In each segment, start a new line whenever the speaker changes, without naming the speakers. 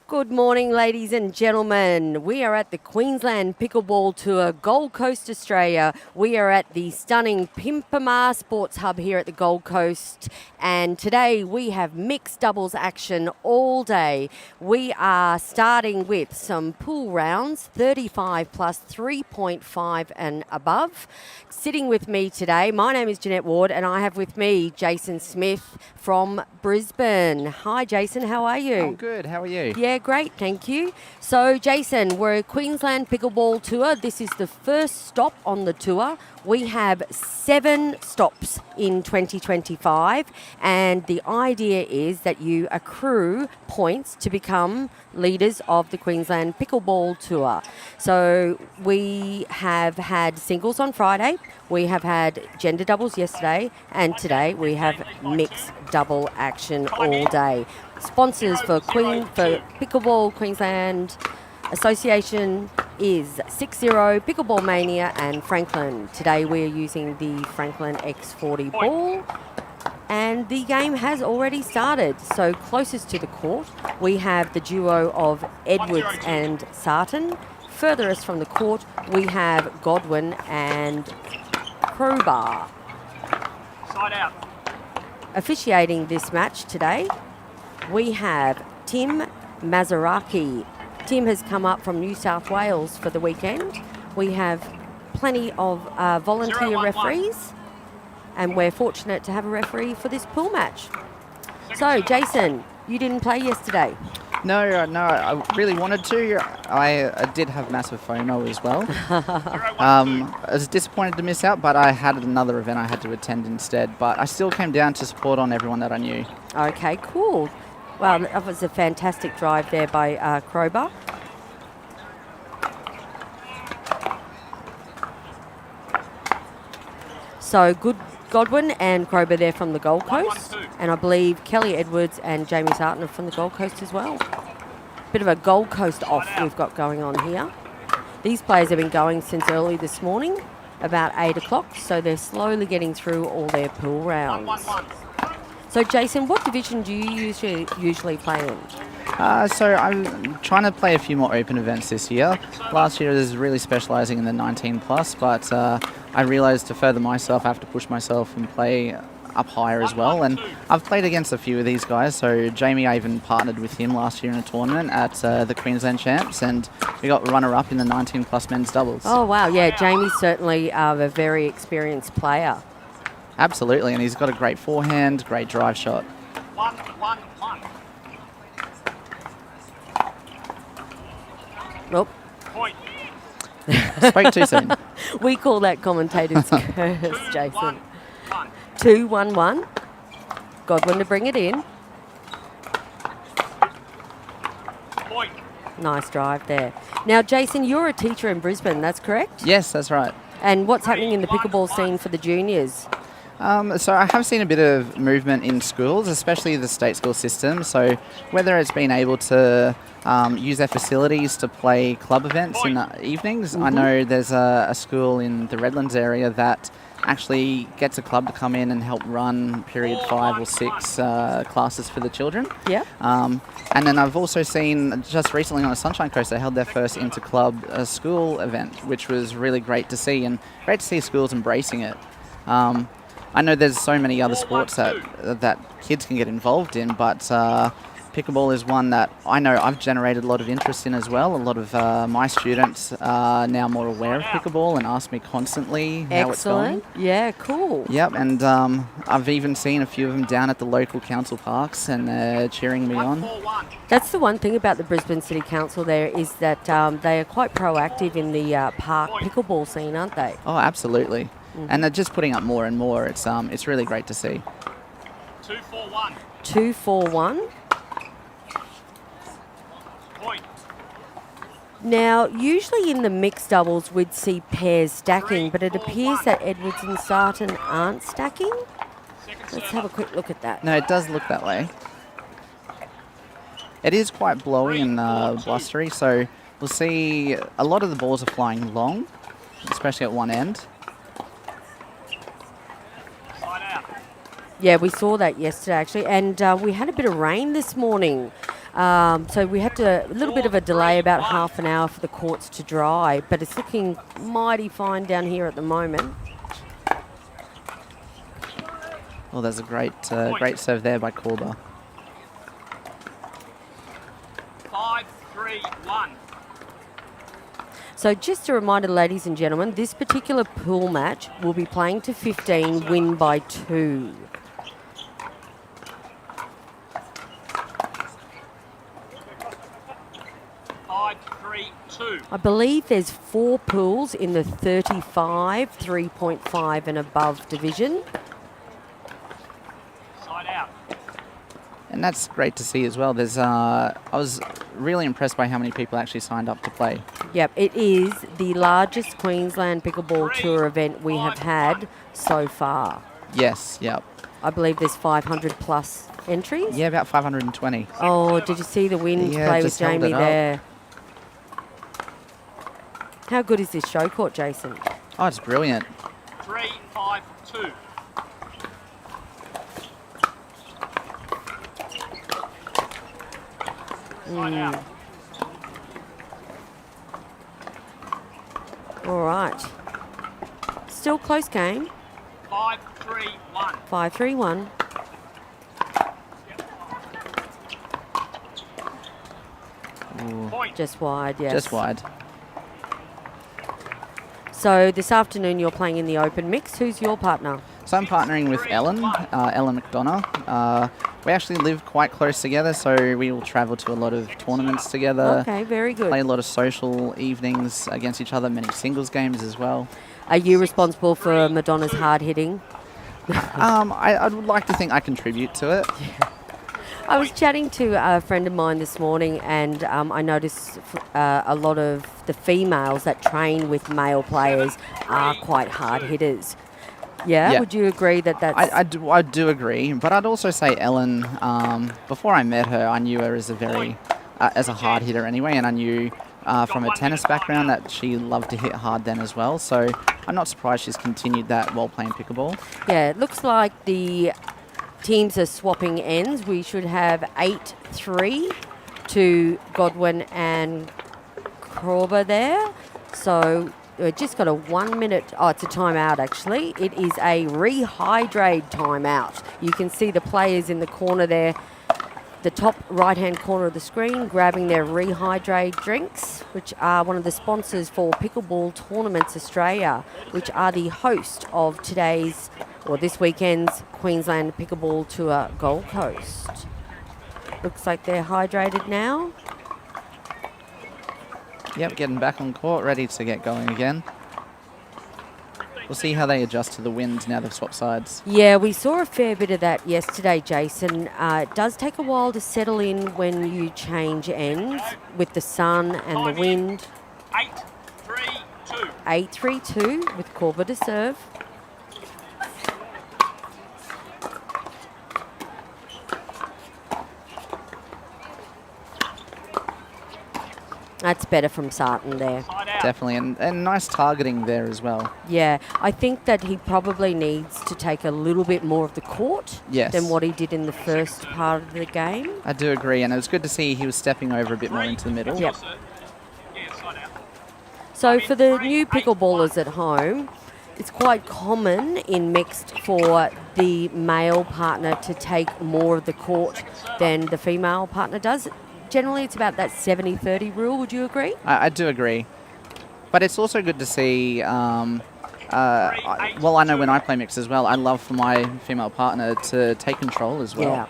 Good morning, ladies and gentlemen. We are at the Queensland Pickleball Tour, Gold Coast, Australia. We are at the stunning Pimpama Sports Hub here at the Gold Coast. And today we have mixed doubles action all day. We are starting with some pool rounds, 35 plus 3.5 and above. Sitting with me today, my name is Jeanette Ward, and I have with me Jason Smith from Brisbane. Hi, Jason. How are you?
Oh, good. How are you?
Yeah, great. Thank you. So, Jason, we're at Queensland Pickleball Tour. This is the first stop on the tour. We have 7 stops in 2025, and the idea is that you accrue points to become leaders of the Queensland Pickleball Tour. So we have had singles on Friday, we have had gender doubles yesterday, and today we have mixed double action all day. Sponsors for Pickleball Queensland Association is 60 Pickleball Mania and Franklin. Today we are using the Franklin X40 ball, and the game has already started. So closest to the court we have the duo of Edwards and Sarton. Furthest from the court we have Godwin and Crowbar.
Side out.
Officiating this match today we have Tim Mazaraki. Tim has come up from New South Wales for the weekend. We have plenty of volunteer referees, and we're fortunate to have a referee for this pool match. So, Jason, you didn't play yesterday.
No, I really wanted to. I did have massive FOMO as well. I was disappointed to miss out, but I had another event I had to attend instead. But I still came down to support on everyone that I knew.
Okay, cool. Well, that was a fantastic drive there by Crowbar. So good Godwin and Crowbar there from the Gold Coast. And I believe Kelly Edwards and Jamie Sarton are from the Gold Coast as well. Bit of a Gold Coast off we've got going on here. These players have been going since early this morning, about 8 o'clock, so they're slowly getting through all their pool rounds. So, Jason, what division do you usually play in?
So I'm trying to play a few more open events this year. Last year I was really specialising in the 19 plus, but I realised to further myself I have to push myself and play up higher as well. And I've played against a few of these guys. So Jamie, I even partnered with him last year in a tournament at the Queensland Champs, and we got runner-up in the 19 plus men's doubles.
Oh, wow. Yeah, Jamie's certainly a very experienced player.
Absolutely, and he's got a great forehand, great drive shot.
1-1-1.
Nope.
Point.
Spoke too soon.
We call that commentator's curse, Jason. 2-1-1. Godwin to bring it in.
Point.
Nice drive there. Now, Jason, you're a teacher in Brisbane, that's correct?
Yes, that's right.
And what's happening in the pickleball scene for the juniors?
So I have seen a bit of movement in schools, especially the state school system. So whether it's been able to use their facilities to play club events in the evenings. I know there's a school in the Redlands area that actually gets a club to come in and help run period 5 or 6 classes for the children.
Yeah.
And then I've also seen just recently on the Sunshine Coast, they held their first inter-club school event, which was really great to see, and great to see schools embracing it. I know there's so many other sports that kids can get involved in, but pickleball is one that I know I've generated a lot of interest in as well. A lot of my students are now more aware of pickleball and ask me constantly how it's going.
Yeah, cool.
Yep, and I've even seen a few of them down at the local council parks, and they're cheering me on.
That's the one thing about the Brisbane City Council there is that they are quite proactive in the park pickleball scene, aren't they?
Oh, absolutely. And they're just putting up more and more. It's really great to see.
2-4-1.
2-4-1.
Point.
Now, usually in the mixed doubles we'd see pairs stacking, but it appears that Edwards and Sarton aren't stacking. Let's have a quick look at that.
No, it does look that way. It is quite blowy and blustery, so we'll see a lot of the balls are flying long, especially at one end.
Yeah, we saw that yesterday actually, and we had a bit of rain this morning. So we had a little bit of a delay, about half an hour for the courts to dry, but it's looking mighty fine down here at the moment.
Well, there's a great serve there by Korba.
5-3-1.
So just a reminder, ladies and gentlemen, this particular pool match will be playing to 15, win by 2. I believe there's 4 pools in the 35, 3.5 and above division.
Side out.
And that's great to see as well. There's I was really impressed by how many people actually signed up to play.
Yep, it is the largest Queensland Pickleball Tour event we have had so far.
Yes, yep.
I believe there's 500 plus entries.
Yeah, about 520.
Oh, did you see the wind play with
just held
Jamie
it up.
there? How good is this show court, Jason?
Oh, it's brilliant.
3-5-2. Side out.
All right. Still close game.
5-3-1.
5-3-1.
Point.
Just wide, yes.
Just wide.
So this afternoon you're playing in the open mix. Who's your partner?
So I'm partnering with Ellen McDonough. We actually live quite close together, so we will travel to a lot of tournaments together.
Okay, very good.
Play a lot of social evenings against each other, many singles games as well.
Are you responsible for Madonna's hard hitting?
I would like to think I contribute to it.
I was chatting to a friend of mine this morning, and I noticed a lot of the females that train with male players are quite hard hitters. Yeah? Would you agree that that's...
I do agree, but I'd also say Ellen, before I met her, I knew her as a hard hitter anyway, and I knew from a tennis background that she loved to hit hard then as well, so I'm not surprised she's continued that while playing pickleball.
Yeah, it looks like the teams are swapping ends. We should have 8-3 to Godwin and Korba there. So we've just got a 1 minute. Oh, it's a timeout actually. It is a rehydrate timeout. You can see the players in the corner there, the top right-hand corner of the screen, grabbing their rehydrate drinks, which are one of the sponsors for Pickleball Tournaments Australia, which are the host of this weekend's Queensland Pickleball Tour Gold Coast. Looks like they're hydrated now.
Yep, getting back on court, ready to get going again. We'll see how they adjust to the wind now they've swapped sides.
Yeah, we saw a fair bit of that yesterday, Jason. It does take a while to settle in when you change ends with the sun and the wind.
8-3-2.
8-3-2 with Korba to serve. That's better from Sarton there.
Side out.
Definitely, and nice targeting there as well.
Yeah, I think that he probably needs to take a little bit more of the court than what he did in the first part of the game.
I do agree, and it was good to see he was stepping over a bit more into the middle.
Yep.
Yeah, side out.
So for the new pickleballers at home, it's quite common in mixed for the male partner to take more of the court than the female partner does. Generally, it's about that 70-30 rule. Would you agree?
I do agree. But it's also good to see, I know when I play mixed as well, I love for my female partner to take control as well.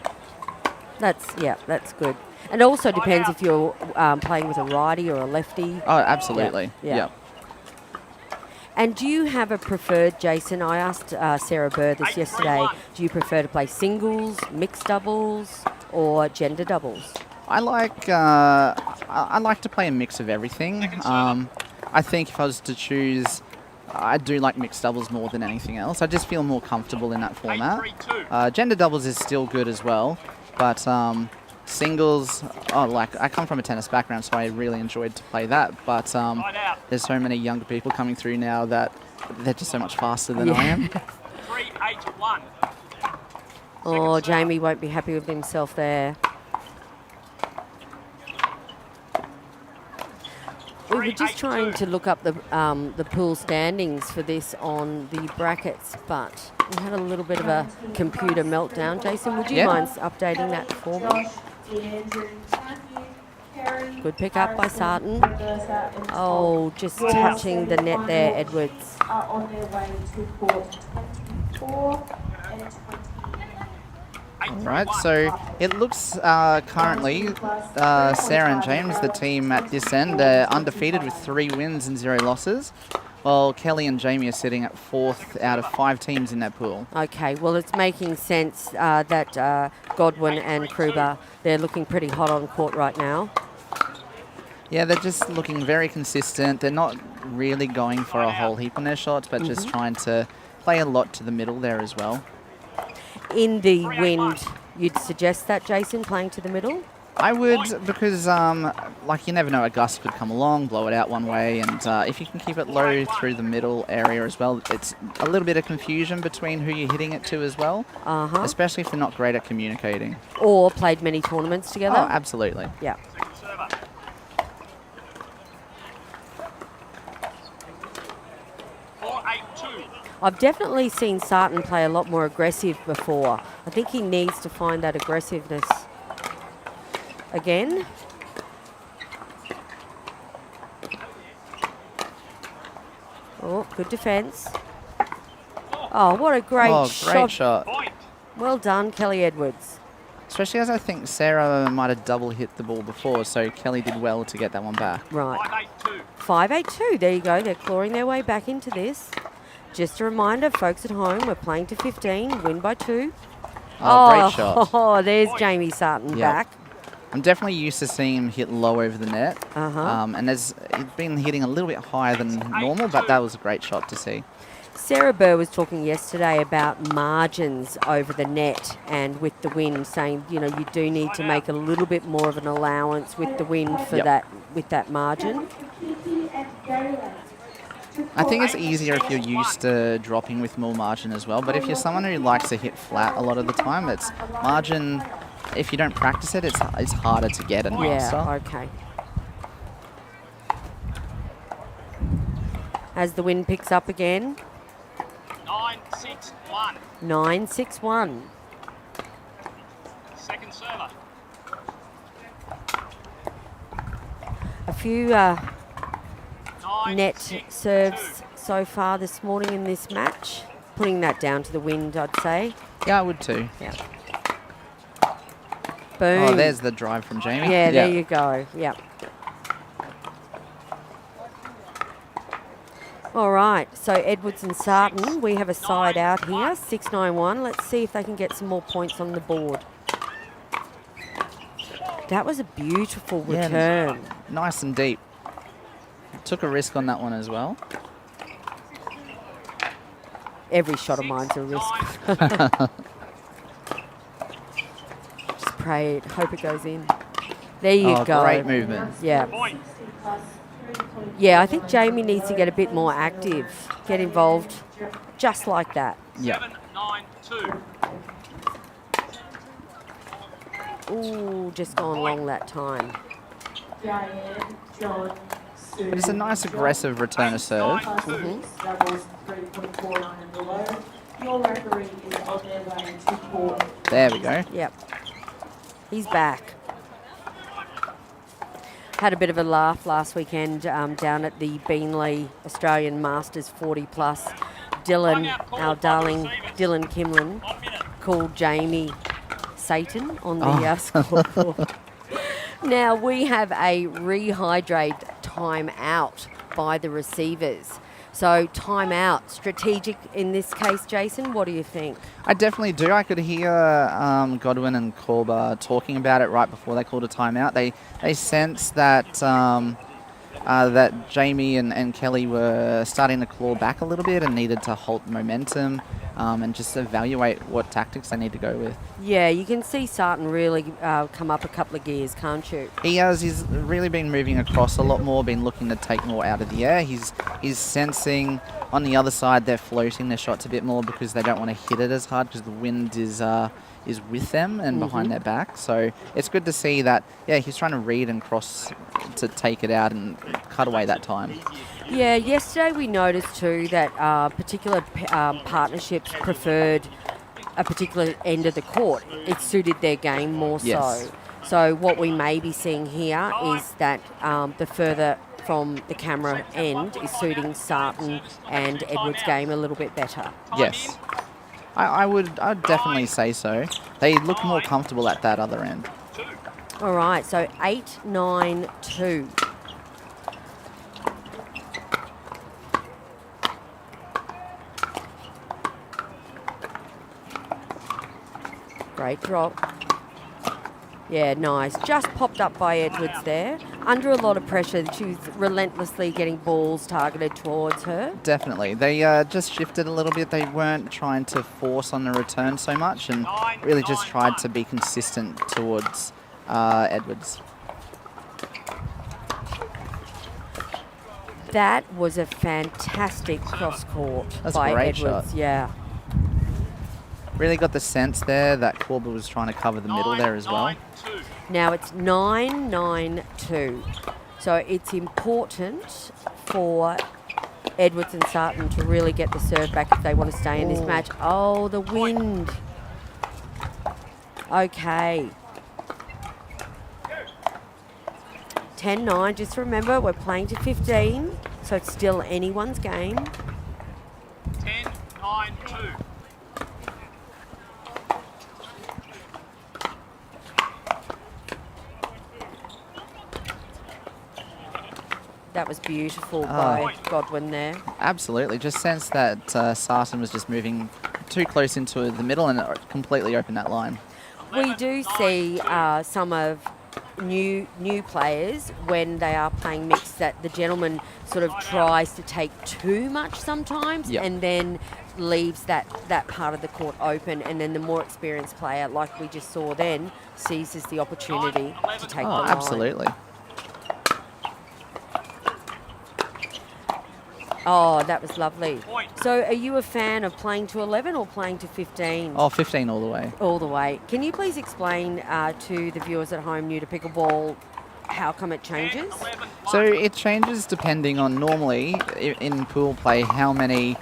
Yeah, that's good. And it also depends if you're playing with a righty or a lefty.
Oh, absolutely.
Yeah.
Yep.
And do you have a preferred, Jason? I asked Sarah Burr this yesterday. Do you prefer to play singles, mixed doubles, or gender doubles?
I like to play a mix of everything. I think if I was to choose, I do like mixed doubles more than anything else. I just feel more comfortable in that format. Gender doubles is still good as well, but singles, I come from a tennis background, so I really enjoyed to play that. But there's so many younger people coming through now that they're just so much faster than I am.
3-8-1.
Oh, Jamie won't be happy with himself there. We were just trying to look up the pool standings for this on the brackets, but we had a little bit of a computer meltdown. Jason, would you mind updating that for me? Good pick up by Sarton. Oh, just touching the net there, Edwards.
Are on their way to court 24 and 28.
All right, so it looks currently Sarah and James, the team at this end, they're undefeated with 3 wins and 0 losses, while Kelly and Jamie are sitting at 4th out of 5 teams in that pool.
Okay, well, it's making sense that Godwin and Kruger, they're looking pretty hot on court right now.
Yeah, they're just looking very consistent. They're not really going for a whole heap on their shots, but just trying to play a lot to the middle there as well.
In the wind, you'd suggest that, Jason, playing to the middle?
I would, because like you never know, a gust could come along, blow it out one way, and if you can keep it low through the middle area as well, it's a little bit of confusion between who you're hitting it to as well, especially if they're not great at communicating.
Or played many tournaments together?
Oh, absolutely.
Yeah. I've definitely seen Sarton play a lot more aggressive before. I think he needs to find that aggressiveness again. Oh, good defence. Oh, what a great
shot.
Well done, Kelly Edwards.
Especially as I think Sarah might have double hit the ball before, so Kelly did well to get that one back.
Right. 5-8-2. There you go. They're clawing their way back into this. Just a reminder, folks at home, we're playing to 15, win by 2.
Great shot.
Oh, there's Jamie Sarton back.
I'm definitely used to seeing him hit low over the net. And he's been hitting a little bit higher than normal, but that was a great shot to see.
Sarah Burr was talking yesterday about margins over the net and with the wind, saying, you know, you do need to make a little bit more of an allowance with the wind for that margin.
I think it's easier if you're used to dropping with more margin as well, but if you're someone who likes to hit flat a lot of the time, it's margin, if you don't practice it, it's harder to get and master.
Yeah, okay. As the wind picks up again.
9-6-1.
9-6-1.
Second server.
A few net serves so far this morning in this match. Putting that down to the wind, I'd say.
Yeah, I would too.
Yeah. Boom.
Oh, there's the drive from Jamie.
Yeah, there you go. Yep. All right, so Edwards and Sarton, we have a side out here, 6-9-1. Let's see if they can get some more points on the board. That was a beautiful return.
Nice and deep. Took a risk on that one as well.
Every shot of mine's a risk. Just pray, hope it goes in. There you go.
Great movement.
Yeah. Yeah, I think Jamie needs to get a bit more active, get involved, just like that.
Yeah.
7-9-2.
Ooh, just gone long that time.
But it's a nice aggressive return of serve. There we go.
Yep. He's back. Had a bit of a laugh last weekend down at the Beanley Australian Masters 40 plus. Dylan, our darling Dylan Kimlin, called Jamie Satan on the scoreboard. Now we have a rehydrate timeout by the receivers. So timeout, strategic in this case, Jason, what do you think?
I definitely do. I could hear Godwin and Korba talking about it right before they called a timeout. They sensed that that Jamie and Kelly were starting to claw back a little bit and needed to halt momentum and just evaluate what tactics they need to go with.
Yeah, you can see Sarton really come up a couple of gears, can't you?
He has. He's really been moving across a lot more, been looking to take more out of the air. He's sensing on the other side they're floating their shots a bit more because they don't want to hit it as hard because the wind is is with them and behind their back. So it's good to see that, yeah, he's trying to read and cross to take it out and cut away that time.
Yeah, yesterday we noticed too that particular partnerships preferred a particular end of the court. It suited their game more
Yes.
so. So what we may be seeing here is that the further from the camera end is suiting Sarton and Edwards' game a little bit better.
Yes. I'd definitely say so. They look more comfortable at that other end.
All right, so 8-9-2. Great drop. Yeah, nice. Just popped up by Edwards there. Under a lot of pressure. She was relentlessly getting balls targeted towards her.
Definitely. They just shifted a little bit. They weren't trying to force on the return so much and really just tried to be consistent towards Edwards.
That was a fantastic cross court
That's a
by
great
Edwards.
shot.
Yeah.
Really got the sense there that Corba was trying to cover the middle there as well.
Now it's 9-9-2. So it's important for Edwards and Sarton to really get the serve back if they want to stay in this match. Oh, the wind. Okay. 10-9. Just remember, we're playing to 15, so it's still anyone's game.
10-9-2.
That was beautiful by Godwin there.
Absolutely. Just sense that Sarton was just moving too close into the middle and it completely opened that line.
We do see some of new players when they are playing mixed that the gentleman sort of tries to take too much sometimes and then leaves that part of the court open, and then the more experienced player, like we just saw then, seizes the opportunity to take the line.
Absolutely.
Oh, that was lovely. So are you a fan of playing to 11 or playing to 15?
Oh, 15 all the way.
All the way. Can you please explain to the viewers at home new to pickleball how come it changes?
So it changes depending on normally in pool play how many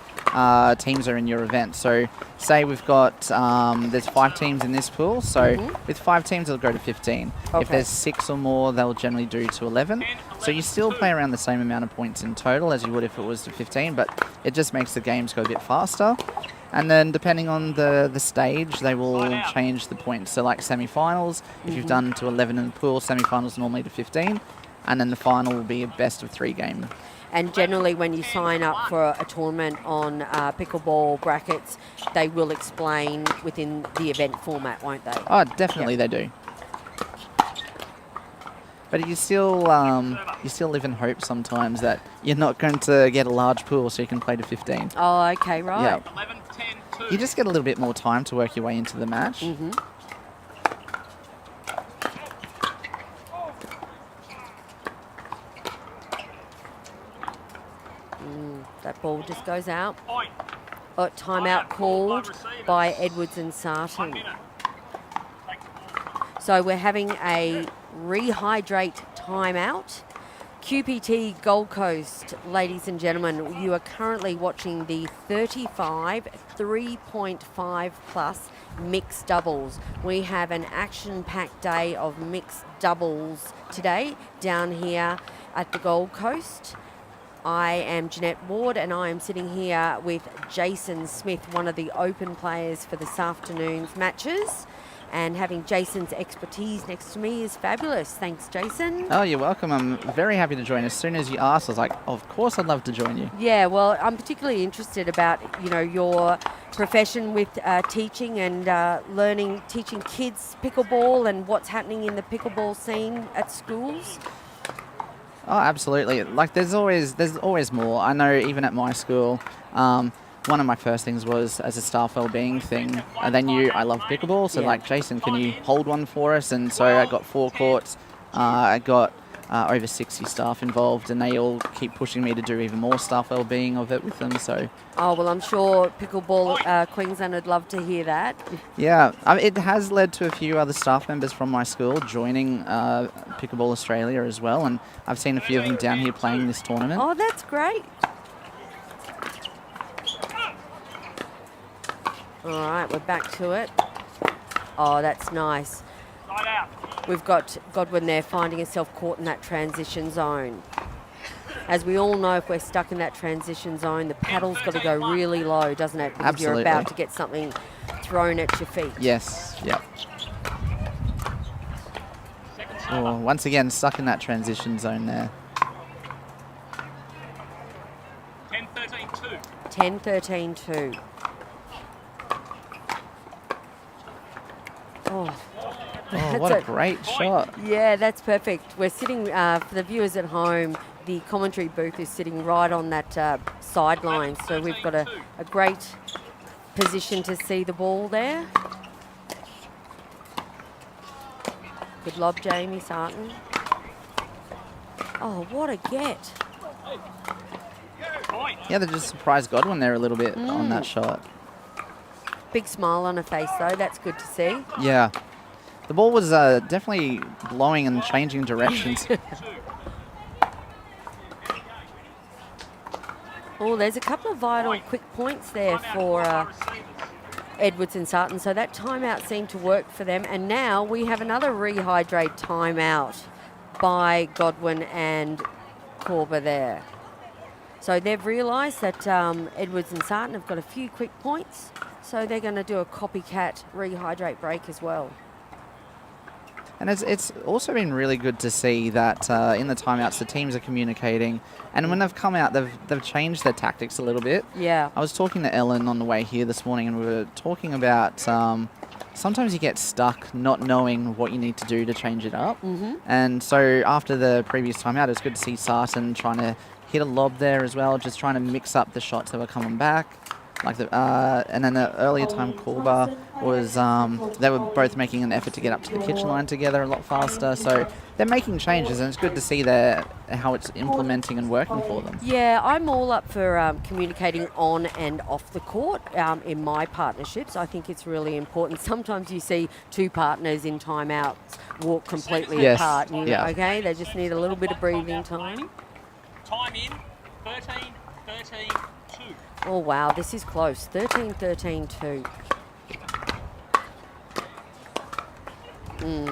teams are in your event. So say we've got, there's 5 teams in this pool. So with 5 teams, it'll go to 15.
Okay.
If there's 6 or more, they'll generally do to 11. So you still play around the same amount of points in total as you would if it was to 15, but it just makes the games go a bit faster. And then depending on the stage, they will change the points. So like semi-finals, if you've done to 11 in the pool, semi-finals normally to 15. And then the final will be a best of 3 game.
And generally when you sign up for a tournament on pickleball brackets, they will explain within the event format, won't they?
Oh, definitely they do. But you still live in hope sometimes that you're not going to get a large pool so you can play to 15.
Oh, okay, right.
Yeah.
11, 10, 2.
You just get a little bit more time to work your way into the match.
That ball just goes out.
Point.
Oh, timeout called by Edwards and
1
Sarton.
minute. Take the ball.
So we're having a rehydrate timeout. QPT Gold Coast, ladies and gentlemen, you are currently watching the 35 3.5 plus mixed doubles. We have an action-packed day of mixed doubles today down here at the Gold Coast. I am Jeanette Ward and I am sitting here with Jason Smith, one of the open players for this afternoon's matches. And having Jason's expertise next to me is fabulous. Thanks, Jason.
Oh, you're welcome. I'm very happy to join. As soon as you asked, I was like, of course I'd love to join you.
Yeah, well, I'm particularly interested about, your profession with teaching and teaching kids pickleball and what's happening in the pickleball scene at schools.
Oh, absolutely. Like, there's always more. I know even at my school, one of my first things was as a staff wellbeing thing. They knew I loved pickleball, so like, Jason, can you hold one for us? And so I got 4 courts. I got over 60 staff involved, and they all keep pushing me to do even more staff wellbeing of it with them. So
Oh, well, I'm sure Pickleball Queensland would love to hear that.
yeah, it has led to a few other staff members from my school joining Pickleball Australia as well, and I've seen a few of them down here playing this tournament.
Oh, that's great. All right, we're back to it. Oh, that's nice.
Side out.
We've got Godwin there finding himself caught in that transition zone. As we all know, if we're stuck in that transition zone, the paddle's got to go really low, doesn't it? Because
Absolutely.
you're about to get something thrown at your feet.
Yes, yep.
Second
Oh,
server.
once again, stuck in that transition zone there.
10-13-2.
10-13-2. Oh,
Oh, what a great shot.
yeah, that's perfect. We're sitting, for the viewers at home, the commentary booth is sitting right on that sideline, so we've got a great position to see the ball there. Good lob, Jamie Sarton. Oh, what a get.
Point.
Yeah, they just surprised Godwin there a little bit on that shot.
Big smile on her face, though. That's good to see.
Yeah. The ball was definitely blowing and changing directions.
Oh, there's a couple of vital quick points there for Edwards and Sarton. So that timeout seemed to work for them. And now we have another rehydrate timeout by Godwin and Corba there. So they've realised that Edwards and Sarton have got a few quick points. So they're going to do a copycat rehydrate break as well.
And it's also been really good to see that in the timeouts the teams are communicating, and when they've come out they've changed their tactics a little bit.
Yeah.
I was talking to Ellen on the way here this morning, and we were talking about sometimes you get stuck not knowing what you need to do to change it up. And so after the previous timeout, it was good to see Sarton trying to hit a lob there as well, just trying to mix up the shots that were coming back. Like and then the earlier time, Corba was they were both making an effort to get up to the kitchen line together a lot faster. So they're making changes, and it's good to see how it's implementing and working for them.
Yeah, I'm all up for communicating on and off the court in my partnerships. I think it's really important. Sometimes you see two partners in timeouts walk completely
Yes,
apart. And
yeah.
Okay, they just need a little bit of breathing time.
Time in. 13-13-2.
Oh, wow, this is close. 13-13-2.
Side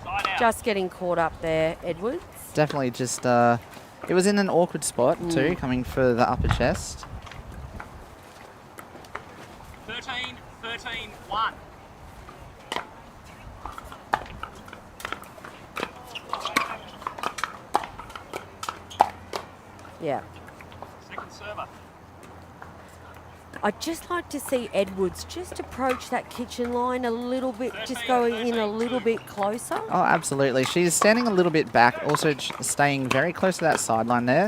out.
Just getting caught up there, Edwards.
Definitely just it was in an awkward spot too, coming for the upper chest.
13-13-1.
Yeah.
Second server.
I'd just like to see Edwards just approach that kitchen line a little bit, just going in a little bit closer.
Oh, absolutely. She's standing a little bit back, also staying very close to that sideline there.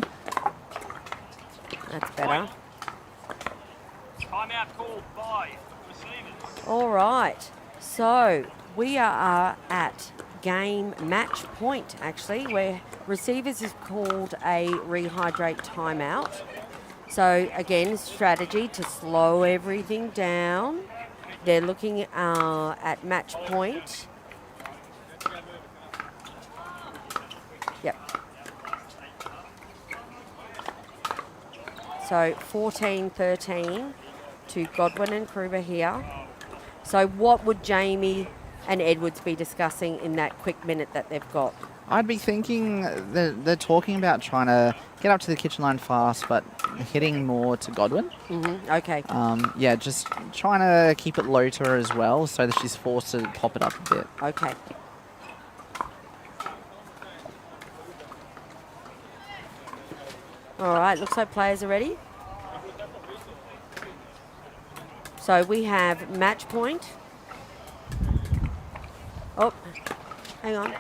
That's better.
Timeout called by receivers.
All right. So we are at game match point, actually, where receivers is called a rehydrate timeout. So again, strategy to slow everything down. They're looking at match point. Yep. So 14-13 to Godwin and Kruger here. So what would Jamie and Edwards be discussing in that quick minute that they've got?
I'd be thinking they're talking about trying to get up to the kitchen line fast, but hitting more to Godwin.
Okay.
Yeah, just trying to keep it low to her as well, so that she's forced to pop it up a bit.
Okay. All right, looks like players are ready. So we have match point. Oh, hang on.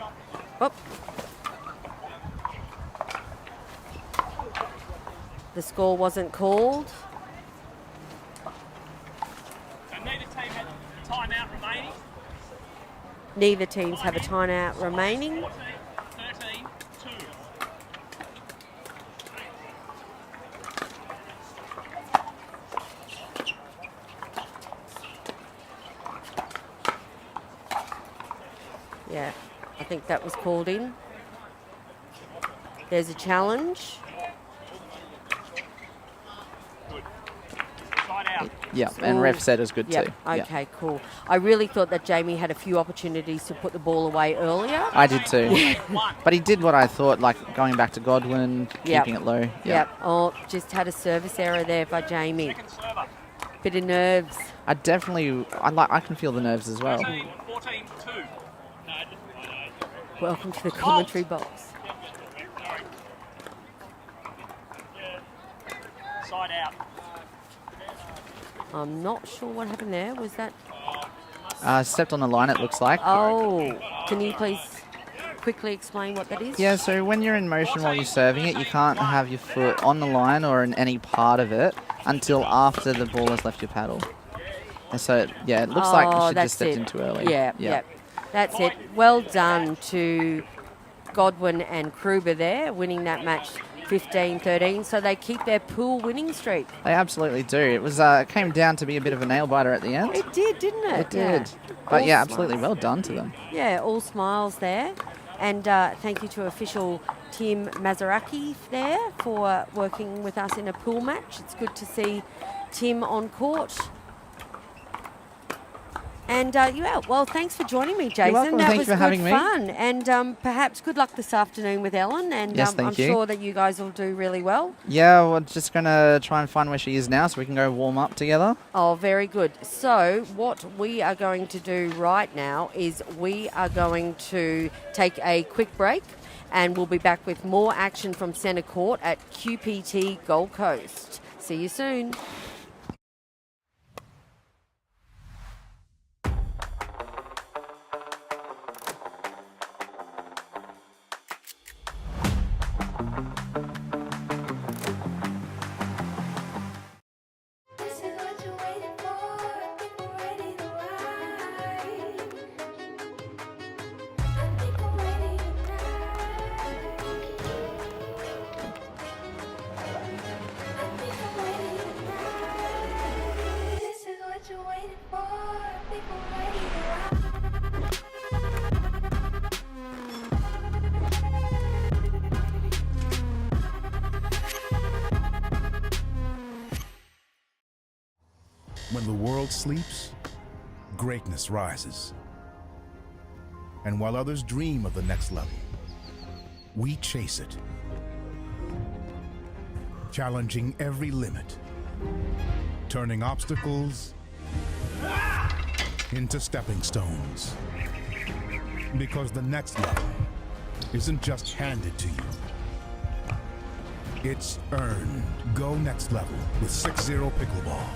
Oh. The score wasn't called.
And neither team had timeout remaining.
Neither teams have a timeout remaining.
14-13-2.
think that was called in. There's a challenge.
Side out.
Yeah, and ref said it was good
Yep.
too.
Okay, cool. I really thought that Jamie had a few opportunities to put the ball away earlier.
I did too. But he did what I thought, like going back to Godwin,
Yep.
keeping it low.
Yep. Oh, just had a service error there by Jamie.
Second server.
Bit of nerves.
I can feel the nerves as well.
14, 2.
Welcome to the commentary box.
Side out.
I'm not sure what happened there. Was that...
Stepped on the line, it looks like.
Oh, can you please quickly explain what that is?
Yeah, so when you're in motion while you're serving it, you can't have your foot on the line or in any part of it until after the ball has left your paddle. And so, it looks like you should just stepped in too early.
Yeah. That's it. Well done to Godwin and Kruber there, winning that match 15-13. So they keep their pool winning streak.
They absolutely do. It was came down to be a bit of a nail biter at the end.
It did, didn't it?
It did. But
All
absolutely
smiles.
well done to them.
Yeah, all smiles there. And thank you to official Tim Mazaraki there for working with us in a pool match. It's good to see Tim on court. And well, thanks for joining me, Jason.
welcome.
That
Thank
was
you for
good
having me.
fun. And perhaps good luck this afternoon with Ellen. And
Yes, thank
I'm
you.
sure that you guys will do really well.
Yeah, we're just going to try and find where she is now so we can go warm up together.
Oh, very good. So what we are going to do right now is we are going to take a quick break and we'll be back with more action from Centre Court at QPT Gold Coast. See you soon.
This is what you're waiting for. I think we're ready to ride. I think I'm ready tonight. I think I'm ready tonight. This is what you're waiting for. I think I'm ready to ride.
When the world sleeps, greatness rises. And while others dream of the next level, we chase it. Challenging every limit, turning obstacles into stepping stones. Because the next level isn't just handed to you. It's earned. Go next level with 6-0 Pickleball.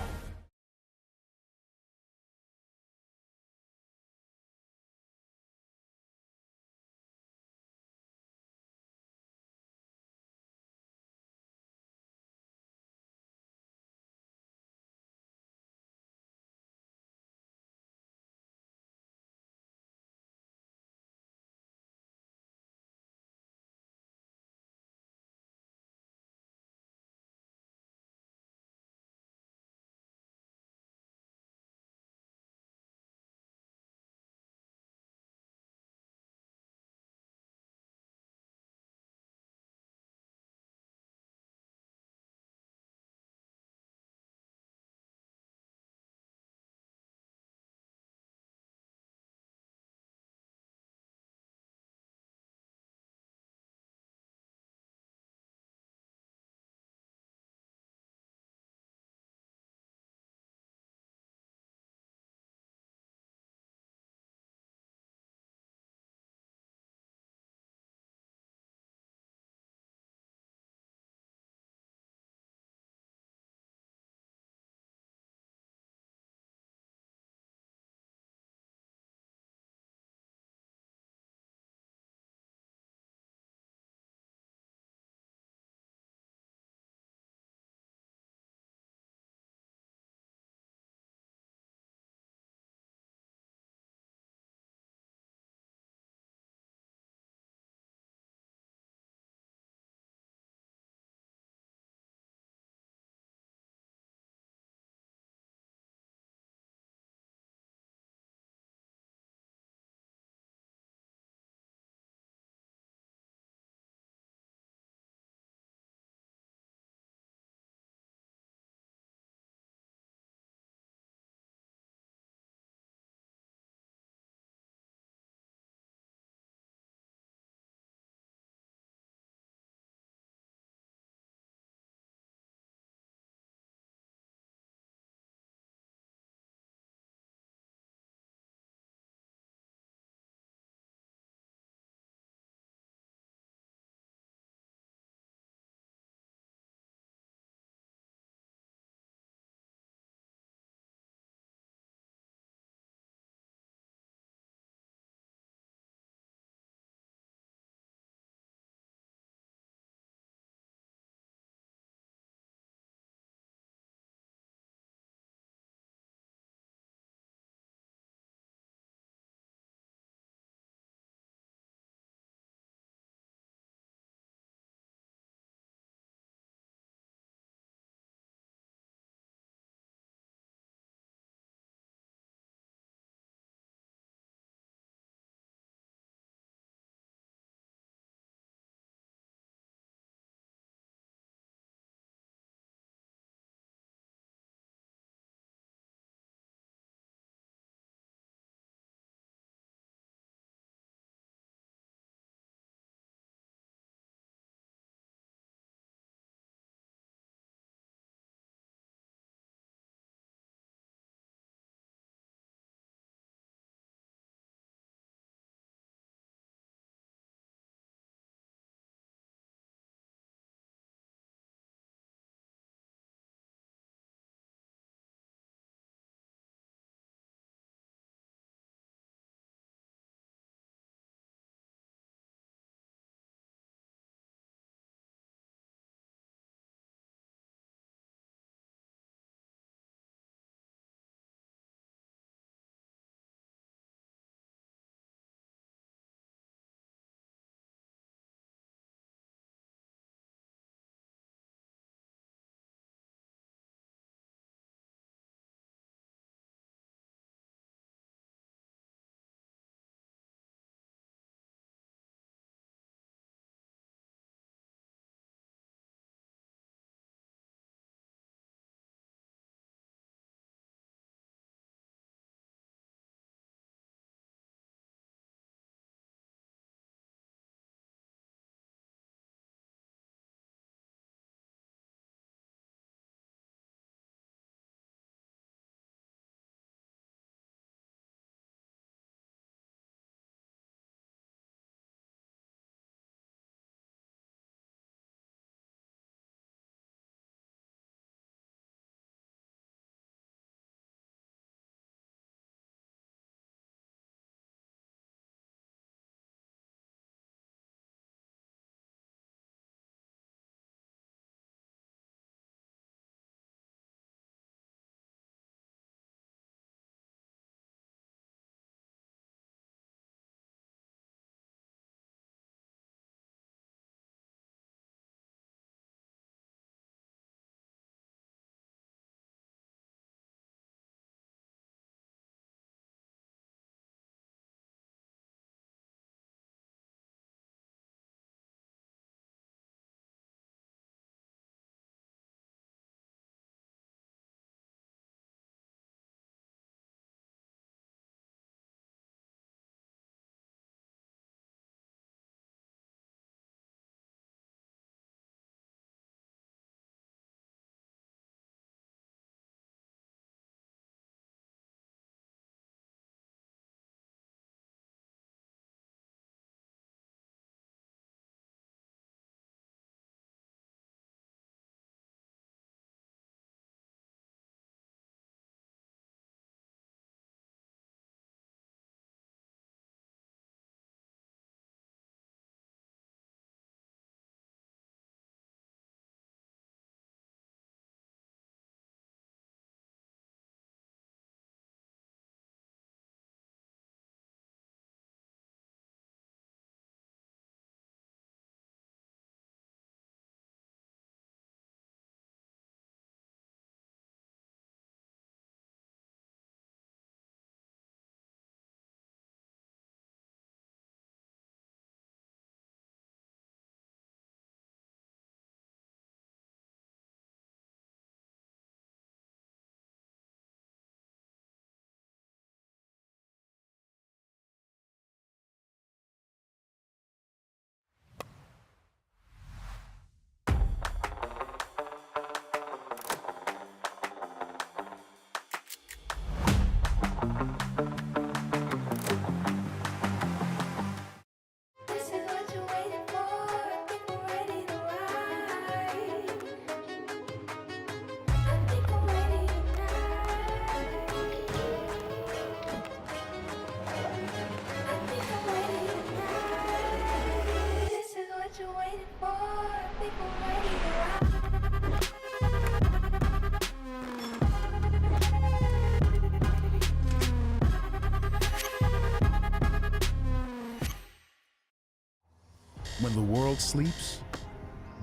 When the world sleeps,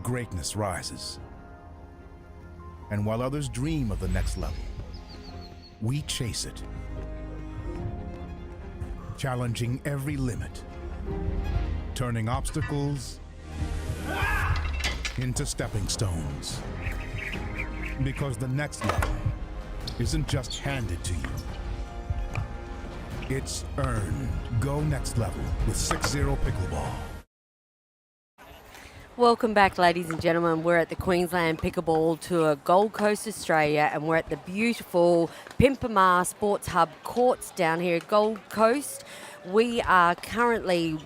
greatness rises. And while others dream of the next level, we chase it. Challenging every limit, turning obstacles into stepping stones. Because the next level isn't just handed to you, it's earned. Go next level with 6-0 Pickleball.
Welcome back, ladies and gentlemen. We're at the Queensland Pickleball Tour, Gold Coast, Australia, and we're at the beautiful Pimpama Sports Hub courts down here at Gold Coast. We are currently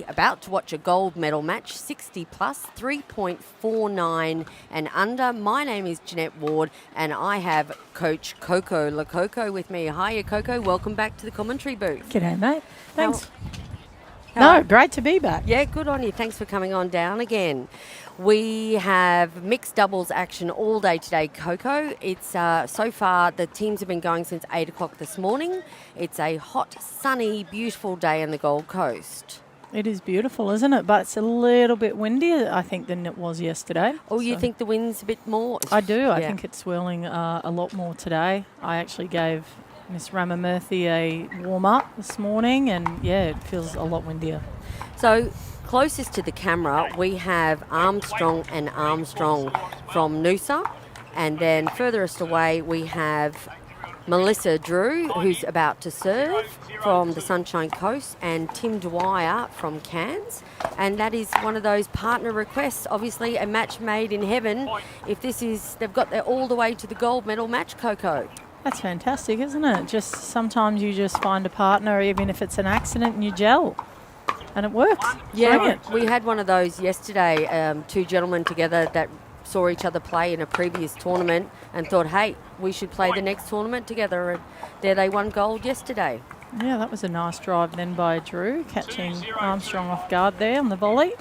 about to watch a gold medal match, 60 plus, 3.49 and under. My name is Jeanette Ward, and I have Coach Coco Lococo with me. Hiya, Coco. Welcome back to the commentary booth.
G'day, mate. Thanks.
How-
No, great to be back.
Yeah, good on you. Thanks for coming on down again. We have mixed doubles action all day today, Coco. It's so far the teams have been going since 8 o'clock this morning. It's a hot, sunny, beautiful day in the Gold Coast.
It is beautiful, isn't it? But it's a little bit windier, I think, than it was yesterday.
Oh, you
So-
think the wind's a bit more?
I do. I
Yeah.
think it's swirling a lot more today. I actually gave Miss Ramamurthy a warm-up this morning, and, yeah, it feels a lot windier.
So, closest to the camera, we have Armstrong and Armstrong from Noosa. And then furthest away, we have Melissa Drew, who's about to serve from the Sunshine Coast, and Tim Dwyer from Cairns. And that is one of those partner requests, obviously a match made in heaven. If this is, they've got there all the way to the gold medal match, Coco.
That's fantastic, isn't it? Just sometimes you just find a partner, even if it's an accident, and you gel. And it works.
Yeah,
Brilliant.
we had one of those yesterday, two gentlemen together that saw each other play in a previous tournament and thought, hey, we should play the next tournament together. And there they won gold yesterday.
Yeah, that was a nice drive then by Drew, catching Armstrong off guard there on the volley.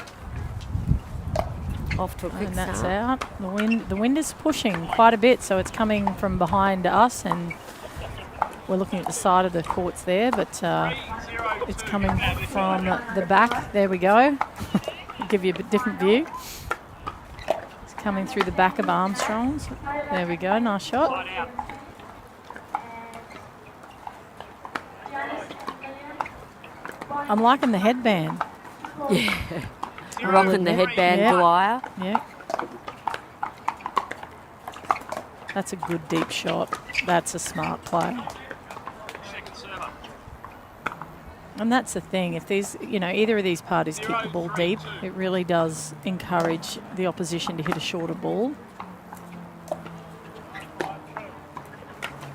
Off to a quick
And that's
start.
out. The wind is pushing quite a bit, so it's coming from behind us, and we're looking at the side of the courts there, but it's coming from the back. There we go. Give you a bit different view. It's coming through the back of Armstrong's. There we go. Nice shot. I'm liking the headband.
Rocking the headband,
Yeah.
Dwyer.
Yeah. That's a good deep shot. That's a smart play.
Second server.
And that's the thing. If these, either of these parties kick the ball deep, it really does encourage the opposition to hit a shorter ball.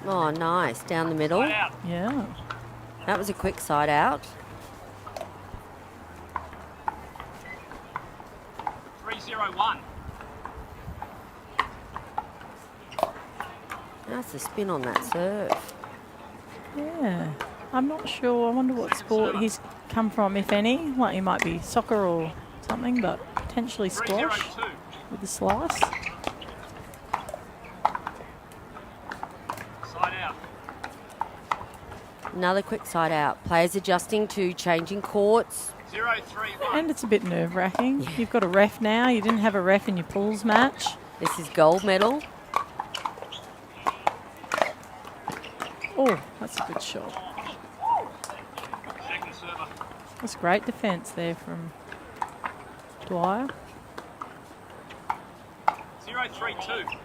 Oh, nice. Down the middle.
Side out.
Yeah.
That was a quick side out.
3-0-1.
That's a spin on that serve.
Yeah. I'm not sure. I wonder what sport he's come from, if any. Like, he might be soccer or something, but potentially squash
3-0-2.
with the slice.
Side out.
Another quick side out. Players adjusting to changing courts.
0-3-1.
And it's a bit nerve-wracking. You've got a ref now. You didn't have a ref in your pools match.
This is gold medal.
Oh, that's a good shot.
Second server.
That's great defence there from Dwyer.
0-3-2.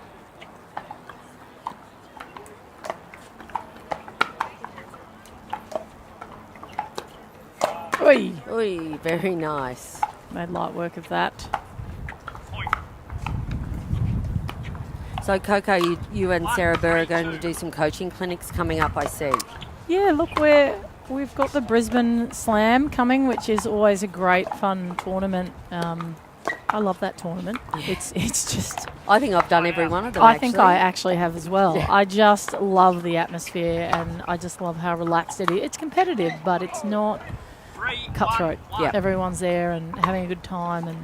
Oi!
Oi, very nice.
Made light work of that.
Point.
So, Coco, you and Sarah Burr are going to do some coaching clinics coming up, I see.
Yeah, look, we've got the Brisbane Slam coming, which is always a great fun tournament. I love that tournament. It's just,
I think I've done every one of them,
I think I actually have as well.
Yeah.
I just love the atmosphere, and I just love how relaxed it is. It's competitive, but it's not
3-1-1.
cutthroat.
Yeah.
Everyone's there and having a good time, and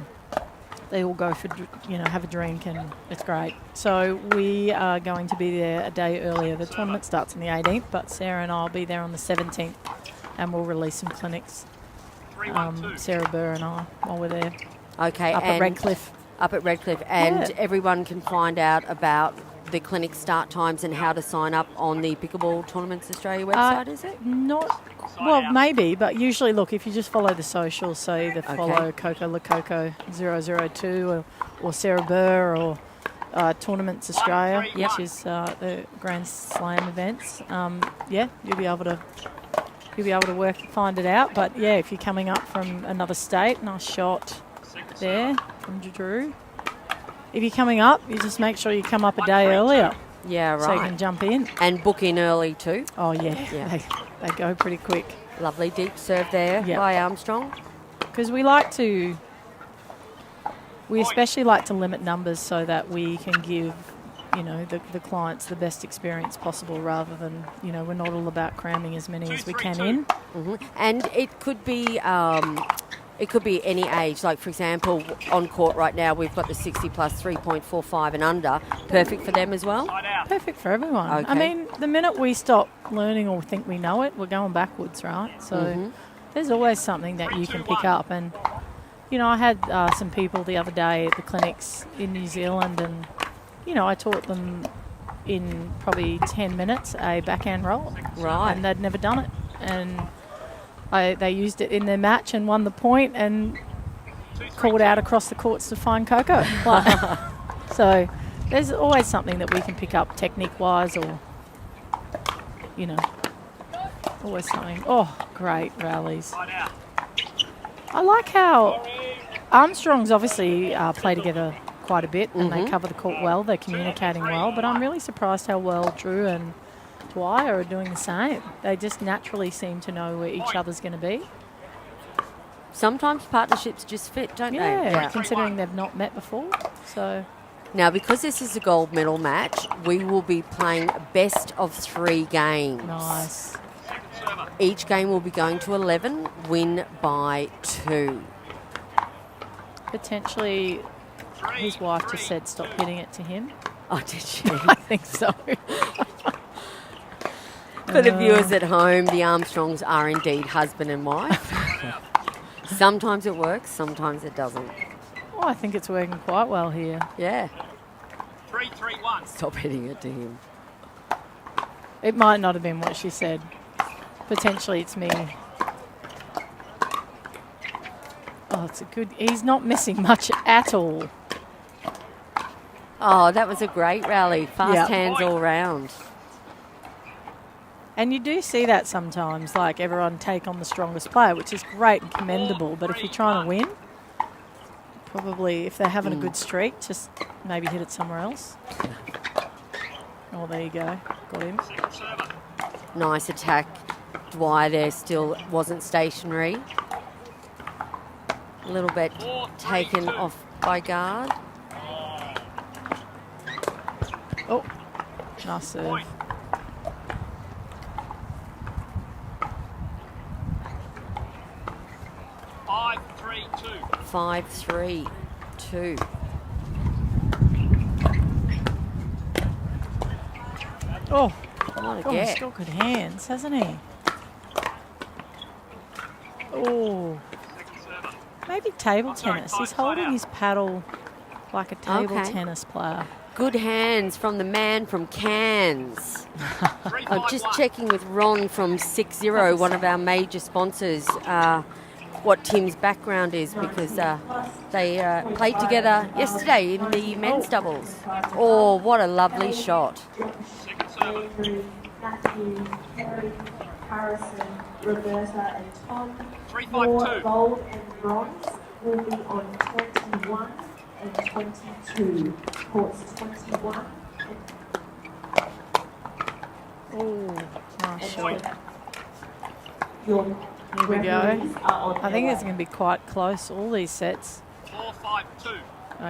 they all go for, have a drink, and it's great. So we are going to be there a day earlier. The tournament starts on the 18th, but Sarah and I will be there on the 17th, and we'll release some clinics. Sarah Burr and I, while we're there.
Okay,
Up at Redcliffe.
Up at Redcliffe. And
Yeah.
everyone can find out about the clinic start times and how to sign up on the Pickleball Tournaments Australia website, is it?
Not, well, maybe, but usually, look, if you just follow the socials, so either follow Coco Lococo 002 or Sarah Burr or Tournaments Australia, which is the Grand Slam events. You'll be able to find it out. But yeah, if you're coming up from another state, nice shot there from Drew. If you're coming up, you just make sure you come up a day earlier.
Yeah, right.
So you can jump in.
And book in early too.
Oh, yeah. They go pretty quick.
Lovely deep serve there by Armstrong.
Because we especially like to limit numbers so that we can give, the clients the best experience possible rather than, we're not all about cramming as many as we can in.
Mm-hmm. And it could be... it could be any age. Like, for example, on court right now, we've got the 60 plus 3.45 and under. Perfect for them as well?
Perfect for everyone.
Okay.
I mean, the minute we stop learning or think we know it, we're going backwards, right? So there's always something that you can pick up. And, I had some people the other day at the clinics in New Zealand and, I taught them in probably 10 minutes a backhand roll.
Right.
And they'd never done it. And they used it in their match and won the point and called out across the courts to find Coco. So there's always something that we can pick up technique-wise or, always something. Oh, great rallies. I like how Armstrongs obviously play together quite a bit and they cover the court well. They're communicating well, but I'm really surprised how well Drew and Dwyer are doing the same. They just naturally seem to know where each other's going to be.
Sometimes partnerships just fit, don't they?
Yeah, considering they've not met before. So
now, because this is a gold medal match, we will be playing best of 3 games.
Nice.
Each game will be going to 11, win by 2.
Potentially, his wife just said stop hitting it to him.
Oh, did she?
I think so.
For the viewers at home, the Armstrongs are indeed husband and wife. Sometimes it works, sometimes it doesn't.
Oh, I think it's working quite well here.
Yeah.
3-3-1.
Stop hitting it to him.
It might not have been what she said. Potentially it's me. Oh, it's a good... He's not missing much at all.
Oh, that was a great rally. Fast hands all round.
And you do see that sometimes, like everyone take on the strongest player, which is great and commendable. But if you're trying to win, probably if they're having a good streak, just maybe hit it somewhere else. Oh, there you go. Got him.
Nice attack. Dwyer there still wasn't stationary. A little bit taken off by guard.
Oh, nice serve.
Five, 3-2.
5-3-2.
Oh,
What a
oh, he's
get.
got good hands, hasn't he? Oh, maybe table tennis. He's holding his paddle like a table tennis player.
Good hands from the man from Cairns. I'm just checking with Ron from 6-0, one of our major sponsors, what Tim's background is, because they played together yesterday in the men's doubles. Oh, what a lovely shot.
Andrew, Matthew, Terry, Harrison, Roberta and Tom.
3-5-2.
Gold and bronze will be on 21 and 22. Courts 21
Oh, nice shot.
Your
Here we go.
referees are on
I think
their
it's going to be quite close, all these sets.
4-5-2.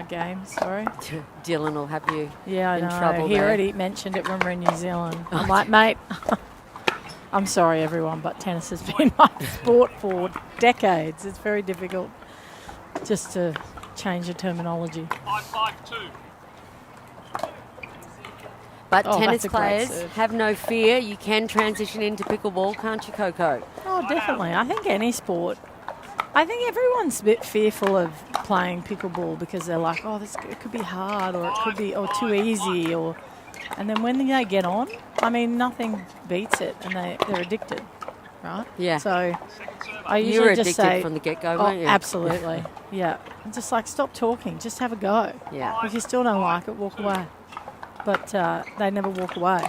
Games, sorry.
Dylan will have you
Yeah, I
in
know.
trouble
He
there.
already mentioned it when we we're in New Zealand. I'm like, mate, I'm sorry, everyone, but tennis has been my sport for decades. It's very difficult just to change the terminology.
5-5-2.
But
Oh,
tennis
that's a great
players,
serve.
have no fear. You can transition into pickleball, can't you, Coco?
Oh, definitely. I think any sport I think everyone's a bit fearful of playing pickleball because they're like, oh, it could be hard or it could be too easy. And then when they get on, I mean, nothing beats it and they're addicted, right?
Yeah.
So I
You
usually
were
just
addicted
say,
from the get-go,
oh,
weren't you?
absolutely, yeah. I'm just like, stop talking, just have a go.
Yeah.
If you still don't like it, walk away. But they never walk away.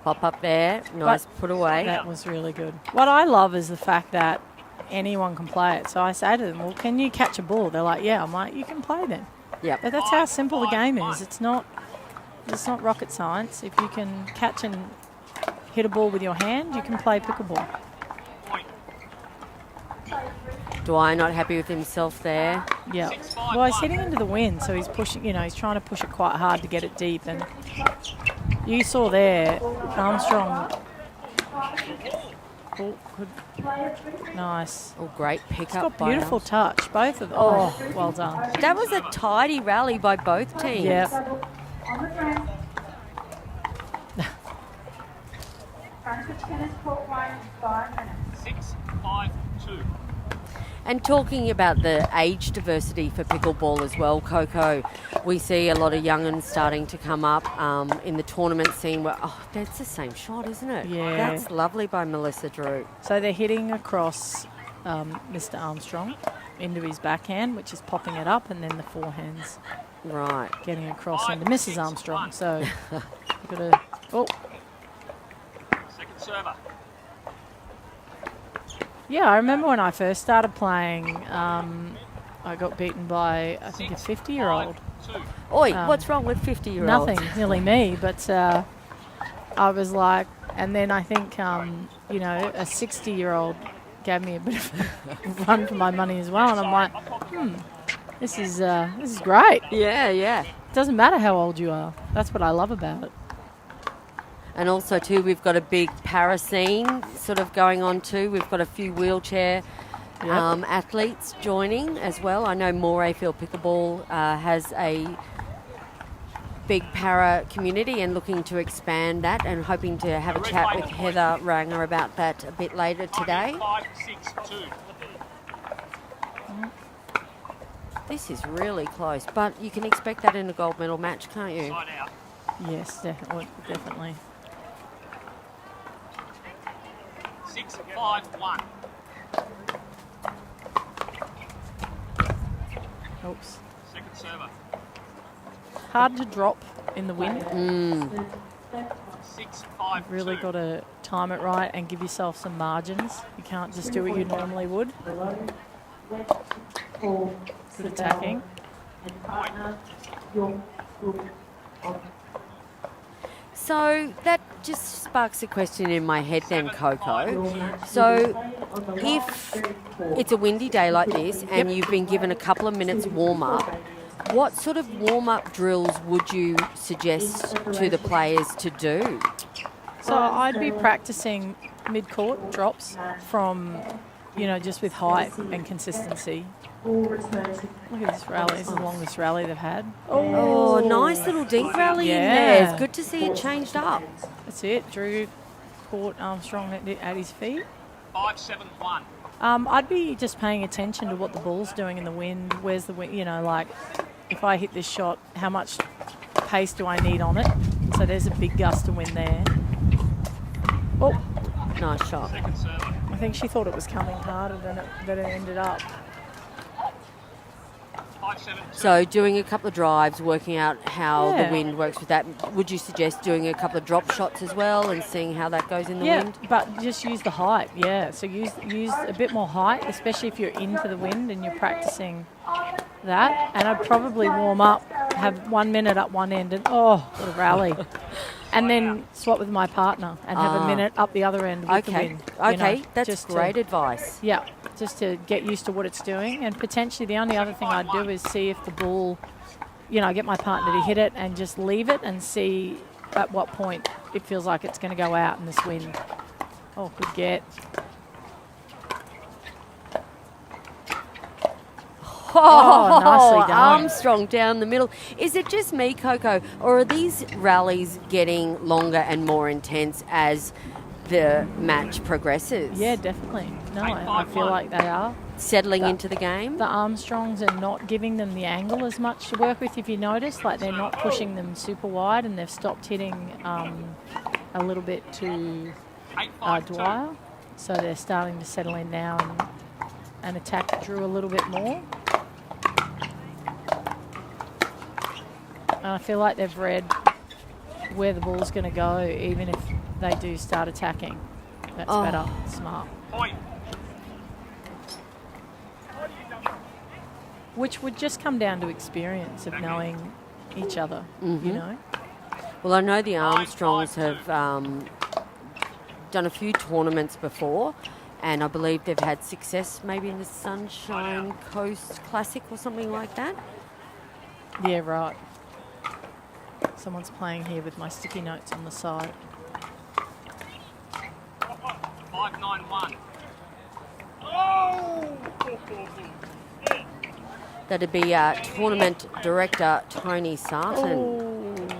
Pop up there, nice put away.
That was really good. What I love is the fact that anyone can play it. So I say to them, well, can you catch a ball? They're like, yeah. I'm like, you can play then.
Yep.
But that's how simple the game is. It's not rocket science. If you can catch and hit a ball with your hand, you can play pickleball.
Dwyer not happy with himself there.
Yeah. Well, he's hitting into the wind, so he's pushing, he's trying to push it quite hard to get it deep. And you saw there, Armstrong. Oh, good. Nice.
Oh, great
It's
pickup.
got beautiful touch, both of them. Oh, well done.
That was a tidy rally by both teams.
Yep.
Tennis court 1, 5 minutes.
6-5-2.
And talking about the age diversity for pickleball as well, Coco, we see a lot of young'uns starting to come up in the tournament scene where, that's the same shot, isn't it?
Yeah.
That's lovely by Melissa Drew.
So they're hitting across Mr. Armstrong into his backhand, which is popping it up, and then the forehands
Right.
getting across into Mrs. Armstrong. So you've got to... Oh,
Second server.
yeah, I remember when I first started playing, I got beaten by, I think, a 50-year-old.
2.
Oi, what's wrong with 50-year-olds?
Nothing, nearly me, but I was like, and then I think, a 60-year-old gave me a bit of a run for my money as well, and I'm like, this is great.
Yeah, yeah.
Doesn't matter how old you are. That's what I love about it.
And also, too, we've got a big para scene sort of going on, too. We've got a few wheelchair athletes joining as well. I know Morayfield Pickleball has a big para community and looking to expand that, and hoping to have a chat with Heather Ranger about that a bit later today.
5-6-2.
This is really close, but you can expect that in a gold medal match, can't you?
Side out.
Yes, definitely.
6-5-1.
Oops.
Second server.
Hard to drop in the wind.
6-5-2.
Really got to time it right and give yourself some margins. You can't just do what you normally would. Good attacking.
And partner, your group of
So that just sparks a question in my head then, Coco. So if it's a windy day like this and you've been given a couple of minutes warm-up, what sort of warm-up drills would you suggest to the players to do?
So I'd be practicing mid-court drops from, just with height and consistency. Look at this rally. This is the longest rally they've had.
Oh, nice little deep rally in
Yeah.
there. It's good to see it changed up.
That's it. Drew caught Armstrong at his feet.
5-7-1.
I'd be just paying attention to what the ball's doing in the wind. Where's the wind? Like if I hit this shot, how much pace do I need on it? So there's a big gust of wind there. Oh,
Nice shot.
Second server.
I think she thought it was coming harder than it ended up.
5-7-2.
So doing a couple of drives, working out how
Yeah.
the wind works with that. Would you suggest doing a couple of drop shots as well and seeing how that goes in the
Yeah,
wind?
but just use the height. Yeah, so use a bit more height, especially if you're into the wind and you're practicing that. And I'd probably warm up, have 1 minute up one end, and what a rally. And then swap with my partner and have a minute up the other end with the
Okay,
wind.
okay, that's
just
great advice.
Yeah, just to get used to what it's doing. And potentially the only other thing I'd do is see if the ball, get my partner to hit it and just leave it and see at what point it feels like it's going to go out in this wind. Oh, good get.
Oh,
nicely done.
Armstrong down the middle. Is it just me, Coco, or are these rallies getting longer and more intense as the match progresses.
Yeah, definitely. No, I feel like they are.
Settling into the game.
The Armstrongs are not giving them the angle as much to work with, if you notice. Like, they're not pushing them super wide, and they've stopped hitting a little bit to Dwyer. So they're starting to settle in now and attack Drew a little bit more. And I feel like they've read where the ball's going to go, even if they do start attacking. That's better. Smart.
Point.
Which would just come down to experience of knowing each other, you know.
Well, I know the Armstrongs have done a few tournaments before, and I believe they've had success maybe in the Sunshine Coast Classic or something like that.
Yeah, right. Someone's playing here with my sticky notes on the side.
591. Oh!
That'd be tournament director Tony Sarton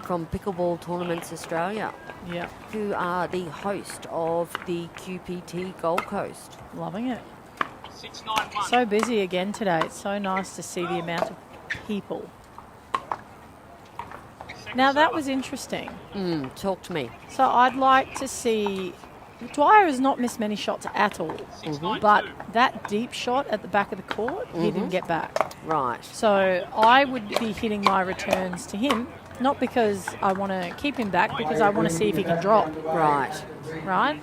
from Pickleball Tournaments Australia,
Yeah,
who are the host of the QPT Gold Coast.
loving it.
691.
So busy again today. It's so nice to see the amount of people. Now, that was interesting.
Talk to me.
So I'd like to see... Dwyer has not missed many shots at all, but that deep shot at the back of the court, he didn't get back.
Right.
So I would be hitting my returns to him, not because I want to keep him back, because I want to see if he can drop.
Right.
Right?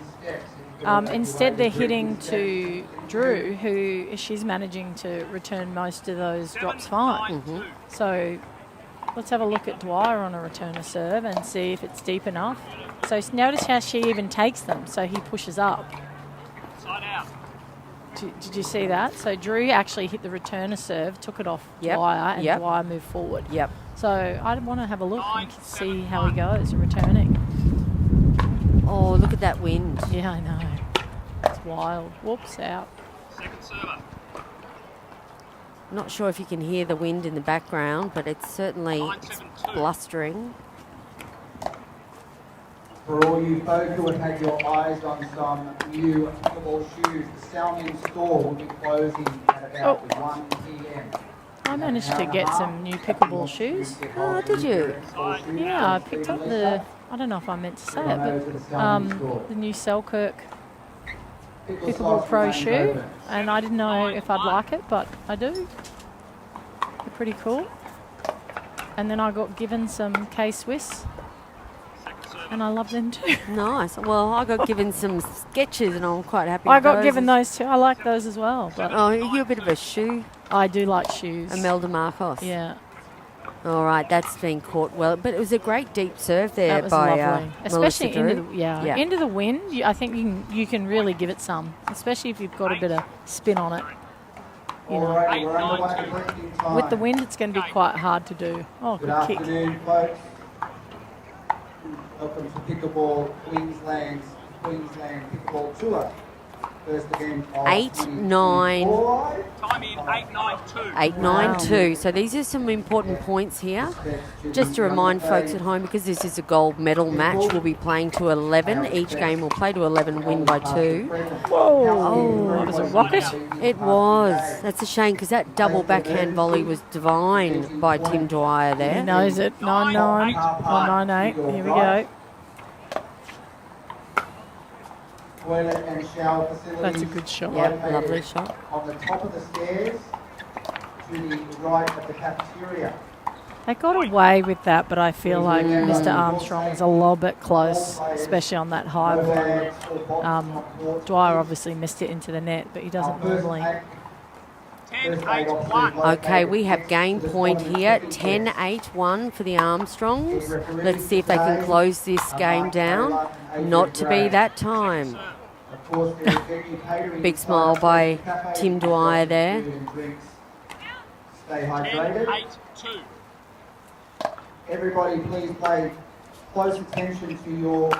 Instead, they're hitting to Drew, who she's managing to return most of those drops fine. So let's have a look at Dwyer on a return a serve and see if it's deep enough. So notice how she even takes them, so he pushes up.
Side out.
Did you see that? So Drew actually hit the returner serve, took it off Dwyer, and Dwyer moved forward.
Yep.
So I want to have a look and see how he goes returning.
Oh, look at that wind.
Yeah, I know. It's wild. Whoops, out.
Second server.
Not sure if you can hear the wind in the background, but it's certainly
972.
blustering.
For all you folk who have had your eyes on some new pickleball shoes, the Salmon store will be closing at about 1 p.m.
I managed to get some new pickleball shoes.
Oh, did you?
Yeah, I picked up I don't know if I meant to say it, but the new Selkirk Pickleball Pro shoe, and I didn't know if I'd like it, but I do. They're pretty cool. And then I got given some K-Swiss, and I love them too.
Nice. Well, I got given some sketches, and I'm quite happy.
I
with
got
those.
given those too. I like those as well. But
Oh, you're a bit of a shoe,
I do like shoes.
Imelda Marcos.
Yeah,
All right, that's been caught well, but it was a great deep serve there
that was
by
lovely.
Melissa
Especially
Drew.
into the into the wind. I think you can really give it some, especially if you've got a bit of spin on it. You know,
Alright, we're under 1 at drinking time.
with the wind, it's going to be quite hard to do. Oh,
Good
good kick.
afternoon, folks. Welcome to Pickleball Queensland's Queensland Pickleball Tour. First game of
8-9.
2024.
Time in 892.
8-9-2. So these are some important points here. Just to remind folks at home, because this is a gold medal match, we'll be playing to 11. Each game will play to 11, win by 2.
Whoa! Oh, that was a rocket.
It was. That's a shame, because that double backhand volley was divine by Tim Dwyer
He
there.
knows it. 9-9 or 9-8. Here we go.
Toilet and shower facilities.
That's a good shot.
Yep,
located
lovely shot.
On the top of the stairs to the right of the cafeteria.
They got away with that, but I feel like Mr. Armstrong is a little bit close, especially on that high one. Dwyer obviously missed it into the net, but he doesn't normally.
10-8-1.
Okay, we have game point here, 10-8-1 for the Armstrongs. Let's see if they can close this game down. Not to be that time.
Of course, there is venue catering
Big smile by
inside the
Tim
cafe.
Dwyer there.
Food and drinks. Stay hydrated.
10-8-2.
Everybody, please pay close attention to your.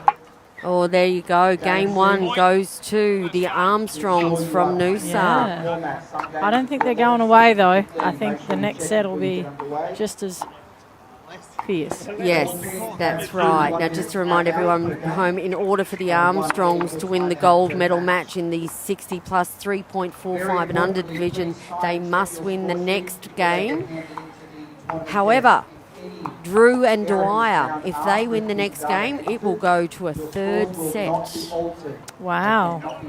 Oh, there you go. Game one goes to the Armstrongs from Noosa.
Yeah.
formats. Some games
I don't think they're going away though. I think the next set will be just as fierce.
Yes, that's right. Now, just to remind everyone at home, in order for the Armstrongs to win the gold medal match in the 60 plus 3.45 and under division, they must win the next game. However, Drew and Dwyer, if they win the next game, it will go to a third set.
Wow.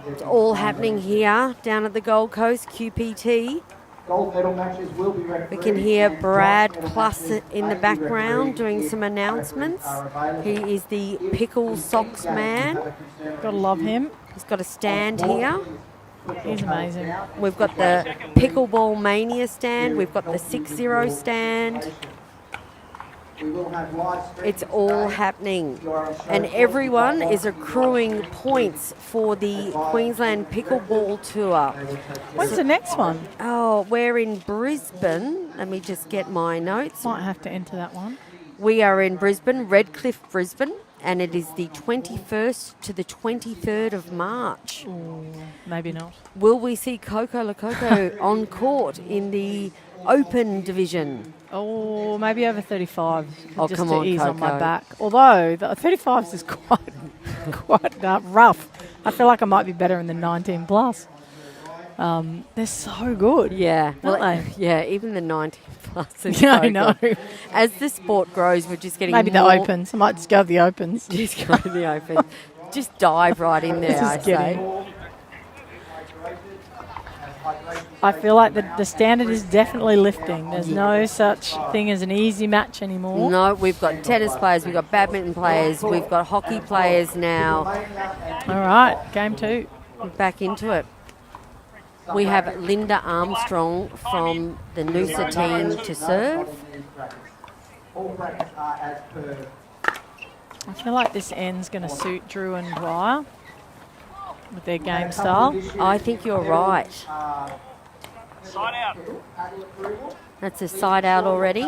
It's all happening here down at the Gold Coast, QPT.
Gold medal matches will be
We can hear Brad Plus in the background doing some announcements. He is the pickle socks man.
Gotta love him.
He's got a stand here.
He's amazing.
We've got the Pickleball Mania stand. We've got the 6-0 stand. It's all happening. And everyone is accruing points for the Queensland Pickleball Tour.
When's the next one?
Oh, we're in Brisbane. Let me just get my notes.
Might have to enter that one.
We are in Brisbane, Redcliffe, Brisbane, and it is the 21st to the 23rd of March.
Ooh, maybe not.
Will we see Coco Lococo on court in the Open division?
Oh, maybe over 35.
Oh,
just
come
to
on,
ease on my
Coco.
back. Although the 35s is quite rough. I feel like I might be better in the 19 plus. They're so good.
Yeah.
Aren't they?
Yeah, even the 19 plus is
Yeah,
so
I know.
good. As the sport grows, we're just getting
Maybe the
more...
Opens. I might just go to the Opens.
Just go to the Open. Just dive right in there, I
Just get
say.
in. I feel like the standard is definitely lifting. There's no such thing as an easy match anymore.
No, we've got tennis players, we've got badminton players, we've got hockey players now.
All right, game 2.
We're back into it. We have Linda Armstrong from the Noosa team to serve.
All practice are as per.
I feel like this end's going to suit Drew and Dwyer with their game style.
I think you're right.
Side out.
That's a side out already.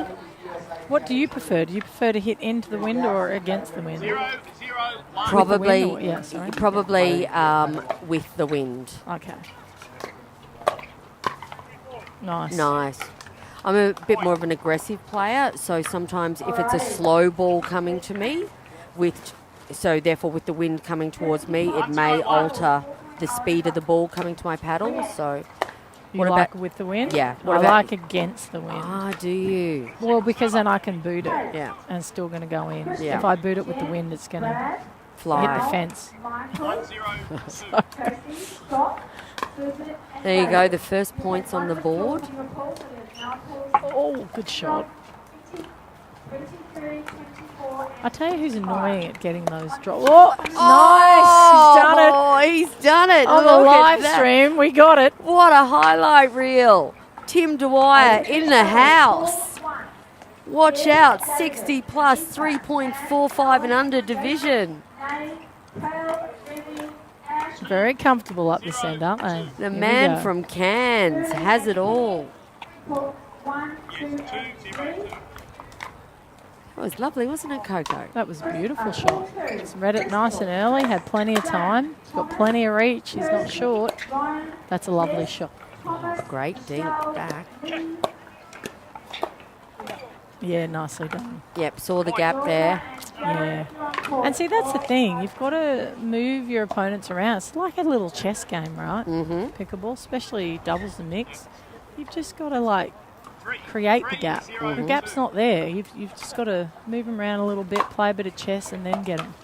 What do you prefer? Do you prefer to hit into the wind or against the wind?
0, 0, 1.
Probably,
With the wind or- yeah, sorry.
probably with the wind.
Okay. Nice.
Nice. I'm a bit more of an aggressive player, so sometimes if it's a slow ball coming to me, so therefore with the wind coming towards me, it may alter the speed of the ball coming to my paddle. So,
You
what
like
about?
with the wind?
Yeah.
I like against the wind.
Ah, do you?
Well, because then I can boot it.
Yeah.
And it's still going to go in.
Yeah.
If I boot it with the wind, it's going to hit the
Fly.
fence.
1, 0, 2.
There you go. The first points on the board.
Oh, good shot. I tell you who's annoying at getting those drops. Oh, nice!
Oh, he's done it.
On the
Look at
live
that.
stream, we got it.
What a highlight reel. Tim Dwyer in the house. Watch out, 60 plus 3.45 and under division.
Very comfortable up this end, aren't they?
The
Here we
man
go.
from Cairns has it all.
1, 2, 3.
That was lovely, wasn't it, Coco?
That was a beautiful shot. He's read it nice and early, had plenty of time. He's got plenty of reach. He's not short. That's a lovely shot.
Great deep back.
Yeah, nicely done.
Yep, saw the gap there.
Yeah. And see, that's the thing. You've got to move your opponents around. It's like a little chess game, right?
Mm-hmm.
Pickleball, especially doubles and mix. You've just got to, like, create the gap. The gap's not there. You've just got to move them around a little bit, play a bit of chess, and then get them.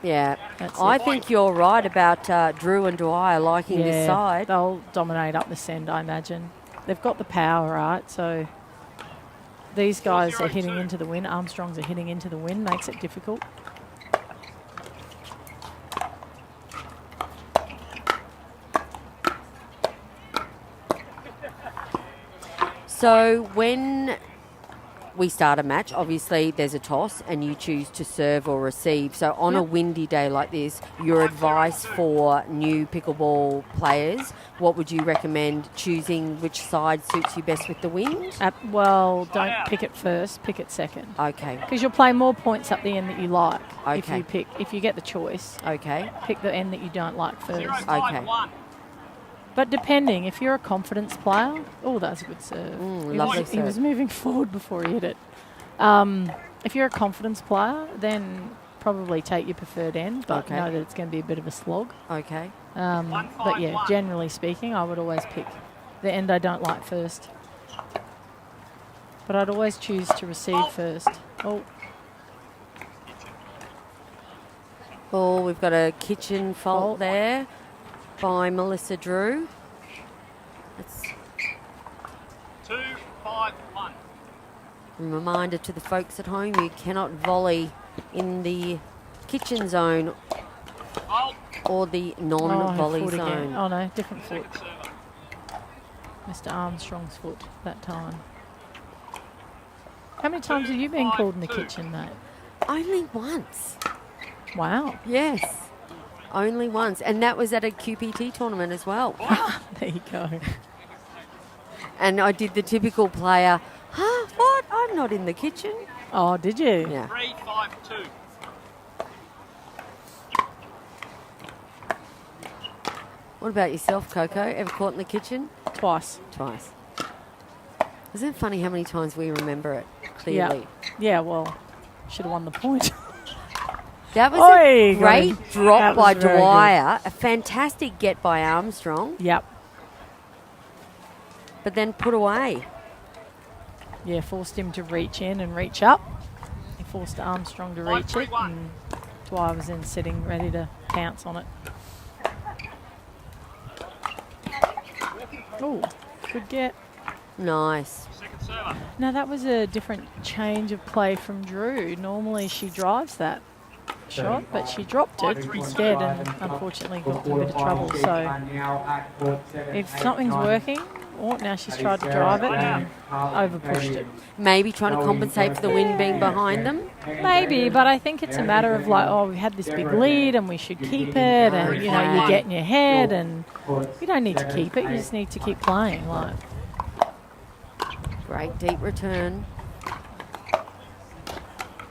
Yeah.
That's
I
it.
think you're right about Drew and Dwyer liking this side.
They'll dominate up this end, I imagine. They've got the power, right? So these guys are hitting into the wind. Armstrongs are hitting into the wind, makes it difficult.
So when we start a match, obviously there's a toss and you choose to serve or receive. So on a windy day like this, your advice for new pickleball players, what would you recommend choosing which side suits you best with the wind?
Well, don't pick it first, pick it second.
Okay.
Because you'll play more points up the end that you like.
Okay.
If you get the choice,
Okay.
pick the end that you don't like first.
Okay.
But But depending, if you're a confidence player, oh, that's a good serve.
Lovely
He was
serve.
moving forward before he hit it. If you're a confidence player, then probably take your preferred end, but
Okay.
know that it's going to be a bit of a slog.
Okay.
But yeah, generally speaking, I would always pick the end I don't like first. But I'd always choose to receive first. Oh,
Oh, we've got a kitchen fault
Fault.
there by Melissa Drew. It's
2-5-1.
a reminder to the folks at home, you cannot volley in the kitchen zone
Hold.
or the
oh,
non-volley
foot again.
zone.
Oh no, different foot.
Second server.
Mr. Armstrong's foot that time. How many times have you been called in the
5-2.
kitchen, mate?
Only once.
Wow.
Yes. Only once. And that was at a QPT tournament as well.
There you go.
And I did the typical player, what? I'm not in the kitchen.
Oh, did you?
Yeah.
3-5-2.
What about yourself, Coco? Ever caught in the kitchen?
Twice.
Twice. Isn't it funny how many times we remember it clearly?
Yeah, well, should have won the point.
That was
Oi,
a
got
great
him.
drop
That
by
was very good.
Dwyer. A fantastic get by Armstrong,
Yep.
but then put away.
Yeah, forced him to reach in and reach up. He forced Armstrong to reach it,
5-3-1.
and Dwyer was then sitting ready to pounce on it. Oh, good get.
Nice.
Second server.
Now that was a different change of play from Drew. Normally she drives that shot, but she dropped it instead and unfortunately got in a bit of trouble. So if something's working, oh, now she's tried to drive it and over-pushed it.
Maybe trying to compensate for the wind being behind them.
Maybe, but I think it's a matter of like, oh, we had this big lead and we should keep it, and you know, you get in your head, and you don't need to keep it. You just need to keep playing. Like,
Great deep return.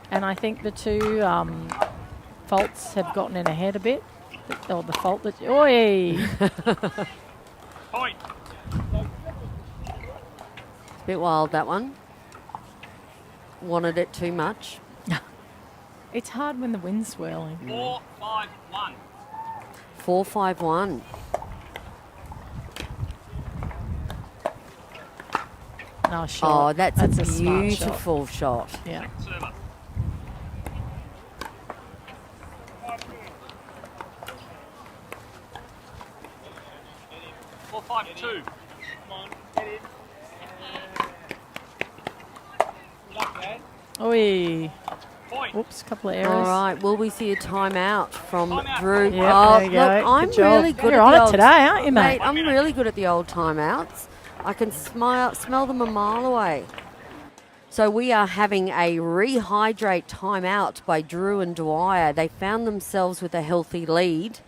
and I think the two faults have gotten in ahead a bit. Or the fault that, oi,
Point.
Bit wild, that one. Wanted it too much.
it's hard when the wind's swirling.
4-5-1.
4-5-1.
No shot.
Oh, that's a
smart
beautiful shot.
shot. Yeah.
Server. 4-5-2.
Oi.
Point.
Oops, couple of errors.
All right, will we see a timeout from
Timeout.
Drew?
Yep,
oh,
there you go.
look, I'm
Good job.
really good
You're
at
on
the
it
old,
today, aren't you, mate?
I'm really good at the old timeouts. I can smell them a mile away. So we are having a rehydrate timeout by Drew and Dwyer. They found themselves with a healthy lead,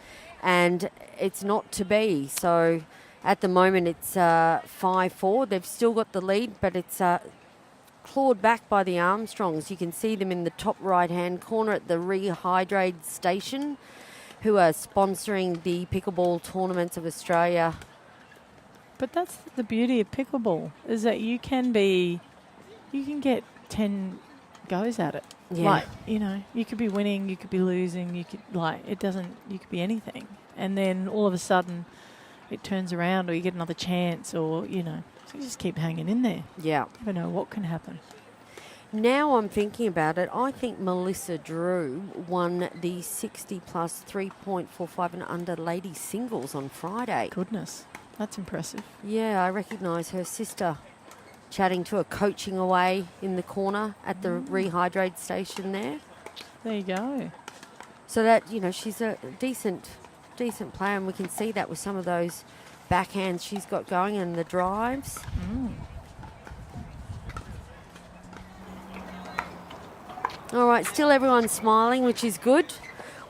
and it's not to be. So at the moment it's 5-4. They've still got the lead, but it's clawed back by the Armstrongs. You can see them in the top right-hand corner at the Rehydrate station, who are sponsoring the Pickleball Tournaments of Australia.
But that's the beauty of pickleball, is that you can get 10 goes at it.
Yeah.
Like, you know, you could be winning, you could be losing, you could you could be anything. And then all of a sudden it turns around, or you get another chance, or, you know, so you just keep hanging in there.
Yeah.
You never know what can happen.
Now I'm thinking about it, I think Melissa Drew won the 60 plus 3.45 and under ladies singles on Friday.
Goodness, that's impressive.
Yeah, I recognise her sister chatting to her, coaching away in the corner at the Rehydrate station there.
There you go.
So that, you know, she's a decent player, and we can see that with some of those backhands she's got going and the drives. All right, still everyone's smiling, which is good.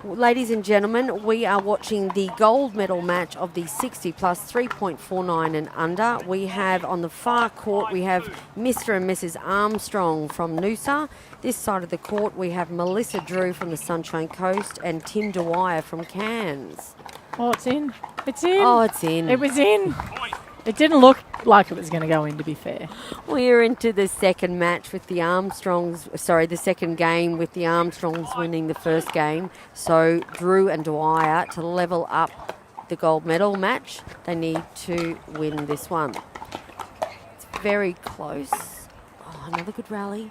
Ladies and gentlemen, we are watching the gold medal match of the 60 plus 3.49 and under. We have on the far court, we have Mr. and Mrs. Armstrong from Noosa. This side of the court, we have Melissa Drew from the Sunshine Coast and Tim Dwyer from Cairns.
Oh, it's in. It's in.
Oh, it's in.
It was in. It didn't look like it was going to go in, to be fair.
We're into the second match with the Armstrongs, the second game with the Armstrongs winning the first game. So Drew and Dwyer, to level up the gold medal match, they need to win this one. It's very close. Oh, another good rally.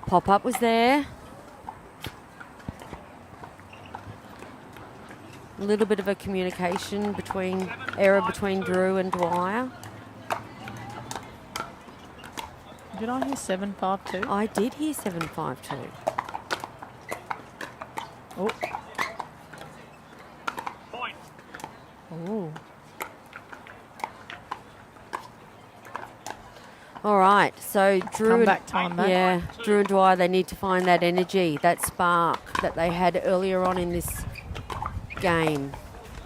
Pop-up was there. A little bit of a communication error between Drew and Dwyer.
Did I hear 752?
I did hear 752.
Oh.
Point.
Oh.
All right, so
Comeback time, mate.
Drew and Dwyer, they need to find that energy, that spark that they had earlier on in this game.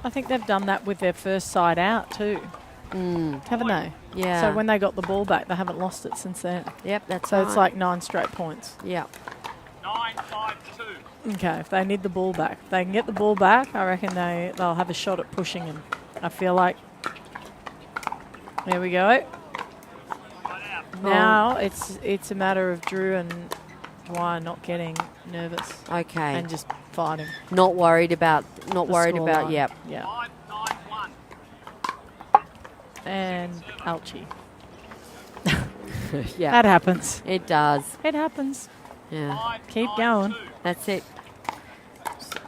I think they've done that with their first side out too, haven't they?
Yeah.
So when they got the ball back, they haven't lost it since then.
Yep, that's
So
right.
it's like 9 straight points.
Yep.
9-5-2.
Okay, if they need the ball back. If they can get the ball back, I reckon they'll have a shot at pushing him. I feel like... There we go. Now it's a matter of Drew and Dwyer not getting nervous
Okay.
and just fighting.
Not worried about,
scoreline.
yep.
Yeah.
5-9-1.
And ouchie.
Yeah.
That happens.
It does.
It happens.
Yeah.
Keep going.
That's it.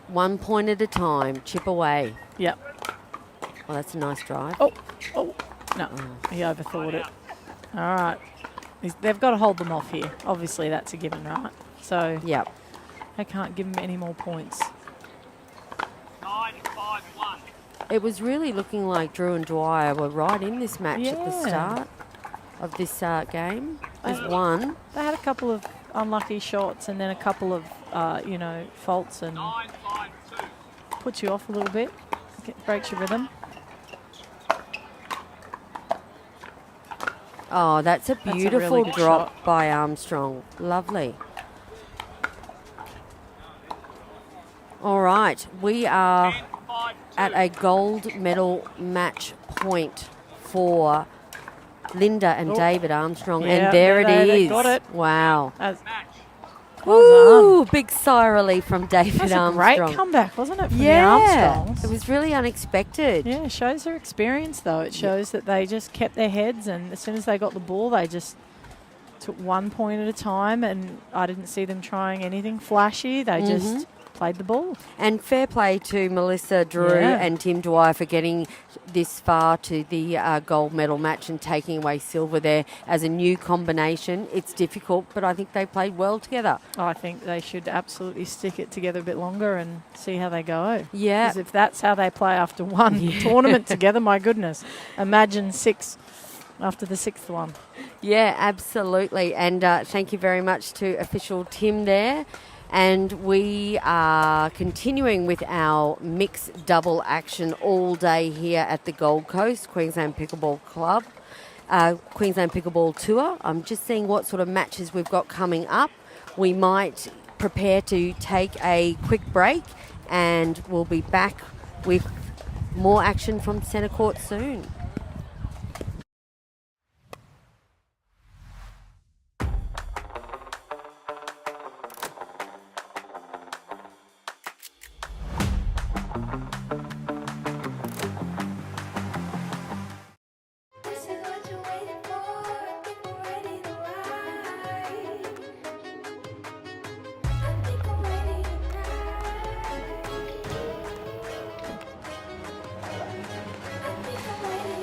1 point at a time. Chip away.
Yep.
Well, that's a nice drive.
Oh. No, he overthought it. All right. They've got to hold them off here. Obviously, that's a given, right? So
Yep.
they can't give them any more points.
9-5-1.
It was really looking like Drew and Dwyer were right in this match at the
Yeah.
start of this game. There's
I-
one.
They had a couple of unlucky shots and then a couple of, faults and
9-5-2.
puts you off a little bit. Breaks your rhythm.
Oh, that's a
a
beautiful
really good
drop
shot.
by Armstrong. Lovely. All right, we are
10-5-2.
at a gold medal match point for Linda and David Armstrong.
Yeah,
and there
they
is.
got it.
Wow.
That's,
Match.
Ooh, big sigh of relief from David
that's a
Armstrong.
great comeback, wasn't it, from the
Yeah,
Armstrongs?
it was really unexpected.
Yeah, it shows their experience, though. It shows that they just kept their heads, and as soon as they got the ball, they just took 1 point at a time, and I didn't see them trying anything flashy. They just played the ball.
And fair play to Melissa Drew
Yeah.
and Tim Dwyer for getting this far to the gold medal match and taking away silver there as a new combination. It's difficult, but I think they played well together.
I think they should absolutely stick it together a bit longer and see how they go.
Yeah.
Because if that's how they play after one tournament together, my goodness, imagine 6 after the 6th one.
Yeah, absolutely. And thank you very much to official Tim there. And we are continuing with our mixed double action all day here at the Gold Coast, Queensland Pickleball Club, Queensland Pickleball Tour. I'm just seeing what sort of matches we've got coming up. We might prepare to take a quick break and we'll be back with more action from Centre Court soon.
This is what you're waiting for. I think we're ready to ride. I think I'm ready tonight. I think I'm ready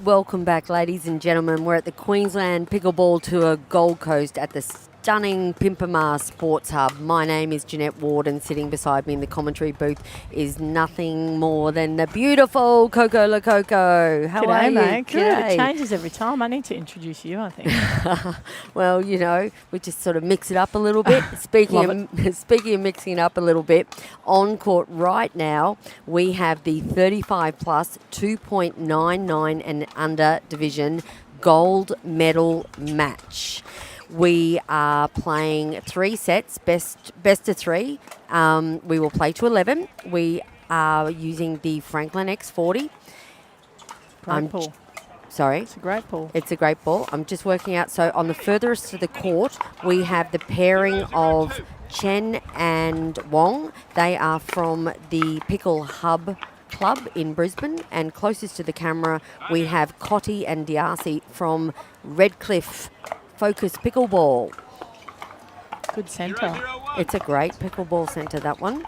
Welcome back, ladies and gentlemen. We're at the Queensland Pickleball Tour Gold Coast at the stunning Pimpama Sports Hub. My name is Jeanette Ward, and sitting beside me in the commentary booth is nothing more than the beautiful Coco Lococo. How are you?
Mate. Good.
G'day.
It changes every time. I need to introduce you, I think.
Well, you know, we just sort of mix it up a little bit. Speaking of mixing it up a little bit, on court right now, we have the 35 plus 2.99 and under division gold medal match. We are playing 3 sets, best of 3. We will play to 11. We are using the Franklin X40.
Great ball.
Sorry?
It's a great ball.
It's a great ball. I'm just working out. So on the furthest to the court, we have the pairing of Chen and Wong. They are from the Pickle Hub Club in Brisbane. And closest to the camera, we have Cotty and Diarcy from Redcliffe Focus Pickleball.
Good centre.
It's a great pickleball centre, that one.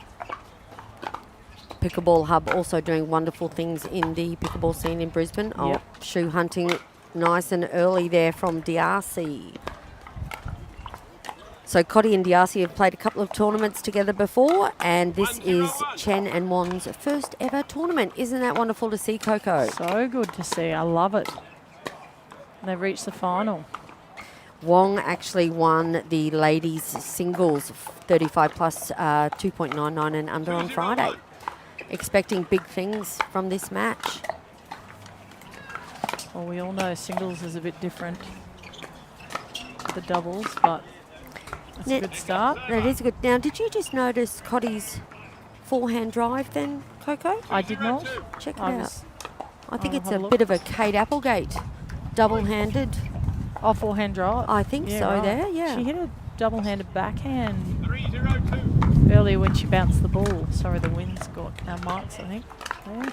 Pickleball Hub also doing wonderful things in the pickleball scene in Brisbane. Oh, shoe hunting nice and early there from Diarcy. So Cotty and Diarcy have played a couple of tournaments together before, and this is Chen and Wong's first ever tournament. Isn't that wonderful to see, Coco?
So good to see. I love it. They've reached the final.
Wong actually won the ladies singles 35 plus 2.99 and under on Friday. Expecting big things from this match.
Well, we all know singles is a bit different to the doubles, but that's a good start.
That is good. Now, did you just notice Cotty's forehand drive then, Coco?
I did not.
Check it out. I think it's
have
a
a
bit of a Kate Applegate double-handed.
Oh, forehand drive.
I think so
right.
there, yeah.
She hit a double-handed backhand
302.
earlier when she bounced the ball. Sorry, the wind's got our marks, I think. There.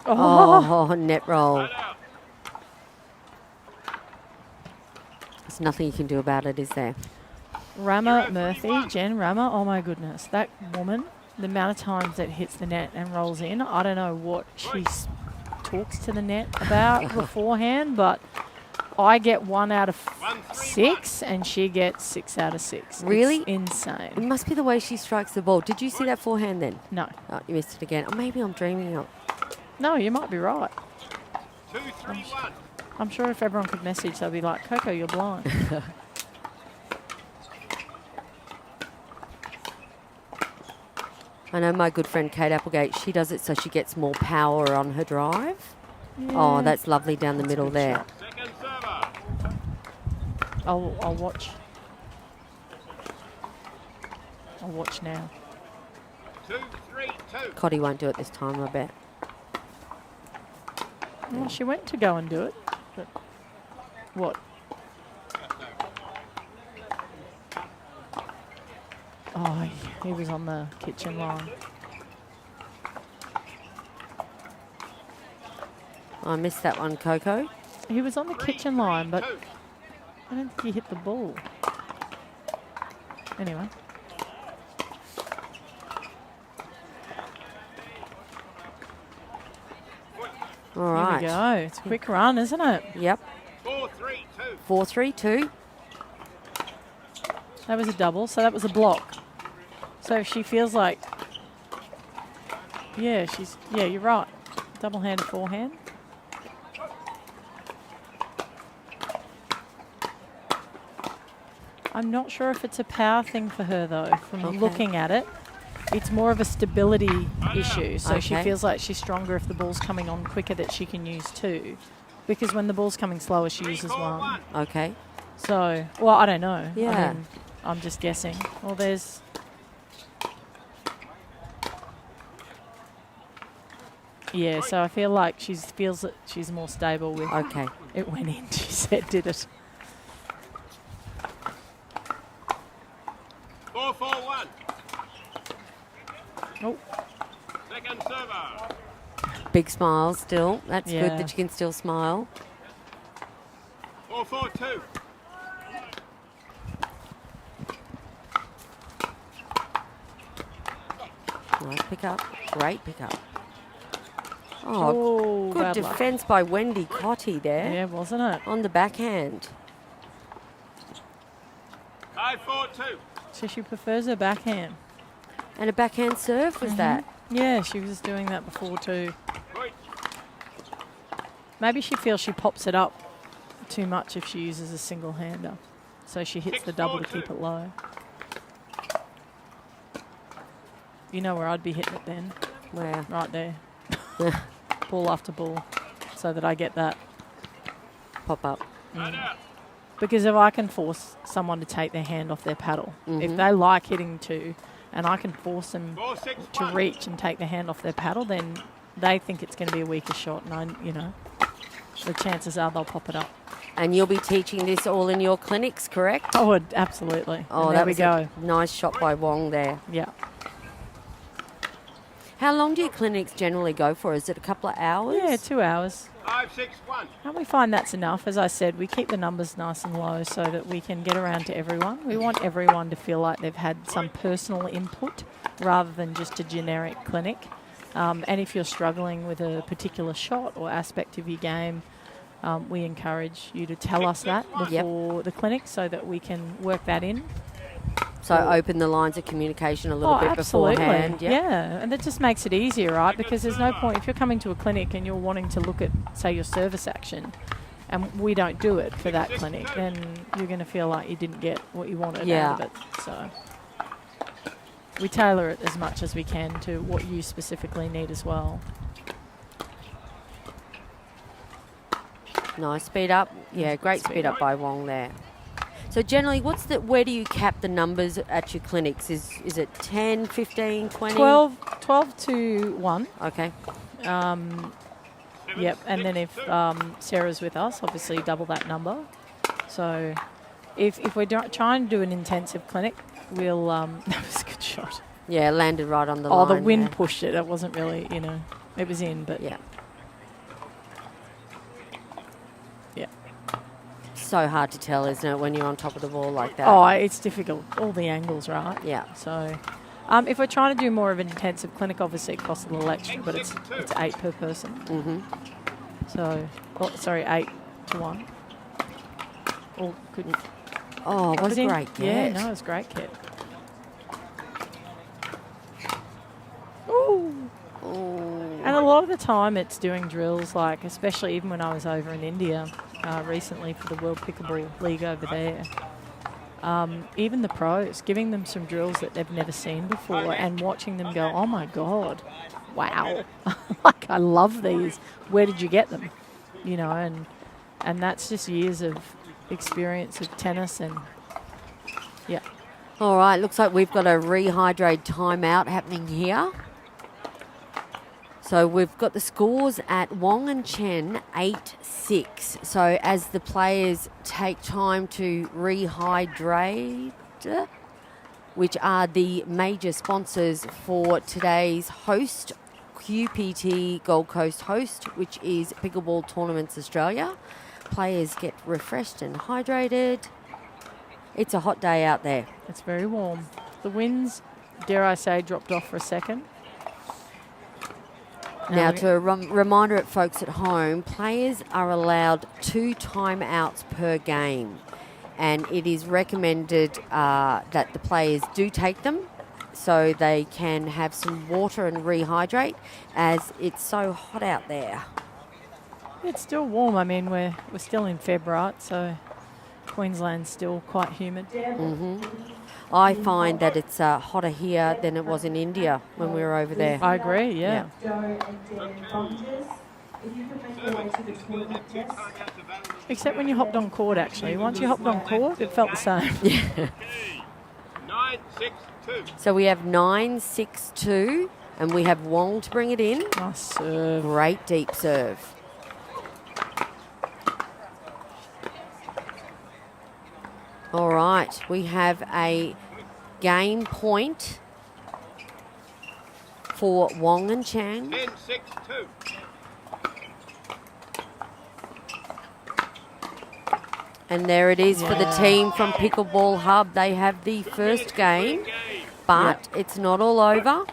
Oh, net roll. There's nothing you can do about it, is there?
Rama Murphy, Jen Rama, oh my goodness, that woman, the amount of times that hits the net and rolls in, I don't know what she talks to the net about beforehand, but I get 1 out of 6 and she gets 6 out of 6.
Really?
It's insane.
It must be the way she strikes the ball. Did you see that forehand then?
No.
Oh, you missed it again. Or maybe I'm dreaming of.
No, you might be right.
231.
I'm sure if everyone could message, they'll be like, Coco, you're blind.
I know my good friend Kate Applegate, she does it so she gets more power on her drive.
Yeah.
Oh, that's lovely down the middle there.
Second server.
I'll watch. I'll watch now.
232.
Cotty won't do it this time, I bet.
Well, she went to go and do it, but what? Oh, he was on the kitchen line.
I missed that one, Coco.
He was on the kitchen line, but I don't think he hit the ball. Anyway.
All right.
Here we go. It's a quick run, isn't it?
Yep.
432.
4-3-2.
That was a double, so that was a block. So if she feels like, yeah, you're right. Double-handed forehand. I'm not sure if it's a power thing for her, though, from looking at it. It's more of a stability issue. So she feels like she's stronger if the ball's coming on quicker that she can use 2. Because when the ball's coming slower, she uses 1.
Okay.
So, well, I don't know.
Yeah.
I mean, I'm just guessing. Well, there's... Yeah, so I feel like she feels that she's more stable with...
Okay.
It went in, she said, did it?
441.
Oh,
Second server.
Big smile still. That's
Yeah.
good that you can still smile.
4-4-2.
Nice pick up. Great pick up. Oh,
Oh,
good
bad luck.
defence by Wendy Cotty there
Yeah, wasn't it?
on the backhand.
5-4-2.
So she prefers her backhand.
And a backhand serve was that?
Yeah, she was doing that before too.
Right.
Maybe she feels she pops it up too much if she uses a single hander. So she hits the double to keep it low. You know where I'd be hitting it then?
Where?
Right there. Ball after ball. So that I get that.
Pop up.
Because if I can force someone to take their hand off their paddle, if they like hitting two, and I can force them to reach and take their hand off their paddle, then they think it's going to be a weaker shot, and the chances are they'll pop it up.
And you'll be teaching this all in your clinics, correct?
Oh, absolutely.
Oh,
and there
that
we
was
go.
a nice shot by Wong there.
Yeah.
How long do your clinics generally go for? Is it a couple of hours?
Yeah, 2 hours.
5-6-1.
And we find that's enough. As I said, we keep the numbers nice and low so that we can get around to everyone. We want everyone to feel like they've had some personal input rather than just a generic clinic. And if you're struggling with a particular shot or aspect of your game, we encourage you to tell us that before the clinic so that we can work that in.
So open the lines of communication a little bit
absolutely.
beforehand.
Yeah, and that just makes it easier, right? Because there's no point if you're coming to a clinic and you're wanting to look at, say, your service action, and we don't do it for that clinic, then you're going to feel like you didn't get what you wanted out of it. So we tailor it as much as we can to what you specifically need as well.
Nice speed up. Yeah, great speed up by Wong there. So generally, where do you cap the numbers at your clinics? Is it 10, 15, 20?
12 to 1.
Okay.
Yep, and then if Sarah's with us, obviously double that number. So if we're trying to do an intensive clinic, we'll... that was a good shot.
Yeah, landed right on the line.
Oh, the wind
there.
pushed it. It wasn't really, it was in, but...
Yeah.
Yeah.
So hard to tell, isn't it, when you're on top of the ball like that?
Oh, it's difficult. All the angles, right?
Yeah.
So if we're trying to do more of an intensive clinic, obviously it costs a little extra, but it's 8 per person.
Mm-hmm.
So, 8 to 1. Or couldn't...
Oh, what a great get.
Yeah, no, it was a great get. Ooh. And a lot of the time it's doing drills, like especially even when I was over in India recently for the World Pickleball League over there. Even the pros, giving them some drills that they've never seen before and watching them go, oh my God, wow. Like, I love these. Where did you get them? And that's just years of experience of tennis and, yeah.
All right, looks like we've got a rehydrate timeout happening here. So we've got the scores at Wong and Chen 8-6. So as the players take time to rehydrate, which are the major sponsors for today's host, QPT Gold Coast host, which is Pickleball Tournaments Australia. Players get refreshed and hydrated. It's a hot day out there.
It's very warm. The winds, dare I say, dropped off for a second.
Now, to a reminder at folks at home, players are allowed 2 timeouts per game, and it is recommended that the players do take them so they can have some water and rehydrate, as it's so hot out there.
It's still warm. I mean, we're still in Feb, right? So Queensland's still quite humid.
I find that it's hotter here than it was in India when we were over there.
I agree, yeah.
Joe and Dan Bonges, if you could make your way to the tournament desk.
Except when you hopped on court, actually. Once you hopped on court, it felt the same.
9-6-2.
So we have 9-6-2, and we have Wong to bring it in.
Nice serve.
Great deep serve. All right, we have a game point for Wong and Chen.
10, 6, 2.
And there it is for the team from Pickleball Hub. They have the first game, but it's not all over.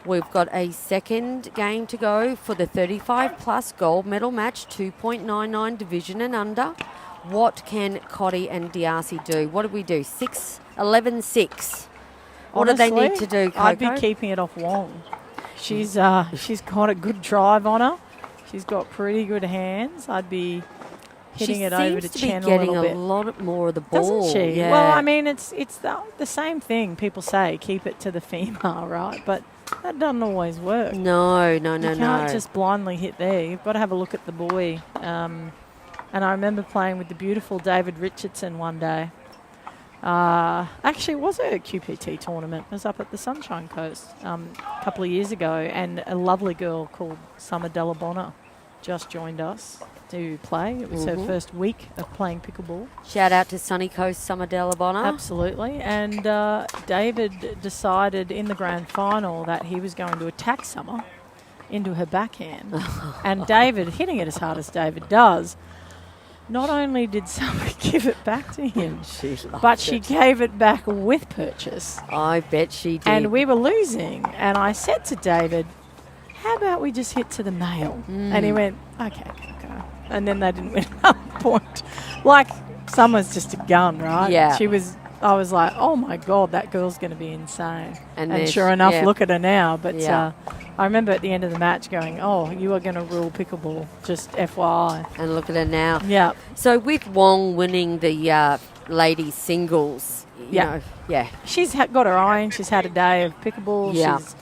We've got a second game to go for the 35-plus gold medal match, 2.99 division and under. What can Cotty and Diarcy do? What did we do? 11-6. What do they need to do, Coco?
I'd be keeping it off Wong. She's got a good drive on her. She's got pretty good hands. I'd be hitting it over to Chen a little bit.
She seems to be getting a lot more of the ball.
Doesn't she?
Yeah.
Well, I mean, it's the same thing people say, keep it to the female, right? But that doesn't always work.
No.
You can't just blindly hit there. You've got to have a look at the boy. And I remember playing with the beautiful David Richardson one day. Actually, it was a QPT tournament. It was up at the Sunshine Coast a couple of years ago, and a lovely girl called Summer Delabonna just joined us to play. It was her first week of playing pickleball.
Shout out to Sunny Coast Summer Delabonna.
Absolutely. And David decided in the grand final that he was going to attack Summer into her backhand. And David, hitting it as hard as David does, not only did Summer give it back to him, but she gave it back with purchase.
I bet she did.
And we were losing. And I said to David, how about we just hit to the male? And he went, okay. And then they didn't win another point. Like, Summer's just a gun, right?
Yeah.
I was like, oh my God, that girl's going to be insane.
And
sure enough,
yeah.
look at her now. But
Yeah.
I remember at the end of the match going, oh, you are going to rule pickleball, just FYI.
And look at her now.
Yeah.
So with Wong winning the ladies singles, you know,
She's got her own. She's had a day of pickleball.
Yeah.
She's,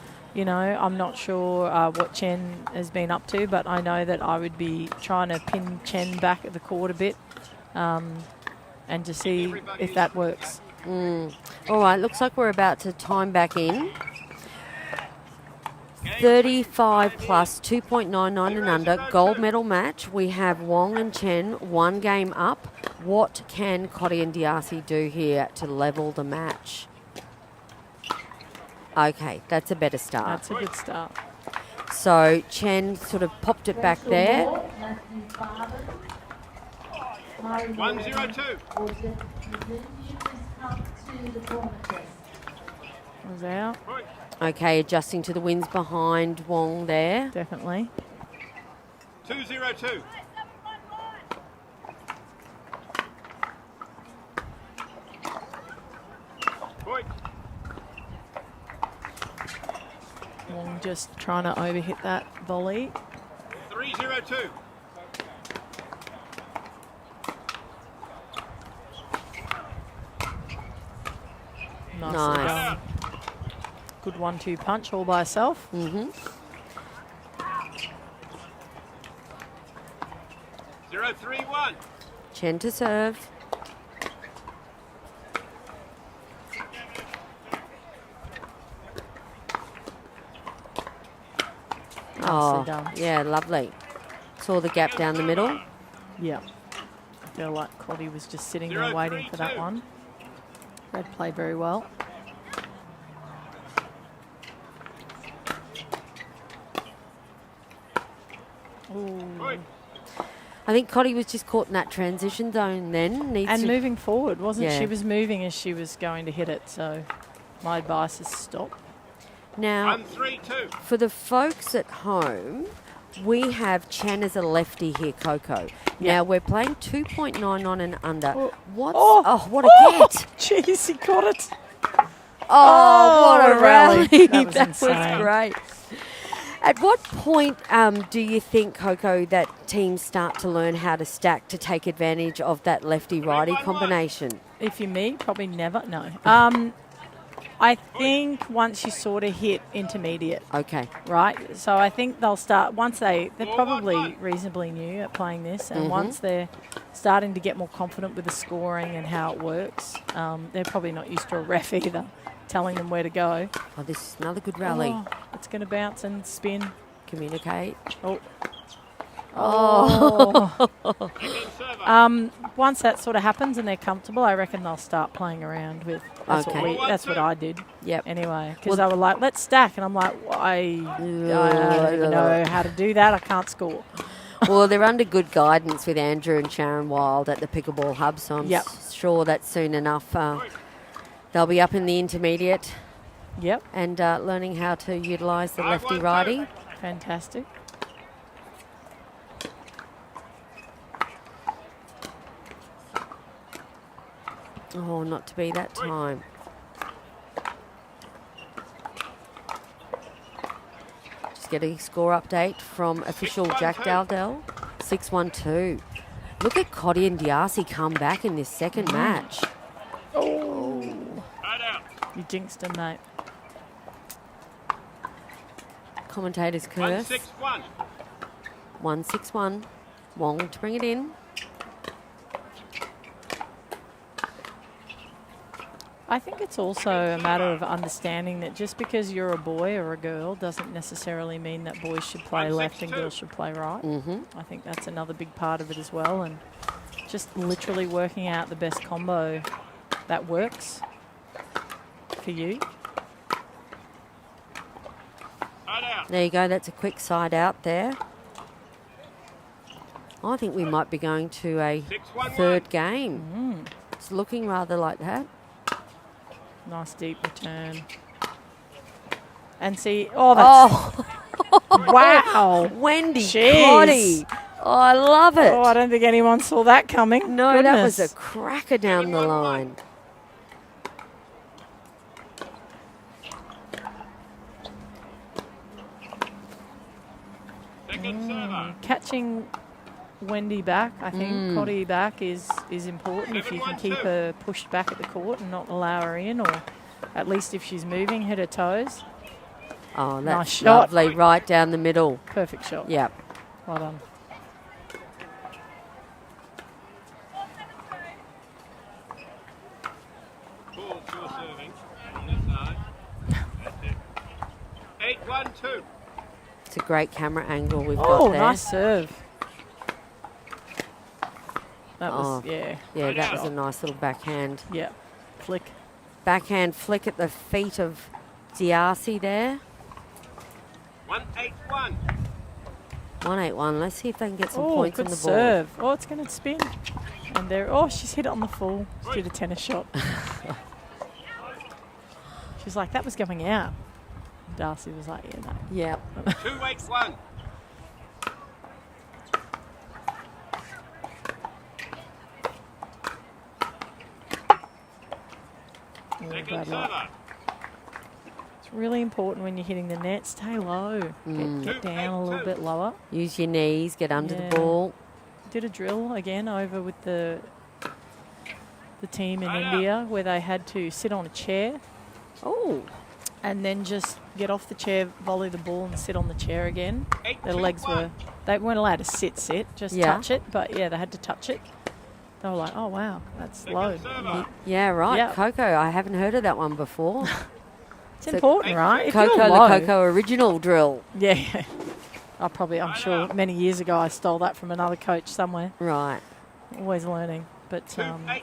I'm not sure what Chen has been up to, but I know that I would be trying to pin Chen back at the court a bit and to see if that works.
All right, looks like we're about to time back in. 35 plus 2.99 and under, gold medal match. We have Wong and Chen, one game up. What can Cotty and Diarcy do here to level the match? Okay, that's a better start.
That's a good start.
So Chen sort of popped it back there.
1-0-2.
Was out.
Okay, adjusting to the winds behind Wong there.
Definitely.
2-0-2. Point.
Wong just trying to overhit that volley.
3-0-2.
Nicely done. Good 1-2 punch all by herself.
0-3-1.
Chen to serve.
Nicely done.
Yeah, lovely. Saw the gap down the middle.
Yeah. I feel like Cotty was just sitting there waiting for that one. They'd play very well. Ooh.
I think Cotty was just caught in that transition zone then.
Moving forward, wasn't
Yeah.
she? Was moving as she was going to hit it, so my advice is stop.
Now,
1-3-2.
for the folks at home, we have Chen as a lefty here, Coco. Now, we're playing 2.99 and under. What a get!
Jeez, he got it.
Oh, what a rally.
That was
That
insane.
was great. At what point do you think, Coco, that teams start to learn how to stack to take advantage of that lefty-righty combination?
If you're me, probably never. No. I think once you sort of hit intermediate.
Okay.
Right? So I think they'll start, once they're probably reasonably new at playing this, and once they're starting to get more confident with the scoring and how it works, they're probably not used to a ref either telling them where to go.
Oh, this is another good rally.
Oh, it's going to bounce and spin.
Communicate.
Oh, Oh.
Second server.
Once that sort of happens and they're comfortable, I reckon they'll start playing around with. That's
Okay.
that's what I did.
Yep.
Anyway, because
Well-
they were like, "Let's stack," and I'm like, I don't even know how to do that. I can't score.
Well, they're under good guidance with Andrew and Sharon Wild at the Pickleball Hub, so I'm
Yep.
sure that soon enough they'll be up in the intermediate
Yep.
and learning how to utilise the lefty-righty.
Fantastic.
Oh, not to be that time. Just getting a score update from official Jack Dowdell. 6-1-2. Look at Cotty and Diasi come back in this second match.
Right out.
You jinxed him, mate.
Commentators curse.
1-6-1.
1-6-1. Wong to bring it in.
I think it's also a matter of understanding that just because you're a boy or a girl doesn't necessarily mean that boys should play left and girls should play right.
Mm-hmm.
I think that's another big part of it as well, and just literally working out the best combo that works for you.
Right out.
There you go. That's a quick side out there. I think we might be going to a
6-1-1.
third game. It's looking rather like that.
Nice deep return. And see, oh, that's,
Oh,
wow.
Wendy
Jeez.
Cotty. Oh, I love it.
Oh, I don't think anyone saw that coming.
No, that was a
Goodness.
cracker down the line.
Second server.
Catching Wendy back, I think, Cotty back is important if you can keep her pushed back at the court and not allow her in, or at least if she's moving, hit her toes.
Oh,
Nice
that's
shot.
lovely. Right down the middle.
Perfect shot.
Yep.
Well done.
Paul, you're serving on this side. That's it. 8-1-2.
It's a great camera angle we've got
Oh,
there.
nice serve. That was,
Oh.
yeah.
Yeah, that was a nice little backhand.
Yeah. Flick.
Backhand flick at the feet of Diasi there.
1-8-1.
1-8-1. Let's see if they can get some
Oh,
points
good
on the board.
serve. Oh, it's going to spin. And there. Oh, she's hit it on the full. She did a tennis shot. She's like, that was going out. Darcy was like, yeah, no.
Yep.
2-8-1.
Oh,
Second
bad luck.
server.
It's really important when you're hitting the net, stay low. Get down a little bit lower.
Use your knees, get under
Yeah.
the ball.
Did a drill again over with the team in India where they had to sit on a chair
Oh,
and then just get off the chair, volley the ball and sit on the chair again. Their legs were, they weren't allowed to sit, just
Yeah.
touch it, but yeah, they had to touch it. They were like, oh wow, that's low.
yeah, right.
Yep.
Coco, I haven't heard of that one before.
It's important, right? If
Coco,
you're
the
low,
Coco original drill.
yeah. I'm sure many years ago I stole that from another coach somewhere.
Right.
Always learning, but
2-8-1.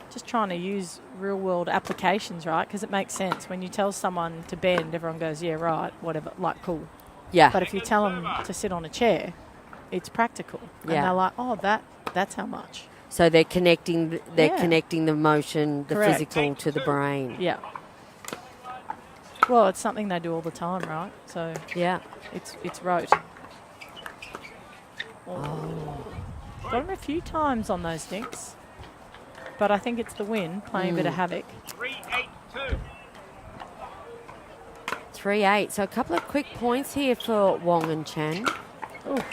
just trying to use real world applications, right? Because it makes sense. When you tell someone to bend, everyone goes, yeah, right, whatever, like cool.
Yeah.
But if you tell them to sit on a chair, it's practical. And
Yeah.
they're like, oh, that's how much.
So they're connecting. They're
Yeah.
connecting the motion, the
Correct.
physical, to the brain.
Yeah. Well, it's something they do all the time, right? So
Yeah.
it's rote. Oh. Got him a few times on those dinks. But I think it's the win, playing a bit of havoc.
3-8-2.
3-8. So a couple of quick points here for Wong and Chen.
Oh.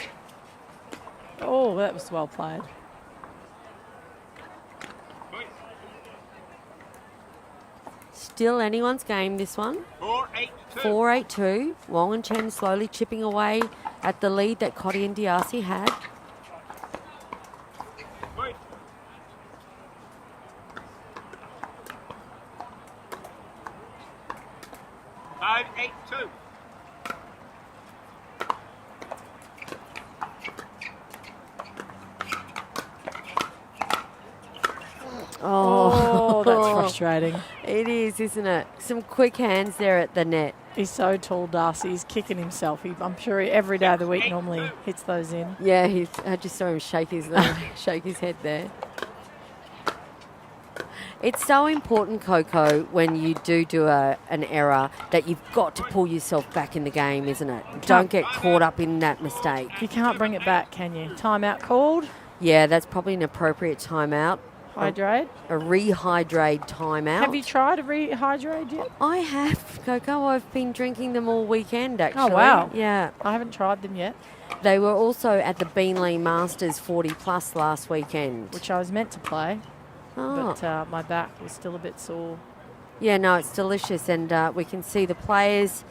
Oh, that was well played.
Still anyone's game, this one.
4-8-2.
4-8-2. Wong and Chen slowly chipping away at the lead that Cotty and Diasi had.
Wait. 5-8-2.
Oh, that's frustrating.
It is, isn't it? Some quick hands there at the net.
He's so tall, Darcy. He's kicking himself. I'm sure every day of the week normally hits those in.
Yeah, I just saw him shake his head there. It's so important, Coco, when you do an error that you've got to pull yourself back in the game, isn't it? Don't get caught up in that mistake.
You can't bring it back, can you? Timeout called.
Yeah, that's probably an appropriate timeout.
Hydrate.
A rehydrate timeout.
Have you tried a rehydrate yet?
I have, Coco. I've been drinking them all weekend, actually.
Oh, wow.
Yeah.
I haven't tried them yet.
They were also at the Beanley Masters 40 Plus last weekend.
Which I was meant to play.
Oh.
But my back was still a bit sore.
Yeah, no, it's delicious. And we can see the players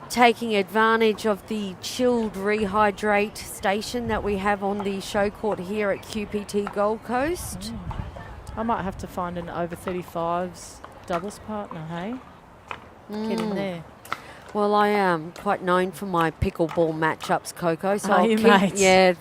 taking advantage of the chilled rehydrate station that we have on the show court here at QPT Gold Coast.
I might have to find an over 35s doubles partner, hey? Get in there.
Well, I am quite known for my pickleball matchups, Coco. So
Are you, mate?
Yeah,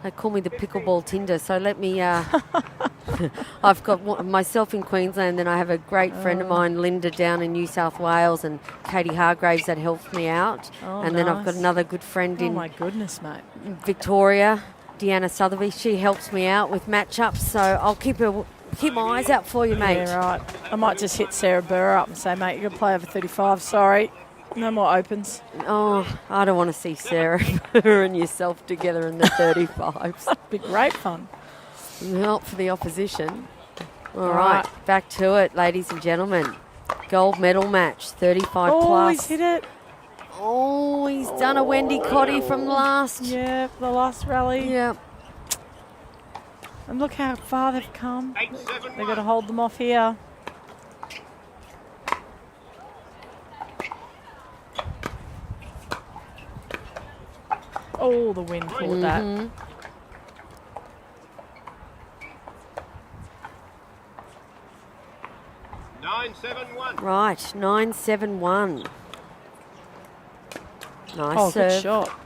they call me the pickleball Tinder. So let me. I've got myself in Queensland, then I have a great friend of mine, Linda, down in New South Wales, and Katie Hargraves that helps me out.
Oh,
and then I've got
nice.
another good friend
Oh,
in
my goodness, mate.
Victoria, Deanna Sotheby. She helps me out with matchups. So I'll keep my eyes out for you, mate.
Yeah, right. I might just hit Sarah Burr up and say, mate, you're going to play over 35. Sorry. No more opens.
Oh, I don't want to see Sarah and yourself together in the 35s.
Be great fun.
Not for the opposition. All
right.
right, back to it, ladies and gentlemen. Gold medal match, 35
Oh,
plus.
he's hit it.
Oh, he's done a Wendy Cotty from last.
Yeah, the last rally.
Yeah.
And look how far they've come.
8-7-1.
They've got to hold them off here. Oh, the wind caught that.
9-7-1.
Right, 9-7-1. Nice
Oh,
serve.
good shot.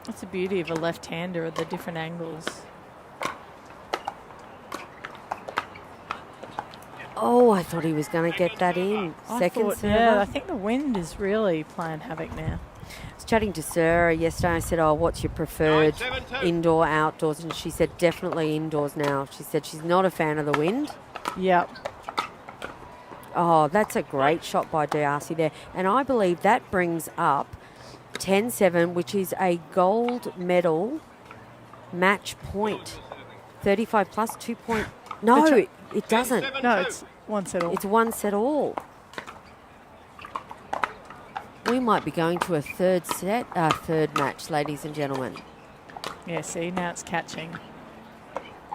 That's the beauty of a left-hander at the different angles.
Oh, I thought he was going to get that in. Second serve.
Yeah, I think the wind is really playing havoc now.
I was chatting to Sarah yesterday. I said, oh, what's your preferred
9-7-2.
indoor, outdoors? And she said, definitely indoors now. She said she's not a fan of the wind.
Yep.
Oh, that's a great shot by Darcy there. And I believe that brings up 10-7, which is a gold medal match point. 35 plus 2 point. No, it doesn't.
No, it's one set all.
It's one set all. We might be going to a third match, ladies and gentlemen.
Yeah, see, now it's catching.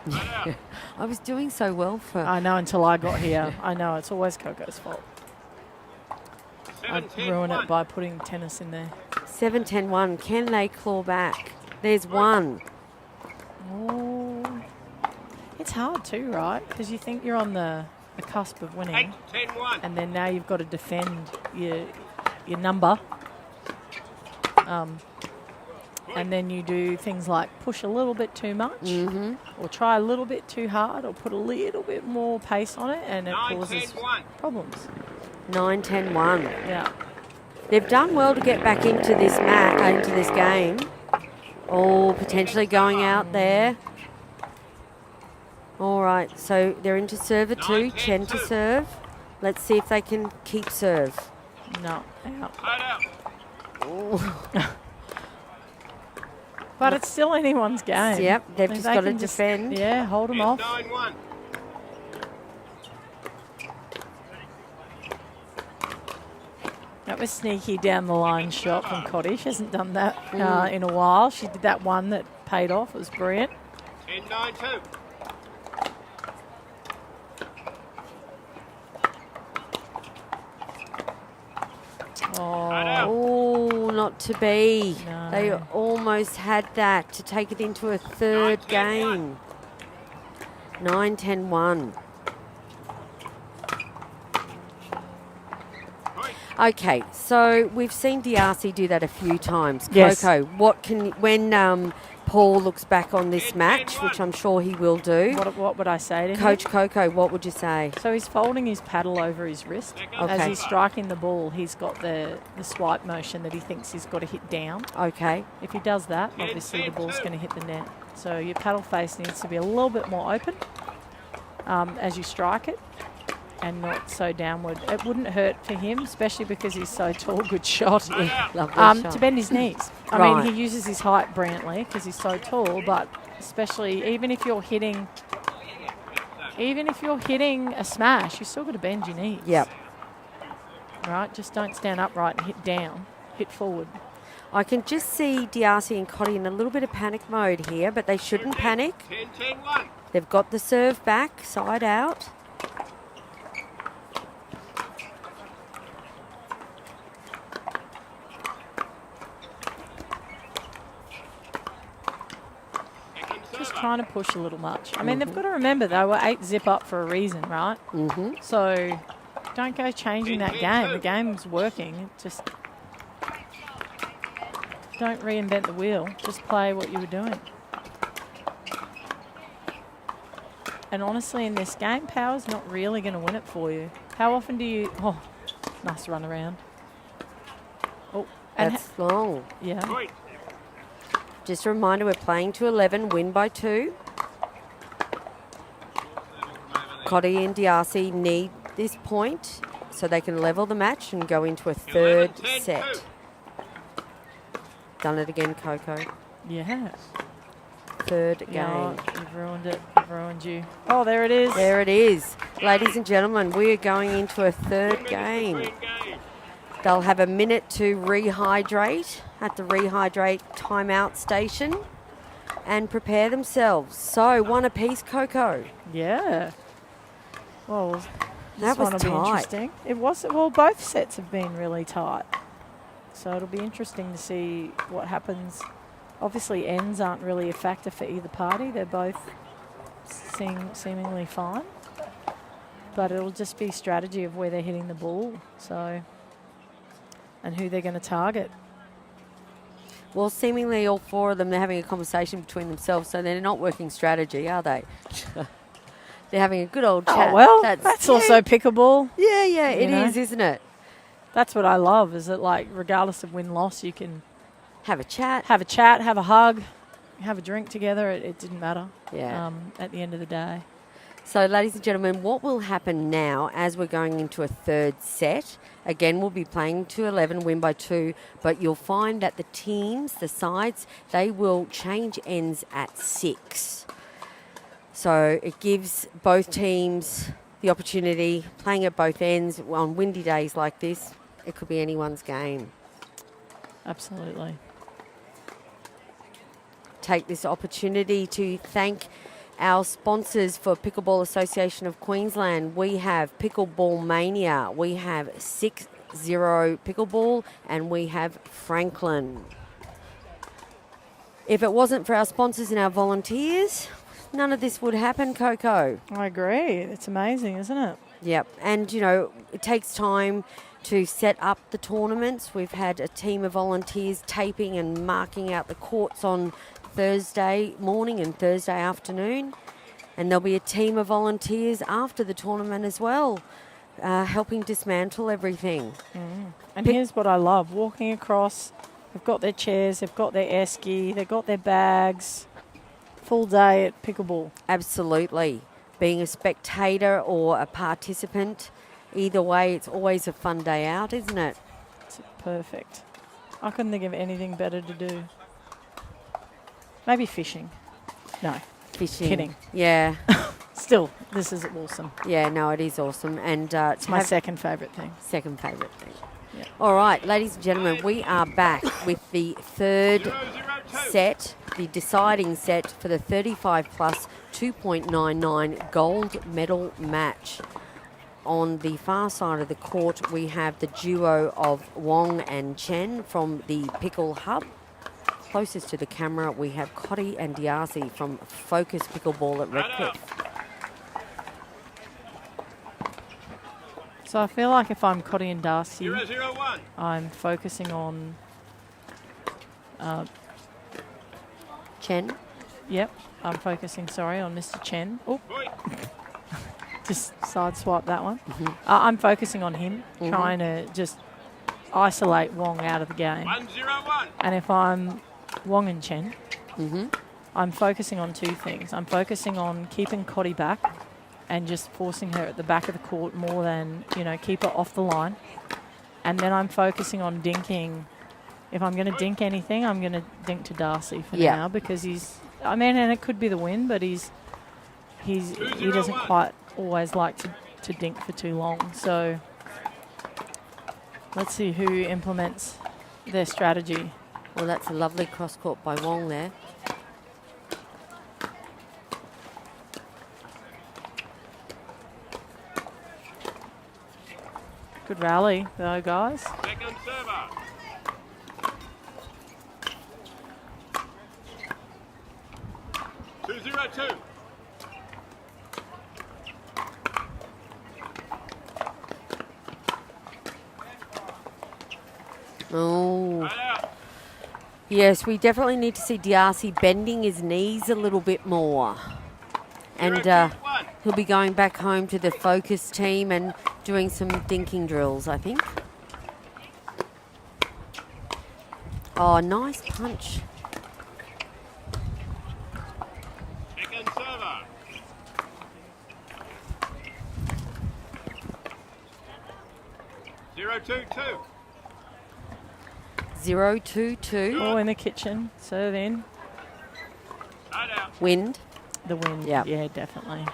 I was doing so well for...
I know until I got here. I know, it's always Coco's fault. I'd ruin it by putting tennis in there.
7-10-1. Can they claw back? There's one.
Oh, it's hard too, right? Because you think you're on the cusp of winning,
8-10-1.
and then now you've got to defend your number. And then you do things like push a little bit too much, or try a little bit too hard, or put a little bit more pace on it, and it causes
9-10-1.
problems.
9-10-1.
Yeah.
They've done well to get back into this into this game. Oh, potentially going out there. All right, so they're into serve at 2, 10 to serve. Let's see if they can keep serve.
No, out.
Tied out.
But it's still anyone's game.
Yep, they've
If
just
they
got to
can
defend.
Yeah, hold them off.
9-1.
That was sneaky down the line shot from Cotty. She hasn't done that in a while. She did that one that paid off. It was brilliant.
10-9-2.
Oh, not to be.
No.
They almost had that to take it into a third
9-10-1.
game. 9-10-1. Okay, so we've seen Diarcy do that a few times.
Yes.
Coco, when Paul looks back on this match, which I'm sure he will do,
What would I say to him?
Coach Coco, what would you say?
So he's folding his paddle over his wrist. As
Okay.
he's striking the ball, he's got the swipe motion that he thinks he's got to hit down.
Okay.
If he does that, obviously the ball's going to hit the net. So your paddle face needs to be a little bit more open as you strike it and not so downward. It wouldn't hurt for him, especially because he's so tall. Good shot.
Lovely shot.
To bend his knees. I
Right.
mean, he uses his height brilliantly because he's so tall, but especially even if you're hitting a smash, you still got to bend your knees.
Yep.
Right? Just don't stand upright and hit down. Hit forward.
I can just see Diarcy and Cotty in a little bit of panic mode here, but they shouldn't panic.
10-10-1.
They've got the serve back, side out.
Just trying to push a little much. I mean, they've got to remember they were 8-zip up for a reason, right?
Mm-hmm.
So don't go changing that game. The game's working. Just don't reinvent the wheel. Just play what you were doing. And honestly, in this game, power's not really going to win it for you. How often do you... Oh, nice run around. Oh, and
That's long.
yeah.
Point.
Just a reminder, we're playing to 11, win by 2. Cotty and Diarcy need this point so they can level the match and go into a third
11-10-2.
set. Done it again, Coco.
Yeah.
Third game.
No, you've ruined it. You've ruined you. Oh, there it is.
There it is. Ladies and gentlemen, we are going into a third game.
Between games.
They'll have a minute to rehydrate at the rehydrate timeout station and prepare themselves. So, one apiece, Coco.
Yeah. Well,
That
this
was
one will be
tight.
interesting. It was. Well, both sets have been really tight. So it'll be interesting to see what happens. Obviously, ends aren't really a factor for either party. They're both seemingly fine. But it'll just be strategy of where they're hitting the ball. So, and who they're going to target.
Well, seemingly all four of them, they're having a conversation between themselves, so they're not working strategy, are they? They're having a good old chat.
Oh, well, that's also pickleball.
Yeah, it
you know.
is, isn't it?
That's what I love, is that, like, regardless of win-loss, you can
Have a chat.
have a chat, have a hug, have a drink together. It didn't matter
Yeah.
at the end of the day.
So, ladies and gentlemen, what will happen now as we're going into a third set? Again, we'll be playing to 11, win by 2, but you'll find that the teams, the sides, they will change ends at 6. So it gives both teams the opportunity, playing at both ends on windy days like this, it could be anyone's game.
Absolutely.
Take this opportunity to thank our sponsors for Pickleball Association of Queensland. We have Pickleball Mania, we have 6-0 Pickleball, and we have Franklin. If it wasn't for our sponsors and our volunteers, none of this would happen, Coco.
I agree. It's amazing, isn't it?
Yep, and you know, it takes time to set up the tournaments. We've had a team of volunteers taping and marking out the courts on Thursday morning and Thursday afternoon, and there'll be a team of volunteers after the tournament as well, helping dismantle everything.
And here's what I love. Walking across, they've got their chairs, they've got their esky, they've got their bags. Full day at pickleball.
Absolutely. Being a spectator or a participant, either way, it's always a fun day out, isn't it?
It's perfect. I couldn't think of anything better to do. Maybe fishing. No,
Fishing.
kidding.
Yeah.
Still, this is awesome.
Yeah, no, it is awesome. And
It's my second favourite thing.
second favourite thing.
Yeah.
All right, ladies and gentlemen, we are back with the third set, the deciding set for the 35 plus 2.99 gold medal match. On the far side of the court, we have the duo of Wong and Chen from the Pickle Hub. Closest to the camera, we have Cotty and Diarcy from Focus Pickleball at Redcliffe.
So So I feel like if I'm Cotty and Darcy,
0-0-1.
I'm focusing on.
Chen.
Yep, I'm focusing. Sorry, on Mr. Chen. Oh,
Point.
just sideswipe that one. I'm focusing on him, trying to just isolate Wong out of the game.
1-0-1.
And if I'm Wong and Chen, I'm focusing on two things. I'm focusing on keeping Cotty back and just forcing her at the back of the court more than, keep her off the line. And then I'm focusing on dinking. If I'm going to dink anything, I'm going to dink to Darcy for now because and it could be the win, but he doesn't quite always like to dink for too long. So let's see who implements their strategy.
Well, that's a lovely cross court by Wong there.
Good rally, though, guys.
Second server. Two, 0-2.
Oh.
Right out.
Yes, we definitely need to see Darcy bending his knees a little bit more. And
0-2-1.
he'll be going back home to the focus team and doing some dinking drills, I think. Oh, nice punch.
Second server. 0-2-2.
0-2-2.
Oh, in the kitchen. Serve in.
Right out.
Wind.
The win.
Yep.
Yeah, definitely.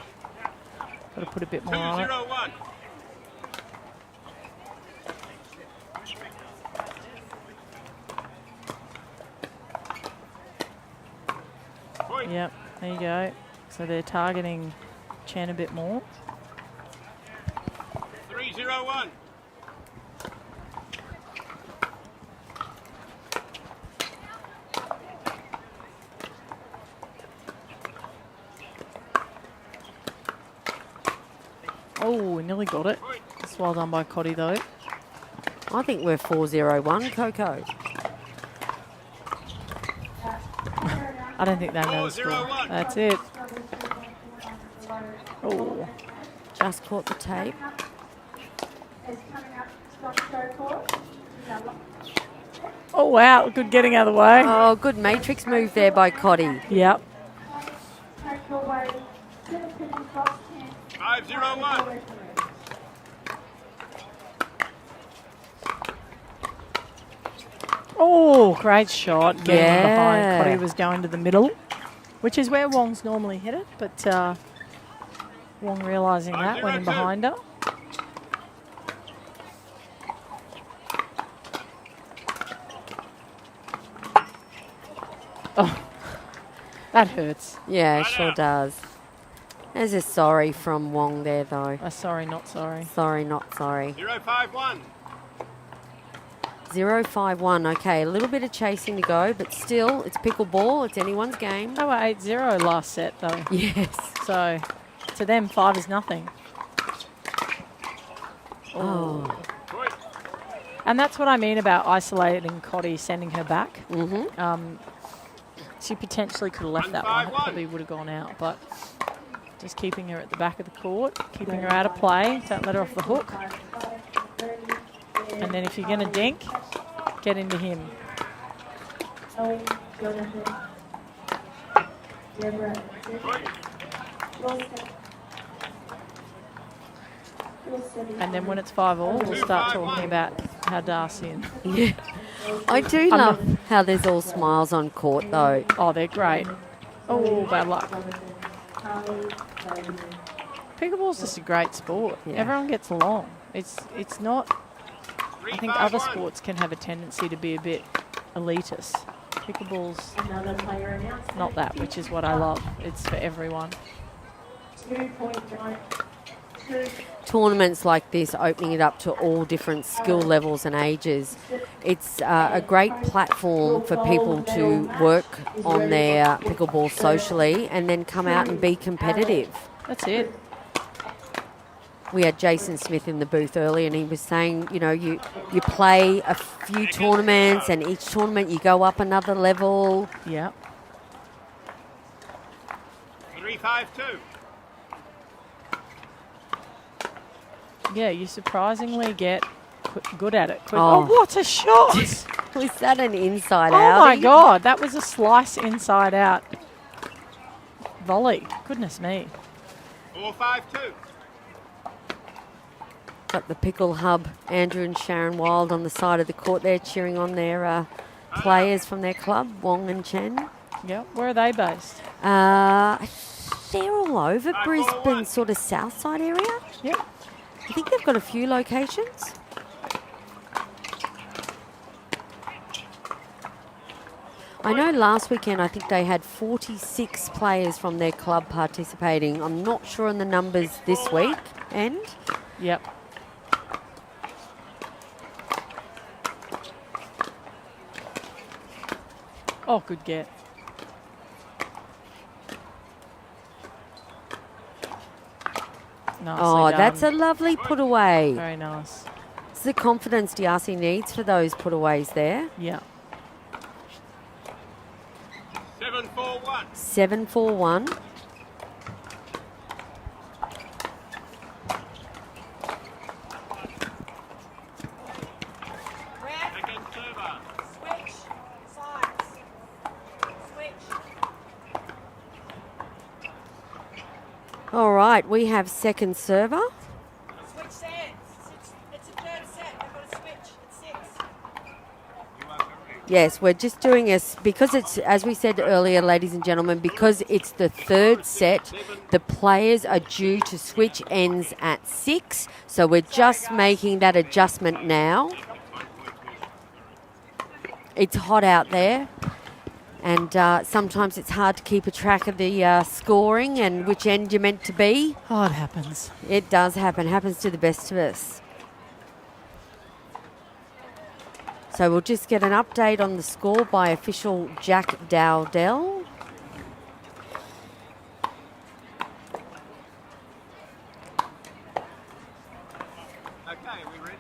Got to put a bit more on it.
2-0-1. Point.
Yep, there you go. So they're targeting Chen a bit more.
3-0-1.
Oh, we nearly got it. It's well done by Cotty, though.
I think we're 4-0-1, Coco.
I don't think they know the score.
4-0-1.
That's it. Oh,
Just caught the tape.
Is coming up Scotch Court.
oh wow, good getting out of the way.
Oh, good matrix move there by Cotty.
Yep.
Take your way to the picking box
5-0-1.
Oh, great shot. Getting
Yeah.
behind. Cotty was going to the middle, which is where Wong's normally hit it, but Wong realising that, went in behind her. Oh, that hurts.
Yeah, sure does. There's a sorry from Wong there, though.
Sorry, not sorry.
Sorry, not sorry.
0-5-1.
0-5-1. Okay, a little bit of chasing to go, but still, it's pickleball. It's anyone's game.
They were 8-0 last set, though.
Yes.
So, to them, 5 is nothing.
Oh.
Point.
And that's what I mean about isolating Cotty, sending her back.
Mm-hmm.
She potentially could have left that one. It probably would have gone out, but just keeping her at the back of the court, keeping her out of play, don't let her off the hook. And then if you're going to dink, get into him. And then when it's 5-5, we'll start talking about how Darcy and...
Yeah. I do love how there's all smiles on court, though.
Oh, they're great. Oh, bad luck. Pickleball's just a great sport.
Yeah.
Everyone gets along. It's not... I think other
3-5-1.
sports can have a tendency to be a bit elitist. Pickleball's not that, which is what I love. It's for everyone.
2.2.
Tournaments like this, opening it up to all different skill levels and ages. It's a great platform for people to work on their pickleball socially and then come out and be competitive.
That's it.
We had Jason Smith in the booth earlier, and he was saying, you know, you play a few tournaments, and each tournament you go up another level.
Yeah.
3-5-2.
Yeah, you surprisingly get good at it.
Oh.
Oh, what a shot!
Was that an inside
Oh
out?
my God, that was a slice inside out volley. Goodness me.
4-5-2.
Got the Pickle Hub, Andrew and Sharon Wild on the side of the court there cheering on their players from their club, Wong and Chen.
Yep. Where are they based?
They're all over Brisbane, sort of south side area.
Yep.
I think they've got a few locations. I know last weekend I think they had 46 players from their club participating. I'm not sure on the numbers this week. And
Yep. Oh, good get. Nicely
oh,
done.
that's a lovely put away.
Very nice.
It's the confidence D'Arcy needs for those put aways there.
Yeah.
7-4-1.
7-4-1.
Second server.
Switch sides. Switch.
All right, we have second server.
Switch sets. It's a third set. They've got to switch. It's 6.
Yes, we're just doing this because it's, as we said earlier, ladies and gentlemen, because it's the third set, the players are due to switch ends at 6. So we're just making that adjustment now. It's hot out there, and sometimes it's hard to keep a track of the scoring and which end you're meant to be.
Oh, it happens.
It does happen. Happens to the best of us. So we'll just get an update on the score by official Jack Dowdell.
Okay, we ready?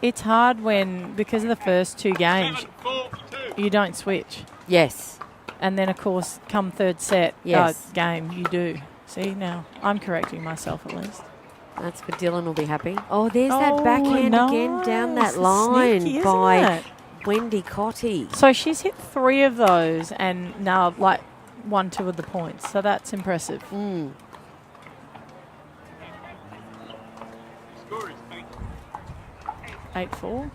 It's hard when, because of the first two games,
7-4-2.
you don't switch.
Yes.
And then, of course, come third set
Yes.
game, you do. See, now, I'm correcting myself at least.
That's good. Dylan will be happy. Oh, there's that backhand again down
nice.
that line
Sneaky, isn't
by
it?
Wendy Cotty.
So she's hit 3 of those and now, like, 1-2 of the points. So that's impressive.
Mm.
Score is 8.
8-4.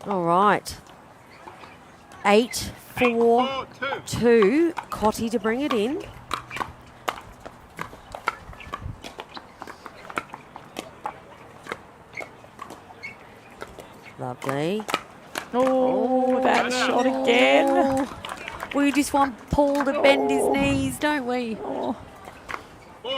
All right. 8-4-2.
4-2.
Cotty to bring it in. Lovely.
Oh, that shot again.
Oh, we just want Paul to bend his knees, don't we?
Oh,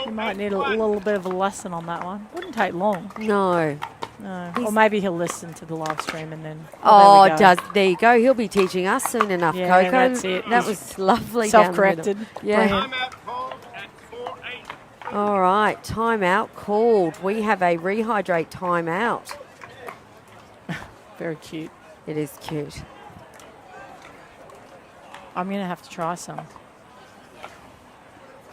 you might need a little bit of a lesson on that one. Wouldn't take long.
No.
No.
He's-
Or maybe he'll listen to the live stream and then.
Oh,
there we go.
there you go. He'll be teaching us soon enough,
Yeah,
Coco.
that's it.
That
He's
was lovely. down the middle.
Self-corrected.
Yeah.
Brilliant.
Timeout called at 4-8.
All right. Timeout called. We have a rehydrate timeout.
Very cute.
It is cute.
I'm going to have to try some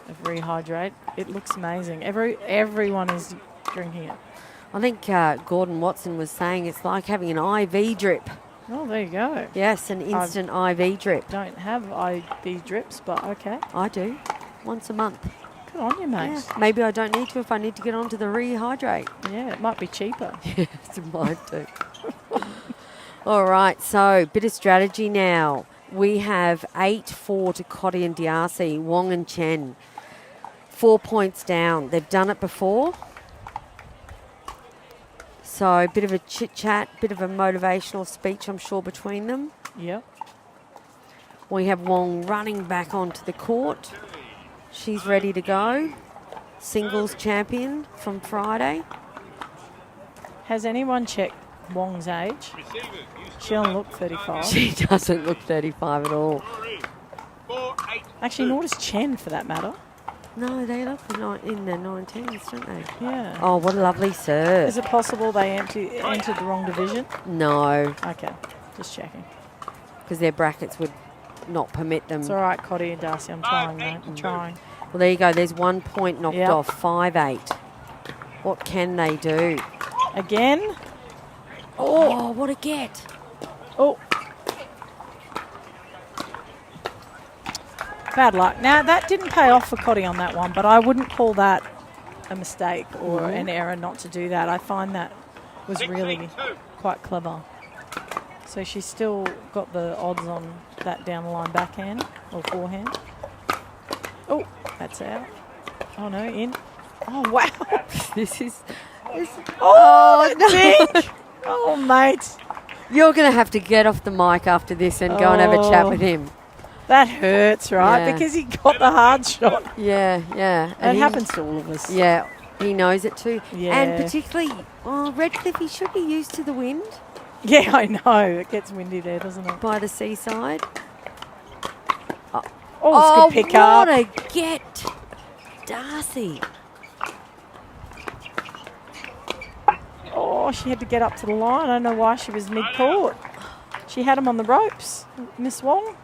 of Rehydrate. It looks amazing. Everyone is drinking it.
I think Gordon Watson was saying it's like having an IV drip.
Oh, there you go.
Yes, an instant IV drip.
Don't have IV drips, but okay.
I do. Once a month.
Good on you, mate.
Yeah. Maybe I don't need to if I need to get onto the rehydrate.
Yeah, it might be cheaper.
Yes, it might do. All right, so bit of strategy now. We have 8-4 to Cotty and D'Arcy, Wong and Chen. 4 points down. They've done it before. So a bit of a chit-chat, bit of a motivational speech, I'm sure, between them.
Yep.
We have Wong running back onto the court. She's ready to go. Singles champion from Friday.
Has anyone checked Wong's age?
Receivers.
She don't look 35.
She doesn't look 35 at all.
4-8.
Actually, nor does Chen, for that matter.
No, they look in the 19s, don't they?
Yeah.
Oh, what a lovely serve.
Is it possible they entered the wrong division?
No,
Okay, just checking.
because their brackets would not permit them.
It's all right, Cotty and Darcy. I'm trying, mate. I'm trying.
Well, there you go. There's 1 point knocked
Yep.
off. 5-8. What can they do?
Again.
Oh, what a get.
Oh. Bad luck. Now, that didn't pay off for Cotty on that one, but I wouldn't call that a mistake or an error not to do that. I find that was really quite clever. So she's still got the odds on that down the line backhand or forehand. Oh, that's out. Oh, no, in. Oh, wow.
This is...
Oh, dink. Oh, mate.
You're going to have to get off the mic after this and go and have a chat with him.
That hurts, right?
Yeah.
Because he got the hard shot.
Yeah, yeah.
It happens to all of us.
Yeah, he knows it too.
Yeah.
And particularly, Redcliffe, he should be used to the wind
Yeah, I know. It gets windy there, doesn't it?
by the seaside.
Oh, it's a good pick up.
What a get, Darcy.
Oh, she had to get up to the line. I don't know why she was mid-court. She had him on the ropes, Miss Wong.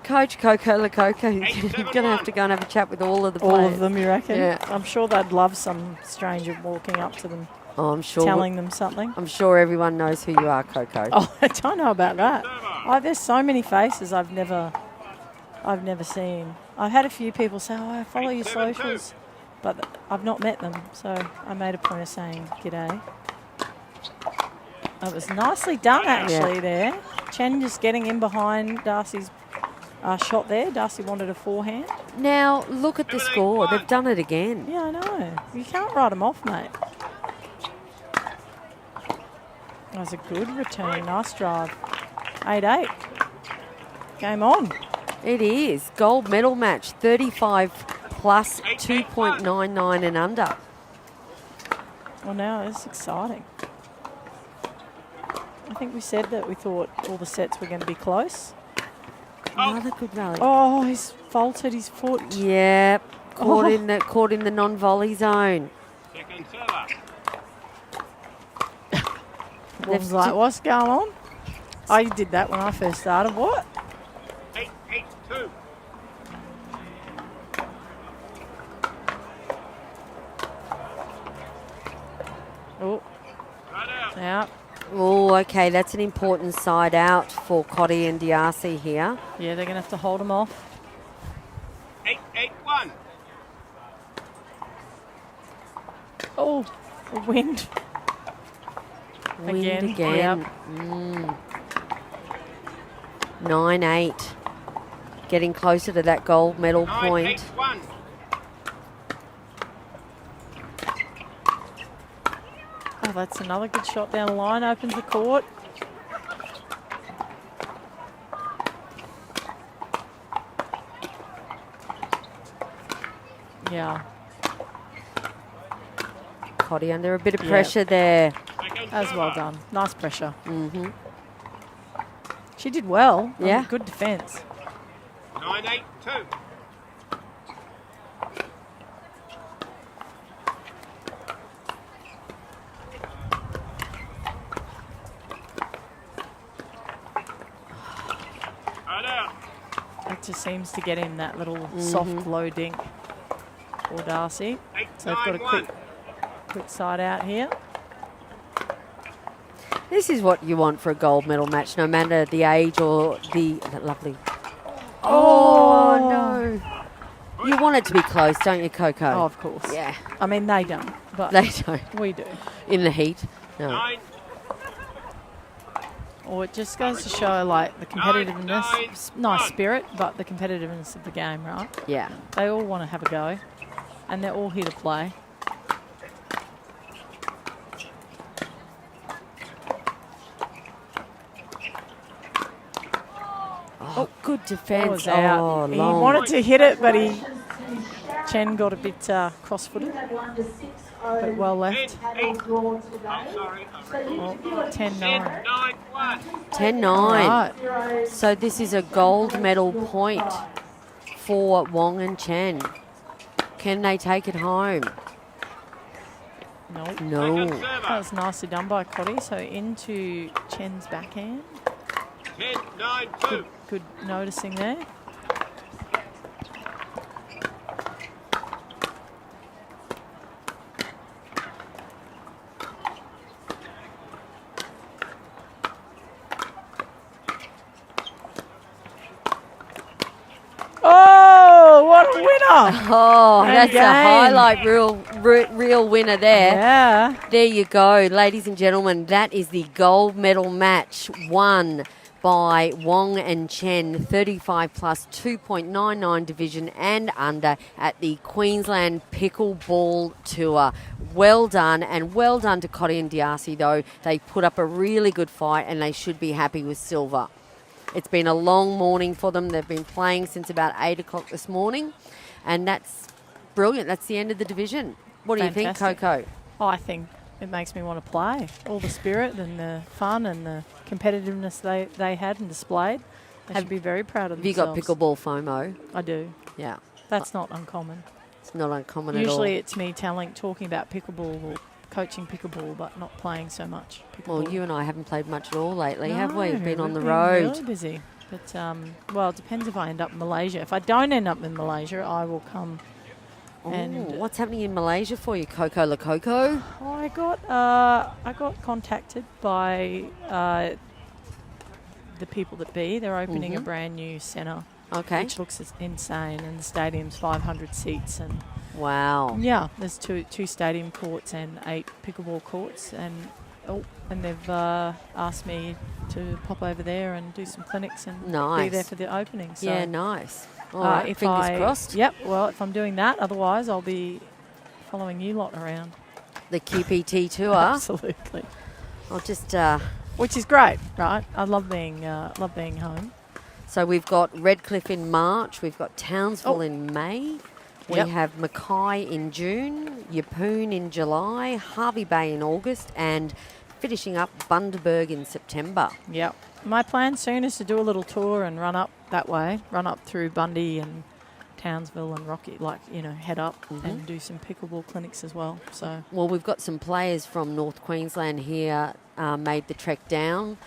Coach Coco Lococo, you're going to have to go and have a chat with all of the players.
All of them, you reckon?
Yeah.
I'm sure they'd love some stranger walking up to them,
Oh, I'm sure.
telling them something.
I'm sure everyone knows who you are, Coco.
Oh, I don't know about that. Oh, there's so many faces I've never seen. I've had a few people say, "Oh, I follow your socials," but I've not met them. So I made a point of saying g'day. It was nicely done, actually. There, Chen just getting in behind Darcy's shot there. Darcy wanted a forehand.
Now, look at the score. They've done it again.
Yeah, I know. You can't write them off, mate. That was a good return. Nice drive. 8-8. Game on.
It is. Gold medal match. 35 plus 2.99 and under.
Well, now it's exciting. I think we said that we thought all the sets were going to be close.
Another good rally.
Oh, he's faulted his foot.
Yep. Caught in the non-volley zone.
Second server.
I was like, what's going on? I did that when I first started. What?
8-8-2.
Oh,
Right out.
out.
Oh, okay. That's an important side out for Cotty and Diarcy here.
Yeah, they're going to have to hold him off.
8-8-1.
Oh, the wind.
Wind
Again,
again.
yep.
9-8. Getting closer to that gold medal point.
9-8-1.
Oh, that's another good shot down the line. Opens the court. Yeah,
Cotty under a bit of pressure there.
Second
that was well
server.
done. Nice pressure.
Mm-hmm.
She did well.
Yeah.
Good defence.
9-8-2. Right out.
It just seems to get him that little soft low dink for Darcy. So they've got a
8-9-1.
quick side out here.
This is what you want for a gold medal match, no matter the age or the lovely. Oh, no. You want it to be close, don't you, Coco?
Oh, of course.
Yeah.
I mean, they don't, but
They don't.
we do.
In the heat. No.
9.
Or it just goes to show, like, the competitiveness, nice spirit, but the competitiveness of the game, right?
Yeah.
They all want to have a go, and they're all here to play.
Oh, good
That
defence.
was out.
Oh,
He
long.
wanted to hit it, but he Chen got a bit cross-footed,
We have one to 6
but well left.
paddles drawn today.
Sorry.
So interview at
10-9.
9 plus.
10-9.
Right.
So this is a gold medal point for Wong and Chen. Can they take it home?
Nope.
No.
That was nicely done by Cotty. So into Chen's backhand.
10, 9, 2.
Good noticing there. Oh, what a winner!
Oh,
And
that's a
game.
highlight real winner there.
Yeah.
There you go, ladies and gentlemen. That is the gold medal match won by Wong and Chen, 35 plus 2.99 division and under at the Queensland Pickleball Tour. Well done, and well done to Cotty and Diasi, though. They put up a really good fight and they should be happy with silver. It's been a long morning for them. They've been playing since about 8 o'clock this morning, and that's brilliant. That's the end of the division. What do you think,
Fantastic.
Coco?
Oh, I think it makes me want to play. All the spirit and the fun and the competitiveness they had and displayed. They should be very proud of
Have you got
themselves.
pickleball FOMO?
I do.
Yeah.
That's not uncommon.
It's not uncommon at all.
Usually it's me talking about pickleball or coaching pickleball, but not playing so much pickleball.
Well, you and I haven't played much at all lately, have we?
No,
We've been on the
we've
road.
Really busy. But, well, it depends if I end up in Malaysia. If I don't end up in Malaysia, I will come. And
what's happening in Malaysia for you, Coco La Coco?
I got contacted by the people that be. They're opening a brand new centre,
Okay.
which looks insane, and the stadium's 500 seats, and
Wow.
yeah, there's two stadium courts and 8 pickleball courts, and they've asked me to pop over there and do some clinics and be
Nice.
there for the opening. So
Yeah, nice. All right, fingers crossed.
Yep. Well, if I'm doing that, otherwise I'll be following you lot around.
The QPT tour.
Absolutely.
I'll just.
Which is great, right? I love being home.
So we've got Redcliffe in March. We've got Townsville
Oh.
in May. We
Yep.
have Mackay in June, Yeppoon in July, Harvey Bay in August, and finishing up Bundaberg in September.
Yep. My plan soon is to do a little tour and run up that way, run up through Bundy and Townsville and Rocky, head up and do some pickleball clinics as well. So
Well, we've got some players from North Queensland here made the trek down.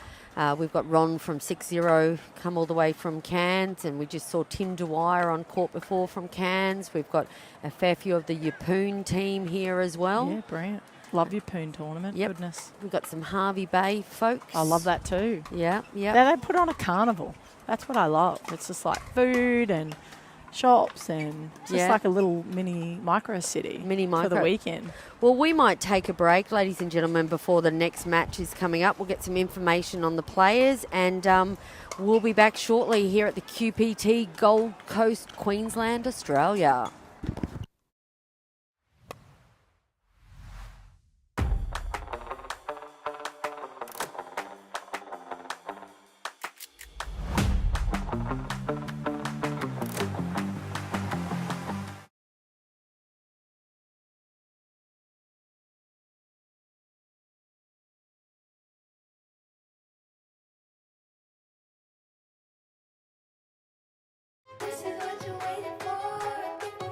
We've got Ron from 6-0 come all the way from Cairns, and we just saw Tim Dwyer on court before from Cairns. We've got a fair few of the Yeppoon team here as well.
yeah, brilliant. Love your Poon tournament.
Yep.
Goodness.
We've got some Harvey Bay folks.
I love that too.
Yeah, yeah.
They put on a carnival. That's what I love. It's just like food and shops and just
Yeah.
like a little mini micro city
Mini
for the
micro.
weekend.
Well, we might take a break, ladies and gentlemen, before the next match is coming up. We'll get some information on the players, and we'll be back shortly here at the QPT Gold Coast, Queensland, Australia.
This is what you're waiting for. People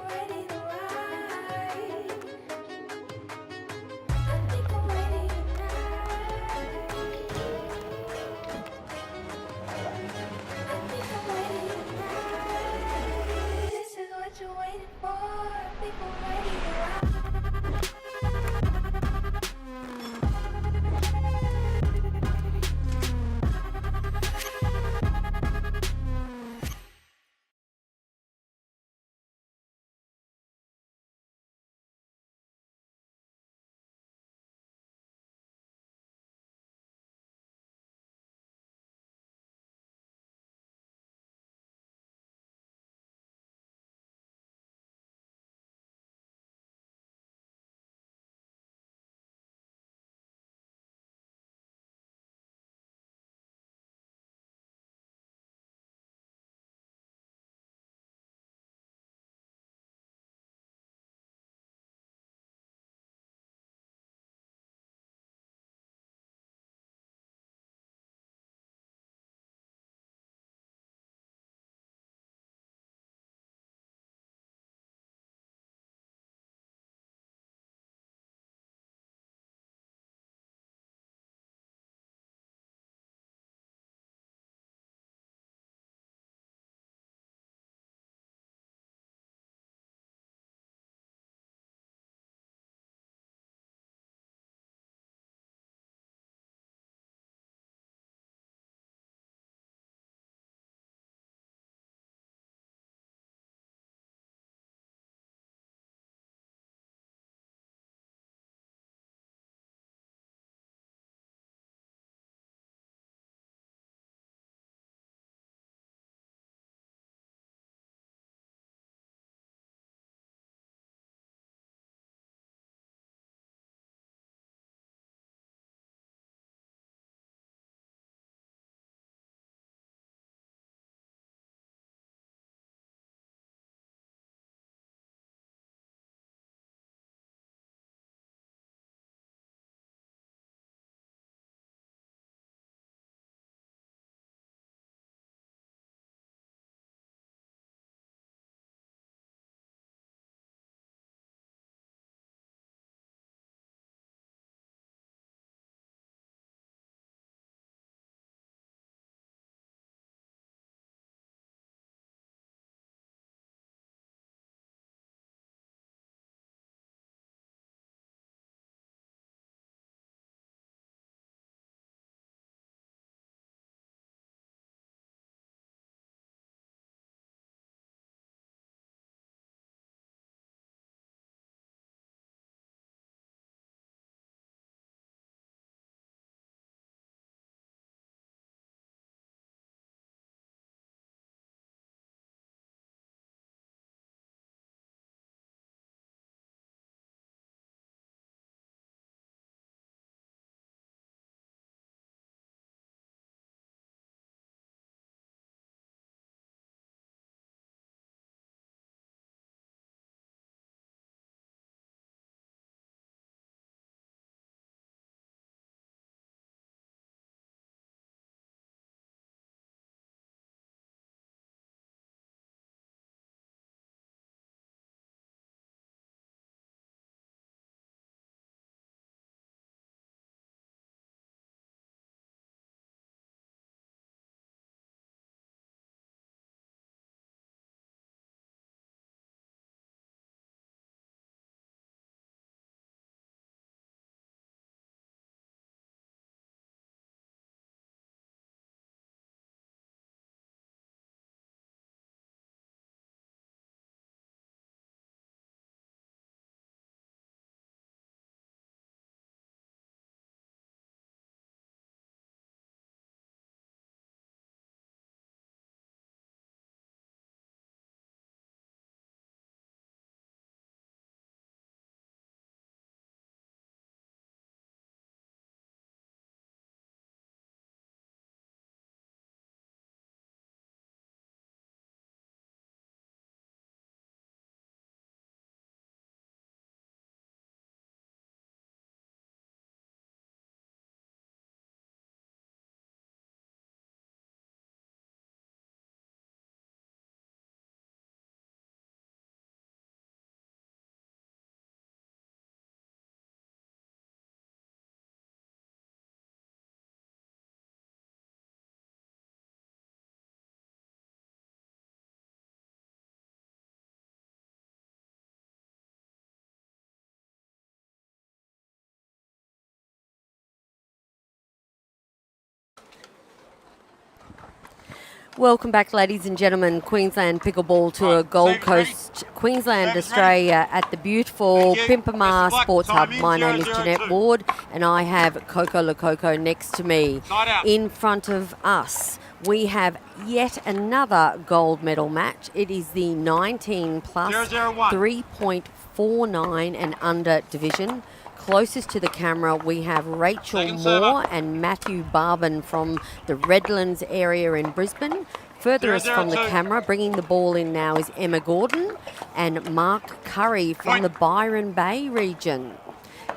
Welcome back, ladies and gentlemen. Queensland Pickleball Tour, Gold Coast, Queensland, Australia, at the beautiful Pimpama Sports Hub. My name is Jeanette Ward, and I have Coco Lococo next to me. In front of us, we have yet another gold medal match. It is the 19 plus 3.49 and under division. Closest to the camera, we have Rachel Moore and Matthew Barban from the Redlands area in Brisbane. Furthest from the camera, bringing the ball in now, is Emma Gordon and Mark Curry from the Byron Bay region.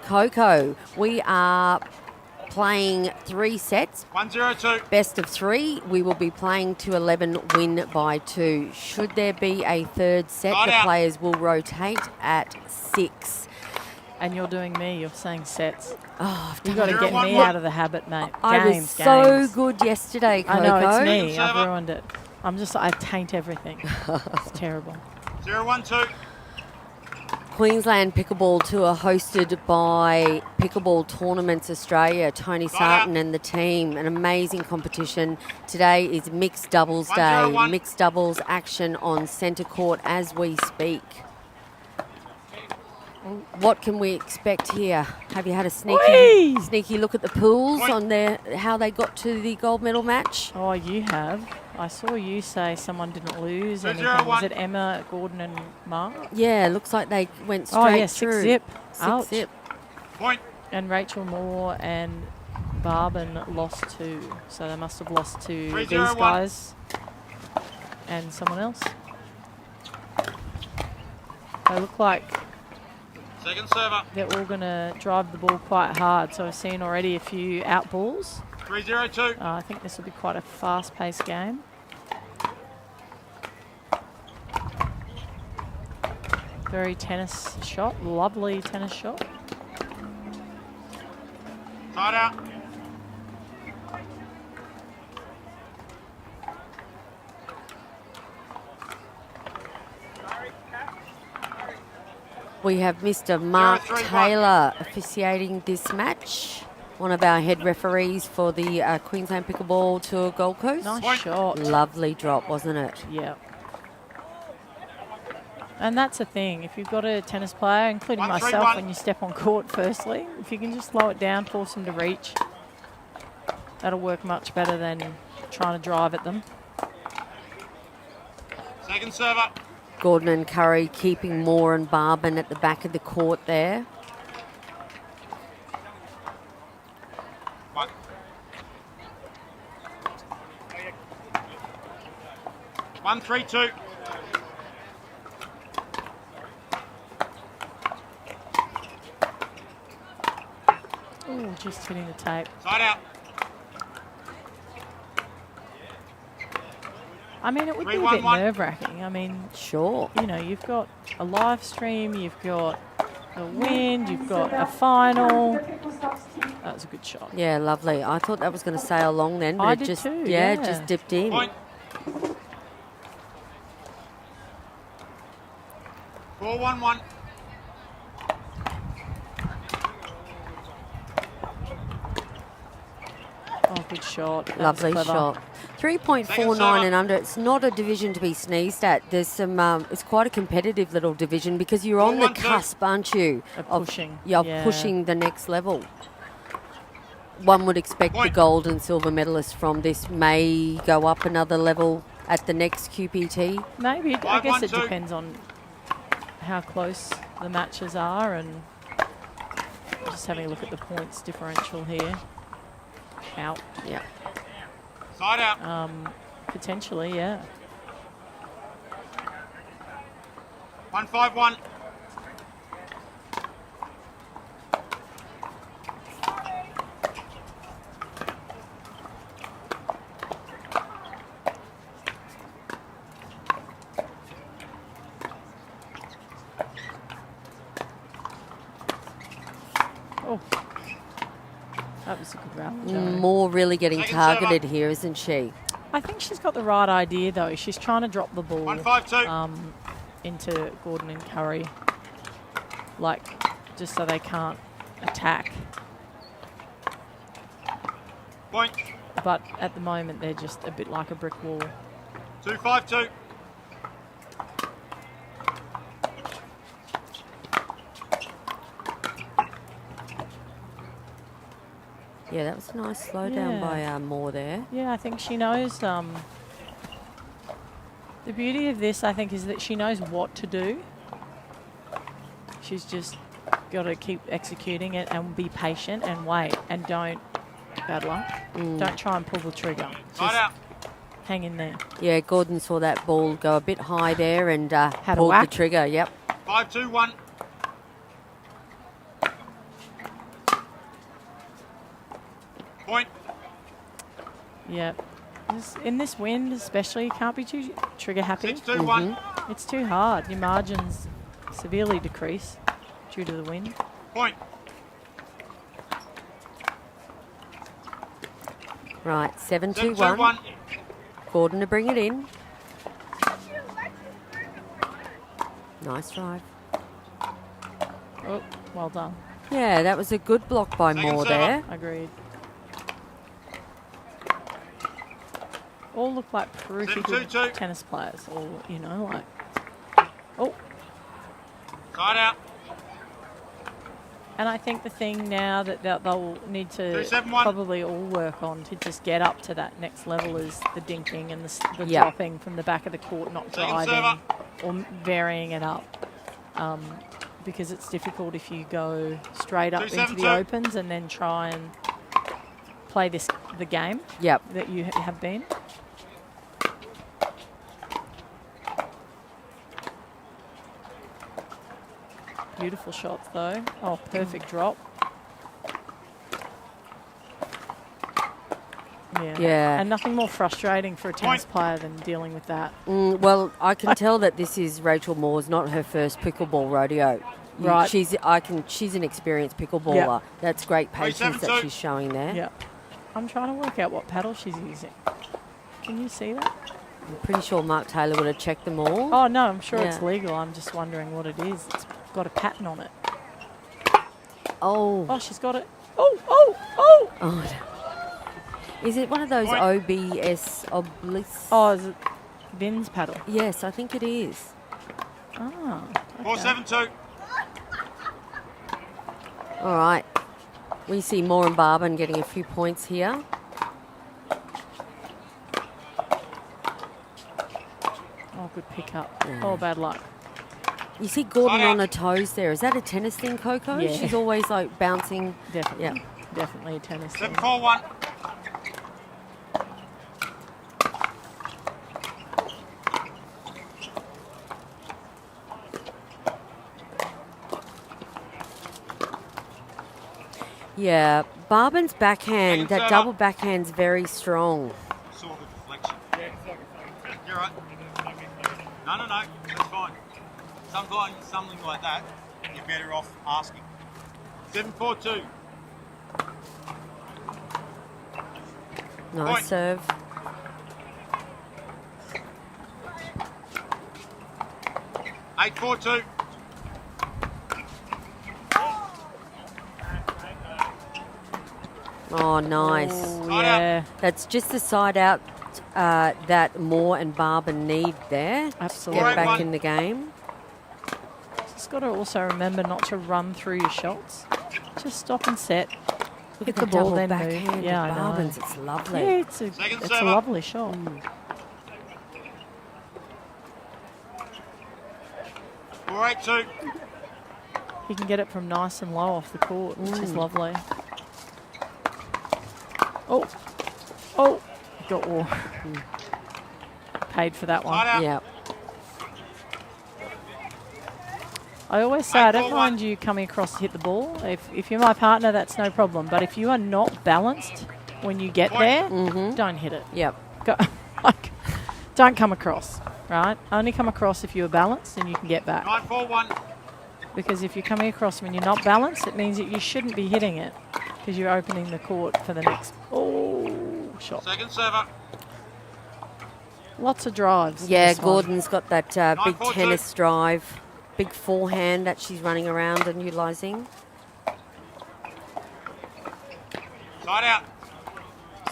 Coco, we are playing 3 sets.
1-0-2.
Best of 3. We will be playing to 11, win by 2. Should there be a third set, the players will rotate at 6.
And you're doing me. You're saying sets.
Oh,
You've got to get me out of the habit, mate.
I was so good yesterday, Coco.
I know, it's me. I've ruined it. I taint everything. It's terrible.
0-1-2.
Queensland Pickleball Tour hosted by Pickleball Tournaments Australia, Tony Sarton and the team. An amazing competition. Today is mixed doubles day. Mixed doubles action on centre court as we speak. What can we expect here? Have you had a sneaky look at the pools on how they got to the gold medal match?
Oh, you have. I saw you say someone didn't lose anything. Was it Emma, Gordon and Mark?
Yeah, looks like they went straight through.
6-zip.
6-zip.
Point.
And Rachel Moore and Barban lost 2. So they must have lost to these guys and someone else. They look like
Second server.
they're all going to drive the ball quite hard. So I've seen already a few out balls.
3-0-2.
I think this will be quite a fast-paced game. Very tennis shot, lovely tennis shot.
Tied out.
We have Mr. Mark Taylor officiating this match. One of our head referees for the Queensland Pickleball Tour Gold Coast.
Nice shot.
Lovely drop, wasn't it?
Yeah. And that's the thing. If you've got a tennis player, including myself, when you step on court firstly, if you can just slow it down, force them to reach, that'll work much better than trying to drive at them.
Second server.
Gordon and Curry keeping Moore and Barban at the back of the court there.
1-3-2.
Oh, just hitting the tape.
Side out.
I mean, it would be a bit nerve-wracking. I mean,
sure.
You know, you've got a live stream, you've got a wind, you've got a final. That was a good shot.
Yeah, lovely. I thought that was going to sail along then, but
I
it
did
just
too,
yeah,
yeah.
just dipped in.
Point. 4-1-1.
Oh, good shot. That was
Lovely
clever.
shot. 3.49 and under. It's not a division to be sneezed at. There's some. It's quite a competitive little division because you're on the cusp, aren't you?
Of pushing.
Yeah, pushing the next level. One would expect the gold and silver medalists from this may go up another level at the next QPT.
Maybe. I guess it depends on how close the matches are, and just having a look at the points differential here. Out.
Yeah.
Side out.
Potentially, yeah.
1-5-1.
Oh. That was a good round. Joe.
Moore really getting targeted here, isn't she?
I think she's got the right idea, though. She's trying to drop the ball
1-5-2.
into Gordon and Curry, like, just so they can't attack.
Point.
But at the moment, they're just a bit like a brick wall.
2-5-2.
Yeah, that was a nice slowdown
Yeah.
by Moore there.
Yeah, I think she knows. The beauty of this, I think, is that she knows what to do. She's just got to keep executing it and be patient and wait and don't, bad luck, don't try and pull the trigger.
Side out.
Hang in there.
Yeah, Gordon saw that ball go a bit high there and
Had a
pulled the
whack.
trigger. Yep.
5-2-1. Point.
Yeah. In this wind especially, you can't be too trigger happy.
6-2-1.
It's too hard. Your margins severely decrease due to the wind.
Point.
Right, 7-2-1.
7-2-1.
Gordon to bring it in. Nice drive.
Oh, well done.
Yeah, that was a good block by
Second
Moore
server.
there.
Agreed. All look like pretty good
7-2-2.
tennis players. All, you know, like... Oh,
Side out.
and I think the thing now that they'll need to
2-7-1.
probably all work on to just get up to that next level is the dinking and the
Yeah.
dropping from the back of the court, not
Second
driving
server.
or varying it up. Because it's difficult if you go straight up into
2-7-2.
the opens and then try and play the game
Yep.
that you have been. Beautiful shots though. Oh, perfect drop.
Yeah.
And nothing more frustrating for a tennis player than dealing with that.
Well, I can tell that this is Rachel Moore's not her first pickleball rodeo.
Right.
She's an experienced pickleballer.
Yep.
That's great patience that
7-2.
she's showing there.
Yeah. I'm trying to work out what paddle she's using. Can you see that?
I'm pretty sure Mark Taylor would have checked them all.
Oh, no, I'm sure it's
Yeah.
legal. I'm just wondering what it is. It's got a pattern on it.
Oh.
Oh, she's got it. Oh.
Oh, no. Is it one of those OBS obliques?
Oh, is it Vin's paddle?
Yes, I think it is.
Ah.
4-7-2.
All right. We see Moore and Barban getting a few points here.
Oh, good pickup. Oh, bad luck.
You see Gordon on her toes there. Is that a tennis thing, Coco?
Yeah.
She's always like bouncing.
Definitely.
Yeah.
Definitely a tennis thing.
7-4-1.
Yeah, Barban's backhand, that
Server.
double backhand's very strong.
Sort of deflection. You're right. No, that's fine. Sometimes something like that, you're better off asking. 7-4-2.
Nice
Point.
serve.
Eight, 4-2.
Oh, nice.
Oh,
Side
yeah.
That's just the side out that Moore and Barban need there.
Absolutely.
Get back
4-8-1.
in the game.
Just got to also remember not to run through your shots. Just stop and set.
Look
Hit
at
the ball,
double
then
backhand
move. Yeah,
of
I know.
Barban's. It's lovely.
Yeah, it's a
Second
it's a
server.
lovely shot.
4-8-2.
You can get it from nice and low off the court, which is lovely. Oh, got war. Paid for that one.
Side out.
Yeah.
I always say I don't
8-4-1.
mind you coming across to hit the ball. If you're my partner, that's no problem. But if you are not balanced when you get there, don't hit it.
Yep.
Go, like, don't come across, right? Only come across if you are balanced and you can get back.
9-4-1.
Because if you're coming across when you're not balanced, it means that you shouldn't be hitting it because you're opening the court for the next shot.
Second server.
Lots of drives.
Yeah,
this one.
Gordon's got that big
9-4-2.
tennis drive, big forehand that she's running around and utilising.
Side out.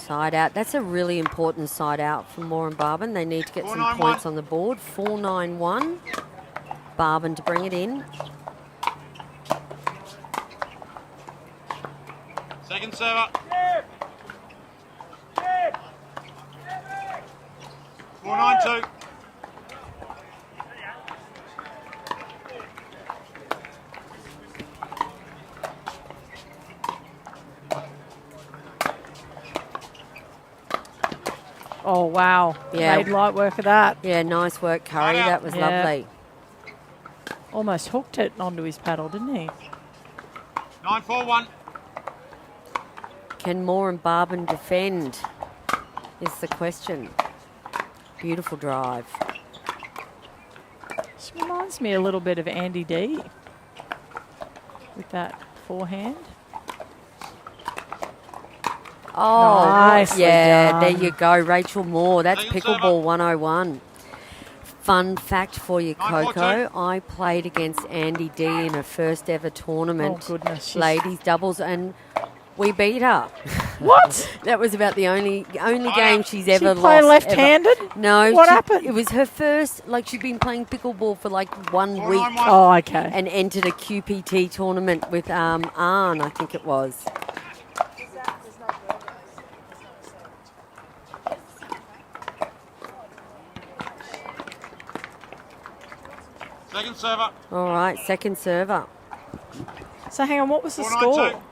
Side out. That's a really important side out for Moore and Barban. They need to get some
4-9-1.
points on the board. 4-9-1. Barban to bring it in.
Second server. 4-9-2.
Oh, wow.
Yeah.
Made light work of that.
Yeah, nice work, Curry.
Side out.
That was
Yeah.
lovely.
Almost hooked it onto his paddle, didn't he?
9-4-1.
Can Moore and Barban defend is the question. Beautiful drive.
This reminds me a little bit of Andy D with that forehand.
Oh,
Nicely
yeah,
done.
there you go. Rachel Moore. That's
Second
Pickleball 101. Fun fact for you,
9-4-2.
Coco. I played against Andy D in her first ever tournament.
Oh, goodness. She's-
Ladies doubles, and we beat her.
What?
That was about the only game she's ever
She play
lost.
left-handed?
Ever. No.
What happened?
It was her first, she'd been playing pickleball for 1 week
4-9-1.
Oh, okay.
and entered a QPT tournament with Arn, I think it was.
Second server.
All right, second server.
So hang on, what was the
4-9-2.
score?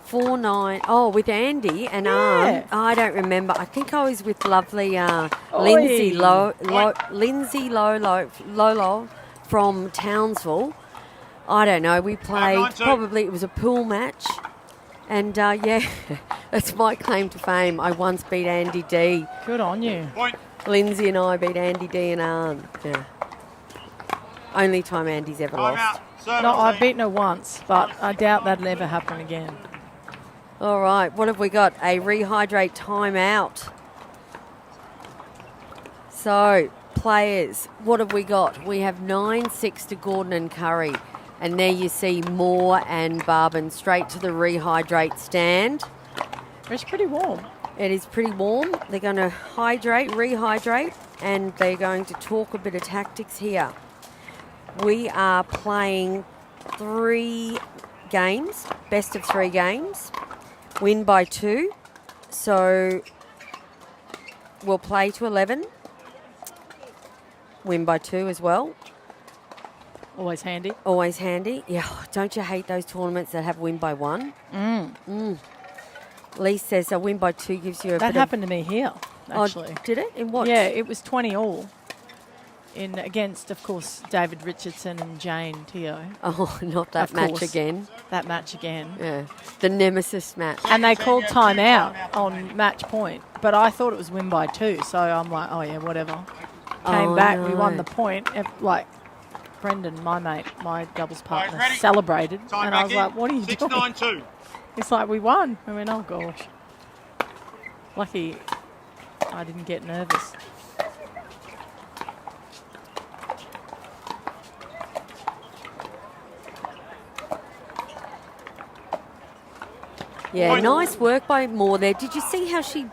4-9. Oh, with Andy and Arn. I don't remember. I think I was with lovely Lindsay Lolo from Townsville. I don't know. We played
5-9-2.
probably it was a pool match, and yeah, that's my claim to fame. I once beat Andy D.
Good on you.
Point.
Lindsay and I beat Andy D and Arn. Yeah. Only time Andy's ever
Time
lost.
out. Server
No, I've
team.
beaten her once, but I doubt that'll ever happen again.
All right, what have we got? A rehydrate timeout. So, players, what have we got? We have 9-6 to Gordon and Curry. And there you see Moore and Barban straight to the rehydrate stand.
It's pretty warm.
It is pretty warm. They're going to rehydrate, and they're going to talk a bit of tactics here. We are playing 3 games, best of 3 games, win by 2. So we'll play to 11, win by 2 as well.
Always handy.
Always handy. Yeah, don't you hate those tournaments that have win by 1? Lee says a win by 2 gives you a
That
bit
happened to me here, actually.
Oh, did it? In what?
Yeah, it was 20 all. In against, of course, David Richardson and Jane Teo.
Oh, not that
Of
match
course.
again.
That match again.
Yeah, the nemesis match.
And they called time out on match point, but I thought it was win by 2, so I'm like, oh yeah, whatever. Came
Oh,
back, we
no.
won the point. Brendan, my mate, my doubles partner,
ready?
celebrated,
Time
and I
back
was
in.
like, what are you doing?
6-9-2.
It's like, we won. I went, oh gosh. Lucky I didn't get nervous.
Yeah, nice work by Moore there. Did you see how she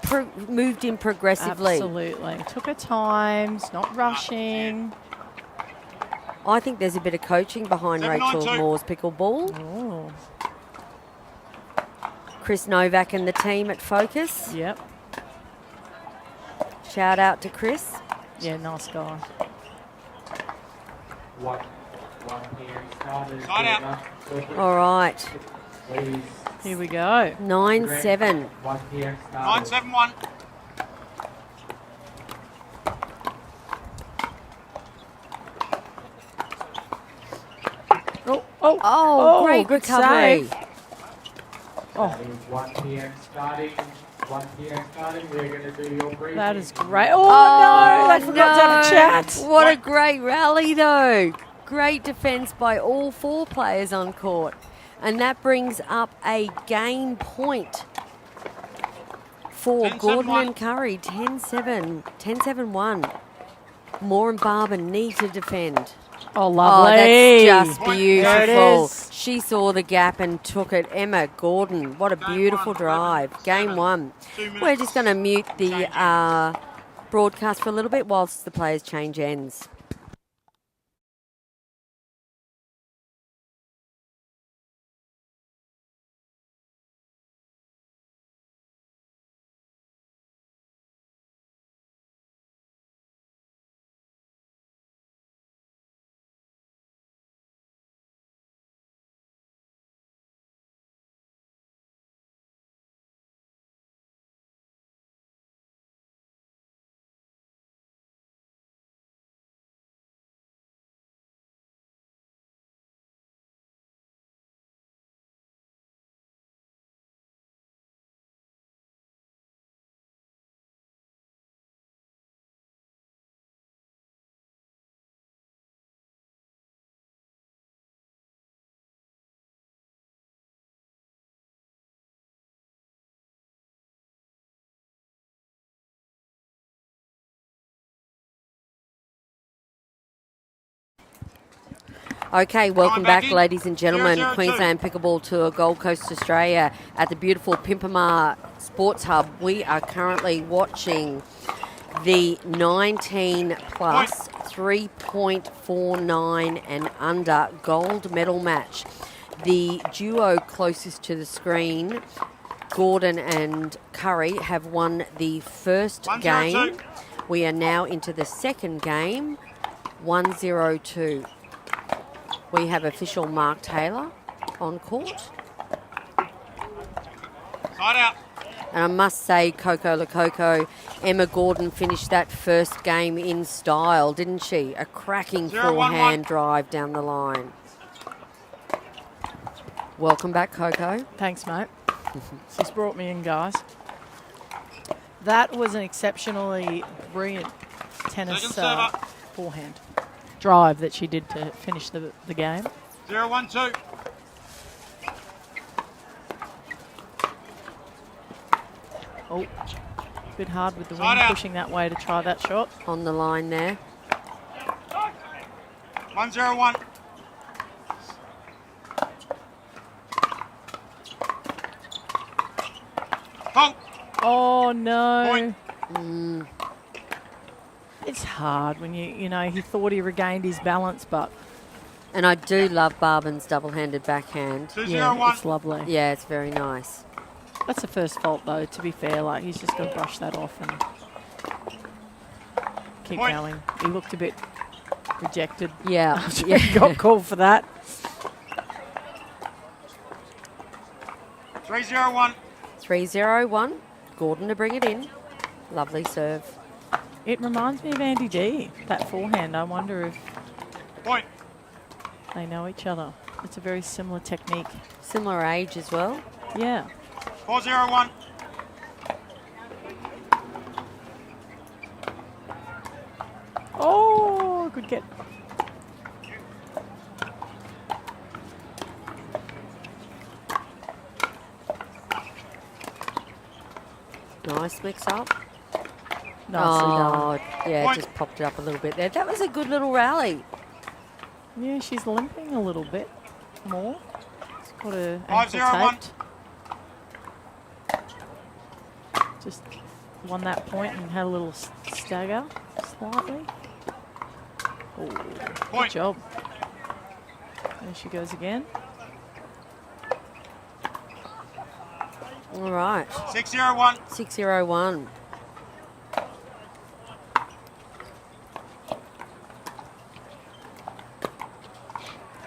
moved in progressively?
Absolutely. Took her times, not rushing.
I think there's a bit of coaching behind
7-9-2.
Rachel Moore's pickleball.
Oh,
Chris Novak and the team at Focus.
yep.
Shout out to Chris.
Yeah, nice guy.
Side out.
All right,
Here we go.
9-7.
9-7-1.
Oh, great
good
recovery.
save. That is great. Oh, no, they forgot to have a chat.
What a great rally, though. Great defence by all 4 players on court. And that brings up a gain point for
10-7-1.
Gordon and Curry. 10-7, 10-7-1. Moore and Barban need to defend.
Oh,
Oh,
lovely.
that's just
There it
beautiful.
is.
She saw the gap and took it. Emma Gordon, what a beautiful drive. Game 1.
2 minutes.
We're just going to mute the broadcast for a little bit whilst the players change ends. Okay, welcome
back
back,
in.
ladies and gentlemen.
0-0-2.
Queensland Pickleball Tour, Gold Coast, Australia, at the beautiful Pimpama Sports Hub. We are currently watching the 19 plus 3.49 and under gold medal match. The duo closest to the screen, Gordon and Curry, have won the first
1-0-2.
game. We are now into the second game, 1-0-2. We have official Mark Taylor on court.
Side out.
And I must say, Coco Lococo, Emma Gordon finished that first game in style, didn't she? A cracking
0-1-1.
forehand drive down the line. Welcome back, Coco.
Thanks, mate. She's brought me in, guys. That was an exceptionally brilliant tennis
Second server.
forehand drive that she did to finish the game.
0-1-2.
Oh, a bit hard with the
Side
wind
out.
pushing that way to try that shot.
On the line there.
1-0-1. Oh,
Oh, no.
Point.
It's hard when you know, he thought he regained his balance, but
And I do love Barban's double-handed backhand.
2-0-1.
yeah, it's lovely.
Yeah, it's very nice.
That's the first fault, though, to be fair. Like, he's just got to brush that off and keep
Point.
going. He looked a bit rejected.
Yeah.
After
yeah.
he got called for that.
3-0-1.
3-0-1. Gordon to bring it in. Lovely serve.
It reminds me of Andy D, that forehand. I wonder if
Point.
they know each other. It's a very similar technique.
Similar age as well.
Yeah.
4-0-1.
Oh, good get.
Nice mix up.
Nicely done.
Yeah,
Point.
just popped it up a little bit there. That was a good little rally.
Yeah, she's limping a little bit more. She's got her ankle
5-0-1.
taped. Just won that point and had a little stagger slightly. Oh, good
Point.
job. There she goes again.
All right.
6-0-1.
6-0-1.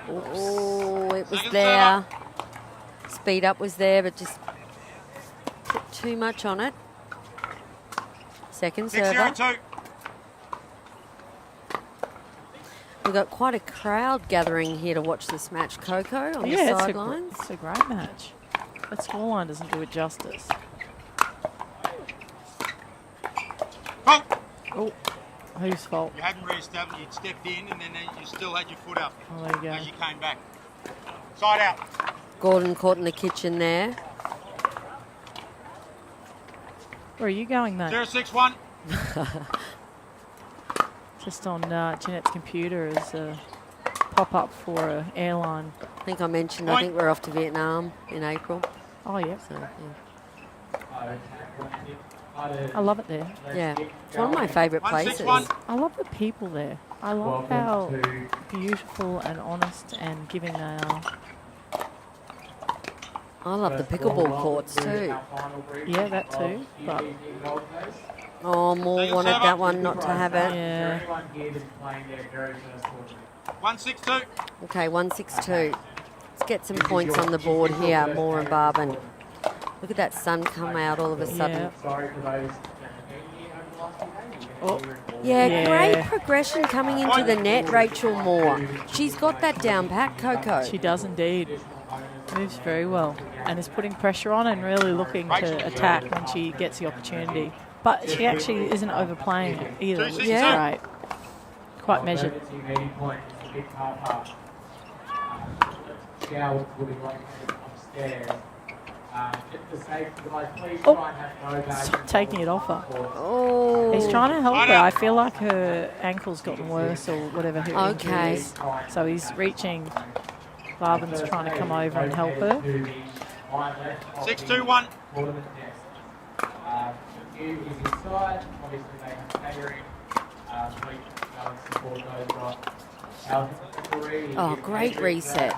Oh, it was
Second
there. Speed up was there, but just put too much on it. Second server.
6-0-2.
We've got quite a crowd gathering here to watch this match, Coco, on the
Yeah,
sidelines.
it's a great match. That scoreline doesn't do it justice.
Oh,
Oh, whose fault?
you hadn't re-established. You'd stepped in and then you still had your foot up
Oh, there you
as
go.
you came back. Side out.
Gordon caught in the kitchen there.
Where are you going, mate?
0-6-1.
Just on Jeanette's computer as top up for an airline.
I think I mentioned, I think we're off to Vietnam in April.
Oh, yeah.
So, yeah.
I love it there.
Yeah, it's one of my favourite places.
161.
I love the people there. I love how beautiful and honest and giving they are.
I love the pickleball courts too.
Yeah, that too. But
Oh, Moore wanted that one not to have it.
yeah,
162.
Okay, 162. Let's get some points on the board here, Moore and Barban. Look at that sun come out all of a sudden.
oh,
Yeah, great progression coming into the net, Rachel Moore. She's got that down pat, Coco.
she does indeed. Moves very well and is putting pressure on and really looking to attack when she gets the opportunity. But she actually isn't overplaying it either, which
Yeah.
is great. Quite measured. Stop taking it off her.
Oh,
He's trying to help her. I feel like her ankle's gotten worse or whatever her injury
Okay.
is. So he's reaching. Barban's trying to come over and help her.
621.
Oh, great reset.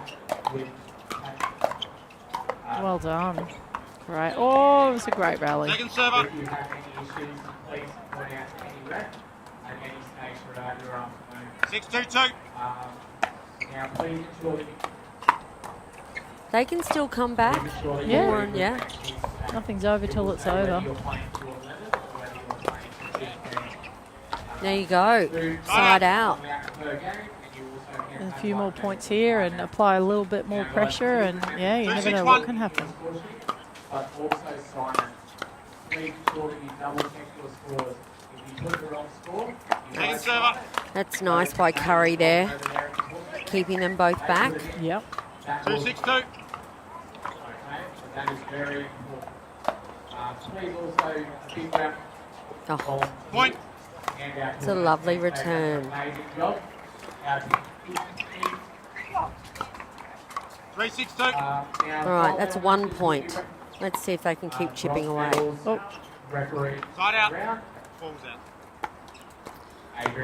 Well done. Great. Oh, it was a great rally.
Second server.
If you have any issues, please point out to any rep at any stage throughout your afternoon.
622.
Now, please ensure that you
They can still come back.
Yeah.
Moore and- yeah.
Nothing's over till it's over.
you're playing to 11 or whether you're playing to 15.
There you go. Side out.
Per game, and you also get
And a few more points here and apply a little bit more pressure and yeah, you never know what can happen.
but also Simon. Please ensure that you double check your scores. If you put the wrong score, you
Second server.
That's nice by Curry there, keeping them both back.
Yep.
262.
Okay, so that is very important. Please also a big round
Oh,
of
Point.
hand out.
it's a lovely return.
Amazing job.
362.
All right, that's 1 point. Let's see if they can keep chipping away.
Oh,
Referee.
Side out.
Round.
Falls out.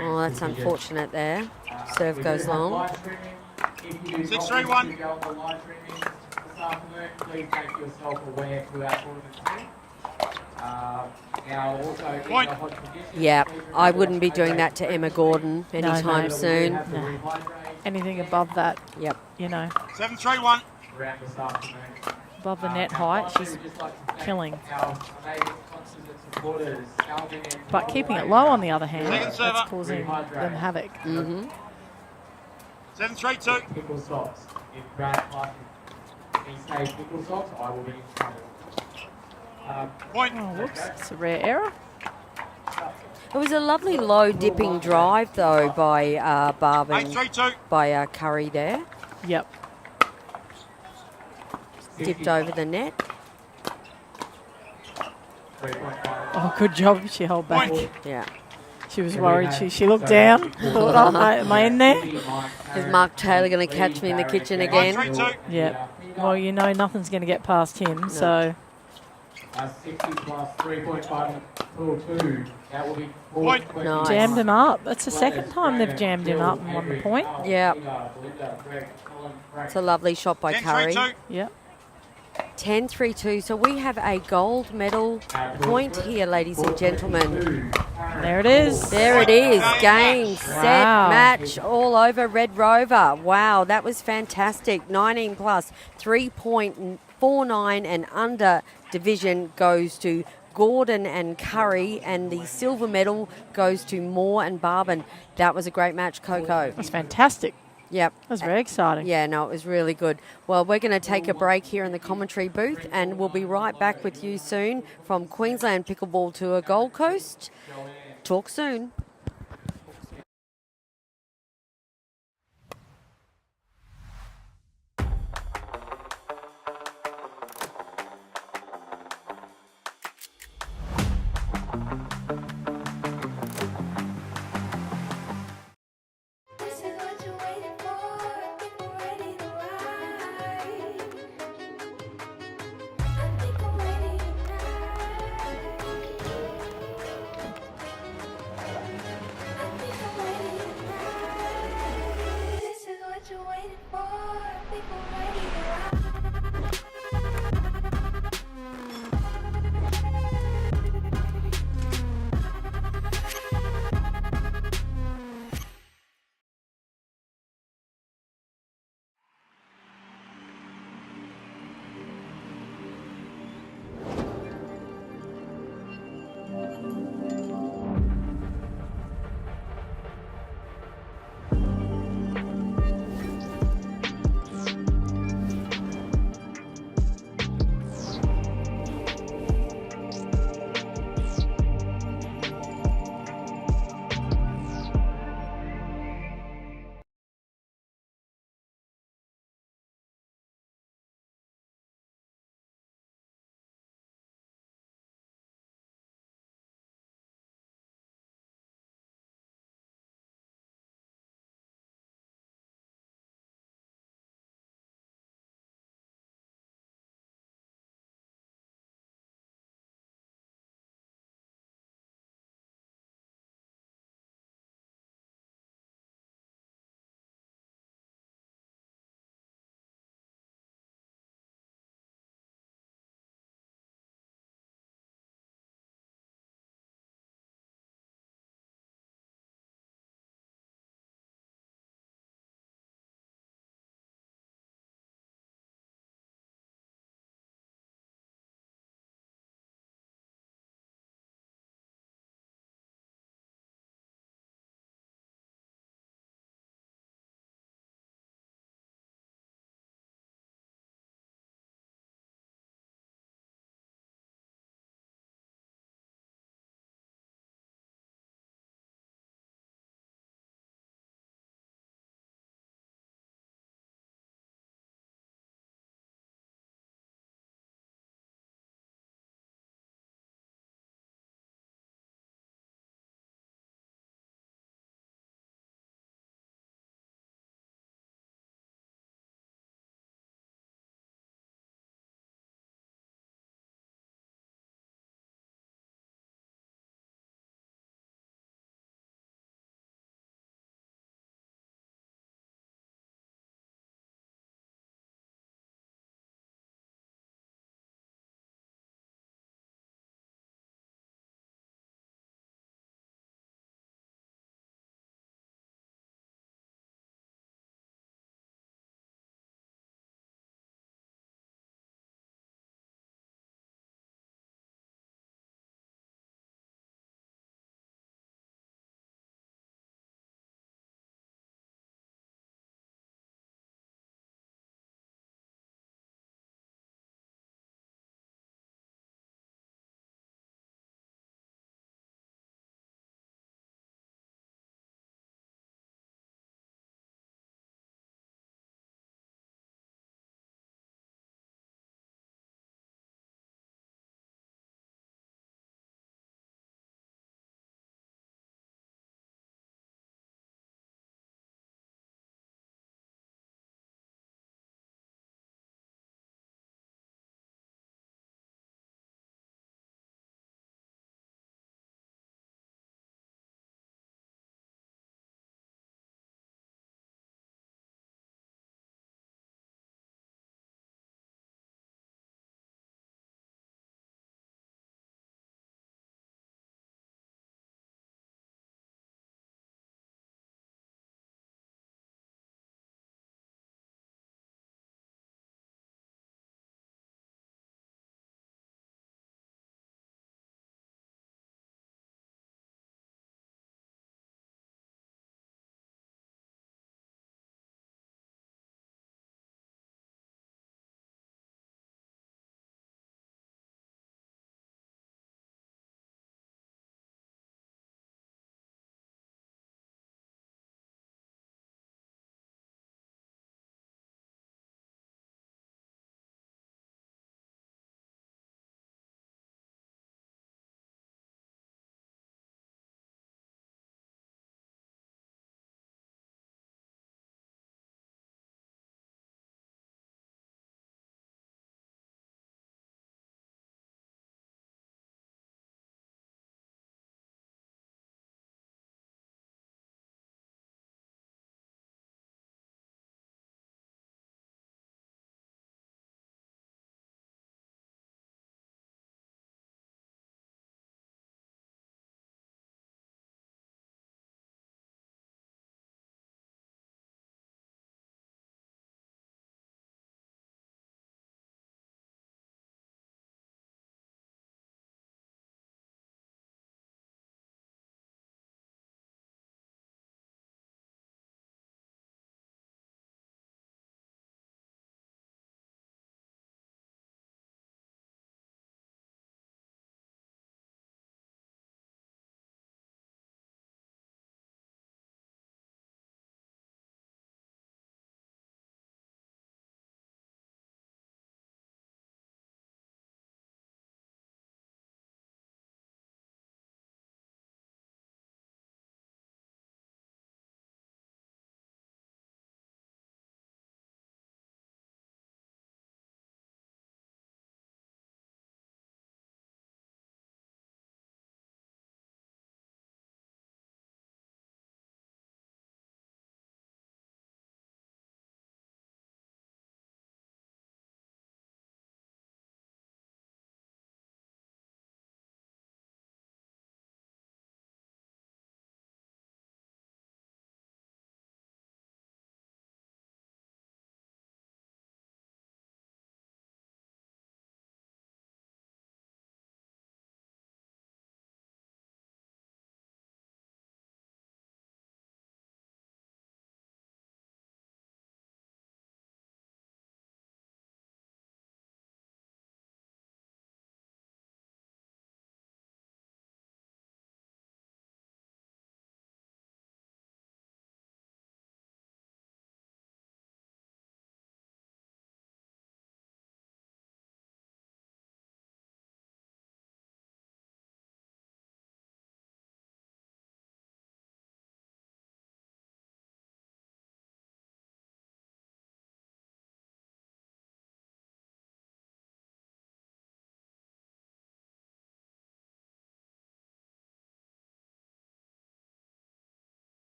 Oh, that's unfortunate there. Serve goes long.
631.
Please make yourself aware throughout tournament. Now also
Point.
Yeah, I wouldn't be doing that to Emma Gordon anytime soon.
anything above that,
Yep.
you know,
731.
above the net height, she's killing. But keeping it low, on the other hand,
Second server.
that's causing them havoc.
Mm-hmm.
732.
Pickle socks. If Brad he says pickle socks, I will be in trouble.
Point.
Oh, whoops, it's a rare error.
It was a lovely low dipping drive though by Barban,
832.
by Curry there.
Yep.
Dipped over the net.
Oh, good job. She held back.
Point.
Yeah.
She was worried. She looked down. Thought, oh, am I in there?
Is Mark Taylor going to catch me in the kitchen again?
132.
Yeah. Well, you know nothing's going to get past him, so
60 plus 3.5 pool 2. That will be 4.
Point.
Nice.
jammed him up. That's the second time they've jammed him up and won the point.
Yeah. It's a lovely shot by Curry.
1032.
Yep.
10-3-2. So we have a gold medal point here, ladies and gentlemen.
There it is.
There it is. Game, set,
Wow.
match, all over Red Rover. Wow, that was fantastic. 19 plus, 3.49 and under division goes to Gordon and Curry, and the silver medal goes to Moore and Barban. That was a great match, Coco.
That's fantastic.
Yep.
That was very exciting.
Yeah, no, it was really good. Well, we're going to take a break here in the commentary booth, and we'll be right back with you soon from Queensland Pickleball Tour Gold Coast. Talk soon.
This is what you're waiting for.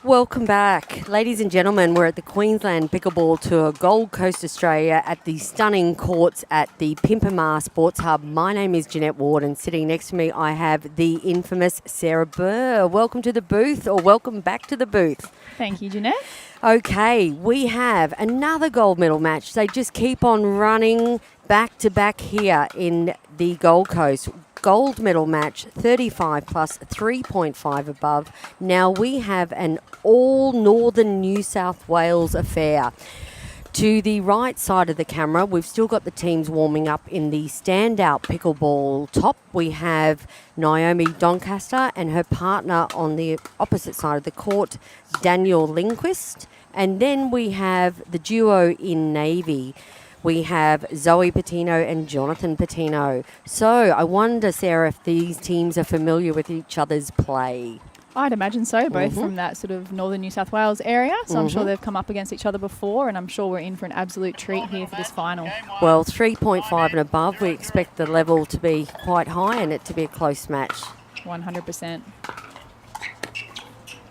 Welcome back. Ladies and gentlemen, we're at the Queensland Pickleball Tour, Gold Coast, Australia, at the stunning courts at the Pimpama Sports Hub. My name is Jeanette Ward, and sitting next to me I have the infamous Sarah Burr. Welcome to the booth, or welcome back to the booth.
Thank you, Jeanette.
Okay, we have another gold medal match. They just keep on running back to back here in the Gold Coast. Gold medal match, 35 plus, 3.5 above. Now we have an all Northern New South Wales affair. To the right side of the camera, we've still got the teams warming up in the standout pickleball top. We have Naomi Doncaster and her partner on the opposite side of the court, Daniel Lindquist. And then we have the duo in navy. We have Zoe Patino and Jonathan Patino. So I wonder, Sarah, if these teams are familiar with each other's play.
I'd imagine so, both from that sort of northern New South Wales area. So I'm sure they've come up against each other before, and I'm sure we're in for an absolute treat here for this final.
Well, 3.5 and above, we expect the level to be quite high and it to be a close match.
100%.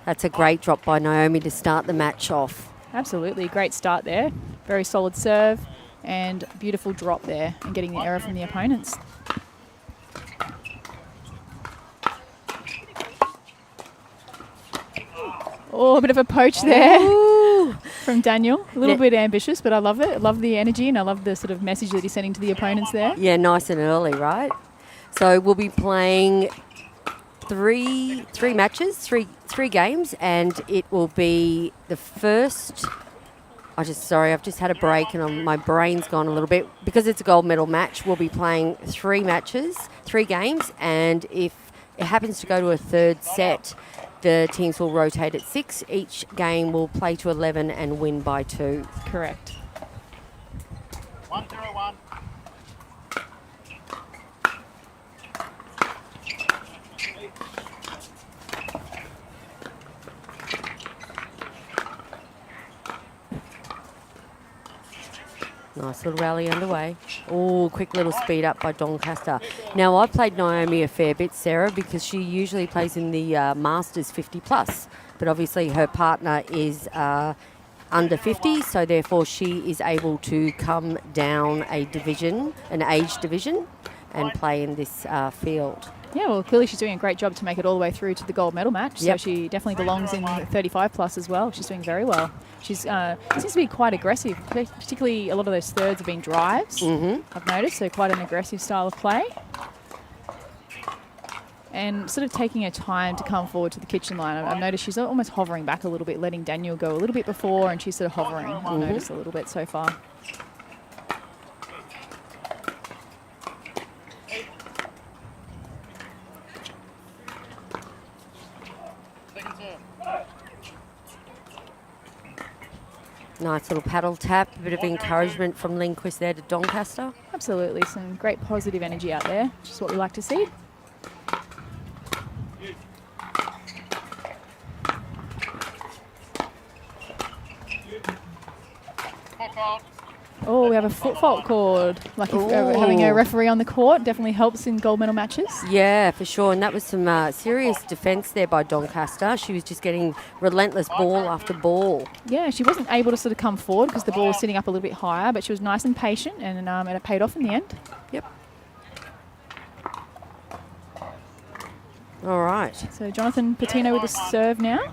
That's a great drop by Naomi to start the match off.
Absolutely. Great start there. Very solid serve and beautiful drop there and getting the error from the opponents. Oh, a bit of a poach there from Daniel. A little bit ambitious, but I love it. I love the energy and I love the sort of message that he's sending to the opponents there.
Yeah, nice and early, right? So we'll be playing three matches, three games, and it will be the first... I've just had a break and my brain's gone a little bit. Because it's a gold medal match, we'll be playing 3 matches, 3 games, and if it happens to go to a third set, the teams will rotate at 6. Each game will play to 11 and win by 2.
Correct.
1-0-1.
Nice little rally underway. Oh, quick little speed up by Doncaster. Now, I've played Naomi a fair bit, Sarah, because she usually plays in the Masters 50 plus. But obviously her partner is under 50, so therefore she is able to come down a division, an age division, and play in this field.
Yeah, well, clearly she's doing a great job to make it all the way through to the gold medal match. So she definitely belongs in the 35 plus as well. She's doing very well. She's seems to be quite aggressive, particularly a lot of those thirds have been drives, I've noticed, so quite an aggressive style of play. And sort of taking her time to come forward to the kitchen line. I've noticed she's almost hovering back a little bit, letting Daniel go a little bit before, and she's sort of hovering, I've noticed a little bit so far.
Nice little paddle tap, a bit of encouragement from Lindquist there to Doncaster.
Absolutely, some great positive energy out there, which is what we like to see. Oh, we have a foot fault called. Like if having a referee on the court definitely helps in gold medal matches.
Yeah, for sure. And that was some serious defence there by Doncaster. She was just getting relentless ball after ball.
Yeah, she wasn't able to sort of come forward because the ball was sitting up a little bit higher, but she was nice and patient, and it paid off in the end.
Yep. All right.
So Jonathan Patino with the serve now.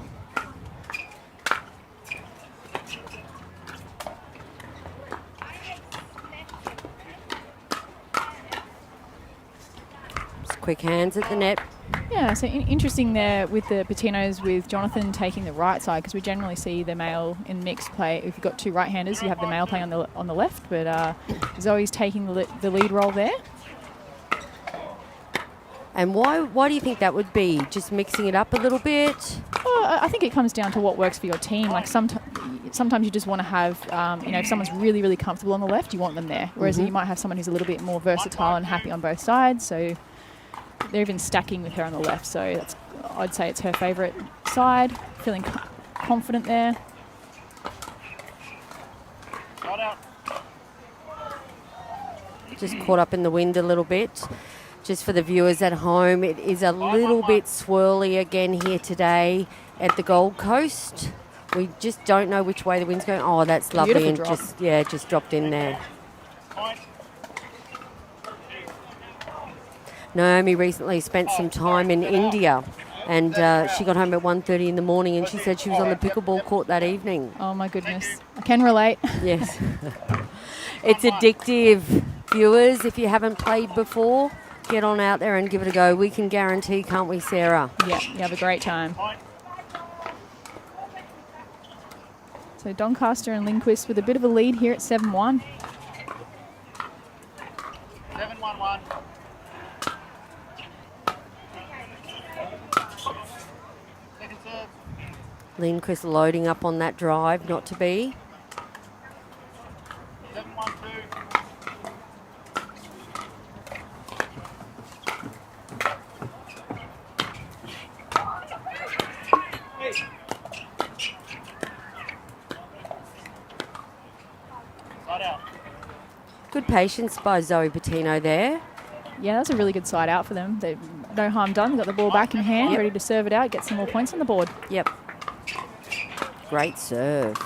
Quick hands at the net.
Yeah, so interesting there with the Patinos, with Jonathan taking the right side, because we generally see the male in mixed play. If you've got 2 right-handers, you have the male playing on the left, but Zoe's taking the lead role there.
And why do you think that would be? Just mixing it up a little bit?
Well, I think it comes down to what works for your team. Like sometimes you just want to have, if someone's really, really comfortable on the left, you want them there. Whereas you might have someone who's a little bit more versatile and happy on both sides. So they're even stacking with her on the left. So I'd say it's her favourite side. Feeling confident there.
Just caught up in the wind a little bit. Just for the viewers at home, it is a little bit swirly again here today at the Gold Coast. We just don't know which way the wind's going. Oh, that's lovely.
Beautiful
And
drop.
just dropped in there. Naomi recently spent some time in India, and she got home at 1:30 in the morning, and she said she was on the pickleball court that evening.
Oh my goodness. I can relate.
Yes. It's addictive. Viewers, if you haven't played before, get on out there and give it a go. We can guarantee, can't we, Sarah?
Yeah, you have a great time. So Doncaster and Lindquist with a bit of a lead here at 7-1.
7-1-1. Second serve.
Lindquist loading up on that drive, not to be.
7-1-2. Side out.
Good patience by Zoe Patino there.
Yeah, that's a really good side out for them. No harm done. Got the ball back in hand,
Yep.
ready to serve it out, get some more points on the board.
Yep. Great serve.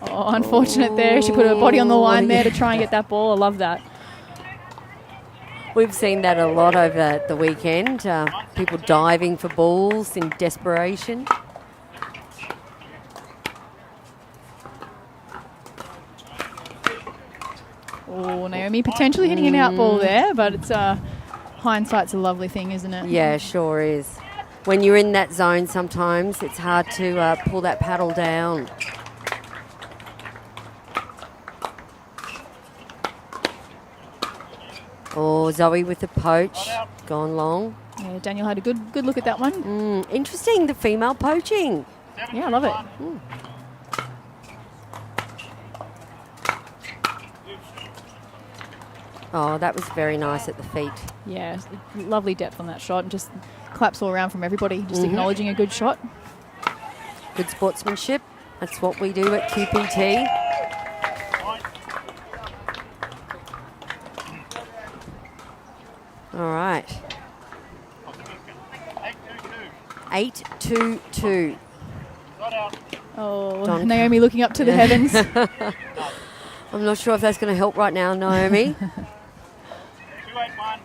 Oh, unfortunate there. She put her body on the line there to try and get that ball. I love that.
We've seen that a lot over the weekend. People diving for balls in desperation.
Oh, Naomi potentially hitting an out ball there, but it's hindsight's a lovely thing, isn't it?
Yeah, sure is. When you're in that zone sometimes, it's hard to pull that paddle down. Oh, Zoe with the poach. Gone long.
Yeah, Daniel had a good look at that one.
Interesting, the female poaching.
Yeah, I love it.
Oh, that was very nice at the feet.
Yeah, lovely depth on that shot, and just claps all around from everybody, just acknowledging a good shot.
Good sportsmanship. That's what we do at QPT. All right. 8-2-2.
Oh,
Don-
Naomi looking up to the heavens.
I'm not sure if that's going to help right now, Naomi.
2-8-1.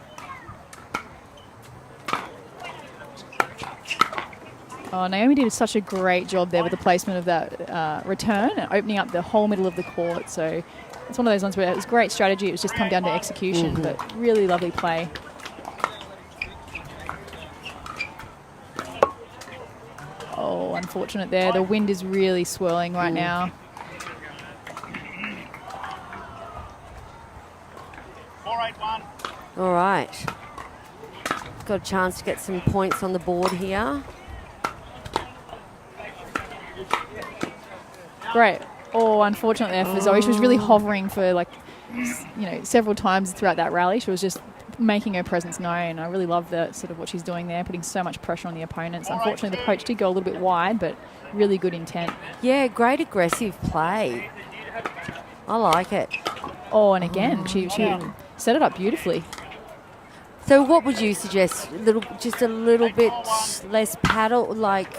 Oh, Naomi did such a great job there with the placement of that return and opening up the whole middle of the court. So it's one of those ones where it was great strategy. It was just come down to execution, but really lovely play. Oh, unfortunate there. The wind is really swirling right now.
4-8-1.
All right. Got a chance to get some points on the board here.
Great. Oh, unfortunate there for Zoe. She was really hovering for several times throughout that rally. She was just making her presence known. I really love the sort of what she's doing there, putting so much pressure on the opponents. Unfortunately, the poach did go a little bit wide, but really good intent.
Yeah, great aggressive play. I like it.
Oh, and again, she set it up beautifully.
So what would you suggest? Just a little bit less paddle, like...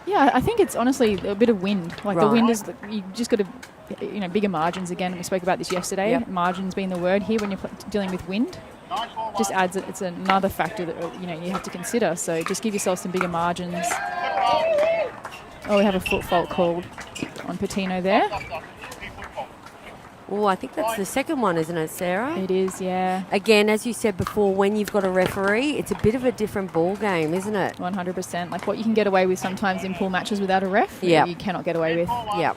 Yeah, I think it's honestly a bit of wind. Like the
Right.
wind is, you just got to, bigger margins again. We spoke about this yesterday.
Yep.
Margins being the word here when you're dealing with wind. Just adds it's another factor that you have to consider. So just give yourself some bigger margins. Oh, we have a foot fault called on Patino there.
Oh, I think that's the second one, isn't it, Sarah?
It is, yeah.
Again, as you said before, when you've got a referee, it's a bit of a different ball game, isn't it?
100%. Like what you can get away with sometimes in pool matches without a ref,
Yep.
you cannot get away with.
Yep.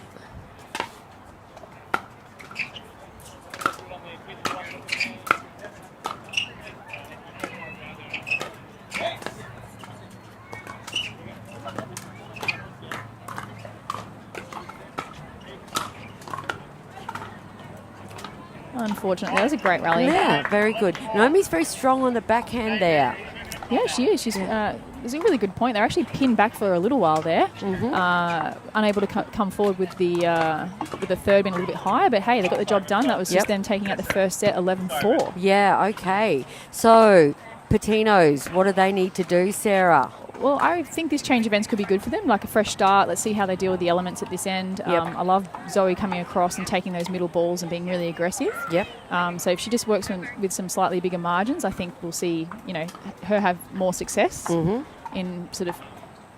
Unfortunately, that was a great rally.
Yeah, very good. Naomi's very strong on the backhand there.
Yeah, she is. She's it's a really good point. They're actually pinned back for a little while there, unable to come forward with the third being a little bit higher. But hey, they got the job done. That was just them taking out the first set 11-4.
Yeah, okay. So, Patinos, what do they need to do, Sarah?
Well, I think this change events could be good for them, like a fresh start. Let's see how they deal with the elements at this end. I love Zoe coming across and taking those middle balls and being really aggressive.
Yep.
So if she just works with some slightly bigger margins, I think we'll see, her have more success in sort of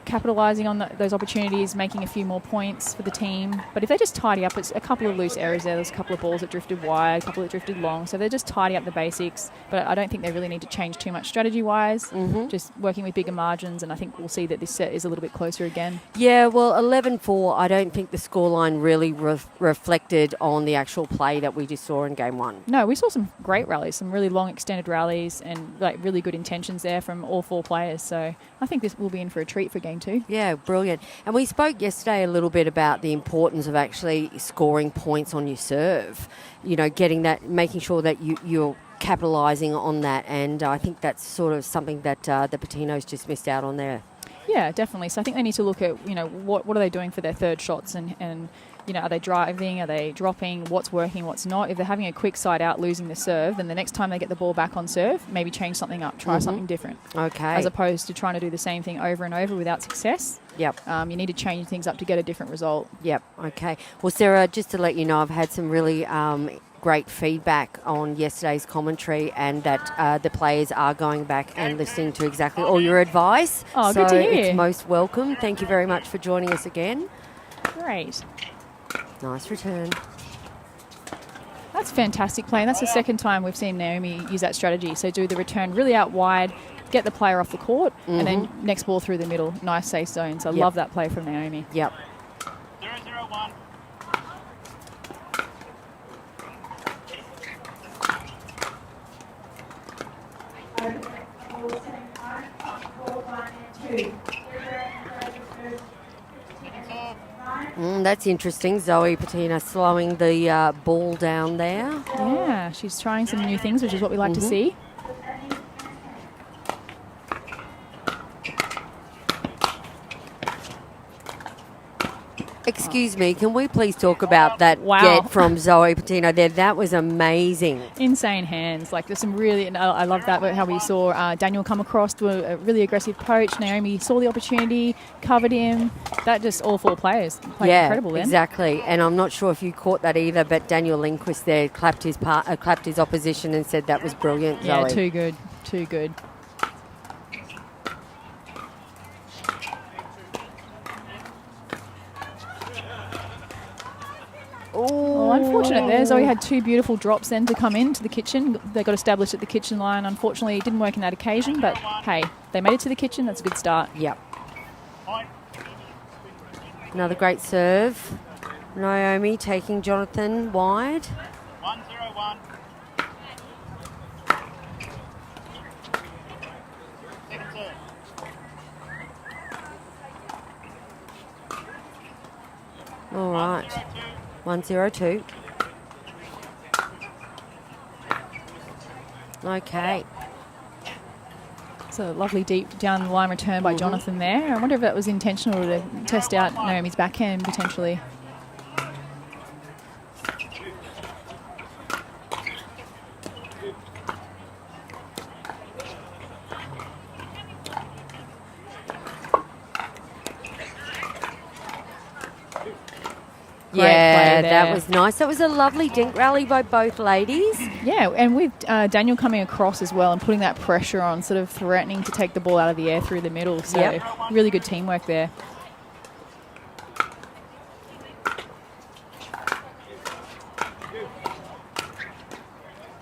capitalising on those opportunities, making a few more points for the team. But if they just tidy up, it's a couple of loose errors there. There's a couple of balls that drifted wide, a couple that drifted long. So they just tidy up the basics. But I don't think they really need to change too much strategy-wise. Just working with bigger margins, and I think we'll see that this set is a little bit closer again.
Yeah, well, 11-4, I don't think the scoreline really reflected on the actual play that we just saw in Game 1.
No, we saw some great rallies, some really long extended rallies, and like really good intentions there from all 4 players. So I think this will be in for a treat for Game 2.
Yeah, brilliant. And we spoke yesterday a little bit about the importance of actually scoring points on your serve. Getting that, making sure that you're capitalising on that. And I think that's sort of something that the Patinos just missed out on there.
Yeah, definitely. So I think they need to look at, what are they doing for their third shots and are they driving? Are they dropping? What's working? What's not? If they're having a quick side out, losing the serve, then the next time they get the ball back on serve, maybe change something up, try something different.
Okay.
As opposed to trying to do the same thing over and over without success.
Yep.
You need to change things up to get a different result.
Yep. Okay. Well, Sarah, just to let you know, I've had some really great feedback on yesterday's commentary, and that the players are going back and listening to exactly all your advice.
Oh,
so
good to hear.
It's most welcome. Thank you very much for joining us again.
Great.
Nice return.
That's fantastic play. And that's the second time we've seen Naomi use that strategy. So do the return really out wide, get the player off the court, and then next ball through the middle. Nice safe zone. So I love that play from Naomi.
Yep.
0-0-1.
That's interesting. Zoe Patina slowing the ball down there.
Yeah, she's trying some new things, which is what we like to see.
Excuse me, can we please talk about that
Wow.
get from Zoe Patino there? That was amazing.
Insane hands. Like, there's some really, I love that, how we saw Daniel come across to a really aggressive poach. Naomi saw the opportunity, covered him. That just all 4 players played incredible then.
Exactly. And I'm not sure if you caught that either, but Daniel Lindquist there clapped his opposition and said that was brilliant, Zoe.
Yeah, too good. Too good. Oh, unfortunate there. Zoe had 2 beautiful drops then to come into the kitchen. They got established at the kitchen line. Unfortunately, it didn't work in that occasion, but hey, they made it to the kitchen. That's a good start.
Yep. Another great serve. Naomi taking Jonathan wide.
1-0-1. Second serve.
All right. 1-0-2. Okay.
It's a lovely deep down the line return by Jonathan there. I wonder if that was intentional to test out Naomi's backhand potentially.
Yeah, that was nice. That was a lovely dink rally by both ladies.
Yeah, and with Daniel coming across as well and putting that pressure on, sort of threatening to take the ball out of the air through the middle. So really good teamwork there.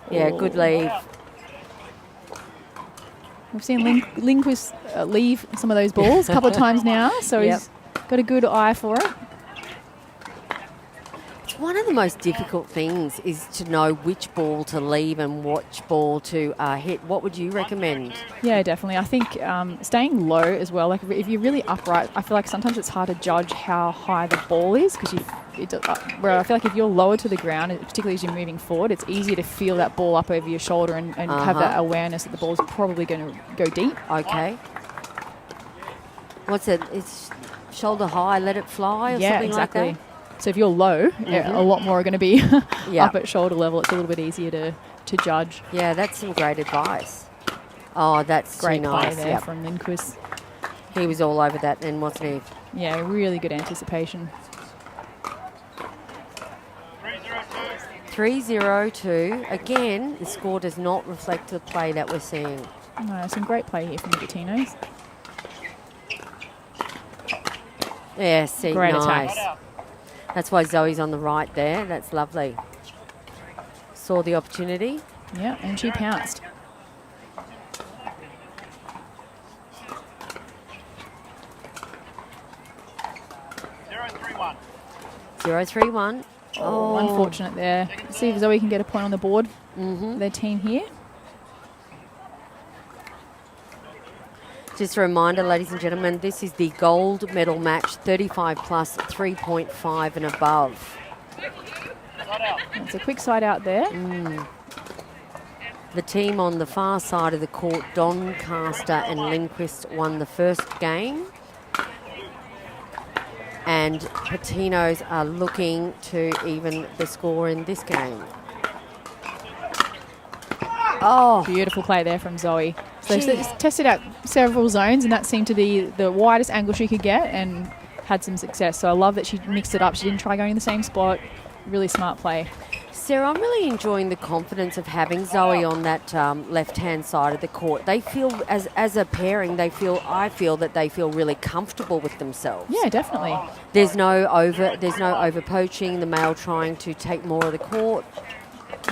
Yeah, good leave.
We've seen Lindquist leave some of those balls a couple of times now, so he's got a good eye for it.
One of the most difficult things is to know which ball to leave and which ball to hit. What would you recommend?
Yeah, definitely. I think staying low as well. Like if you're really upright, I feel like sometimes it's hard to judge how high the ball is because where I feel like if you're lower to the ground, particularly as you're moving forward, it's easier to feel that ball up over your shoulder and have that awareness that the ball's probably going to go deep.
Okay. What's it? It's shoulder high, let it fly or
Yeah,
something
exactly.
like
So if you're low, a lot more are going to be
Yeah.
up at shoulder level. It's a little bit easier to judge.
that. Yeah, that's some great advice. Oh, that's
Great
too
play
nice.
there
Yep.
from Lindquist.
He was all over that then, wasn't he?
Yeah, really good anticipation.
3-0-2. Again, the score does not reflect the play that we're seeing.
No, some great play here from the Bettinos.
Yeah, see,
Great
nice.
attack.
That's why Zoe's on the right there. That's lovely. Saw the opportunity.
Yeah, and she pounced.
Zero-3-1.
0-3-1.
Oh, unfortunate there. Let's see if Zoe can get a point on the board. Their team here.
Just a reminder, ladies and gentlemen, this is the gold medal match, 35 plus 3.5 and above.
It's a quick side out there.
The team on the far side of the court, Doncaster and Lindquist, won the first game. And Patinos are looking to even the score in this game. Oh,
Beautiful play there from Zoe. So she tested out several zones, and that seemed to be the widest angle she could get and had some success. So I love that she mixed it up. She didn't try going in the same spot. Really smart play.
Sarah, I'm really enjoying the confidence of having Zoe on that left-hand side of the court. They feel, as a pairing, I feel that they feel really comfortable with themselves.
Yeah, definitely.
There's no over poaching, the male trying to take more of the court.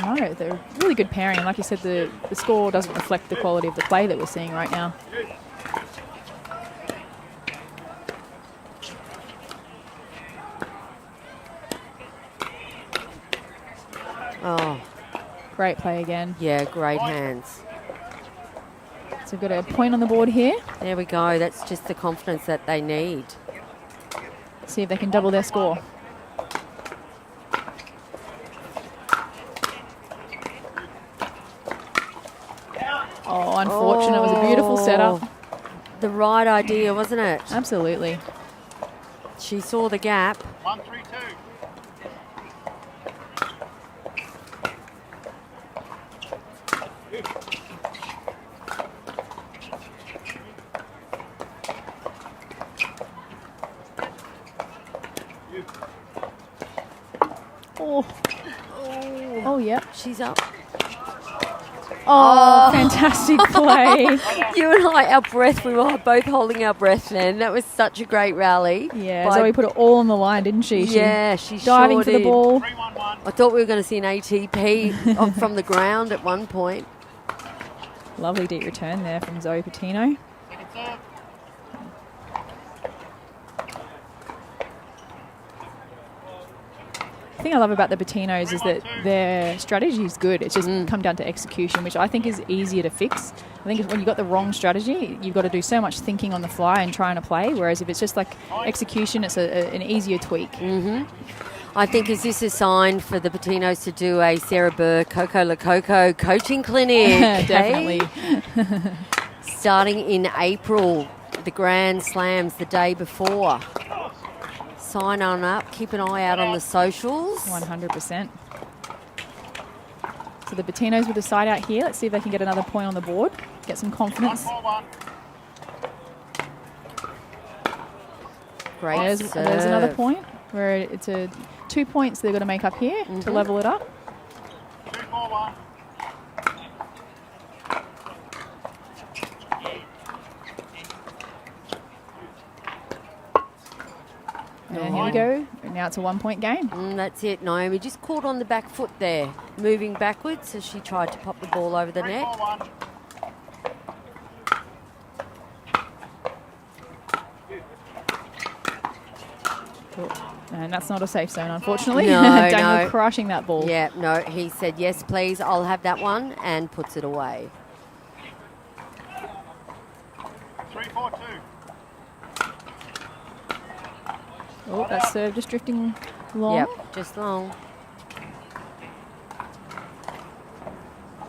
No, they're a really good pairing. And like you said, the score doesn't reflect the quality of the play that we're seeing right now.
Oh,
Great play again.
yeah, great hands.
So we've got a point on the board here.
There we go. That's just the confidence that they need.
See if they can double their score. Oh, unfortunate. It was a beautiful setup.
The right idea, wasn't it?
Absolutely.
She saw the gap.
1-3-2.
Oh, oh yeah.
She's up.
Oh, fantastic play.
You and I, our breath, we were both holding our breath then. That was such a great rally.
Yeah, Zoe put it all on the line, didn't she?
Yeah, she
diving
sure
for the
did.
ball.
3-1-1.
I thought we were going to see an ATP from the ground at one point.
Lovely deep return there from Zoe Patino.
Second serve.
The thing I love about the Patinos is that their strategy is good. It's just come down to execution, which I think is easier to fix. I think when you've got the wrong strategy, you've got to do so much thinking on the fly and trying to play, whereas if it's just like execution, it's an easier tweak.
I think is this a sign for the Patinos to do a Sarah Burr Coco Lococo coaching clinic?
Definitely.
Starting in April, the Grand Slams the day before. Sign on up, keep an eye out on the socials.
100%. So the Patinos with the side out here. Let's see if they can get another point on the board. Get some confidence.
1-4-1.
Great
There's
serve.
another point where it's 2 points they've got to make up here to level it up.
2-4-1.
And here we go. And now it's a 1 point game.
That's it. Naomi just caught on the back foot there, moving backwards as she tried to pop the ball over the net.
3-4-1.
And that's not a safe zone, unfortunately.
No,
Daniel
no.
crushing that ball.
Yeah, no, he said, yes, please, I'll have that one, and puts it away.
3-4-2.
Oh, that serve just drifting long.
Yep, just long.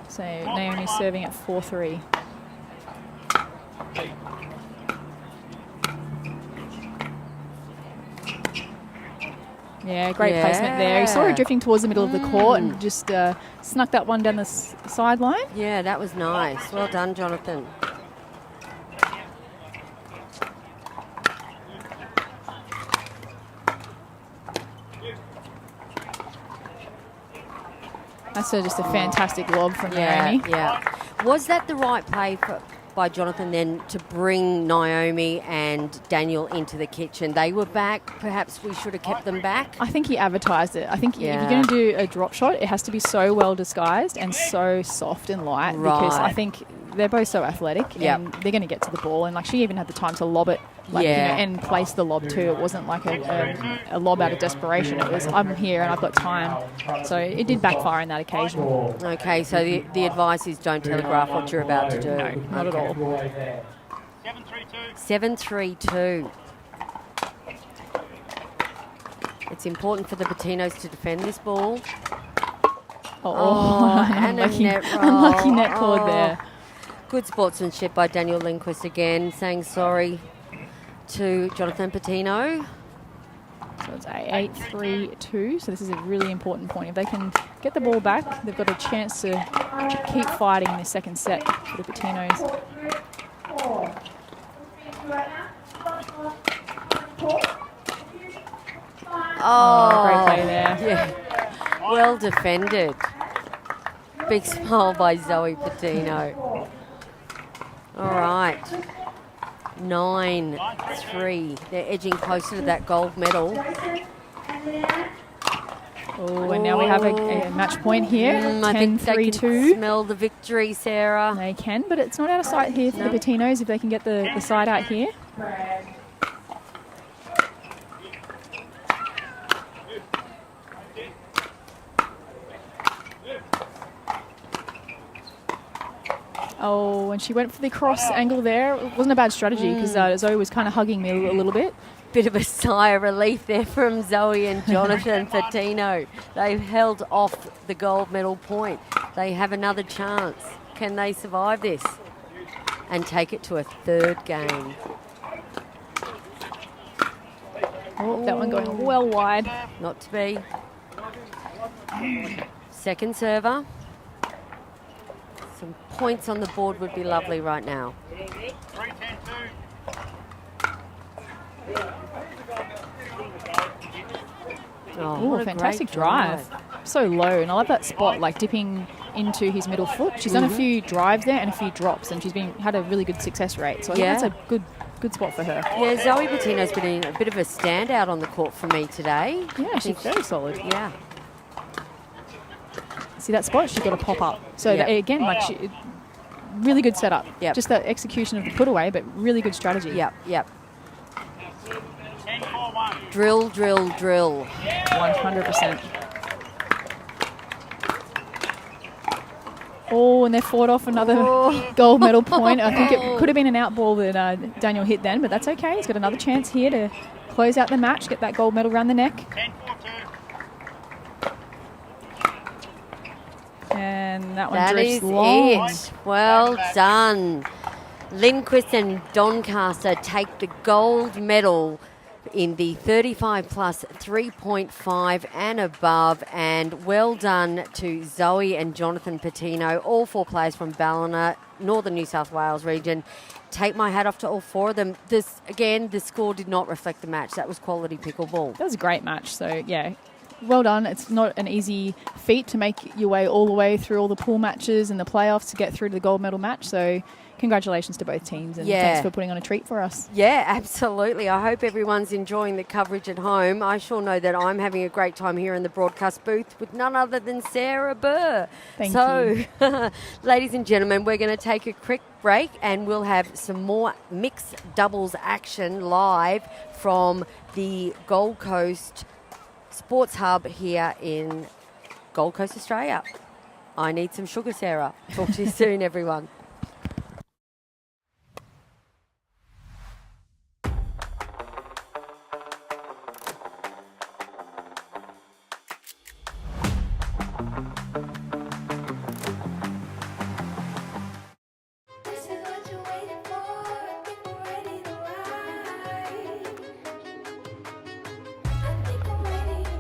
So Naomi's serving at 4-3. Yeah, great placement there. He saw her drifting towards the middle of the court and just snuck that one down the sideline.
Yeah, that was nice. Well done, Jonathan.
That's just a fantastic lob from Naomi.
Yeah. Was that the right play by Jonathan then to bring Naomi and Daniel into the kitchen? They were back. Perhaps we should have kept them back.
I think he advertised it. I think if you're going to do a drop shot, it has to be so well disguised and so soft and light because I think they're both so athletic and they're going to get to the ball. And like she even had the time to lob it and place the lob too. It wasn't like a lob out of desperation. It was, I'm here and I've got time. So it did backfire in that occasion.
Okay, so the advice is don't telegraph what you're about to do.
No, not at all.
7-3-2. It's important for the Patinos to defend this ball. And
unlucky,
a net roll.
unlucky net cord there.
Good sportsmanship by Daniel Lindquist again, saying sorry to Jonathan Patino.
So it's 8-3-2. So this is a really important point. If they can get the ball back, they've got a chance to keep fighting in the second set for the Patinos. Great play there.
Yeah. Well defended. Big smile by Zoe Patino. All right. 9-3. They're edging closer to that gold medal.
And now we have a match point here.
I think they
10-3-2.
can smell the victory, Sarah.
They can, but it's not out of sight here for the Patinos if they can get the side out here. Oh, and she went for the cross angle there. It wasn't a bad strategy because Zoe was kind of hugging me a little bit.
Bit of a sigh of relief there from Zoe and Jonathan Patino. They've held off the gold medal point. They have another chance. Can they survive this and take it to a third game?
Oh, that one going well wide.
Not to be. Second server. Some points on the board would be lovely right now.
3-10-2.
Oh, fantastic drive. So low, and I love that spot, like dipping into his middle foot. She's done a few drives there and a few drops, and she's had a really good success rate. So I think that's a good spot for her.
Yeah, Zoe Patino's been a bit of a standout on the court for me today.
Yeah, she's very solid.
Yeah.
See that spot? She's got to pop up. So that, again, like really good setup.
Yep.
Just that execution of the put away, but really good strategy.
Yep. Drill.
100%. Oh, and they fought off another gold medal point. I think it could have been an out ball that Daniel hit then, but that's okay. He's got another chance here to close out the match, get that gold medal around the neck.
10-4-2.
And that one
That
drifts
is
long.
it. Well done. Lindquist and Doncaster take the gold medal in the 35 plus 3.5 and above, and well done to Zoe and Jonathan Patino, all four players from Ballina, Northern New South Wales region. Take my hat off to all four of them. The score did not reflect the match. That was quality pickleball.
That was a great match. So, yeah, well done. It's not an easy feat to make your way all the way through all the pool matches and the playoffs to get through to the gold medal match. So congratulations to both teams, and thanks for putting on a treat for us.
Yeah, absolutely. I hope everyone's enjoying the coverage at home. I sure know that I'm having a great time here in the broadcast booth with none other than Sarah Burr.
Thank you.
Ladies and gentlemen, we're going to take a quick break and we'll have some more mixed doubles action live from the Gold Coast Sports Hub here in Gold Coast, Australia. I need some sugar, Sarah. Talk to you soon, everyone.
This is what you're waiting for. I think we're ready to ride. I think I'm ready to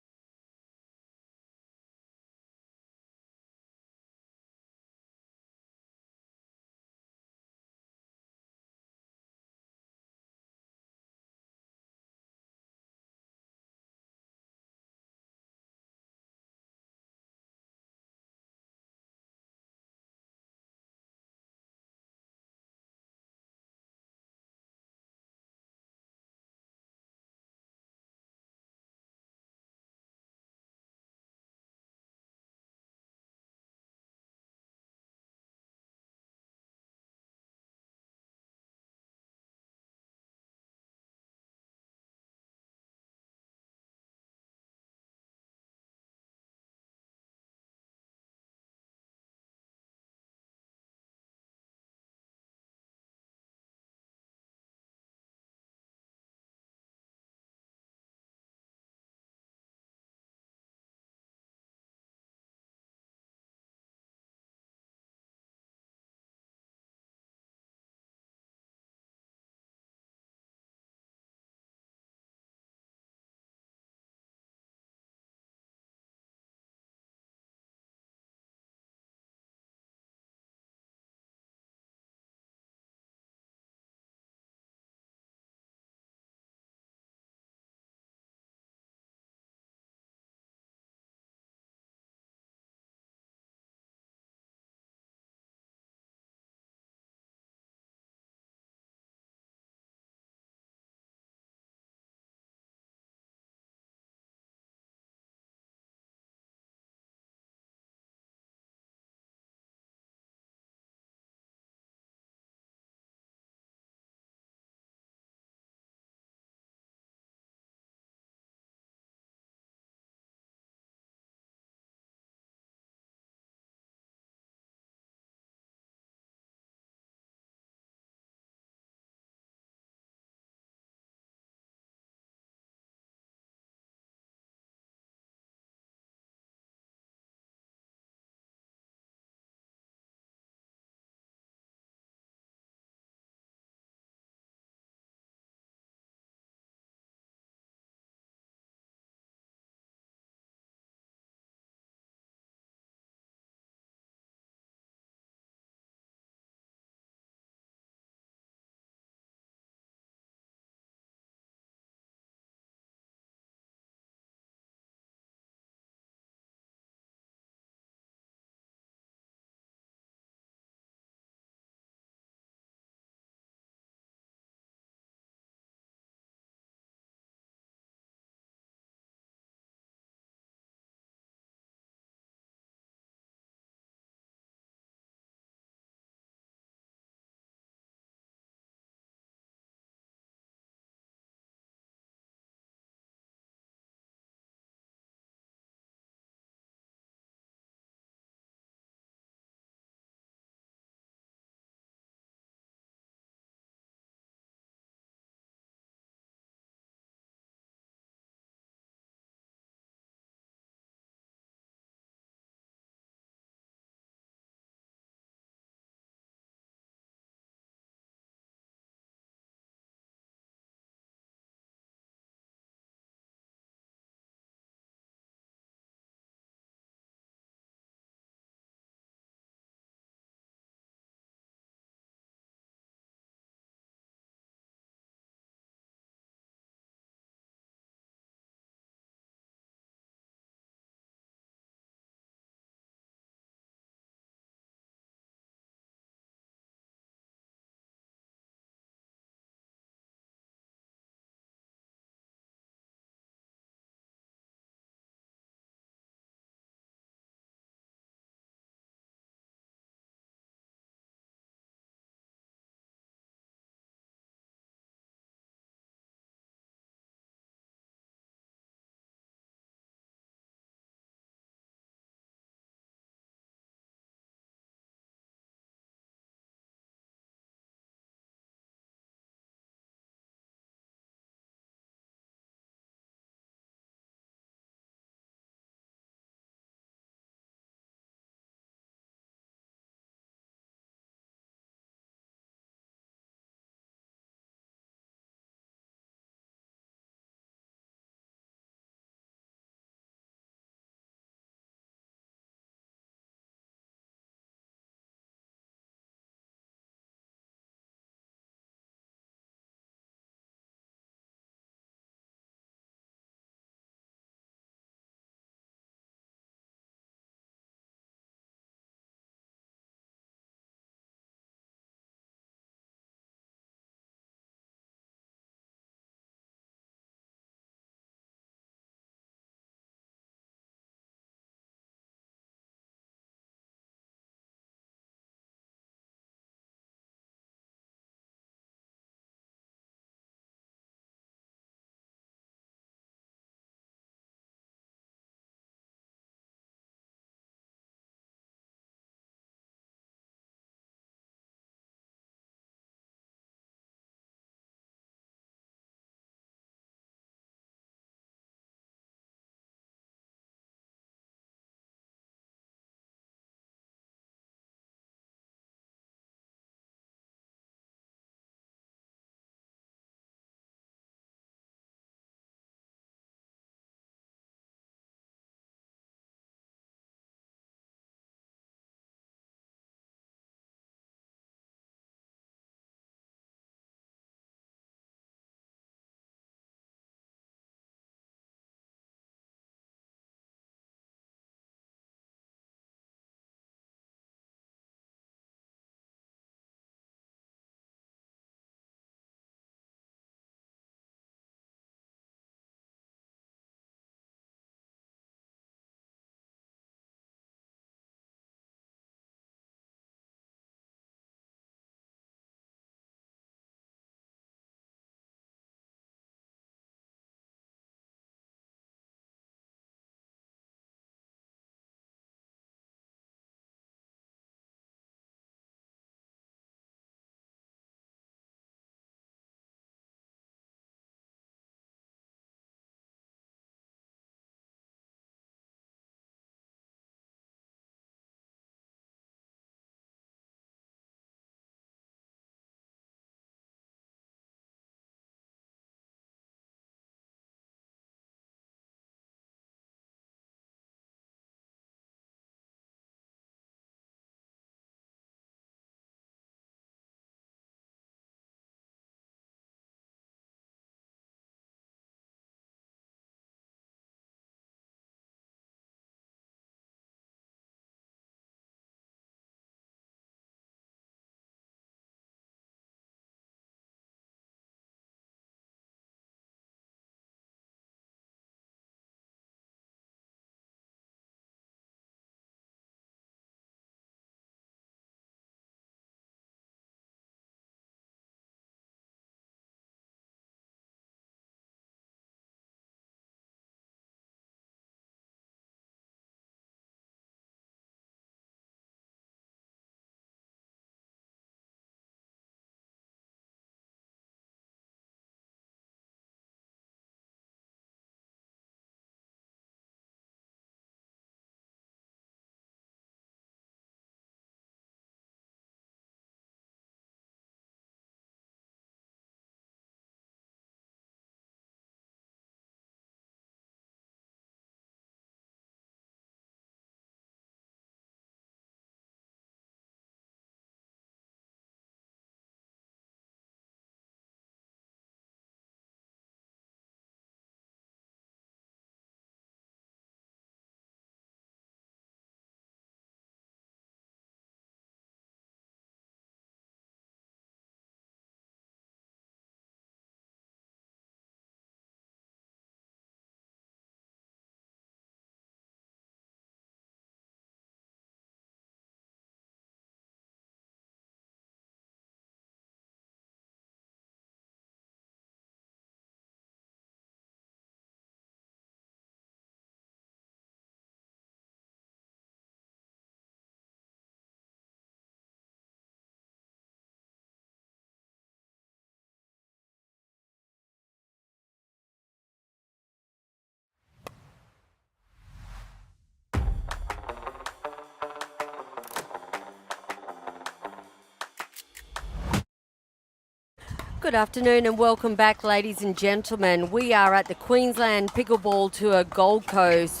Good afternoon and welcome back, ladies and gentlemen. We are at the Queensland Pickleball Tour Gold Coast,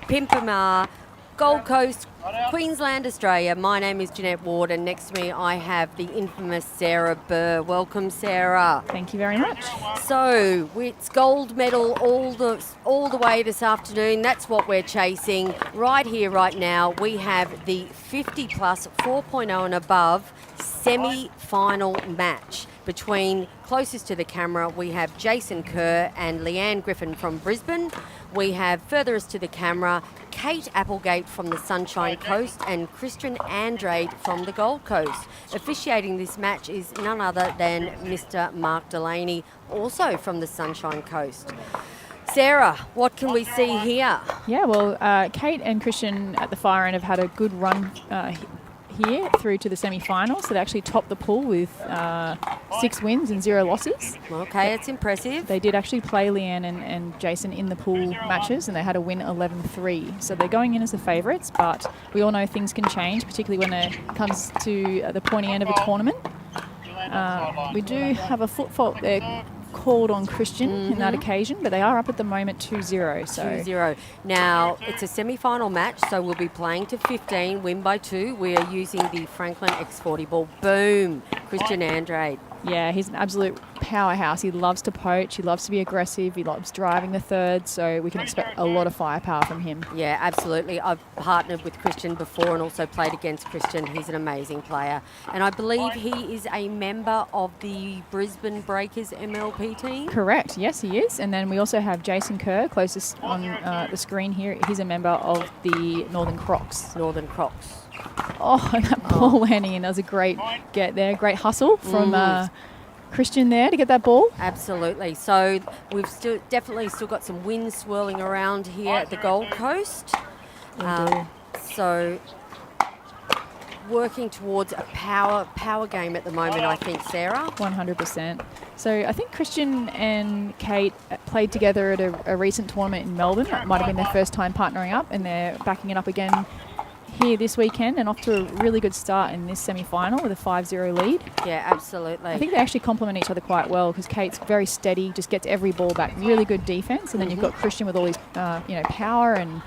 Pimpama, Gold Coast, Queensland, Australia. My name is Jeanette Ward and next to me I have the infamous Sarah Burr. Welcome, Sarah.
Thank you very much.
So it's gold medal all the way this afternoon. That's what we're chasing. Right here, right now, we have the 50 plus 4.0 and above semi-final match. Between closest to the camera, we have Jason Kerr and Leanne Griffin from Brisbane. We have furthest to the camera, Kate Applegate from the Sunshine Coast and Christian Andrade from the Gold Coast. Officiating this match is none other than Mr. Mark Delaney, also from the Sunshine Coast. Sarah, what can we see here?
Yeah, well, Kate and Christian at the far end have had a good run here through to the semi-final, so they actually topped the pool with 6 wins and 0 losses.
Okay, it's impressive.
They did actually play Leanne and Jason in the pool matches, and they had a win 11-3. So they're going in as the favourites, but we all know things can change, particularly when it comes to the pointy end of a tournament. We do have a foot fault there called on Christian in that occasion, but they are up at the moment 2-0. So
2-0. Now, it's a semi-final match, so we'll be playing to 15, win by 2. We are using the Franklin X40 ball. Boom, Christian Andrade.
Yeah, he's an absolute powerhouse. He loves to poach. He loves to be aggressive. He loves driving the third, so we can expect a lot of firepower from him.
Yeah, absolutely. I've partnered with Christian before and also played against Christian. He's an amazing player. And I believe he is a member of the Brisbane Breakers MLP team.
Correct. Yes, he is. And then we also have Jason Kerr, closest on the screen here. He's a member of the Northern Crocs.
Northern Crocs.
Oh, and that ball landing in. That was a great get there. Great hustle from Christian there to get that ball.
Absolutely. So we've definitely still got some winds swirling around here at the Gold Coast. So working towards a power game at the moment, I think, Sarah.
100%. So I think Christian and Kate played together at a recent tournament in Melbourne. It might have been their first time partnering up, and they're backing it up again here this weekend and off to a really good start in this semi-final with a 5-0 lead.
Yeah, absolutely.
I think they actually complement each other quite well because Kate's very steady, just gets every ball back, really good defense, and then you've got Christian with all his power and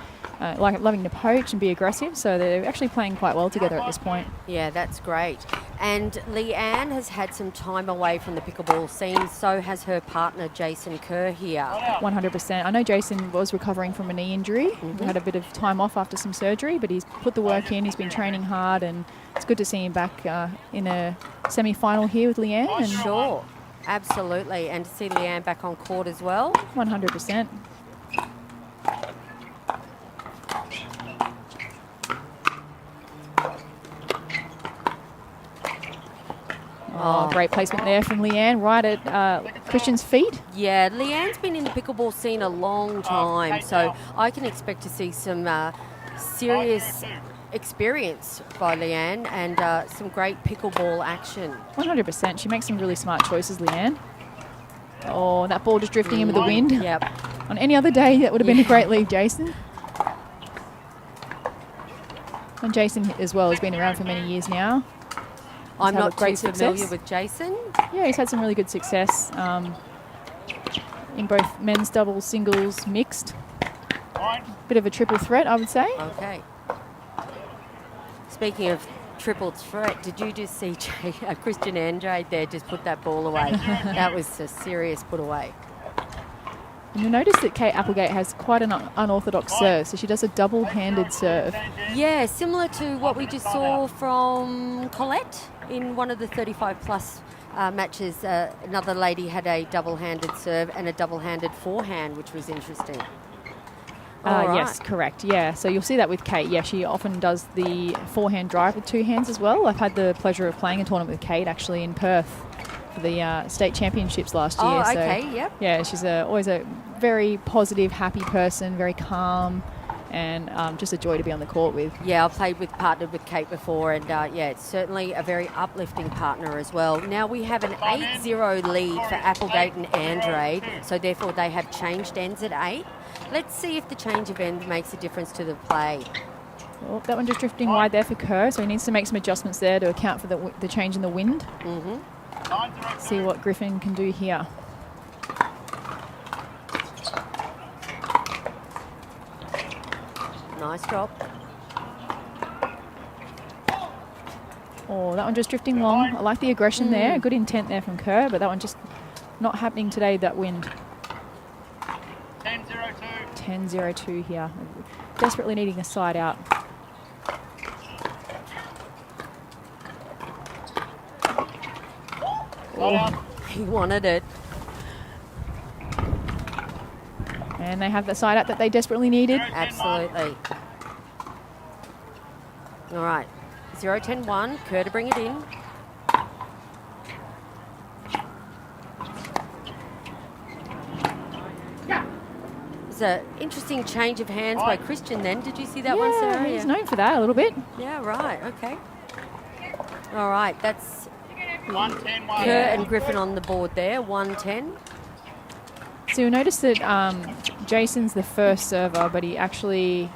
loving to poach and be aggressive, so they're actually playing quite well together at this point.
Yeah, that's great. And Leanne has had some time away from the pickleball scene, so has her partner Jason Kerr here.
100%. I know Jason was recovering from a knee injury. He had a bit of time off after some surgery, but he's put the work in, he's been training hard, and it's good to see him back in a semi-final here with Leanne. And
sure, absolutely. And to see Leanne back on court as well.
100%. Oh, great placement there from Leanne, right at Christian's feet.
Yeah, Leanne's been in the pickleball scene a long time, so I can expect to see some serious experience by Leanne and some great pickleball action.
100%. She makes some really smart choices, Leanne. Oh, that ball just drifting in with the wind.
Yep.
On any other day, that would have been a great lead, Jason. And Jason as well has been around for many years now.
I'm not too familiar with Jason.
Yeah, he's had some really good success in both men's doubles, singles, mixed. Bit of a triple threat, I would say.
Okay. Speaking of triple threat, did you just see Christian Andrade there just put that ball away? That was a serious put away.
And you'll notice that Kate Applegate has quite an unorthodox serve, so she does a double-handed serve.
Yeah, similar to what we just saw from Colette in one of the 35-plus matches. Another lady had a double-handed serve and a double-handed forehand, which was interesting.
Yes, correct. Yeah, so you'll see that with Kate. Yeah, she often does the forehand drive with 2 hands as well. I've had the pleasure of playing a tournament with Kate actually in Perth for the state championships last year.
Oh, okay, so, yep.
Yeah, she's always a very positive, happy person, very calm, and just a joy to be on the court with.
Yeah, I've partnered with Kate before, and yeah, it's certainly a very uplifting partner as well. Now we have an 8-0 lead for Applegate and Andrade, so therefore they have changed ends at 8. Let's see if the change of end makes a difference to the play.
Well, that one just drifting wide there for Kerr, so he needs to make some adjustments there to account for the change in the wind. See what Griffin can do here.
Nice drop.
Oh, that one just drifting long. I like the aggression there. Good intent there from Kerr, but that one just not happening today, that wind. 10-0-2 here. Desperately needing a side out.
Oh, he wanted it.
And they have the side out that they desperately needed.
Absolutely. All right. 0-10-1. Kerr to bring it in. It's an interesting change of hands by Christian then. Did you see that one, Sarah?
He's known for that a little bit.
Yeah, right. Okay. All right. That's
1-10-1.
Kerr and Griffin on the board there. 1-10.
So you'll notice that Jason's the first server, but he actually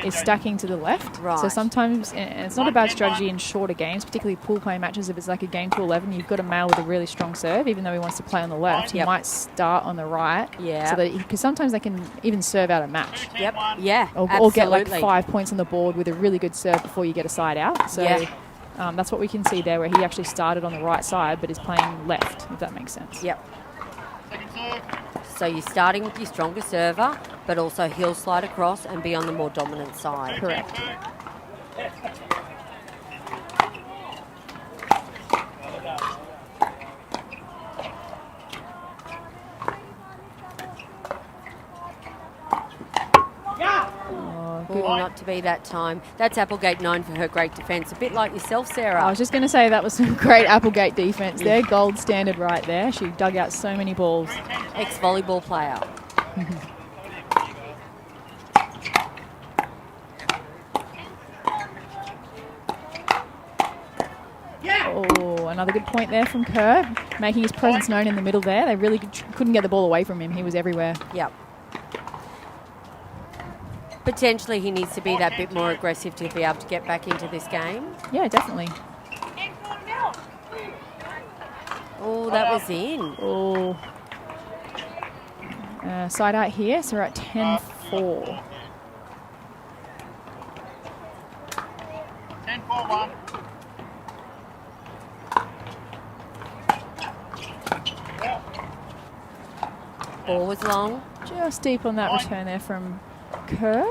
is stacking to the left.
Right.
So sometimes, and it's not a bad strategy in shorter games, particularly pool play matches. If it's like a game to 11, you've got a male with a really strong serve, even though he wants to play on the left. He might start on the right.
Yeah.
So that because sometimes they can even serve out a match.
Yep. Yeah.
Or get like 5 points on the board with a really good serve before you get a side out. So that's what we can see there, where he actually started on the right side, but is playing left, if that makes sense.
Yep. So you're starting with your stronger server, but also he'll slide across and be on the more dominant side.
Correct.
Good not to be that time. That's Applegate known for her great defence. A bit like yourself, Sarah.
I was just going to say that was some great Applegate defence there. Gold standard right there. She dug out so many balls.
Ex-volleyball player.
Oh, another good point there from Kerr, making his presence known in the middle there. They really couldn't get the ball away from him. He was everywhere.
Yep. Potentially he needs to be that bit more aggressive to be able to get back into this game.
Yeah, definitely.
Oh, that was in.
Oh. Side out here, so we're at 10-4.
10-4-1.
Ball was long.
Just deep on that return there from Kerr.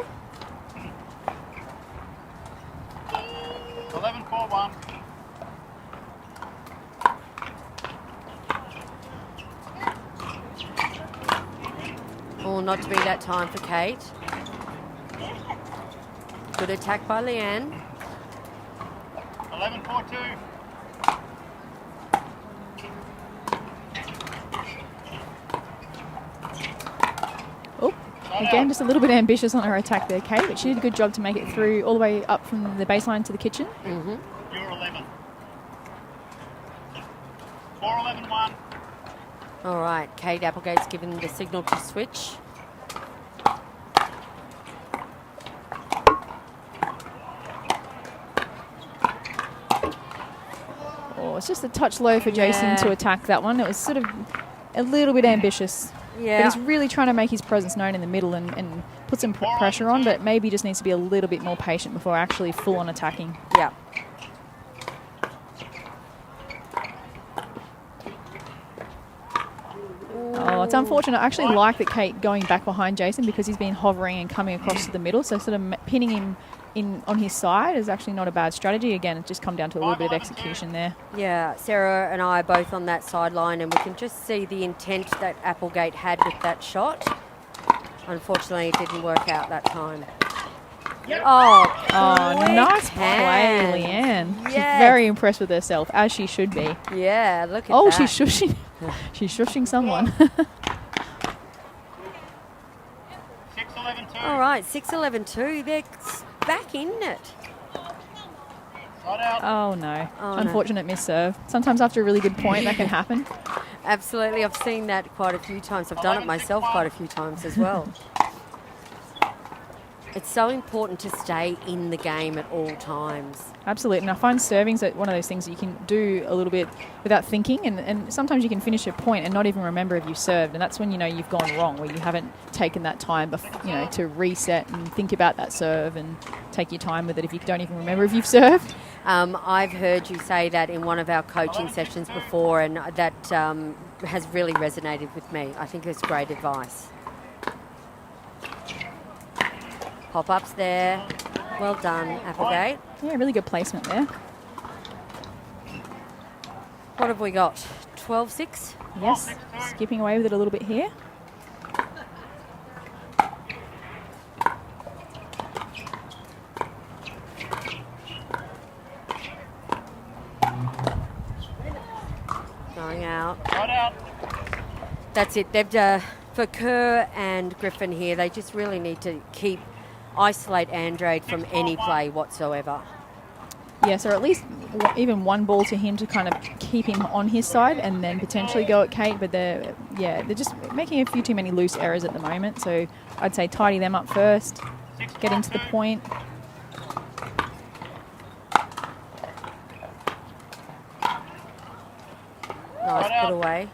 11-4-1.
Oh, not to be that time for Kate. Good attack by Leanne.
11-4-2.
Oh, again, just a little bit ambitious on her attack there, Kate, but she did a good job to make it through all the way up from the baseline to the kitchen.
You're 11. 4-11-1.
All right, Kate Applegate's given the signal to switch.
Oh, it's just a touch low for Jason to attack that one. It was sort of a little bit ambitious.
Yeah.
But he's really trying to make his presence known in the middle and put some pressure on, but maybe just needs to be a little bit more patient before actually full-on attacking.
Yeah.
Oh, it's unfortunate. I actually like that Kate going back behind Jason because he's been hovering and coming across to the middle, so sort of pinning him in on his side is actually not a bad strategy. Again, it's just come down to a little bit of execution there.
Yeah, Sarah and I are both on that sideline, and we can just see the intent that Applegate had with that shot. Unfortunately, it didn't work out that time. Oh,
nice
hand.
play, Leanne.
Yes.
She's very impressed with herself, as she should be.
Yeah, look at that.
Oh, she's shushing. She's shushing someone.
6-11-2.
All right, 6-11-2. They're back in it.
Side out.
Oh, no.
Oh, no.
Unfortunate miss serve. Sometimes after a really good point, that can happen.
Absolutely. I've seen that quite a few times. I've done it myself quite a few times as well. It's so important to stay in the game at all times.
Absolutely. And I find serving's one of those things that you can do a little bit without thinking, and sometimes you can finish a point and not even remember if you served, and that's when you know you've gone wrong, where you haven't taken that time to reset and think about that serve and take your time with it if you don't even remember if you've served.
I've heard you say that in one of our coaching sessions before, and that has really resonated with me. I think it's great advice. Pop-ups there. Well done, Applegate.
Yeah, really good placement there.
What have we got? 12-6?
Yes, skipping away with it a little bit here.
Going out. That's it. They've for Kerr and Griffin here, they just really need to isolate Andrade from any play whatsoever.
Yes, or at least even one ball to him to kind of keep him on his side, and then potentially go at Kate. But they're just making a few too many loose errors at the moment. So I'd say tidy them up first, get into the point.
Nice put away.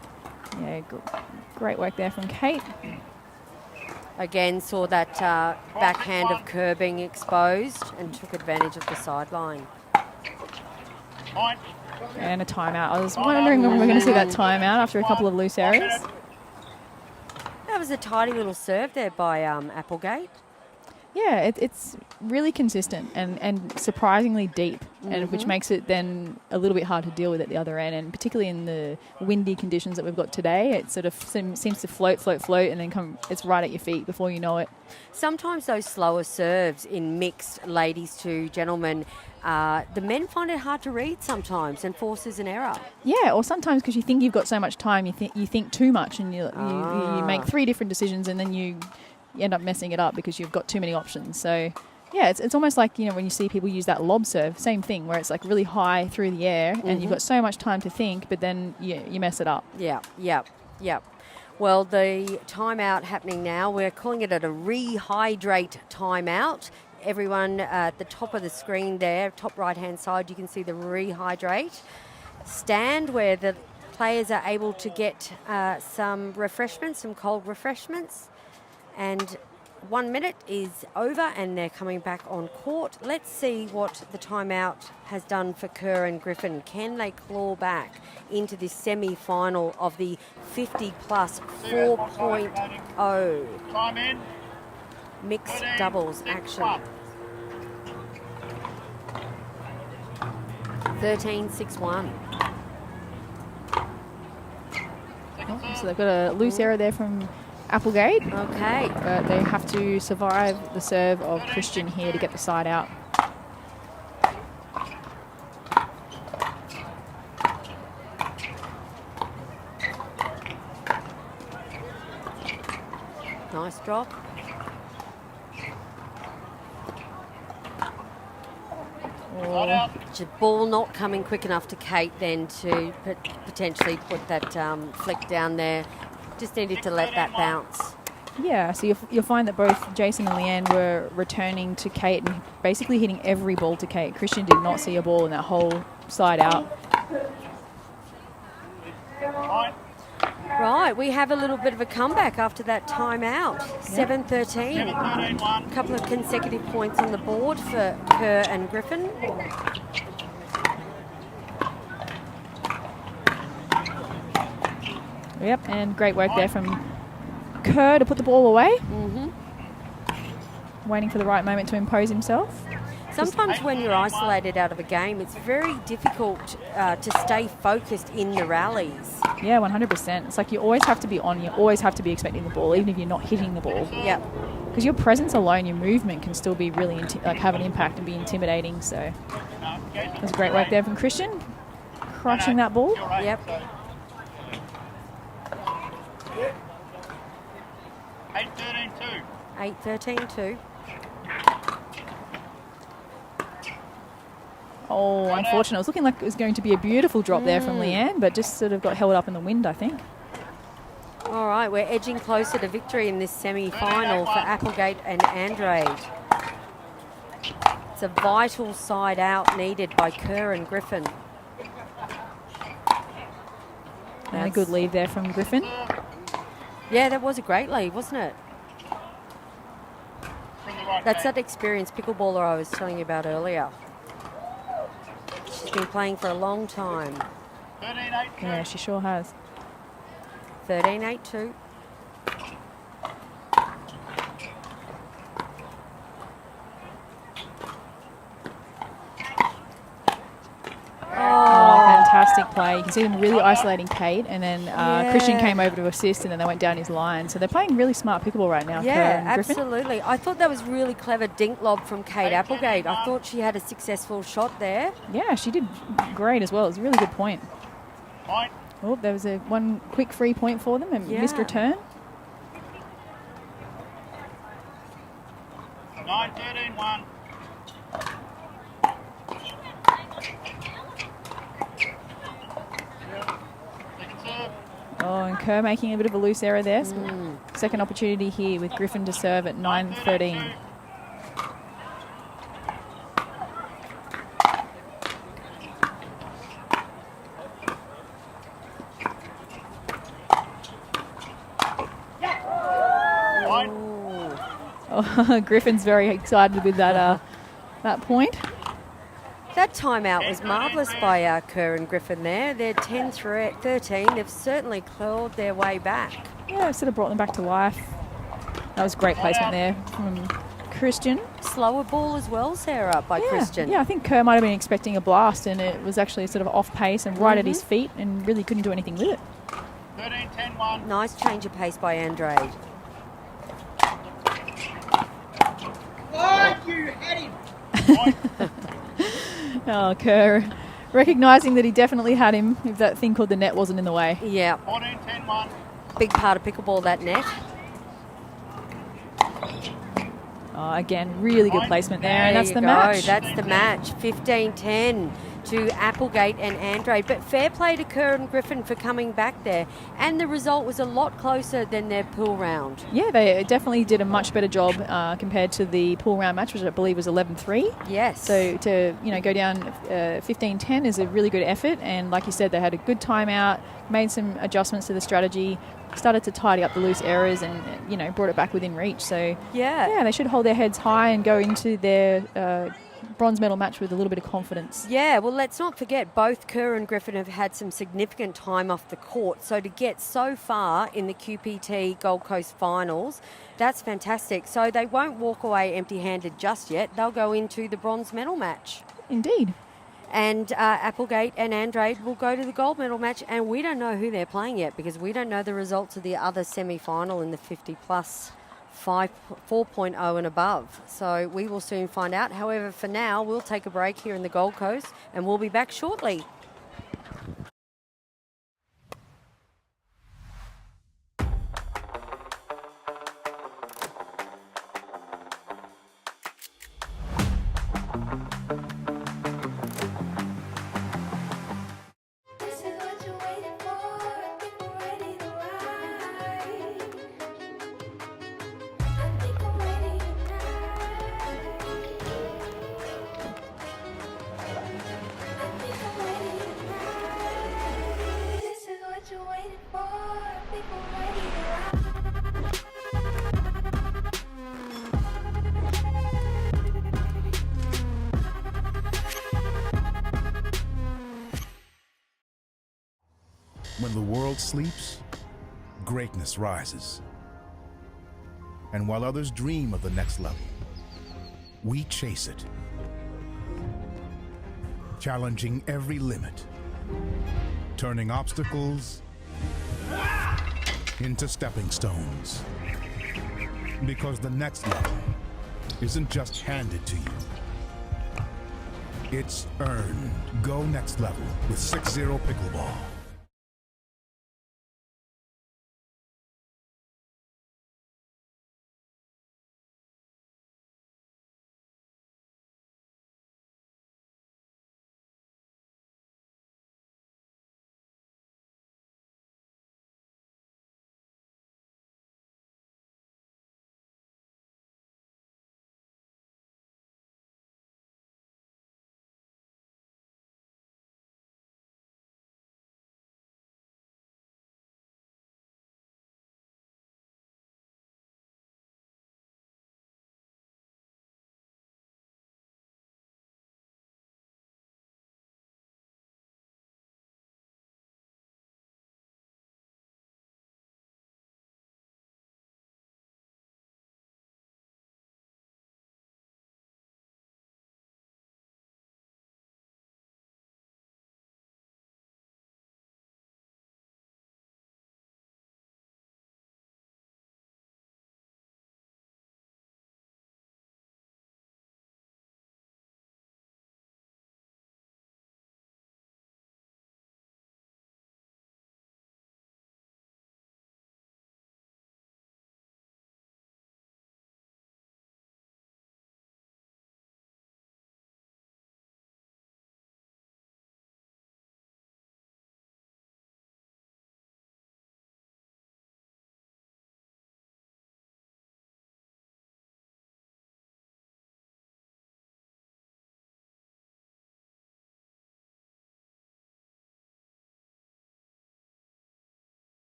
Yeah, great work there from Kate.
Again, saw that backhand of Kerr being exposed and took advantage of the sideline.
And a timeout. I was wondering when we were going to see that timeout after a couple of loose errors.
That was a tidy little serve there by Applegate.
Yeah, it's really consistent and surprisingly deep, and which makes it then a little bit hard to deal with at the other end, and particularly in the windy conditions that we've got today, it sort of seems to float, and then it's right at your feet before you know it.
Sometimes those slower serves in mixed ladies to gentlemen, the men find it hard to read sometimes and forces an error.
Yeah, or sometimes because you think you've got so much time, you think too much, and you make 3 different decisions, and then you end up messing it up because you've got too many options. So, yeah, it's almost like, when you see people use that lob serve, same thing, where it's like really high through the air and you've got so much time to think, but then you mess it up.
Yeah. Well, the timeout happening now, we're calling it a rehydrate timeout. Everyone at the top of the screen there, top right-hand side, you can see the rehydrate stand where the players are able to get some cold refreshments. And 1 minute is over and they're coming back on court. Let's see what the timeout has done for Kerr and Griffin. Can they claw back into this semi-final of the 50 plus 4.0 mixed doubles action? 13-6-1.
So they've got a loose error there from Applegate.
Okay.
But they have to survive the serve of Christian here to get the side out.
Nice drop. Ball not coming quick enough to Kate then to potentially put that flick down there. Just needed to let that bounce.
Yeah, so you'll find that both Jason and Leanne were returning to Kate and basically hitting every ball to Kate. Christian did not see a ball in that whole side out.
Right, we have a little bit of a comeback after that timeout. 7-13. A couple of consecutive points on the board for Kerr and Griffin.
Yep, and great work there from Kerr to put the ball away. Waiting for the right moment to impose himself.
Sometimes when you're isolated out of a game, it's very difficult to stay focused in the rallies.
Yeah, 100%. It's like you always have to be on, you always have to be expecting the ball, even if you're not hitting the ball.
Yeah.
Because your presence alone, your movement can still be really, have an impact and be intimidating. So that's great work there from Christian. Crushing that ball.
Yep.
8-13-2.
8-13-2.
Oh, unfortunate. It was looking like it was going to be a beautiful drop there from Leanne, but just sort of got held up in the wind, I think.
All right, we're edging closer to victory in this semi-final for Applegate and Andrade. It's a vital side out needed by Kerr and Griffin.
And a good lead there from Griffin.
Yeah, that was a great lead, wasn't it? That's that experienced pickleballer I was telling you about earlier. She's been playing for a long time.
13-8.
Yeah, she sure has.
13-8-2.
Fantastic play. You can see them really isolating Kate, and then Christian came over to assist, and then they went down his line. So they're playing really smart pickleball right now.
Yeah,
Kerr and Griffin.
absolutely. I thought that was really clever dink lob from Kate Applegate. I thought she had a successful shot there.
Yeah, she did great as well. It was a really good point.
Point.
Oh, there was one quick free point for them, and missed return.
9-13-1.
Oh, and Kerr making a bit of a loose error there. So second opportunity here with Griffin to serve at 9-13. Oh, Griffin's very excited with that point.
That timeout was marvellous by Kerr and Griffin there. They're 10-13. They've certainly clawed their way back.
Yeah, sort of brought them back to life. That was great placement there from Christian.
Slower ball as well, Sarah, by Christian.
Yeah, I think Kerr might have been expecting a blast, and it was actually sort of off pace and right at his feet, and really couldn't do anything with it.
13-10-1.
Nice change of pace by Andrade.
Oh, you had him.
Oh, Kerr recognising that he definitely had him if that thing called the net wasn't in the way.
Yeah.
14-10-1.
Big part of pickleball, that net.
Oh, again, really good placement there, and that's
There you
the
go.
match.
That's the match. 15-10 to Applegate and Andrade. But fair play to Kerr and Griffin for coming back there. And the result was a lot closer than their pool round.
Yeah, they definitely did a much better job compared to the pool round match, which I believe was 11-3.
Yes.
So to go down 15-10 is a really good effort. And like you said, they had a good timeout, made some adjustments to the strategy, started to tidy up the loose errors, and brought it back within reach. So yeah, they should hold their heads high and go into their bronze medal match with a little bit of confidence.
Yeah, well, let's not forget both Kerr and Griffin have had some significant time off the court. So to get so far in the QPT Gold Coast finals, that's fantastic. So they won't walk away empty-handed just yet. They'll go into the bronze medal match.
Indeed.
And Applegate and Andrade will go to the gold medal match, and we don't know who they're playing yet because we don't know the results of the other semi-final in the 50-plus 4.0 and above. So we will soon find out. However, for now, we'll take a break here in the Gold Coast, and we'll be back shortly.
This is what you're waiting for. People ready to ride. I think I'm ready tonight. I think I'm ready tonight. This is what you're waiting for. People ready to ride.
When the world sleeps, greatness rises. And while others dream of the next level, we chase it. Challenging every limit, turning obstacles into stepping stones. Because the next level isn't just handed to you, it's earned. Go next level with 6-0 Pickleball.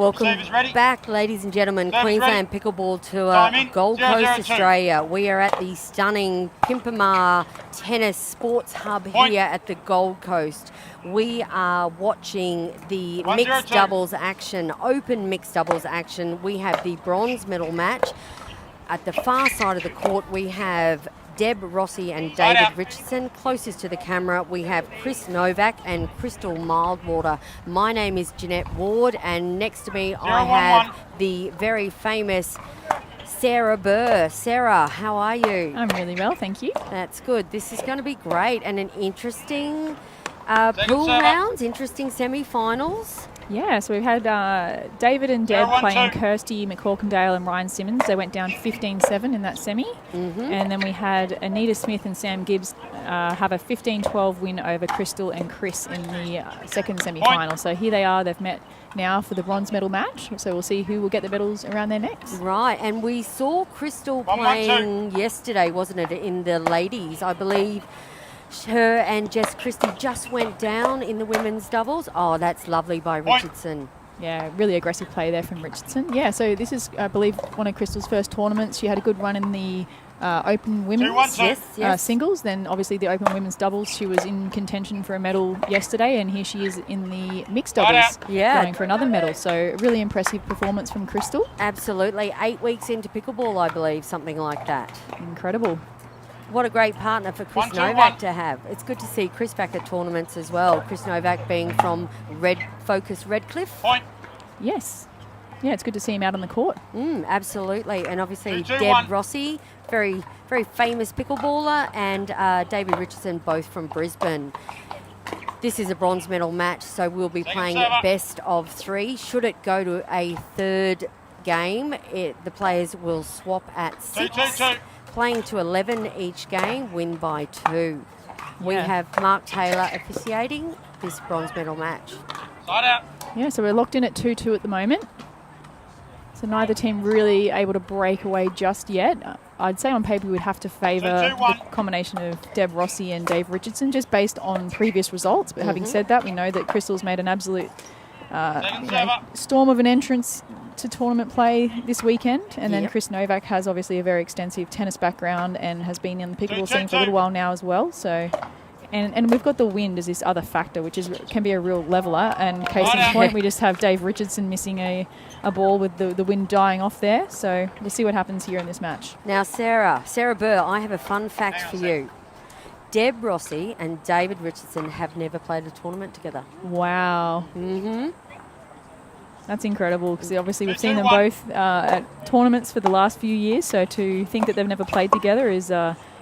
Welcome
Receivers ready?
back, ladies and gentlemen.
Service
Queensland
ready?
Pickleball Tour,
Time in.
Gold
002.
Coast, Australia. We are at the stunning Pimpama Tennis Sports Hub
Point.
here at the Gold Coast. We are watching the
102.
mixed doubles action, open mixed doubles action. We have the bronze medal match. At the far side of the court, we have Deb Rossi and
Side
David
out.
Richardson. Closest to the camera, we have Chris Novak and Crystal Mildwater. My name is Jeanette Ward, and next to me I
011.
have the very famous Sarah Burr. Sarah, how are you?
I'm really well, thank you.
That's good. This is going to be great and an interesting pool
server.
rounds, interesting semi-finals.
Yeah, so we've had David and Deb
012.
playing Kirsty McCorkindale and Ryan Simmons. They went down 15-7 in that semi. And then we had Anita Smith and Sam Gibbs have a 15-12 win over Crystal and Chris in the second semi-final. So here they are. They've met now for the bronze medal match. So we'll see who will get the medals around their necks.
Right, and we saw Crystal
112.
playing yesterday, wasn't it, in the ladies, I believe. Her and Jess Christie just went down in the women's doubles. Oh, that's lovely by Richardson.
Yeah, really aggressive play there from Richardson. Yeah, so this is, I believe, one of Crystal's first tournaments. She had a good run in the open women's
2-1-2.
Yes.
singles. Then obviously the open women's doubles, she was in contention for a medal yesterday, and here she is in the mixed doubles
Yeah.
going for another medal. So really impressive performance from Crystal.
Absolutely. 8 weeks into pickleball, I believe, something like that.
Incredible.
What a great partner for Chris
1-2-1.
Novak to have. It's good to see Chris back at tournaments as well. Chris Novak being from Focus Redcliffe.
Point.
Yes. Yeah, it's good to see him out on the court.
Absolutely. And obviously
2-2-1.
Deb Rossi, very, very famous pickleballer, and David Richardson, both from Brisbane. This is a bronze medal match, so we'll be
Second
playing
server.
best of 3. Should it go to a third game, the players will swap at 6.
2-2-2.
Playing to 11 each game, win by 2. We
Yeah.
have Mark Taylor officiating this bronze medal match.
Side out.
Yeah, so we're locked in at 2-2 at the moment. So neither team really able to break away just yet. I'd say on paper we would have to favour
2-2-1.
the combination of Deb Rossi and Dave Richardson just based on previous results. But having said that, we know that Crystal's made an absolute
Second server.
storm of an entrance to tournament play this weekend. And then
Yep.
Chris Novak has obviously a very extensive tennis background and has been in the pickleball scene for a
2-2-2.
little while now as well. So, and we've got the wind as this other factor, which can be a real leveller. And case in
Right.
point, we just have Dave Richardson missing a ball with the wind dying off there. So we'll see what happens here in this match.
Now, Sarah Burr, I have a fun fact
Hang on
for
a sec.
you. Deb Rossi and David Richardson have never played a tournament together.
Wow. That's incredible because obviously we've seen them
2-2-1.
both at tournaments for the last few years. So to think that they've never played together is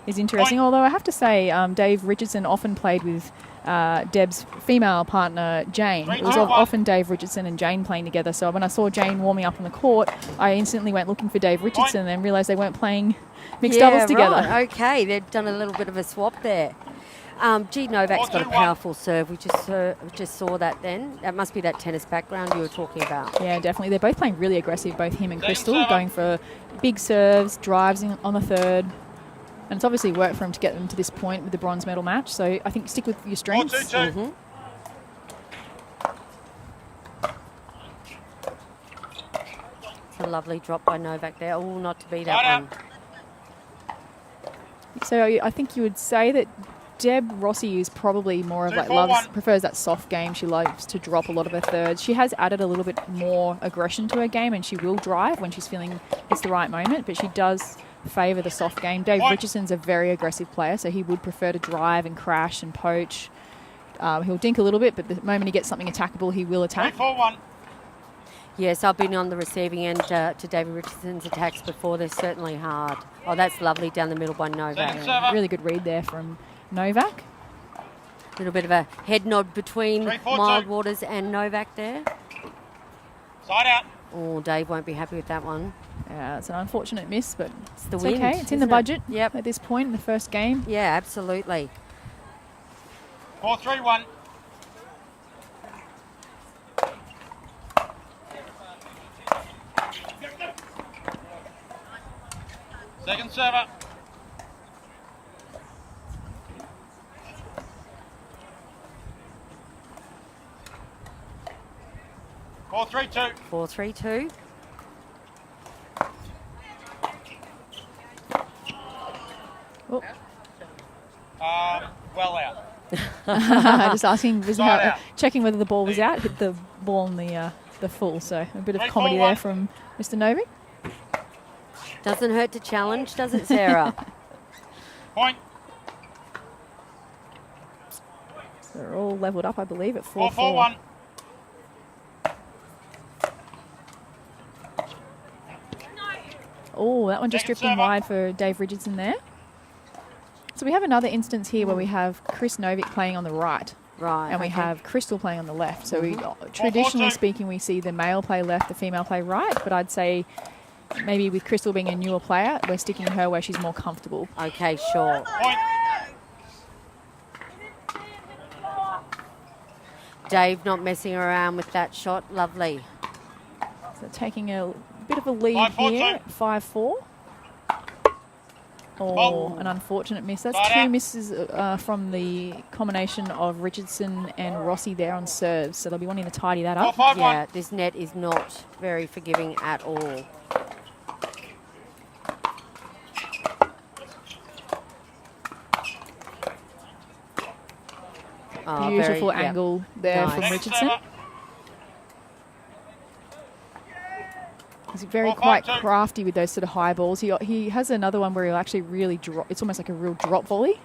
interesting.
Point.
Although I have to say, Dave Richardson often played with Deb's female partner Jane. It was
3-2-1.
often Dave Richardson and Jane playing together. So when I saw Jane warming up on the court, I instantly went looking for Dave Richardson and then realised they weren't playing mixed doubles together.
Right. Okay, they've done a little bit of a swap there. Novak's got a
4-2-1.
powerful serve. We just saw that then. That must be that tennis background you were talking about.
Yeah, definitely. They're both playing really aggressive, both him and
Second
Crystal,
server.
going for big serves, drives on the third. And it's obviously worked for him to get them to this point with the bronze medal match. So I think stick with your strengths.
4-2-2.
It's a lovely drop by Novak there. Oh, not to be that
Right out.
one.
So I think you would say that Deb Rossi is probably more of
2-4-1.
prefers that soft game. She likes to drop a lot of her thirds. She has added a little bit more aggression to her game, and she will drive when she's feeling it's the right moment, but she does favour the soft game. Dave
Point.
Richardson's a very aggressive player, so he would prefer to drive and crash and poach. He'll dink a little bit, but the moment he gets something attackable, he will attack.
3-4-1.
Yes, I've been on the receiving end to David Richardson's attacks before. They're certainly hard. Oh, that's lovely down the middle by Novak.
Second server.
Really good read there from Novak.
A little bit of a head nod between
3-4-2.
Mildwaters and Novak there.
Side out.
Oh, Dave won't be happy with that one.
It's an unfortunate miss, but
It's the
it's
wind.
okay. It's in
isn't
the
it?
budget
Yep.
at this point in the first game.
Yeah, absolutely.
4-3-1. Second server. 4-3-2.
4-3-2.
Oh.
Well out.
Just asking,
Side out.
checking whether the ball was out. Hit the ball in the full. So a bit of comedy there from Mr. Novick.
Doesn't hurt to challenge, does it, Sarah?
Point.
So they're all levelled up, I believe, at 4-4.
4-4-1.
Oh, that one just
Second
drifting
server.
wide for Dave Richardson there. So we have another instance here where we have Chris Novick playing on the right.
Right.
And we
okay.
have Crystal playing on the left. So we
Mm-hmm.
traditionally
4-4-2.
speaking, we see the male play left, the female play right. But I'd say maybe with Crystal being a newer player, we're sticking her where she's more comfortable.
Okay, sure.
Point.
Dave not messing around with that shot. Lovely.
So taking a bit of a lead
5-4-2.
here at 5-4. Oh,
Oh.
an unfortunate miss. That's
Side
two
out.
misses from the combination of Richardson and Rossi there on serves. So they'll be wanting to tidy that up.
4-5-1.
Yeah, this net is not very forgiving at all. Oh,
Beautiful
very, yeah.
angle there
Nice.
from
Next
Richardson.
server.
He's very
4-5-2.
quite crafty with those sort of high balls. He has another one where he'll actually really drop. It's almost like a real drop volley,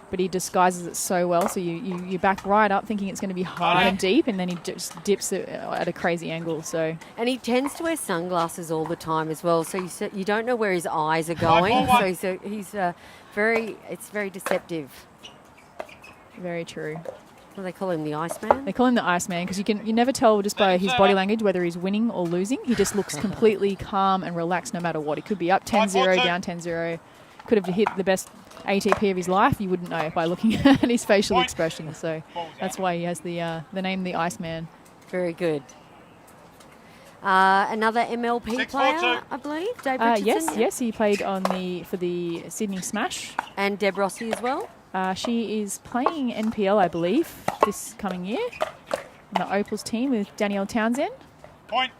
but he disguises it so well. So you back right up thinking it's going to be high and deep, and then he just dips it at a crazy angle. So
And he tends to wear sunglasses all the time as well, so you don't know where his eyes are going. So it's very deceptive.
very true.
What do they call him, the Iceman?
They call him the Iceman because you never tell just by his body language whether he's winning or losing. He just looks completely calm and relaxed no matter what. He could be up 10-0, down 10-0. Could have hit the best ATP of his life. You wouldn't know by looking at his facial expression. So that's why he has the name the Iceman.
Very good. Another MLP
6-4-2.
player, I believe, Dave Richardson.
Yes, he played for the Sydney Smash.
And Deb Rossi as well.
She is playing NPL, I believe, this coming year. On the Opals team with Danielle Townsend.
Point.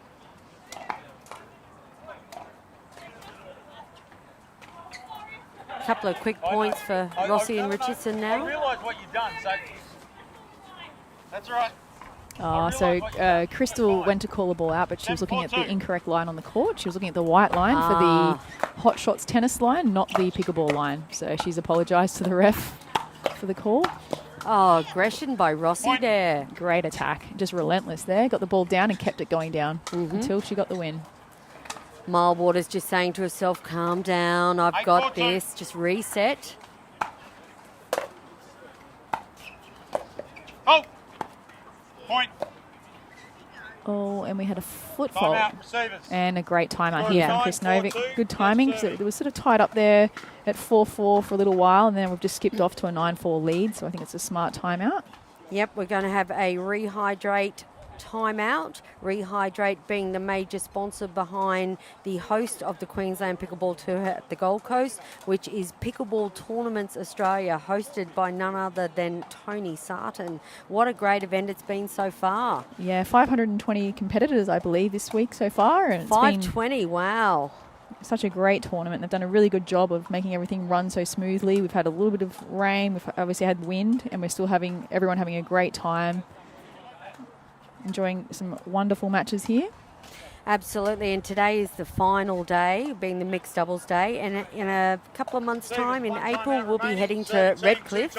A couple of quick points for Rossi and Richardson
I
now.
realise what you've done, so that's all right.
So Crystal went to call a ball out, but she was looking at the incorrect line on the court. She was looking at the white line for the Hot Shots tennis line, not the pickleball line. So she's apologised to the ref for the call.
Oh, aggression by Rossi there.
Great attack. Just relentless there. Got the ball down and kept it going down until she got the win.
Milewater's just saying to herself, calm down, I've got
8-4-2.
this. Just reset.
Oh. Point.
Oh, and we had a foot
Time
fault.
out. Receivers.
And a great timeout
Score
here
of
from
9,
Chris
4-2.
Novick. Good timing because it was sort of tied up there at 4-4 for a little while, and then we've just skipped off to a 9-4 lead. So I think it's a smart timeout.
Yep, we're going to have a Rehydrate timeout. Rehydrate being the major sponsor behind the host of the Queensland Pickleball Tour at the Gold Coast, which is Pickleball Tournaments Australia, hosted by none other than Tony Sarton. What a great event it's been so far.
Yeah, 520 competitors, I believe, this week so far. And it's
520, wow.
been such a great tournament. They've done a really good job of making everything run so smoothly. We've had a little bit of rain. We've obviously had wind, and we're still everyone having a great time. Enjoying some wonderful matches here.
Absolutely, and today is the final day, being the mixed doubles day, and in a couple of months' time, in April, we'll be heading to Redcliffe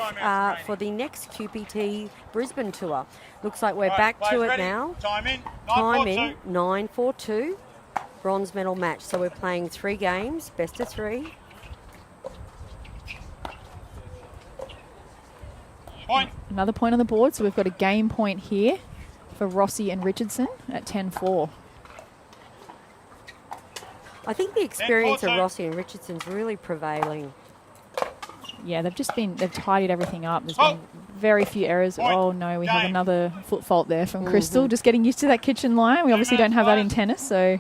for the next QPT Brisbane tour. Looks like we're back to it now.
Time in.
Time in
9-4-2.
9-4-2, bronze medal match. So we're playing 3 games, best of 3.
Point.
Another point on the board, so we've got a game point here for Rossi and Richardson at 10-4.
I think the experience of Rossi and Richardson's really prevailing.
Yeah, they've tidied everything up. There's been very few errors. Oh no, we have another foot fault there from Crystal. Just getting used to that kitchen line. We obviously don't have that in tennis, so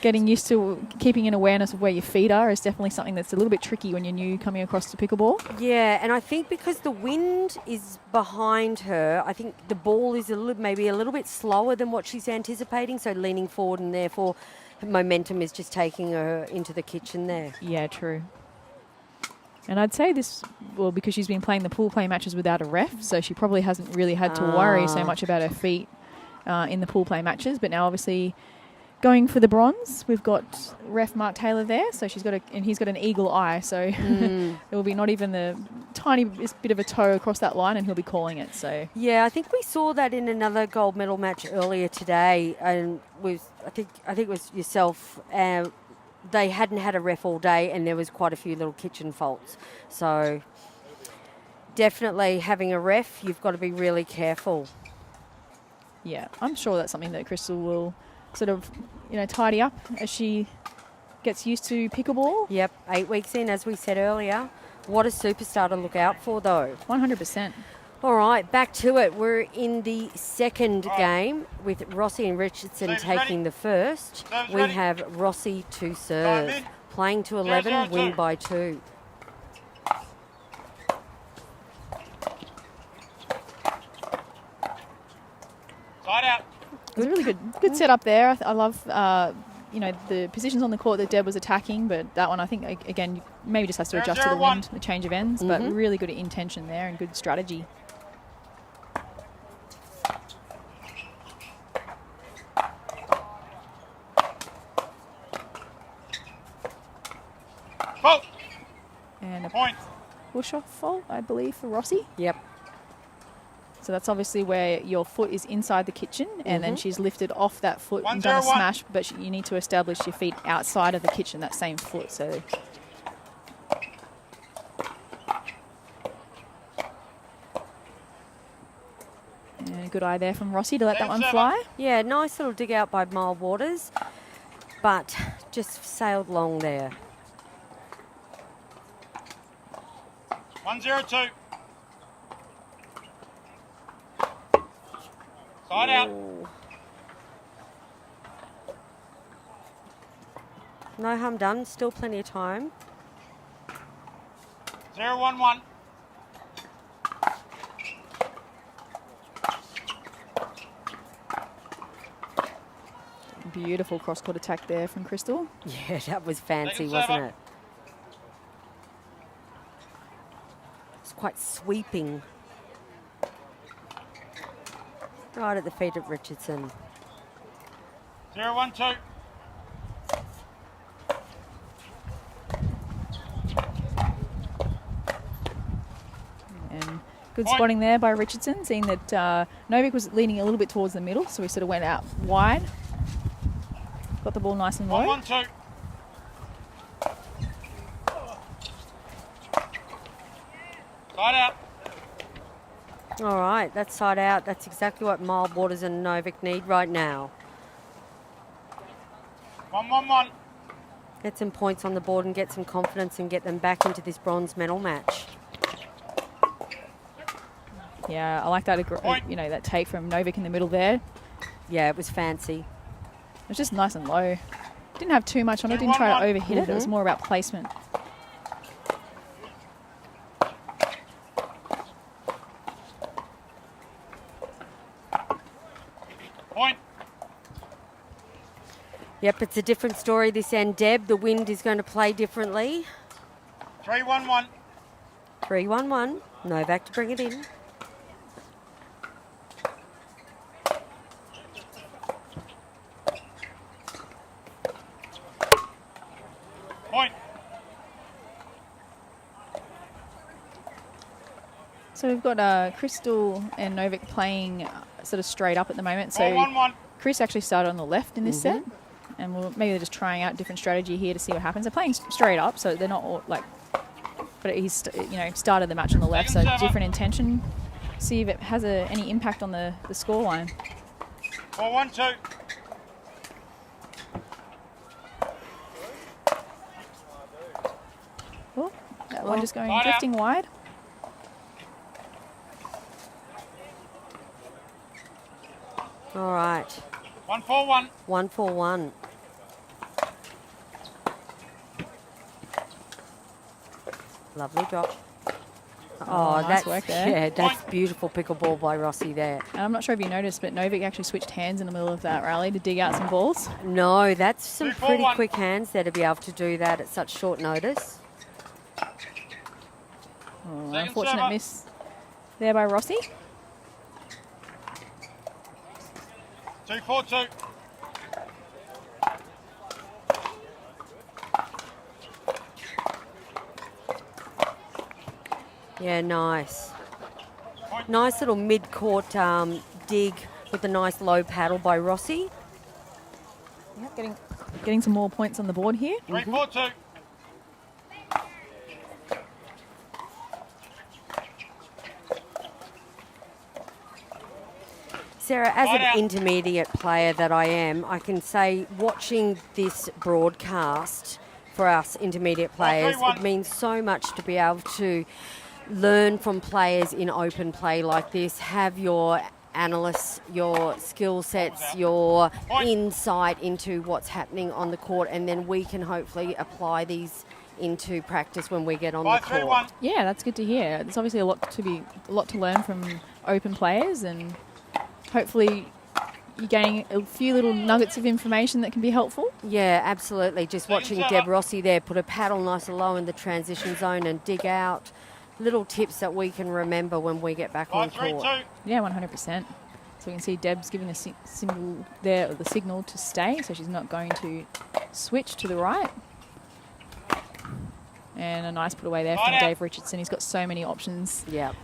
Getting used to keeping an awareness of where your feet are is definitely something that's a little bit tricky when you're new coming across to pickleball.
Yeah, and I think because the wind is behind her, I think the ball is maybe a little bit slower than what she's anticipating, so leaning forward, and therefore her momentum is just taking her into the kitchen there.
Yeah, true. And I'd say this, well, because she's been playing the pool play matches without a ref, so she probably hasn't really had to worry so much about her feet in the pool play matches. But now, obviously, going for the bronze, we've got ref Mark Taylor there, so he's got an eagle eye, so there will be not even the tiniest bit of a toe across that line, and he'll be calling it. So
yeah, I think we saw that in another gold medal match earlier today, and I think it was yourself. They hadn't had a ref all day, and there was quite a few little kitchen faults. So definitely having a ref, you've got to be really careful.
Yeah, I'm sure that's something that Crystal will sort of, tidy up as she gets used to pickleball.
Yep, 8 weeks in, as we said earlier. What a superstar to look out for, though.
100%.
All right, back to it. We're in the second game with Rossi and Richardson taking the first. We have Rossi to serve. Playing to 11, win by 2.
Side out.
It was a really good setup there. I love, the positions on the court that Deb was attacking, but that one I think, again, maybe just has to adjust to the wind, the change of ends, but really good intention there and good strategy.
Fault.
And a
Point.
push-off fault, I believe, for Rossi.
Yep.
So that's obviously where your foot is inside the kitchen, and then she's lifted off that foot and done a smash, but you need to establish your feet outside of the kitchen, that same foot. So and a good eye there from Rossi to let that one fly.
Yeah, nice little dig out by Mild Waters, but just sailed long there.
1-0-2. Side out.
No harm done, still plenty of time.
0-1-1.
Beautiful cross-court attack there from Crystal.
Yeah, that was fancy,
Second
wasn't
server.
it? It's quite sweeping. Right at the feet of Richardson.
0-1-2.
And good spotting there by Richardson, seeing that Novik was leaning a little bit towards the middle, so he sort of went out wide. Got the ball nice and low.
1-1-2. Side out.
All right, that's side out. That's exactly what Mild Waters and Novik need right now.
1-1-1.
Get some points on the board and get some confidence and get them back into this bronze medal match.
Yeah, I like that. That take from Novik in the middle there.
Yeah, it was fancy.
It was just nice and low. Didn't have too much on it. Didn't try to overhit it. It was more about placement.
Point.
Yep, it's a different story this end, Deb. The wind is going to play differently.
3-1-1.
3-1-1. Novak to bring it in.
Point.
So we've got Crystal and Novik playing sort of straight up at the moment. So
1-1-1.
Chris actually started on the left in this set, and maybe they're just trying out different strategy here to see what happens. They're playing straight up, so they're not all, but he's started the match on the left, so different intention. See if it has any impact on the scoreline.
4-1-2.
Oh, that one just going drifting wide.
All right.
1-4-1.
1-4-1. Lovely drop.
Oh, nice
that's
work there.
Yeah, that's beautiful pickleball by Rossi there.
And I'm not sure if you noticed, but Novik actually switched hands in the middle of that rally to dig out some balls.
No, that's some
2-4-1.
pretty quick hands there to be able to do that at such short notice.
Oh,
Second
unfortunate
server.
miss there by Rossi.
2-4-2.
Yeah, nice. Nice little mid-court dig with a nice low paddle by Rossi.
Yep, getting some more points on the board here.
3-4-2.
Sarah, as
Line
an
out.
intermediate player that I am, I can say watching this broadcast for us intermediate players,
3-1.
it means so much to be able to learn from players in open play like this, have your analysts, your skill sets, your insight into what's happening on the court, and then we can hopefully apply these into practice when we get on the
5-3-1.
court.
Yeah, that's good to hear. There's obviously a lot to learn from open players, and hopefully you're gaining a few little nuggets of information that can be helpful.
Yeah, absolutely. Just watching Deb Rossi there put a paddle nice and low in the transition zone and dig out little tips that we can remember when we get back on court.
5-3-2.
Yeah, 100%. So we can see Deb's giving a symbol there, the signal to stay, so she's not going to switch to the right. And a nice put away there from Dave Richardson. He's got so many options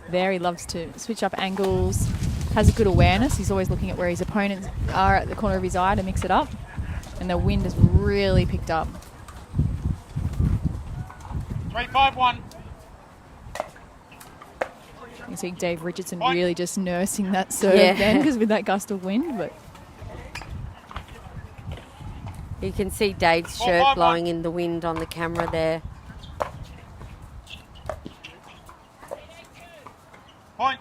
there. He loves to switch up angles, has a good awareness. He's always looking at where his opponents are at the corner of his eye to mix it up. And the wind has really picked up.
3-5-1.
You see Dave Richardson really just nursing that serve then, because with that gust of wind. But
you can see Dave's shirt blowing in the wind on the camera there.
Point.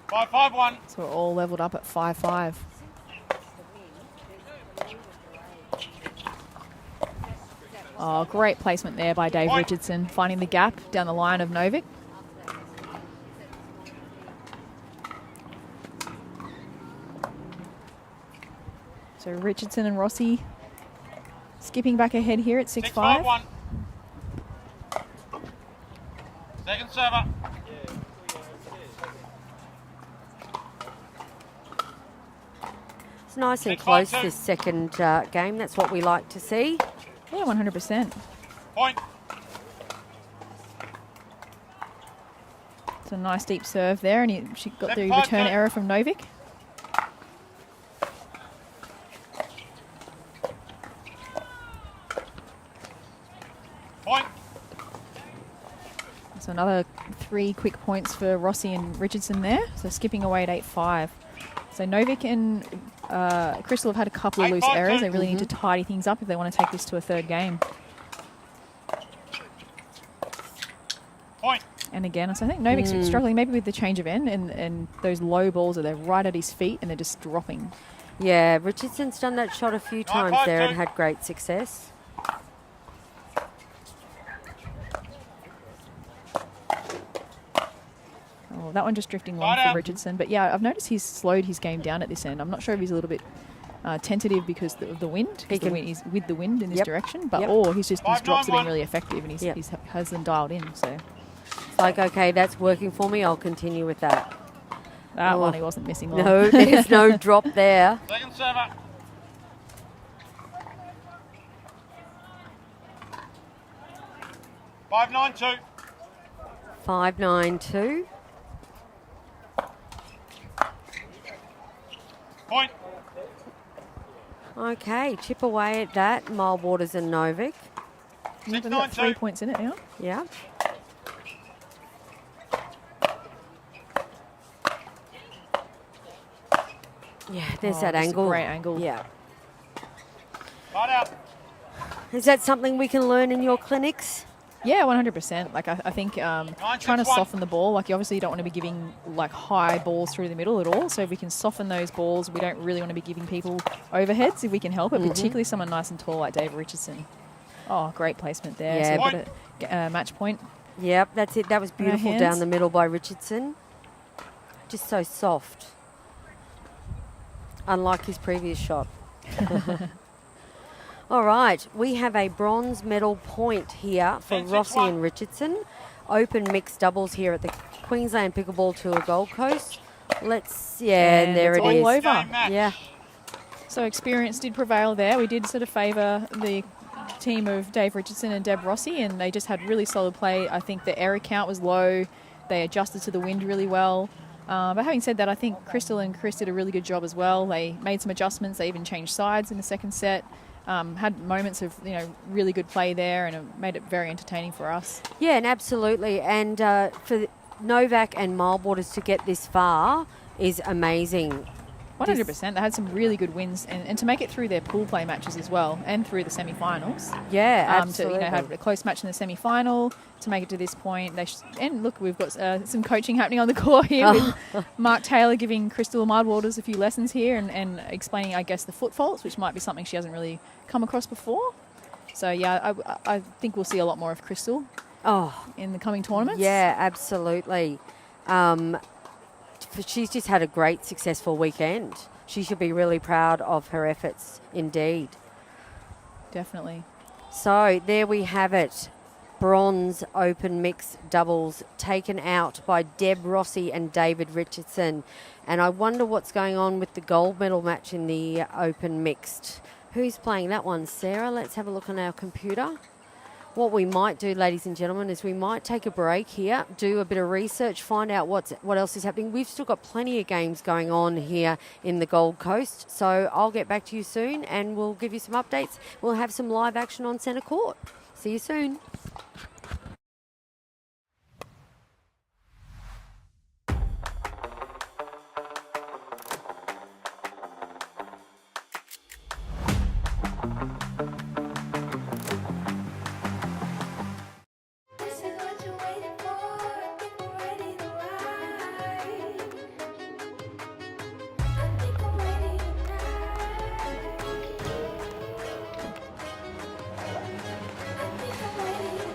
Five, 5-1.
so we're all leveled up at 5-5. Oh, great placement there by Dave Richardson, finding the gap down the line of Novik. So Richardson and Rossi skipping back ahead here at 6-5.
6-5-1. Second server.
It's nice and
6-5-2.
close this second game. That's what we like to see.
Yeah, 100%.
Point.
It's a nice deep serve there, and she got the
7-5-2.
return error from Novik.
Point.
So another 3 quick points for Rossi and Richardson there. So skipping away at 8-5. So Novik and Crystal have had a couple of loose
8-5-2.
errors. They really need to tidy things up if they want to take this to a third game.
Point.
And again, so I think Novik's struggling maybe with the change of end, and those low balls are there right at his feet and they're just dropping.
Yeah, Richardson's done that shot a few times there and had great success.
Oh, that one just drifting long for Richardson. But yeah, I've noticed he's slowed his game down at this end. I'm not sure if he's a little bit tentative because of the wind. He's with the wind in this direction. But or his drops have been really effective and he has them dialed in. So
it's like, okay, that's working for me. I'll continue with that.
That one he wasn't missing long.
No, there's no drop there.
Second server. Five, 9-2.
5-9-2.
Point.
Okay, chip away at that. Mile Waters and Novik.
They've got 3 points in it now.
Yeah. Yeah, there's that
that's a
angle.
great angle.
Yeah.
Right out.
Is that something we can learn in your clinics?
Yeah, 100%. Like I think trying to soften the ball. Like you obviously don't want to be giving like high balls through the middle at all. So if we can soften those balls, we don't really want to be giving people overheads if we can help it. Particularly someone nice and tall like Dave Richardson. Oh, great placement there.
Yeah.
So we've got a match point.
Yep, that's it. That was
In our
beautiful
hands.
down the middle by Richardson. Just so soft. Unlike his previous shot. All right, we have a bronze medal point here for Rossi and Richardson. Open mixed doubles here at the Queensland Pickleball Tour Gold Coast. And there
it's
it
all
is.
over.
Yeah.
So experience did prevail there. We did sort of favour the team of Dave Richardson and Deb Rossi, and they just had really solid play. I think the error count was low. They adjusted to the wind really well. But having said that, I think Crystal and Chris did a really good job as well. They made some adjustments. They even changed sides in the second set. Had moments of really good play there, and it made it very entertaining for us.
Yeah, and absolutely. And for Novak and Milewaters to get this far is amazing.
100%. They had some really good wins, and to make it through their pool play matches as well, and through the semi-finals.
Yeah, absolutely.
To have a close match in the semi-final, to make it to this point. And look, we've got some coaching happening on the court here with Mark Taylor giving Crystal Mildwaters a few lessons here and explaining, I guess, the foot faults, which might be something she hasn't really come across before. So, yeah, I think we'll see a lot more of Crystal in the coming tournaments.
Yeah, absolutely. She's just had a great, successful weekend. She should be really proud of her efforts, indeed.
Definitely.
So there we have it. Bronze open mixed doubles taken out by Deb Rossi and David Richardson. And I wonder what's going on with the gold medal match in the open mixed. Who's playing that one, Sarah? Let's have a look on our computer. What we might do, ladies and gentlemen, is we might take a break here, do a bit of research, find out what else is happening. We've still got plenty of games going on here in the Gold Coast, so I'll get back to you soon and we'll give you some updates. We'll have some live action on centre court. See you soon.
This is what you're waiting for. I think we're ready to ride. I think I'm ready tonight. I think I'm ready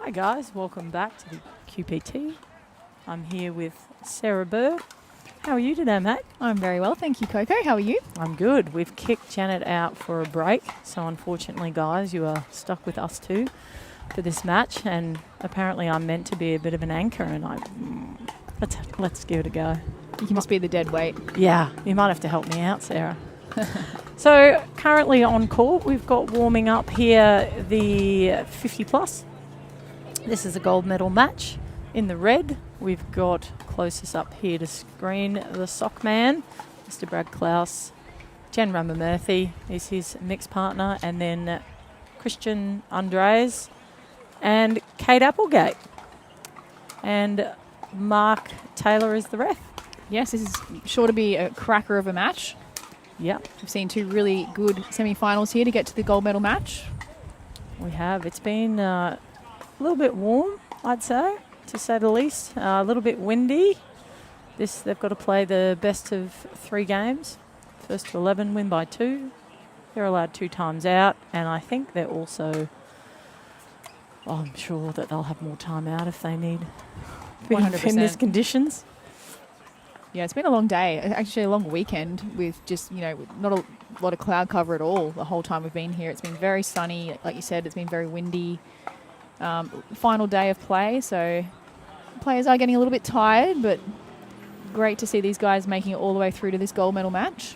Hi guys, welcome back to the QPT. I'm here with Sarah Burr. How are you today, mate?
I'm very well, thank you, Coco. How are you?
I'm good. We've kicked Janet out for a break, so unfortunately, guys, you are stuck with us two for this match. And apparently, I'm meant to be a bit of an anchor, and let's give it a go.
You must be the dead weight.
Yeah, you might have to help me out, Sarah. So currently on court, we've got warming up here the 50 plus. This is a gold medal match. In the red, we've got closest up here to screen the sock man, Mr. Brad Klaus. Jen Ramamurthy is his mixed partner, and then Christian Andres and Kate Applegate. And Mark Taylor is the ref.
Yes, this is sure to be a cracker of a match.
Yep.
We've seen two really good semi-finals here to get to the gold medal match.
We have. It's been a little bit warm, I'd say, to say the least. A little bit windy. They've got to play the best of 3 games. First to 11, win by 2. They're allowed 2 times out, and I think they're also... I'm sure that they'll have more time out if they need
100%.
in these conditions.
Yeah, it's been a long day. Actually, a long weekend with just, not a lot of cloud cover at all the whole time we've been here. It's been very sunny. Like you said, it's been very windy. Final day of play, so players are getting a little bit tired, but great to see these guys making it all the way through to this gold medal match.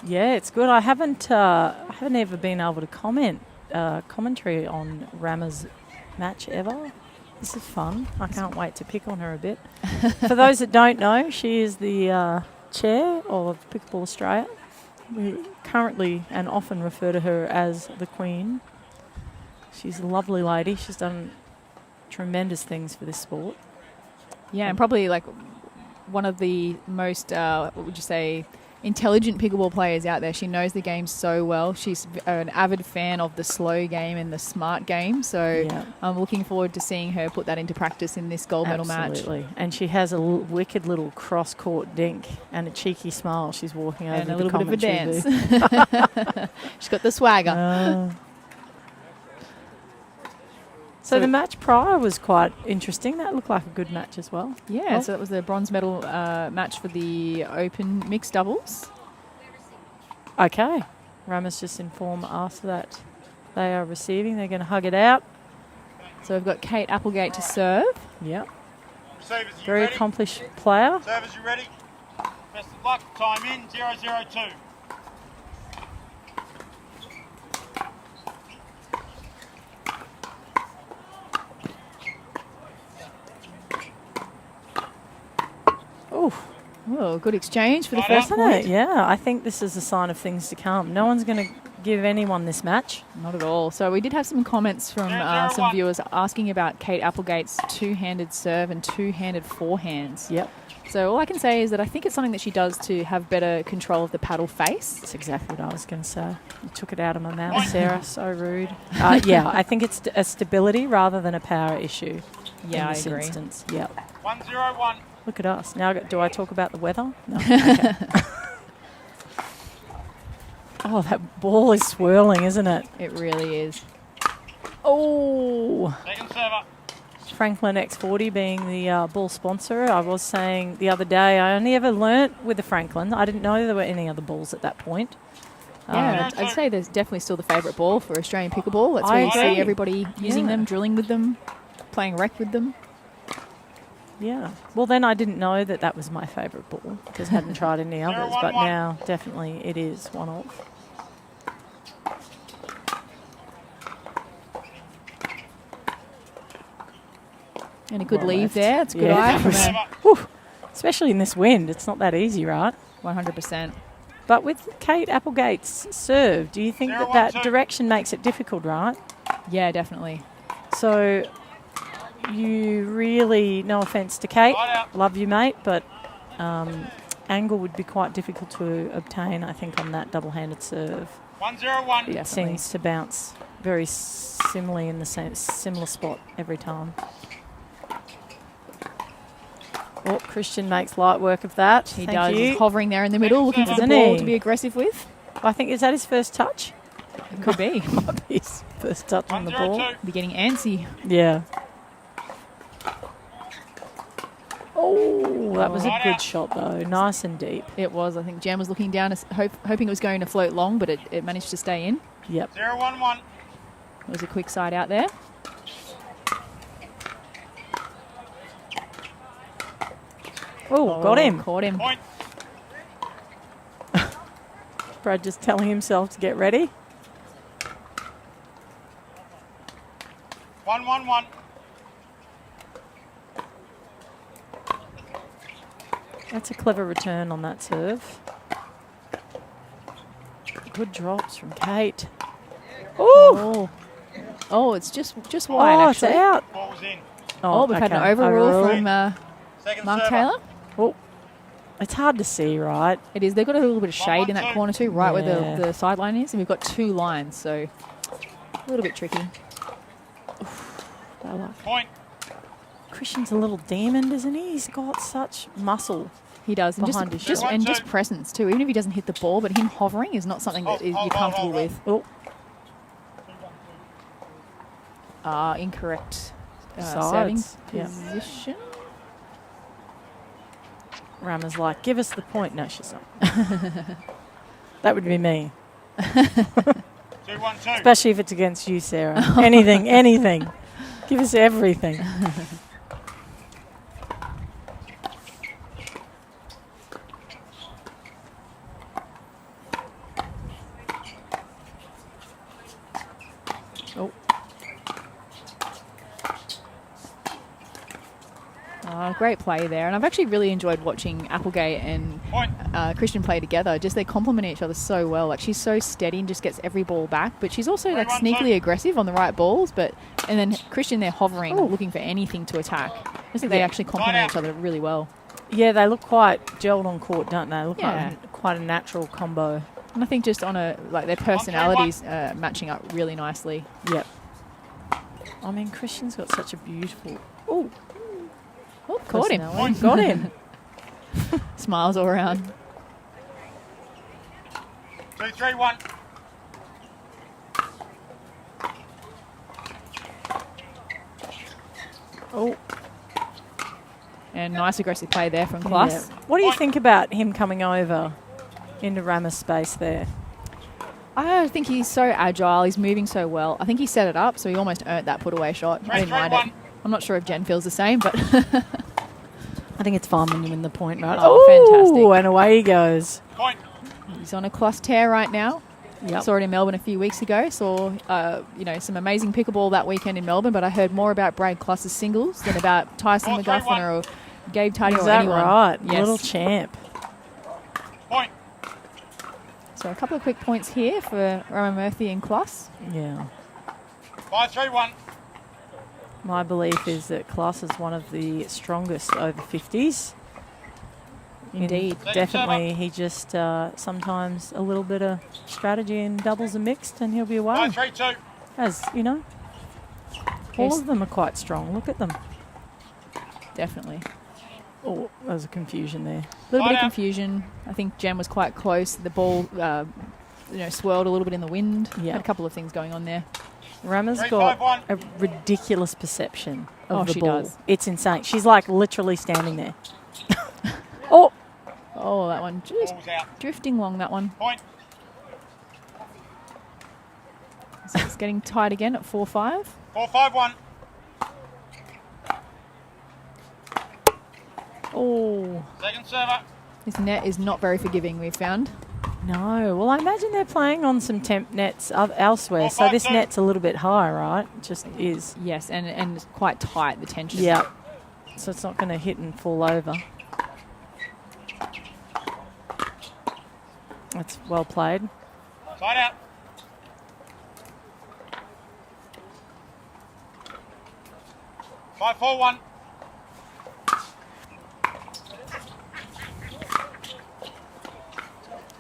Yeah, it's good. I haven't ever been able to commentary on Rama's match ever. This is fun. I can't wait to pick on her a bit. For those that don't know, she is the chair of Pickleball Australia. We currently and often refer to her as the Queen. She's a lovely lady. She's done tremendous things for this sport.
Yeah, and probably like one of the most, what would you say, intelligent pickleball players out there. She knows the game so well. She's an avid fan of the slow game and the smart game. So
Yeah.
I'm looking forward to seeing her put that into practice in this gold medal match.
Absolutely. And she has a wicked little cross-court dink and a cheeky smile. She's walking over
And a
the
little bit of a dance.
booth.
She's got the swagger.
So the match prior was quite interesting. That looked like a good match as well.
Yeah, so that was the bronze medal match for the open mixed doubles.
Okay. Rama's just informed us that they are receiving. They're going to hug it out.
So we've got Kate Applegate to serve.
Yep.
Receivers, you
Very
ready?
accomplished player.
Servers, you ready? Best of luck. Time in 0:02.
Oh, good exchange for the
Right
first
up.
point.
Yeah, I think this is a sign of things to come. No one's going to give anyone this match.
Not at all. So we did have some comments from some
0-1.
viewers asking about Kate Applegate's two-handed serve and two-handed forehands.
Yep.
So all I can say is that I think it's something that she does to have better control of the paddle face.
That's exactly what I was going to say. You took it out of my mouth, Sarah. So rude. Yeah, I think it's a stability rather than a power issue.
Yeah,
in
I
this
agree.
instance. Yep.
1:01.
Look at us. Now, do I talk about the weather? No. Okay. Oh, that ball is swirling, isn't it?
It really is.
Oh.
Second server.
Franklin X40 being the ball sponsor. I was saying the other day, I only ever learnt with the Franklin. I didn't know there were any other balls at that point.
Yeah, I'd say there's definitely still the favourite ball for Australian pickleball. That's
I
where you
agree.
see everybody using them, drilling with them, playing rec with them.
Yeah. Well, then I didn't know that was my favourite ball because I hadn't tried any others, but now definitely it is one of.
And a good
Well
leave
left.
there. It's a good
Yeah,
eye
that
from
was-
her.
Whew. Especially in this wind. It's not that easy, right?
100%.
But with Kate Applegate's serve, do you think that that direction makes it difficult, right?
Yeah, definitely.
So you really, no offence to Kate, love you, mate, but angle would be quite difficult to obtain, I think, on that double-handed serve.
1-0-1.
It seems to bounce very similarly in the similar spot every time. Oh, Christian makes light work of that.
He
Thank
does.
you.
He's hovering there in the middle, looking for the
Doesn't
ball
he?
to be aggressive with.
I think, is that his first touch?
It could be.
Might be his first touch on the ball.
Be getting antsy.
Yeah. Oh, that was a good shot, though. Nice and deep.
It was. I think Jan was looking down, hoping it was going to float long, but it managed to stay in.
Yep.
0-1-1.
It was a quick side out there.
Oh, got him.
Caught him.
Point.
Brad just telling himself to get ready.
1-1-1.
That's a clever return on that serve. Good drops from Kate.
Oh, it's just wide,
Oh,
actually.
it's out.
Ball was in.
Oh, we've had an
okay.
overrule from
Second
Mark
server.
Taylor.
Oh, it's hard to see, right?
It is. They've got a little bit of shade in that corner too, right where
Yeah.
the sideline is, and we've got two lines, so a little bit tricky.
Point.
Christian's a little demon, isn't he? He's got such muscle.
He does, and
Behind his
just
shot.
presence too. Even if he doesn't hit the ball, but him hovering is not something that you're comfortable with.
Oh,
Incorrect serving
sides. Yeah.
position.
Rama's like, give us the point. No, she's not. That would be me.
2-1-2.
Especially if it's against you, Sarah. Anything. Give us everything.
Great play there, and I've actually really enjoyed watching Applegate and Christian play together. Just they complement each other so well. Like, she's so steady and just gets every ball back, but she's also like sneakily aggressive on the right balls. And then Christian, they're hovering, looking for anything to attack. I just think they actually complement each other really well.
Yeah, they look quite gelled on court, don't they? Look
Yeah.
like quite a natural combo.
And I think just on their personalities matching up really nicely.
Yep. I mean, Christian's got such a beautiful.
Oh, caught him.
personality. Got him.
Smiles all around.
2-3-1.
Oh.
And nice aggressive play there from Klaus.
Yeah. What do you think about him coming over into Rama's space there?
I think he's so agile. He's moving so well. I think he set it up, so he almost earned that put-away shot. I didn't mind it. I'm not sure if Jen feels the same, but...
I think it's fine when you win the point, right?
Oh, fantastic.
And away he goes.
Point.
He's on a Klaus tear right now.
Yep.
Saw it in Melbourne a few weeks ago. Saw some amazing pickleball that weekend in Melbourne, but I heard more about Brad Klaus's singles than about Tyson McGuffin or Gabe Tidy
Is
or
that
anyone.
right?
Yes.
Little champ.
Point.
So a couple of quick points here for Rama Murphy and Klaus.
Yeah.
5-3-1.
My belief is that Klaus is one of the strongest over 50s.
Indeed.
Definitely. He just sometimes a little bit of strategy and doubles are mixed and he'll be away.
5-3-2.
As, you know, all of them are quite strong. Look at them.
Definitely.
Oh, there was a confusion there.
A little bit of confusion. I think Jen was quite close. The ball, swirled a little bit in the wind.
Yeah.
Had a couple of things going on there.
Rama's
3-5-1.
got a ridiculous perception of the
she
ball.
does.
It's insane. She's like literally standing there.
Oh, that one just
Ball's out.
drifting along, that one.
Point.
So it's getting tight again at 4-5.
4-5-1.
Oh,
Second server.
This net is not very forgiving, we've found.
no. Well, I imagine they're playing on some temp nets elsewhere. So this net's a little bit high, right? It just is.
Yes, and it's quite tight, the tension.
Yeah. So it's not going to hit and fall over. That's well played.
Side out. Five, 4-1.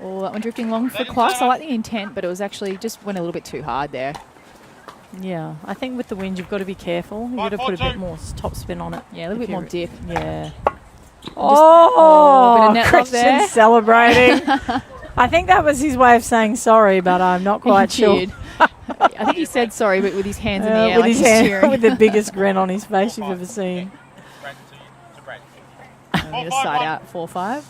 Oh, that one drifting long for Klaus. I like the intent, but it was actually just went a little bit too hard there.
Yeah, I think with the wind you've got to be careful. You've got to put a bit more top spin on it.
Yeah, a little bit more dip.
Yeah.
bit
Oh,
of net love
Christian
there.
celebrating. I think that was his way of saying sorry, but I'm not quite
He
sure.
cheered. I think he said sorry, but with his hands in the air,
With
like
his
he's
hand,
cheering.
with the biggest grin on his face you've ever seen.
Brandon to Brad.
I'm going to side out 4-5.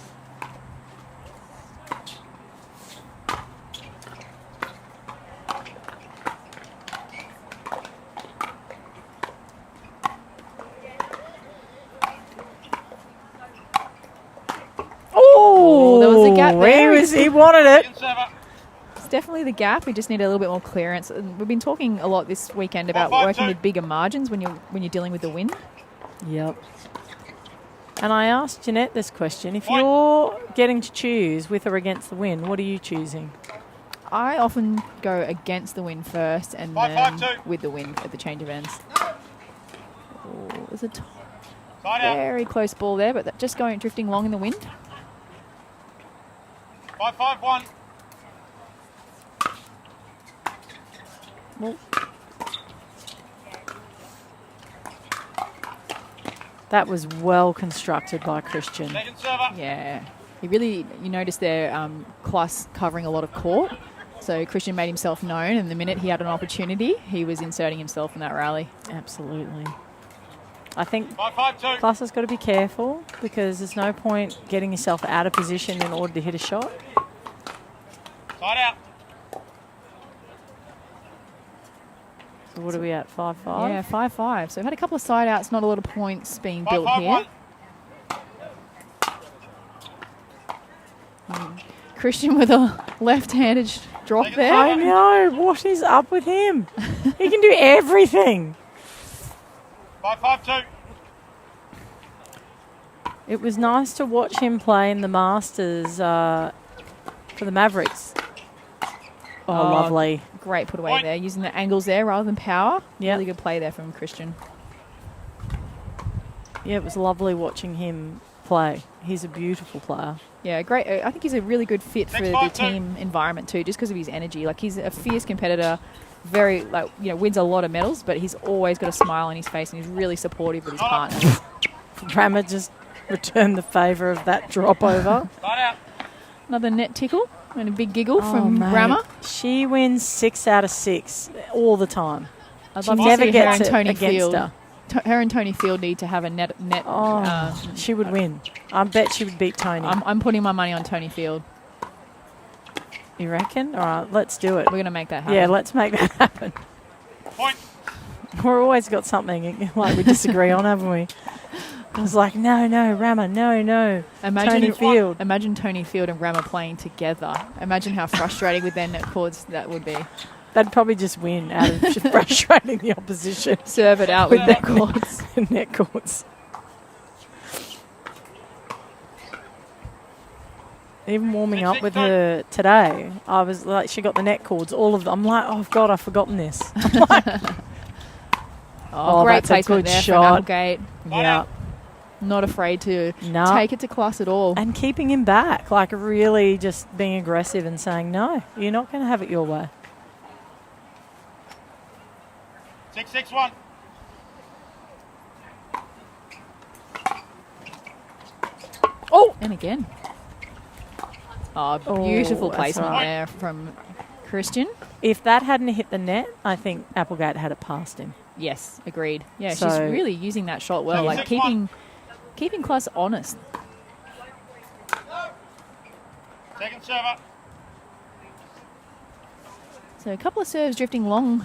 Oh,
there was a gap there.
He wanted it.
It's definitely the gap. We just need a little bit more clearance. And we've been talking a lot this weekend about working with bigger margins when you're dealing with the wind.
Yep. And I asked Jeanette this question. If you're getting to choose with or against the wind, what are you choosing?
I often go against the wind first and then with the wind at the change of ends. Oh, there's a very close ball there, but just drifting long in the wind.
5-5-1.
Well, that was well constructed by Christian.
Second server.
Yeah. You notice there, Klaus covering a lot of court. So Christian made himself known, and the minute he had an opportunity, he was inserting himself in that rally.
Absolutely. I think
5-5-2.
Klaus has got to be careful because there's no point getting yourself out of position in order to hit a shot.
Side out.
So what are we at, 5-5?
Yeah, 5-5. So we've had a couple of side outs, not a lot of points being built
5-5-1.
here. Christian with a left-handed drop there.
I know. What is up with him? He can do everything.
5-5-2.
It was nice to watch him play in the Masters for the Mavericks. Oh, lovely.
Great put away there, using the angles there rather than power.
Yep.
Really good play there from Christian.
Yeah, it was lovely watching him play. He's a beautiful player.
Yeah, great. I think he's a really good fit for the team environment too, just because of his energy. Like, he's a fierce competitor, very, wins a lot of medals, but he's always got a smile on his face and he's really supportive of his partners.
Rama just returned the favour of that drop over.
Another net tickle and a big giggle from Rama.
She wins 6 out of 6 all the time.
I'd
She
love to
never
see
gets
her
it
and Tony
against
Field.
her.
Her and Tony Field need to have a net.
She would win. I bet she would beat Tony.
I'm putting my money on Tony Field.
You reckon? All right, let's do it.
We're going to make that happen.
Yeah, let's make that happen.
Point.
We're always got something like we disagree on, haven't we? I was like, no, Rama, no. Tony Field.
Imagine Tony Field and Rama playing together. Imagine how frustrating with their net chords that would be.
They'd probably just win out of just frustrating the opposition.
Serve it out with net chords.
Net chords. Even warming up with her today, I was like, she got the net cords, all of them. I'm like, oh, God, I've forgotten this.
Great
that's a
placement
good
there
shot.
from Applegate.
Yeah.
Not afraid to
No.
take it to Klaus at all.
And keeping him back, like really just being aggressive and saying, no, you're not going to have it your way.
6-6-1.
Oh! And again. Oh, beautiful
that's
placement
right.
there from Christian.
If that hadn't hit the net, I think Applegate had it past him.
Yes, agreed. Yeah, she's
So-
really using that shot well, like keeping Klaus honest.
Second server.
So a couple of serves drifting long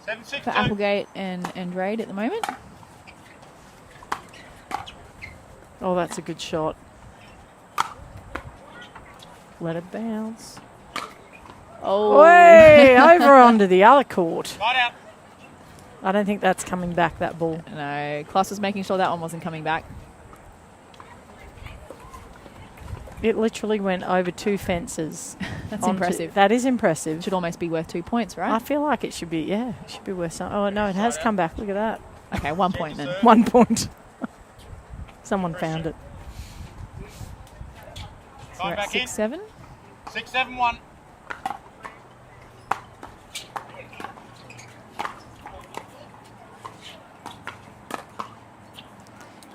7-6-2.
for Applegate and Raid at the moment.
Oh, that's a good shot. Let it bounce.
Oh,
Way over onto the other court.
Right out.
I don't think that's coming back, that ball.
No, Klaus was making sure that one wasn't coming back.
It literally went over 2 fences.
That's impressive.
That is impressive.
Should almost be worth 2 points, right?
I feel like it should be, yeah, it should be worth something. Oh, no, it has come back. Look at that.
Okay, 1 point then.
1 point. Someone found it.
So we're at 6-7.
6-7-1.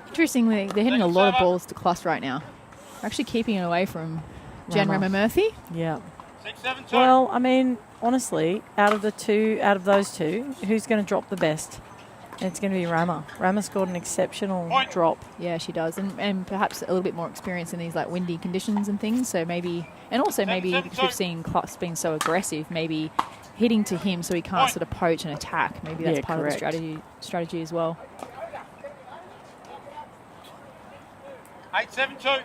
Interestingly, they're hitting a lot of balls to Cluss right now. They're actually keeping it away from Jen
Rama.
Murphy.
Yeah.
6-7-2.
Well, I mean, honestly, out of those two, who's going to drop the best? It's going to be Rama. Rama scored an exceptional drop.
Yeah, she does, and perhaps a little bit more experience in these like windy conditions and things. So maybe, and also maybe because we've seen Cluss being so aggressive, maybe hitting to him so he can't sort of poach and attack. Maybe that's part
correct.
of the strategy as well.
8-7-2.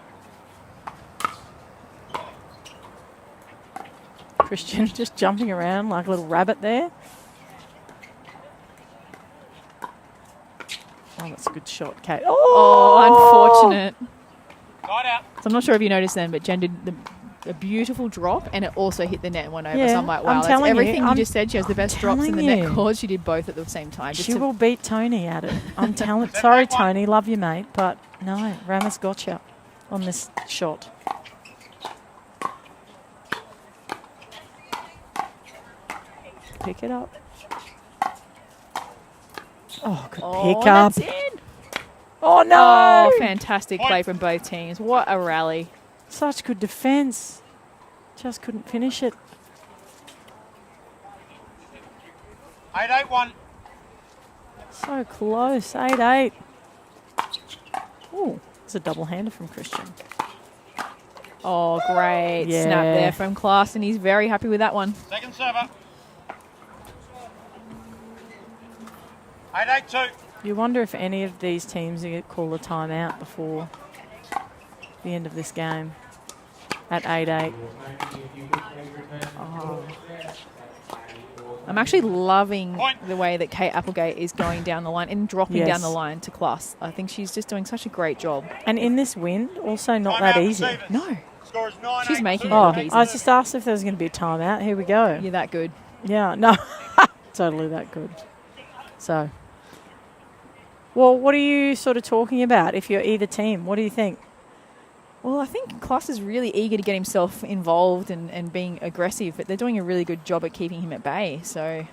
Christian just jumping around like a little rabbit there. Oh, that's a good shot, Kate.
Oh, unfortunate.
Side out.
So I'm not sure if you noticed then, but Jen did a beautiful drop, and it also hit the net and went over.
Yeah,
so I'm like, wow,
I'm
that's
telling
everything
you,
you just said. She has the best drops in the
telling
net
you.
court. She did both at the same time.
She will beat Tony at it. I'm telling. Sorry, Tony, love you, mate, but no, Rama's got you on this shot. Pick it up. Oh, good pick up.
That's in.
Oh, no.
Oh, fantastic play from both teams. What a rally.
Such good defence. Just couldn't finish it.
8-8-1.
So close. 8-8. Oh, it's a double-hander from Christian.
Oh, great
Yeah.
snap there from Class, and he's very happy with that one.
Second server. 8-8-2.
You wonder if any of these teams are going to call a timeout before the end of this game at 8-8.
Oh. I'm actually loving the way that Kate Applegate is going down the line and dropping
Yes.
down the line to Class. I think she's just doing such a great job.
And in this wind, also not that easy.
No.
Score is 9-8-2.
She's making it
Oh,
look easy.
I was just asked if there was going to be a timeout. Here we go.
You're that good.
Yeah, no, totally that good. So, well, what are you sort of talking about if you're either team? What do you think?
Well, I think Klaus is really eager to get himself involved and being aggressive, but they're doing a really good job at keeping him at bay. So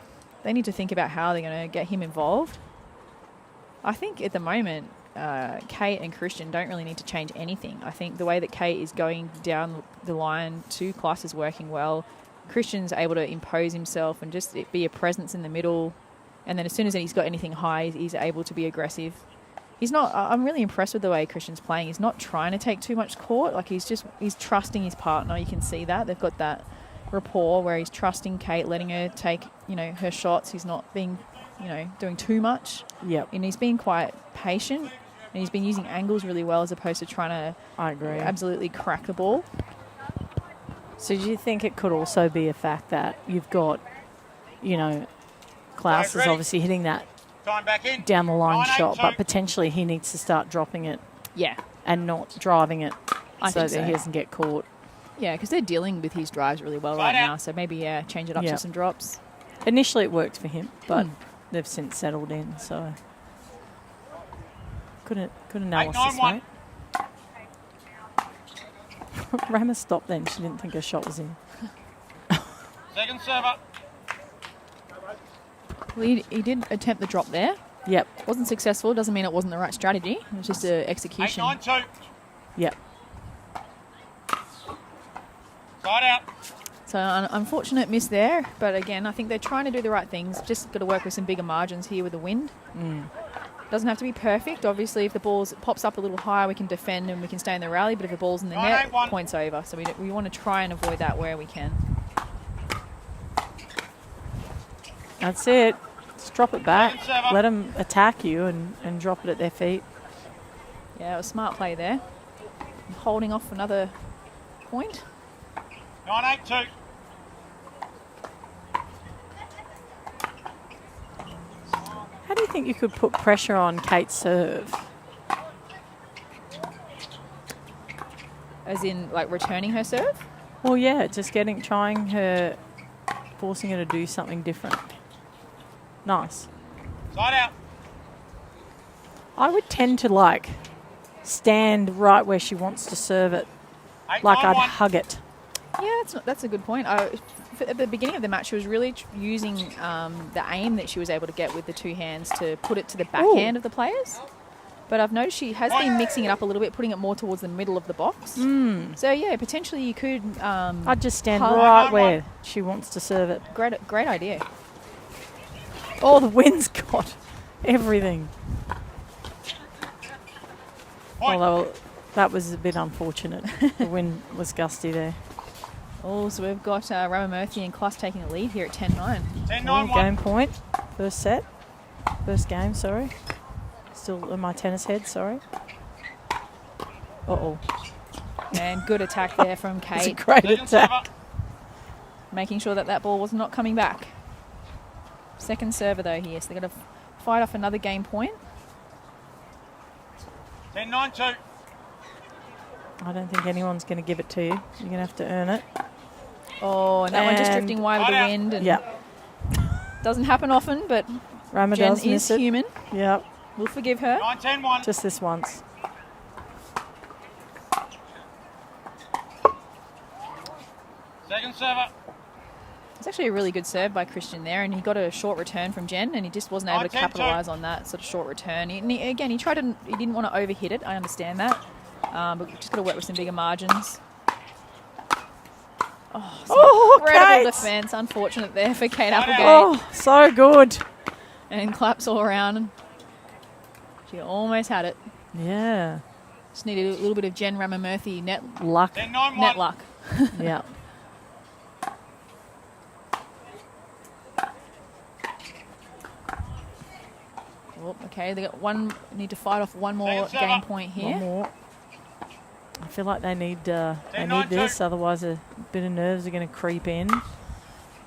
they need to think about how they're going to get him involved. I think at the moment, Kate and Christian don't really need to change anything. I think the way that Kate is going down the line to Klaus is working well. Christian's able to impose himself and just be a presence in the middle. And then as soon as he's got anything high, he's able to be aggressive. He's not. I'm really impressed with the way Christian's playing. He's not trying to take too much court. Like he's trusting his partner. You can see that they've got that rapport where he's trusting Kate, letting her take her shots. He's not being doing too much.
Yep.
And he's been quite patient, and he's been using angles really well as opposed to trying to.
I agree.
Absolutely crack the ball.
So do you think it could also be a fact that you've got, Klaus is obviously hitting that
Time back in.
down the line
9-8-2.
shot, but potentially he needs to start dropping it
Yeah.
and not driving it
I
so
think
that
so.
he doesn't get caught.
Yeah, because they're dealing with his drives really well
Side
right
out.
now. So maybe change it up
Yeah.
to some drops.
Initially it worked for him, but they've since settled in, so good analysis,
8-9-1.
mate. Rama stopped then. She didn't think her shot was in.
Second server.
Well, he did attempt the drop there.
Yep.
Wasn't successful. Doesn't mean it wasn't the right strategy. It was just an execution.
8-9-2.
Yep.
Side out.
So an unfortunate miss there. But again, I think they're trying to do the right things. Just got to work with some bigger margins here with the wind. Doesn't have to be perfect. Obviously, if the ball pops up a little higher, we can defend and we can stay in the rally. But if the ball's in the net,
9-8-1.
point's over. So we want to try and avoid that where we can.
That's it. Just drop it back.
Second server.
Let them attack you and drop it at their feet.
Yeah, it was a smart play there. Holding off another point.
9-8-2.
How do you think you could put pressure on Kate's serve?
As in, like, returning her serve?
Well, yeah, just forcing her to do something different. Nice.
Side out.
I would tend to, like, stand right where she wants to serve it. Like I'd hug it.
Yeah, that's a good point. At the beginning of the match, she was really using the aim that she was able to get with the two hands to put it to the backhand of the players. But I've noticed she has been mixing it up a little bit, putting it more towards the middle of the box. So, yeah, potentially you could...
I'd just stand right where she wants to serve it.
Great idea.
Oh, the wind's got everything. Although that was a bit unfortunate. The wind was gusty there.
Oh, so we've got Ramamurthy and Kluss taking the lead here at 10-9.
10-9.
Game point. First set. First game, sorry. Still in my tennis head, sorry. Uh-oh.
And good attack there from Kate.
It's a great attack.
Making sure that ball was not coming back. Second server, though, here. So they've got to fight off another game point.
10-9-2.
I don't think anyone's going to give it to you. You're going to have to earn it.
Oh, and that one just drifting wide with the wind. And doesn't happen often, but
Rama
Jen
does miss
is
it.
human.
Yep.
We'll forgive her.
9-10-1.
Just this once.
Second server.
It's actually a really good serve by Christian there, and he got a short return from Jen, and he just wasn't able to capitalise on that sort of short return. He didn't want to overhit it. I understand that, but just got to work with some bigger margins. Incredible defence. Unfortunate there for Kate Applegate.
Oh, so good.
And claps all around. And she almost had it.
Yeah.
Just needed a little bit of Jen Ramamurthy net
luck.
Net luck.
Yeah.
Oh, okay, they got need to fight off one more game point here.
One more. I feel like they need this, otherwise a bit of nerves are going to creep in.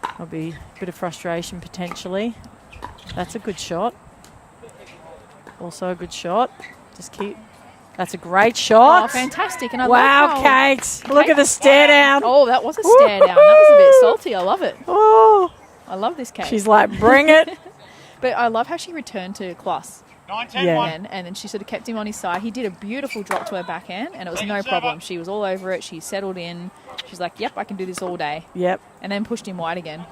There'll be a bit of frustration potentially. That's a good shot. Also a good shot. That's a great shot.
Oh, fantastic. And I
love Kate. Look at the stare down.
Oh, that was a stare down. That was a bit salty. I love it.
Oh.
I love this Kate.
She's like, bring it.
But I love how she returned to Kluss.
9-10-1.
And then she sort of kept him on his side. He did a beautiful drop to her backhand, and it was no problem. She was all over it. She settled in. She's like, yep, I can do this all day.
Yep.
And then pushed him wide again.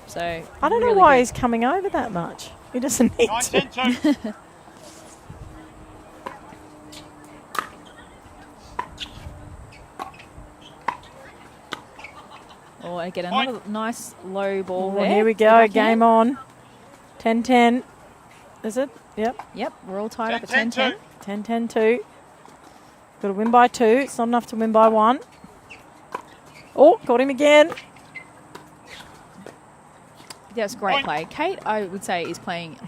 So
I don't know why he's coming over that much. He doesn't need
9-10-2.
Oh, I get another nice low ball there.
Here we go. Game on. 10-10. Is it? Yep.
Yep. We're all tied up at 10-10.
10-10-2. Got to win by 2. It's not enough to win by 1. Oh, got him again.
That's great play. Kate, I would say, is playing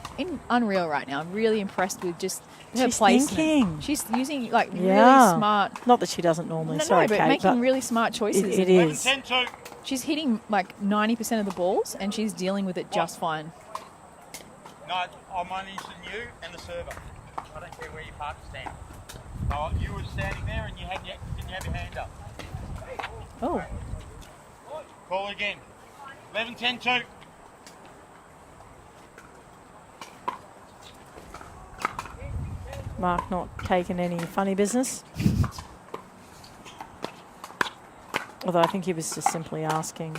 unreal right now. I'm really impressed with just her placement.
Thinking.
She's using really smart.
Not that she doesn't normally.
No,
Sorry,
but
Kate,
making really smart choices.
It is.
10-2.
She's hitting like 90% of the balls, and she's dealing with it just fine.
No, I'm only interested in you and the server. I don't care where your partner stands. So you were standing there and didn't you have your hand up?
Oh.
Call it again. 11-10-2.
Mark not taking any funny business. Although I think he was just simply asking.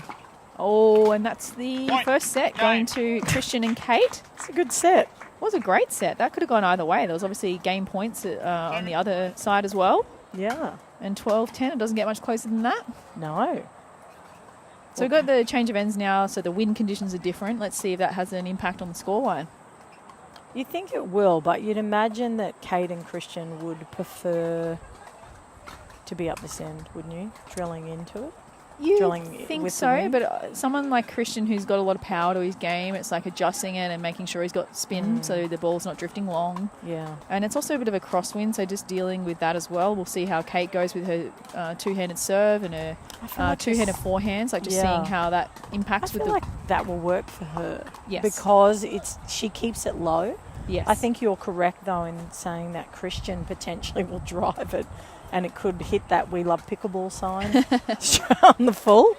Oh, and that's the first set going to Christian and Kate.
It's a good set.
It was a great set. That could have gone either way. There was obviously game points on the other side as well.
Yeah.
And 12-10, it doesn't get much closer than that.
No.
So we've got the change of ends now, so the wind conditions are different. Let's see if that has an impact on the scoreline.
You think it will, but you'd imagine that Kate and Christian would prefer to be up this end, wouldn't you? Drilling into it.
You
Drilling
think
with the
so,
wind?
but someone like Christian who's got a lot of power to his game, it's like adjusting it and making sure he's got spin so the ball's not drifting long.
Yeah.
And it's also a bit of a crosswind, so just dealing with that as well. We'll see how Kate goes with her two-handed serve and her
like
two-handed forehands, like just seeing how that impacts
I feel like that will work for her.
Yes.
Because she keeps it low.
Yes.
I think you're correct, though, in saying that Christian potentially will drive it and it could hit that "We Love Pickleball" sign on the full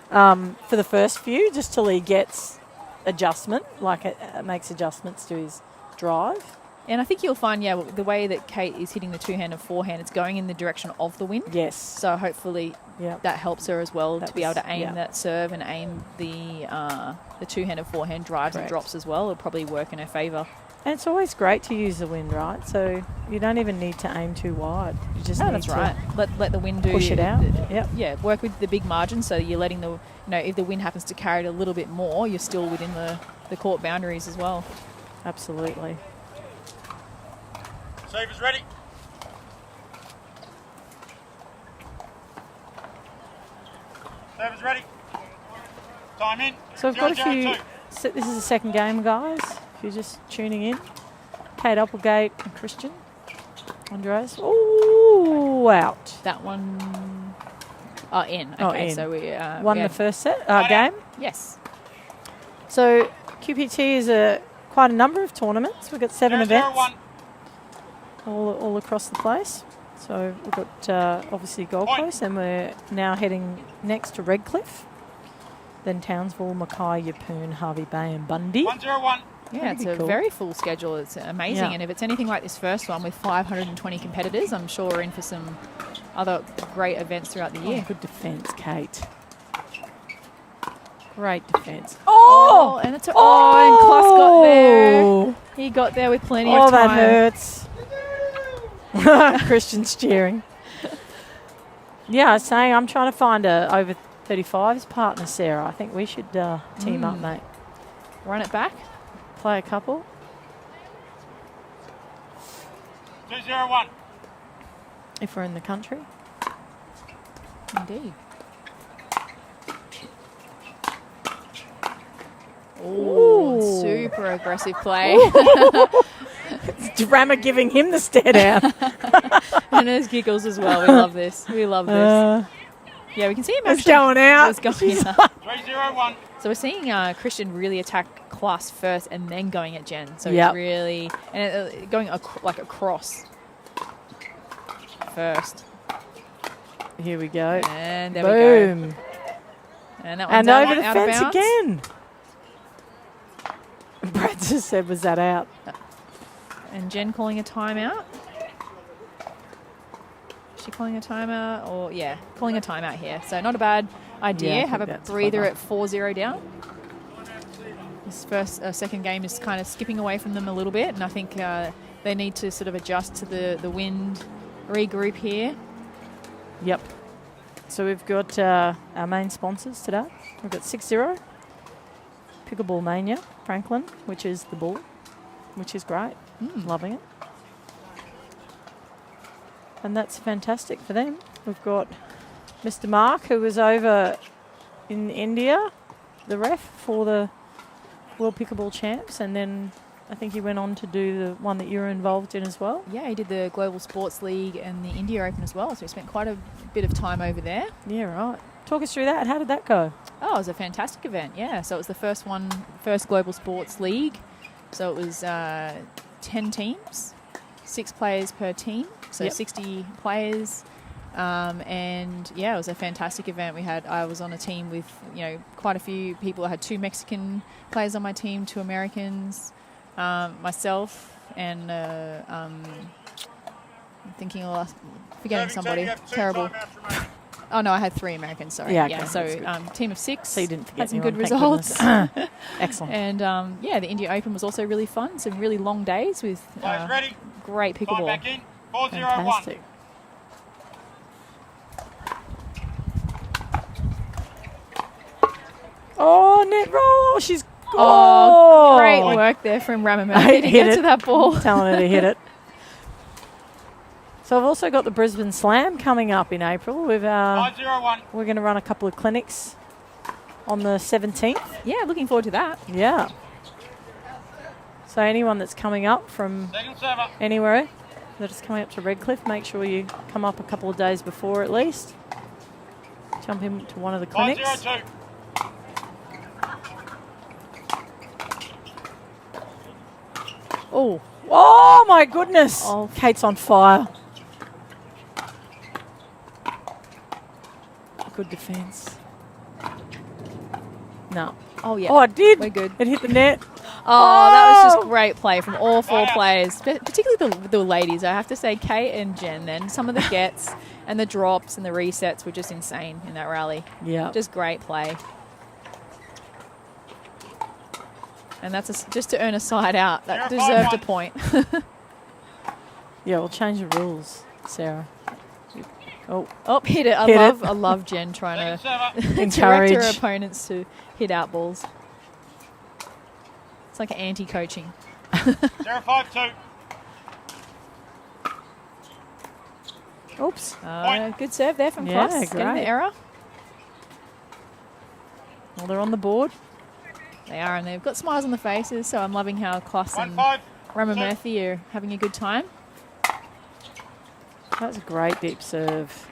for the first few, just till he gets adjustment, like it makes adjustments to his drive.
And I think you'll find, the way that Kate is hitting the two-hand and forehand, it's going in the direction of the wind.
Yes.
So hopefully that helps her as well to be able to aim that serve and aim the two-hand and forehand drives and drops as well. It'll probably work in her favour.
And it's always great to use the wind, right? So you don't even need to aim too wide. You just need
that's
to
right. Let the wind
push it out.
Yeah, work with the big margin, so you're letting if the wind happens to carry it a little bit more, you're still within the court boundaries as well.
Absolutely.
Savers ready. Savers ready. Time in.
So I've got a few. So this is the second game, guys. If you're just tuning in, Kate Applegate and Christian Andreas. Oh, out.
That one. In. Okay,
Oh, in.
so we
won the first game.
Yes.
So QPT is quite a number of tournaments. We've got 7 events all across the place. So we've got obviously Gold Coast, and we're now heading next to Redcliffe, then Townsville, Mackay, Yeppoon, Harvey Bay and Bundy.
101.
Yeah, it's a very full schedule. It's amazing. And if it's anything like this first one with 520 competitors, I'm sure we're in for some other great events throughout the year.
Good defence, Kate. Great defence.
Oh! And it's and Kloss got there. He got there with plenty of time.
Oh, that hurts. Christian's cheering. Yeah, I was saying I'm trying to find a over 35s partner, Sarah. I think we should team up, mate.
Run it back.
Play a couple.
201.
If we're in the country.
Indeed. Ooh, super aggressive play.
Drama giving him the stare down.
And there's giggles as well. We love this. We love this. Yeah, we can see him.
It's going out.
It's going out.
301.
So we're seeing Christian really attack Kloss first and then going at Jen. So he's really going across first.
Here we go.
And there we go. And that one's
over the
out of
fence
bounds.
again. Brad just said, was that out?
And Jen calling a timeout. Is she calling a timeout? Or, calling a timeout here. So not a bad idea.
Yeah,
have a breather at 4-0 down. This second game is kind of skipping away from them a little bit. And I think they need to sort of adjust to the wind, regroup here.
Yep. So we've got our main sponsors today. We've got 6-0. Pickleball Mania, Franklin, which is the ball, which is great. Loving it. And that's fantastic for them. We've got Mr. Mark, who was over in India, the ref for the World Pickleball Champs, and then I think he went on to do the one that you were involved in as well.
Yeah, he did the Global Sports League and the India Open as well, so he spent quite a bit of time over there.
Yeah, right. Talk us through that. How did that go?
Oh, it was a fantastic event, yeah. So it was the first Global Sports League. So it was 10 teams, 6 players per team, so 60 players. And yeah, it was a fantastic event. I was on a team with, quite a few people. I had 2 Mexican players on my team, 2 Americans, myself, and I'm forgetting somebody. Terrible. Oh, no, I had 3 Americans, sorry.
Yeah, okay,
so team of 6.
So you didn't forget
had some
anyone,
good results.
Excellent.
And, the India Open was also really fun. Some really long days with
ready.
Great pickleball.
Time back in. 4-0-1.
Fantastic. Oh, net roll. She's...
Oh, great work there from Ramamurthy to get to that ball.
Telling her to hit it. So I've also got the Brisbane Slam coming up in April. We're going to run a couple of clinics on the 17th.
Yeah, looking forward to that.
Yeah. So anyone that's coming up from anywhere that is coming up to Redcliffe, make sure you come up a couple of days before at least. Jump into one of the clinics.
5-0-2.
Oh my goodness. Oh, Kate's on fire. good defence. No.
Oh, yeah.
Oh, it did.
We're good.
It hit the net.
Oh, that was just great play from all four players, particularly the ladies. I have to say, Kate and Jen. Then some of the gets and the drops and the resets were just insane in that rally.
Yeah.
Just great play. And that's just to earn a side out. That deserved a point.
Yeah, we'll change the rules, Sarah.
Oh, hit it. I love Jen trying to
encourage
direct her opponents to hit out balls. It's like anti-coaching.
0-5-2.
Oops.
Good serve there from
Yeah,
Kloss. Getting
great.
the error.
Well, they're on the board.
They are, and they've got smiles on the faces, so I'm loving how Kloss and
1-5.
Ramamurthy are having a good time.
That's a great deep serve.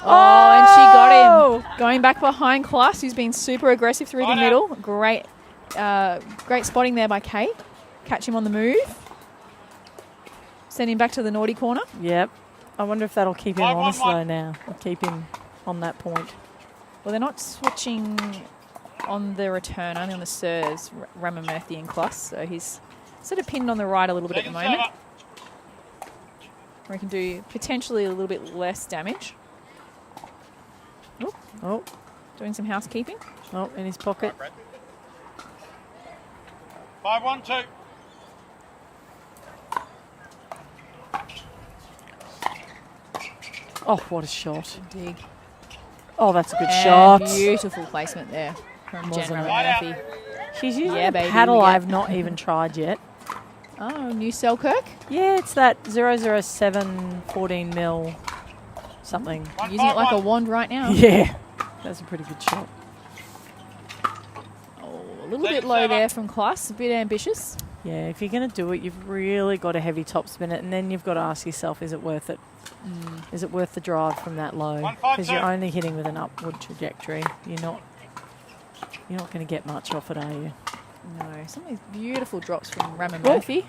Oh, and she got him. Going back behind Kloss, who's been super aggressive through the middle. Great spotting there by Kate. Catch him on the move. Send him back to the naughty corner.
Yep. I wonder if that'll keep him
5-1-1.
honest though now. Or keep him on that point.
Well, they're not switching on the return, only on the serves, Ramamurthy and Kloss. So he's sort of pinned on the right a little bit at the moment. Where he can do potentially a little bit less damage.
Oh,
Doing some housekeeping.
oh, in his pocket.
5-1-2.
Oh, what a shot.
Dig.
Oh, that's a good
And
shot.
beautiful placement there from Jen
Wasn't it?
Ramamurthy.
She's using
Yeah,
a
baby,
paddle
we get-
I've not even tried yet.
Oh, New Selkirk.
Yeah, it's that 007 14 mil something.
Using it like a wand right now.
Yeah, that's a pretty good shot.
Oh, a little bit low there from Kloss. A bit ambitious.
Yeah, if you're going to do it, you've really got to heavy top spin it, and then you've got to ask yourself, is it worth it? Is it worth the drive from that low?
1-5-2.
Because you're only hitting with an upward trajectory. You're not going to get much off it, are you?
No, some of these beautiful drops from Ramamurthy.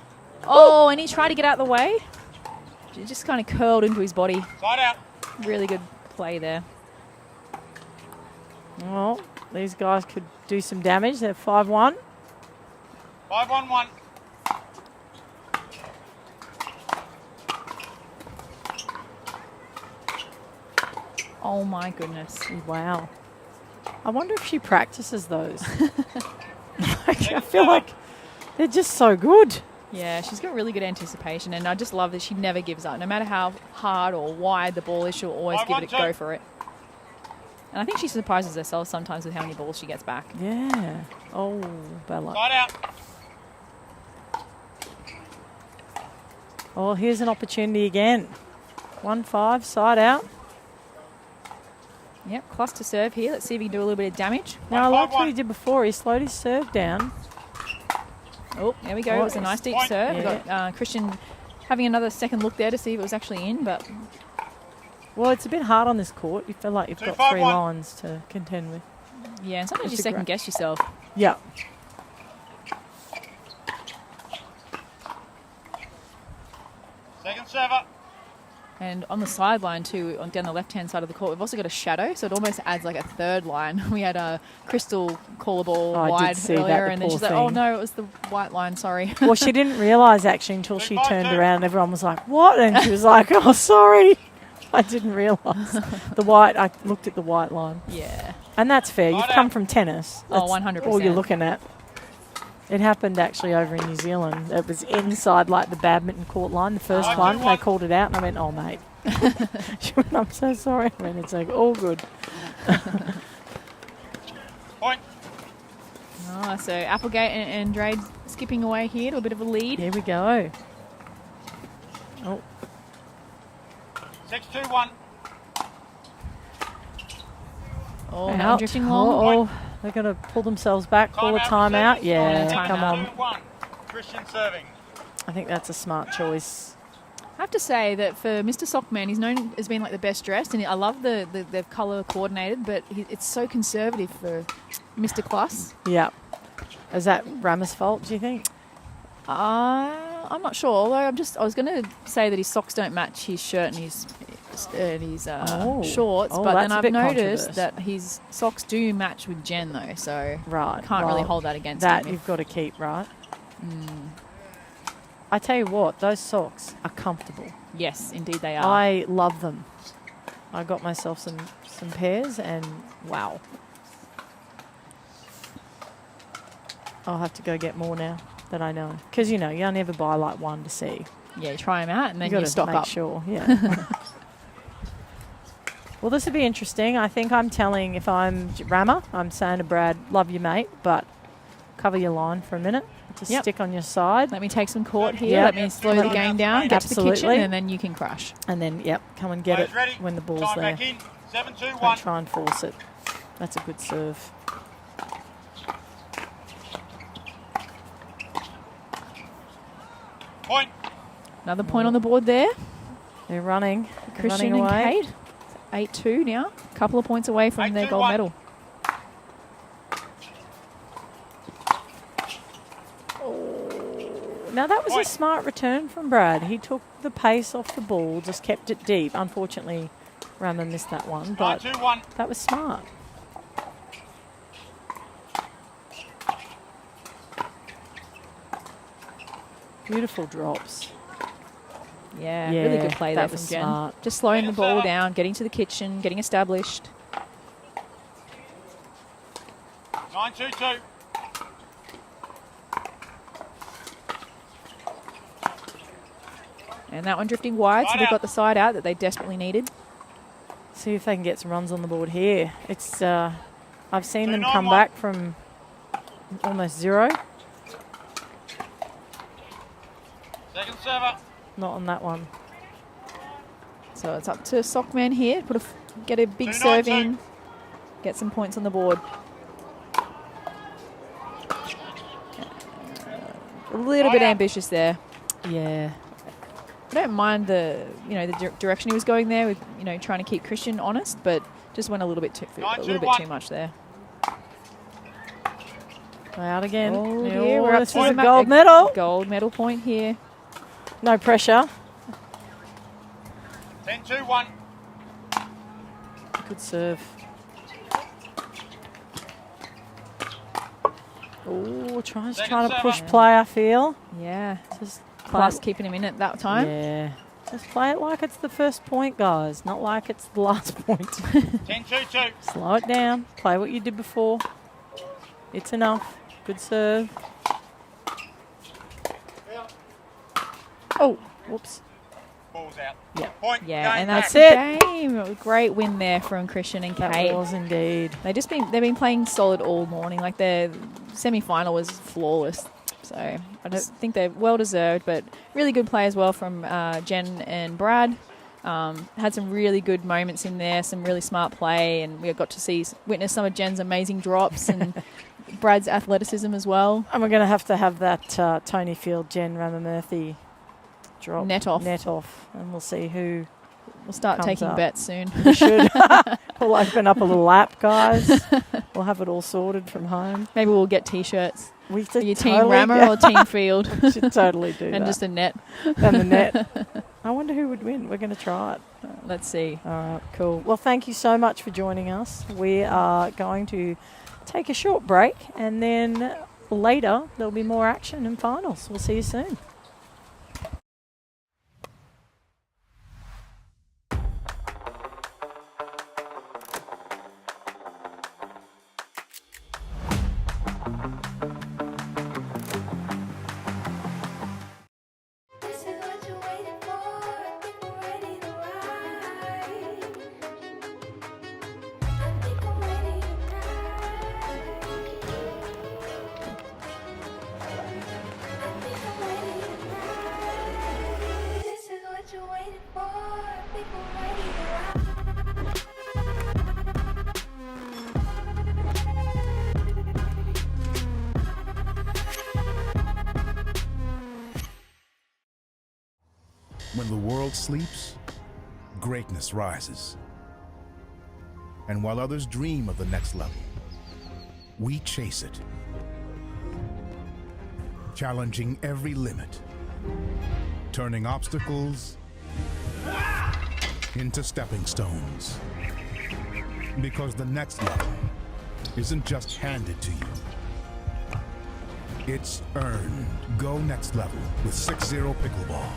Oh, and he tried to get out of the way. It just kind of curled into his body.
Side out.
Really good play there.
Well, these guys could do some damage. They're 5-1.
5-1-1.
Oh my goodness.
Wow. I wonder if she practices those. I feel like they're just so good.
Yeah, she's got really good anticipation, and I just love that she never gives up. No matter how hard or wide the ball is, she'll always give it a go for it. And I think she surprises herself sometimes with how many balls she gets back.
Yeah. Oh, Bella.
Side out.
Oh, here's an opportunity again. 1-5, side out.
Yep, Kloss to serve here. Let's see if he can do a little bit of damage.
Now, I like what he did before. He slowed his serve down.
Oh, there we go. It was a nice deep serve. We got Christian having another second look there to see if it was actually in, but...
Well, it's a bit hard on this court. You feel like you've got 3 lines to contend with.
Yeah, and sometimes you
It's a
second guess yourself.
Yeah.
Second server.
And on the sideline too, down the left-hand side of the court, we've also got a shadow, so it almost adds like a third line. We had a Crystal call a ball wide earlier, and then she's like, "Oh no, it was the white line. Sorry."
Well, she didn't realise actually until she turned around, and everyone was like, "What?" And she was like, "Oh, sorry, I didn't realise the white." I looked at the white line.
Yeah.
And that's fair. You've come from tennis.
Oh,
That's
100%.
all you're looking at. It happened actually over in New Zealand. It was inside like the badminton court line, the first one. They called it out, and I went, "Oh, mate." She went, "I'm so sorry." I went, "It's like all good."
Point.
Oh, so Applegate and Andrade skipping away here to a bit of a lead.
Here we go. Oh.
6-2-1.
Oh,
Out.
no, drifting long.
Oh, they're going to pull themselves back, call a timeout. Yeah, come on.
2-1. Christian serving.
I think that's a smart choice.
I have to say that for Mr. Sockman, he's known as being like the best dressed, and I love the colour coordinated, but it's so conservative for Mr. Kloss.
Yeah. Is that Rama's fault, do you think?
I'm not sure, although I was going to say that his socks don't match his shirt and his shorts.
Oh,
But
that's
then
a
I've
bit
noticed
controversial.
that his socks do match with Jen though, so
Right.
can't really
well,
hold that against
that
him.
you've got to keep, right? I tell you what, those socks are comfortable.
Yes, indeed they are.
I love them. I got myself some pairs and wow. I'll have to go get more now that I know. Because, you know, you only ever buy like one to see.
Yeah, you try them out and then
Gotta
you stock
make
up.
sure, yeah. Well, this would be interesting. I think I'm telling, if I'm Rammer, I'm saying to Brad, love you, mate, but cover your line for a minute. Just
Yep.
stick on your side.
Let me take some court here.
Yep.
Let me slow the game down, get to the kitchen,
Absolutely.
and then you can crush.
And then, yep, come and get
Players
it
ready?
when the ball's
Time
there.
back in. 7, 2,
Don't
1.
try and force it. That's a good serve.
Point.
Another point on the board there.
They're running. They're
Christian
running
and
away.
Kate. 8-2 now. A couple of points away from their
8-2,
gold
1.
medal.
Now, that was
Point.
a smart return from Brad. He took the pace off the ball, just kept it deep. Unfortunately, Rammer missed that one,
9,
but
2, 1.
that was smart. Beautiful drops.
Yeah, really good play there
that
from
was
Jen.
smart.
Just slowing the
Get
ball
set up.
down, getting to the kitchen, getting established.
9, 2, 2.
And that one drifting wide, so
Right
they've
out.
got the side out that they desperately needed.
See if they can get some runs on the board here. It's I've seen them
2-9-1.
come back from almost zero.
Second server.
Not on that one.
So it's up to Sockman here. Get a big
2-9-2.
serve in, get some points on the board. A little bit
Right out.
ambitious there.
Yeah.
I don't mind the direction he was going there with trying to keep Christian honest, but just went a little bit too
9-2-1.
much there.
Out again.
Oh,
Yeah,
dear, we're up
this
to
is a
the
gold medal.
Gold medal point here.
No pressure.
10, 2, 1.
Good serve. Oh, trying
Second
to push
server.
play, I feel.
Yeah,
Just
plus
play-
keeping him in at that time.
Yeah. Just play it like it's the first point, guys, not like it's the last point.
10, 2, 2.
Slow it down. Play what you did before. It's enough. Good serve. Oh, whoops.
Ball's out.
Yeah.
Point.
Yeah,
Game
and
back.
that's the game. It was a great win there from Christian and
That
Kate.
was indeed.
They've been playing solid all morning. Like their semi-final was flawless. So I just think they're well deserved, but really good play as well from Jen and Brad. Had some really good moments in there, some really smart play, and we got to witness some of Jen's amazing drops and Brad's athleticism as well.
And we're going to have that Tony Field, Jen Ramamurthy drop.
Net off.
And we'll see who
We'll start
comes
taking
up.
bets soon.
We should. We'll open up a little app, guys. We'll have it all sorted from home.
Maybe we'll get T-shirts.
We
Are you
should
Team
totally
Rammer or Team Field?
We should totally do
And
that.
just a net.
And the net. I wonder who would win. We're going to try it.
Let's see.
All right, cool. Well, thank you so much for joining us. We are going to take a short break, and then later there'll be more action and finals. We'll see you soon.
This is what you're waiting for. I think we're ready to ride. I think I'm ready tonight. I think I'm ready tonight. This is what you're waiting for. I think we're ready to ride.
When the world sleeps, greatness rises. And while others dream of the next level, we chase it. Challenging every limit, turning obstacles into stepping stones. Because the next level isn't just handed to you. It's earned. Go next level with 6-0 Pickleball.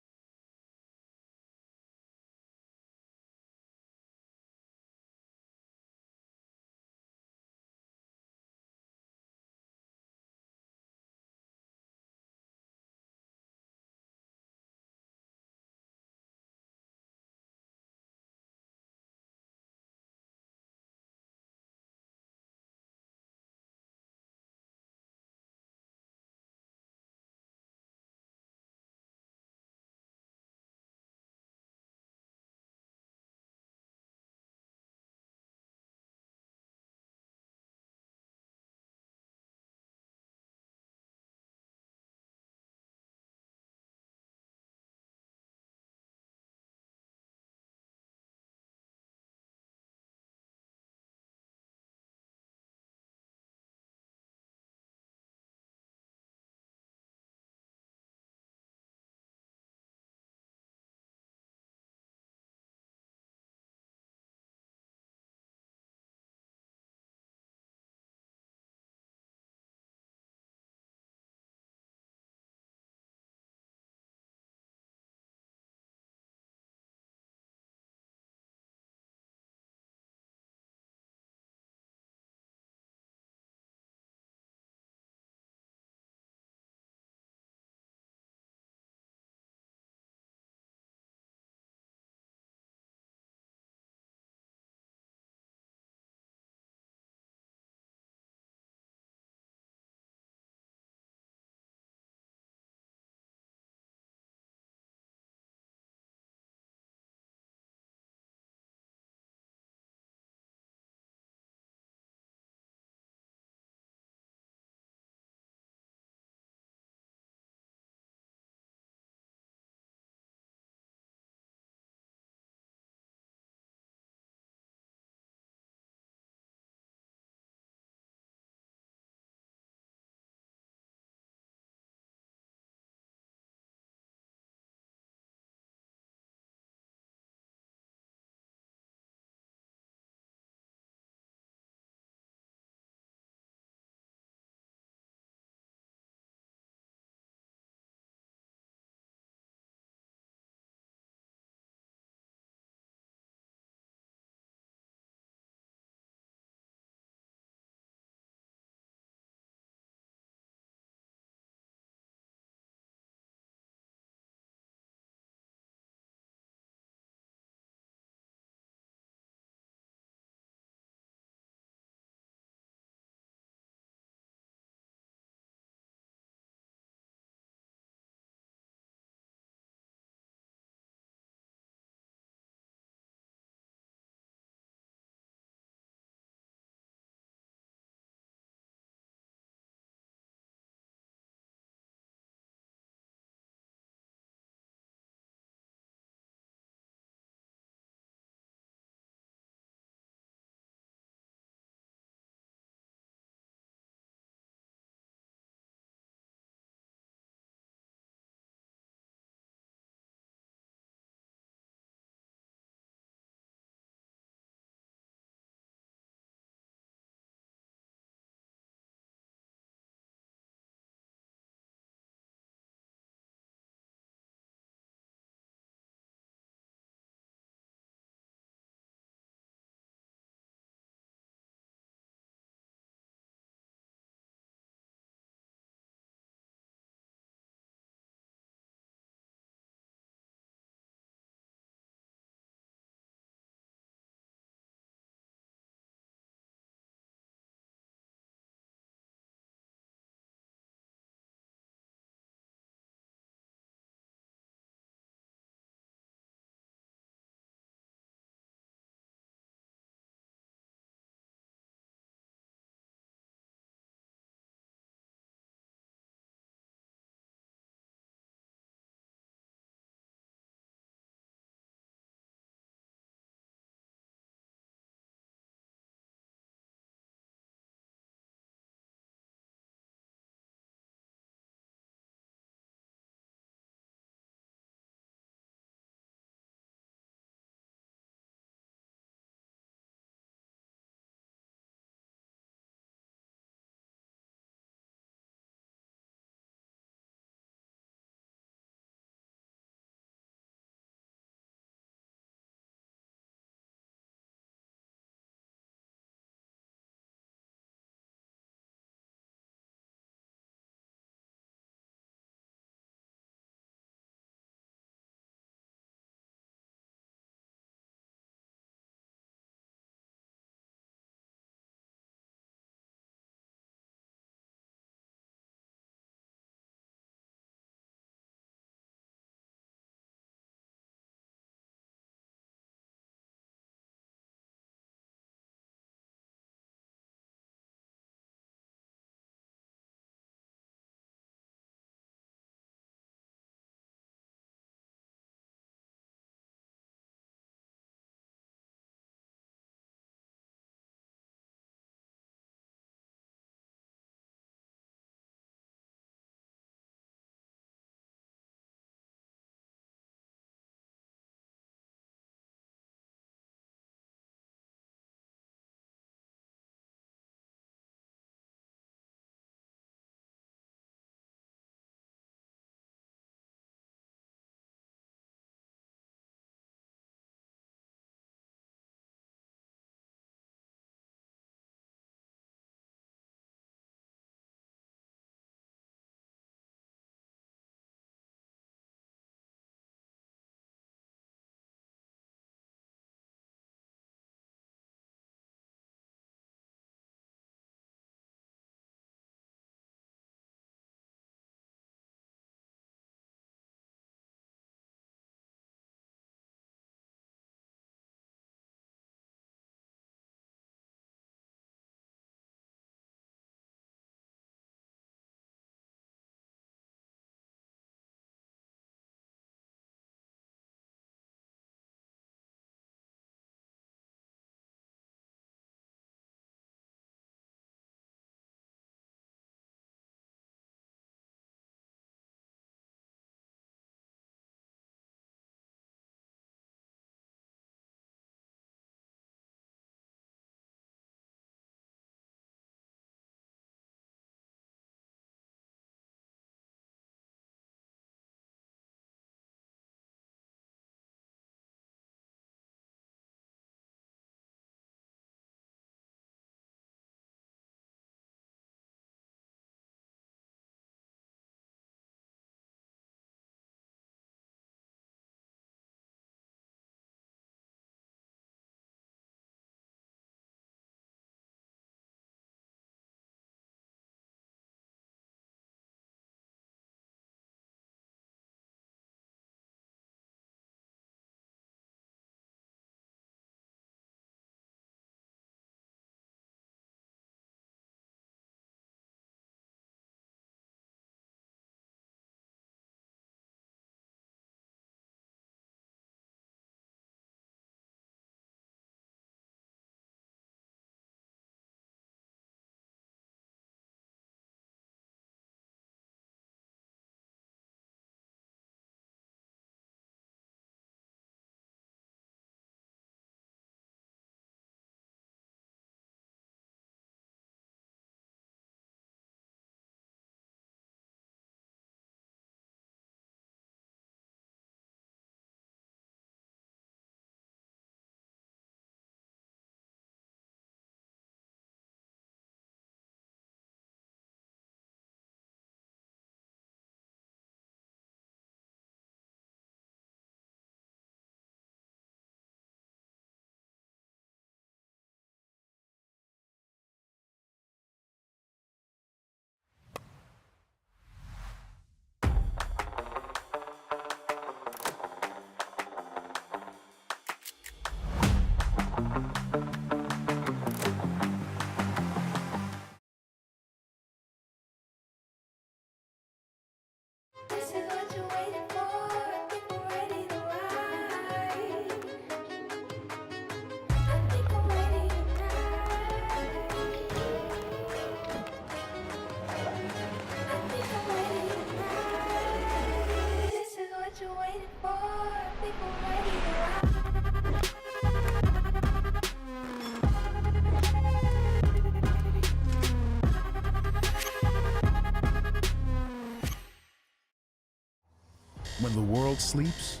When the world sleeps,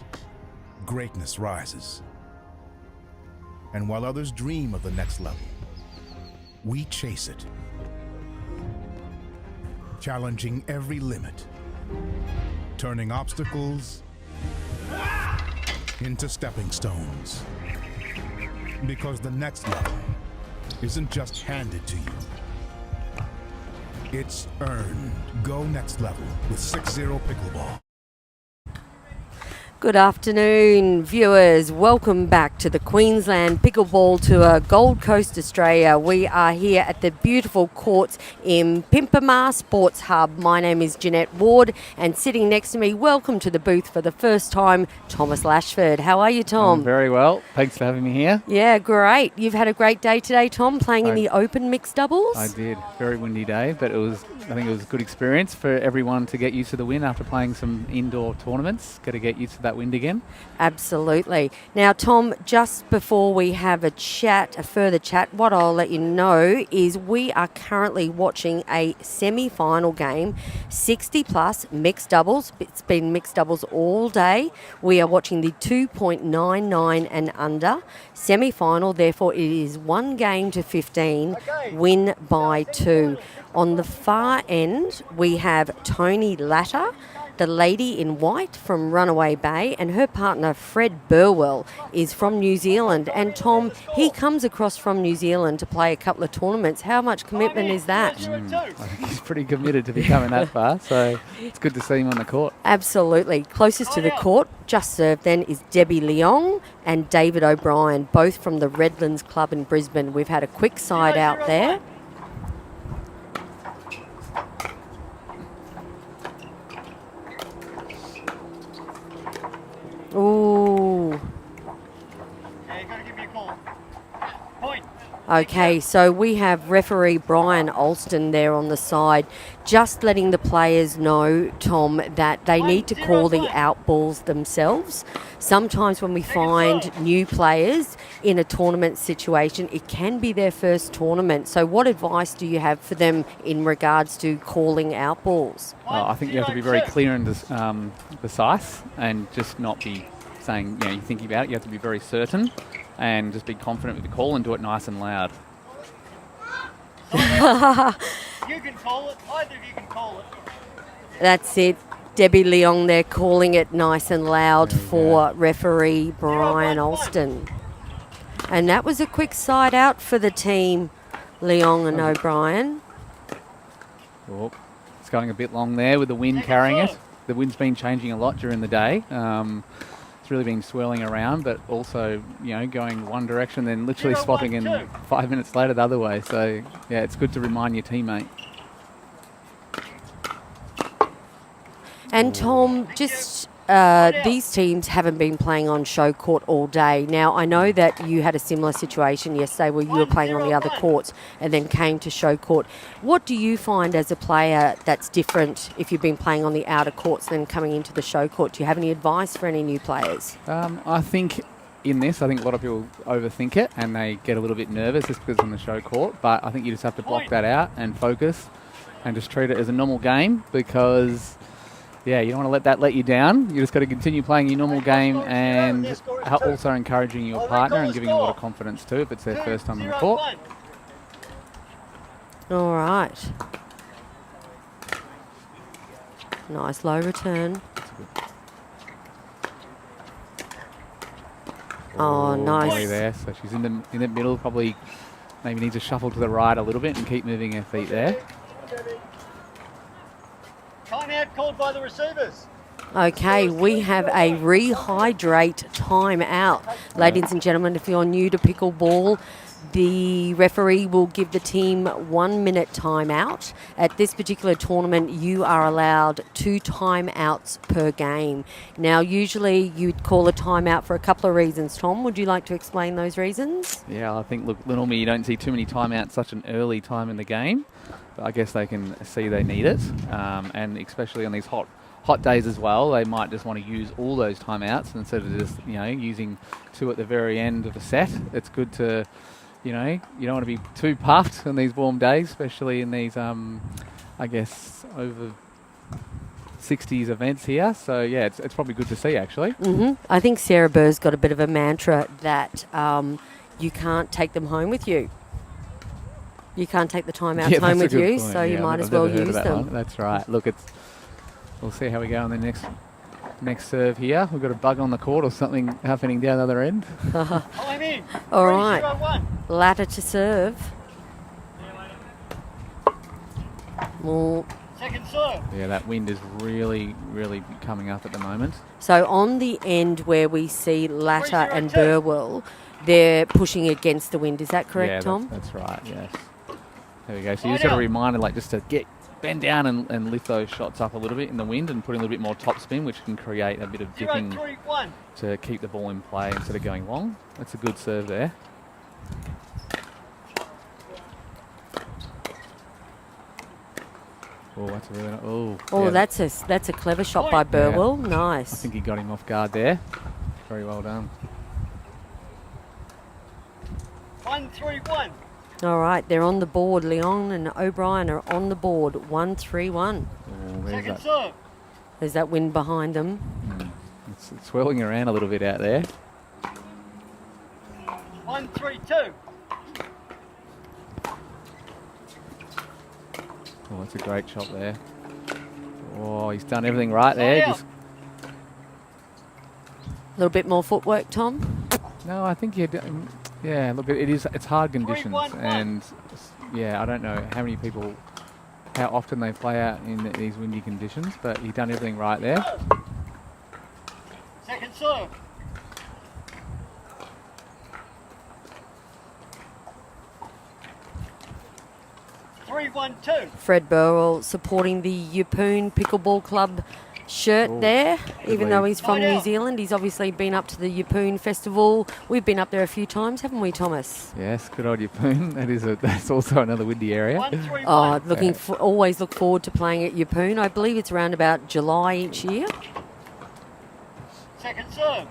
greatness rises. And while others dream of the next level, we chase it, challenging every limit, turning obstacles into stepping stones. Because the next level isn't just handed to you, it's earned. Go next level with 6-0 Pickleball.
Good afternoon, viewers. Welcome back to the Queensland Pickleball Tour, Gold Coast, Australia. We are here at the beautiful courts in Pimpama Sports Hub. My name is Jeanette Ward, and sitting next to me, welcome to the booth for the first time, Thomas Lashford. How are you, Tom?
I'm very well. Thanks for having me here.
Yeah, great. You've had a great day today, Tom, playing in the open mixed doubles?
I did. Very windy day, but I think it was a good experience for everyone to get used to the wind after playing some indoor tournaments. Got to get used to that wind again.
Absolutely. Now, Tom, just before we have a further chat, what I'll let you know is we are currently watching a semi-final game, 60 plus mixed doubles. It's been mixed doubles all day. We are watching the 2.99 and under semi-final. Therefore, it is 1 game to 15, win by 2. On the far end, we have Tony Latter, the lady in white from Runaway Bay, and her partner Fred Burwell is from New Zealand. And Tom, he comes across from New Zealand to play a couple of tournaments. How much commitment is that?
I think he's pretty committed to be coming that far, so it's good to see him on the court.
Absolutely. Closest to the court, just served then, is Debbie Leong and David O'Brien, both from the Redlands Club in Brisbane. We've had a quick side out there. Ooh.
Yeah, you got to give me a call. Point.
Okay, so we have referee Brian Alston there on the side, just letting the players know, Tom, that they need to call the out balls themselves. Sometimes when we find new players in a tournament situation, it can be their first tournament. So what advice do you have for them in regards to calling out balls?
I think you have to be very clear and precise and just not be saying, you're thinking about it. You have to be very certain and just be confident with the call and do it nice and loud.
You can call it. Either of you can call it.
That's it. Debbie Leong there calling it nice and loud for referee Brian Alston. And that was a quick side out for the team, Leong and O'Brien.
Oh, it's going a bit long there with the wind carrying it. The wind's been changing a lot during the day. It's really been swirling around, but also, going one direction, then literally swapping in 5 minutes later the other way. So, yeah, it's good to remind your teammate.
And Tom, just these teams haven't been playing on show court all day. Now, I know that you had a similar situation yesterday where you were playing on the other courts and then came to show court. What do you find as a player that's different if you've been playing on the outer courts than coming into the show court? Do you have any advice for any new players?
I think a lot of people overthink it and they get a little bit nervous just because it's on the show court. But I think you just have to block that out and focus and just treat it as a normal game because... yeah, you don't want to let that let you down. You just got to continue playing your normal game and also encouraging your partner and giving them a lot of confidence too if it's their first time on the court.
All right. Nice low return. Oh, nice.
There. So she's in the middle, probably maybe needs to shuffle to the right a little bit and keep moving her feet there.
Timeout called by the receivers.
Okay, we have a rehydrate timeout. Ladies and gentlemen, if you're new to pickleball, the referee will give the team 1 minute timeout. At this particular tournament, you are allowed 2 timeouts per game. Now, usually you'd call a timeout for a couple of reasons. Tom, would you like to explain those reasons?
Yeah, I think, normally you don't see too many timeouts such an early time in the game. But I guess they can see they need it. And especially on these hot days as well, they might just want to use all those timeouts instead of just, using 2 at the very end of a set. It's good to... you don't want to be too puffed on these warm days, especially in these, over 60s events here. So, yeah, it's probably good to see, actually.
I think Sarah Burr's got a bit of a mantra that you can't take them home with you. You can't take the timeouts
Yeah,
home
that's a
with
good
you,
point.
so you
Yeah,
might
I've
as well
never heard of
use
that
them.
one. That's right. Look, we'll see how we go on the next serve here. We've got a bug on the court or something happening down the other end.
I'm in.
All right.
3-0-1.
Latter to serve. More.
Second serve.
Yeah, that wind is really, really coming up at the moment.
So on the end where we see Latter and Burwell, they're pushing against the wind. Is that correct,
Yeah,
Tom?
that's right, yes. There we go. So you just got to remind it, just to bend down and lift those shots up a little bit in the wind and put in a little bit more top spin, which can create a bit of dipping
0-3-1.
to keep the ball in play instead of going long. That's a good serve there. Oh, that's a really
That's a clever shot by Burwell.
I
Nice.
think he got him off guard there. Very well done.
1-3-1.
All right, they're on the board. Leon and O'Brien are on the board. 1-3-1.
Oh,
Second serve.
There's that wind behind them.
It's swirling around a little bit out there.
1-3-2.
Oh, that's a great shot there. Oh, he's done everything right there. Just,
A little bit more footwork, Tom.
no, I think yeah, look, it's hard conditions,
3-1-1.
and yeah, I don't know how often they play out in these windy conditions, but he's done everything right there.
Second serve. Three-1-2.
Fred Burwell supporting the Yeppoon Pickleball Club shirt
Oh,
there.
good
Even though
lead.
he's from New Zealand, he's obviously been up to the Yeppoon Festival. We've been up there a few times, haven't we, Thomas?
Yes, good old Yeppoon. That's also another windy area.
1-3-1.
Oh, always look forward to playing at Yeppoon. I believe it's around about July each year.
Second serve.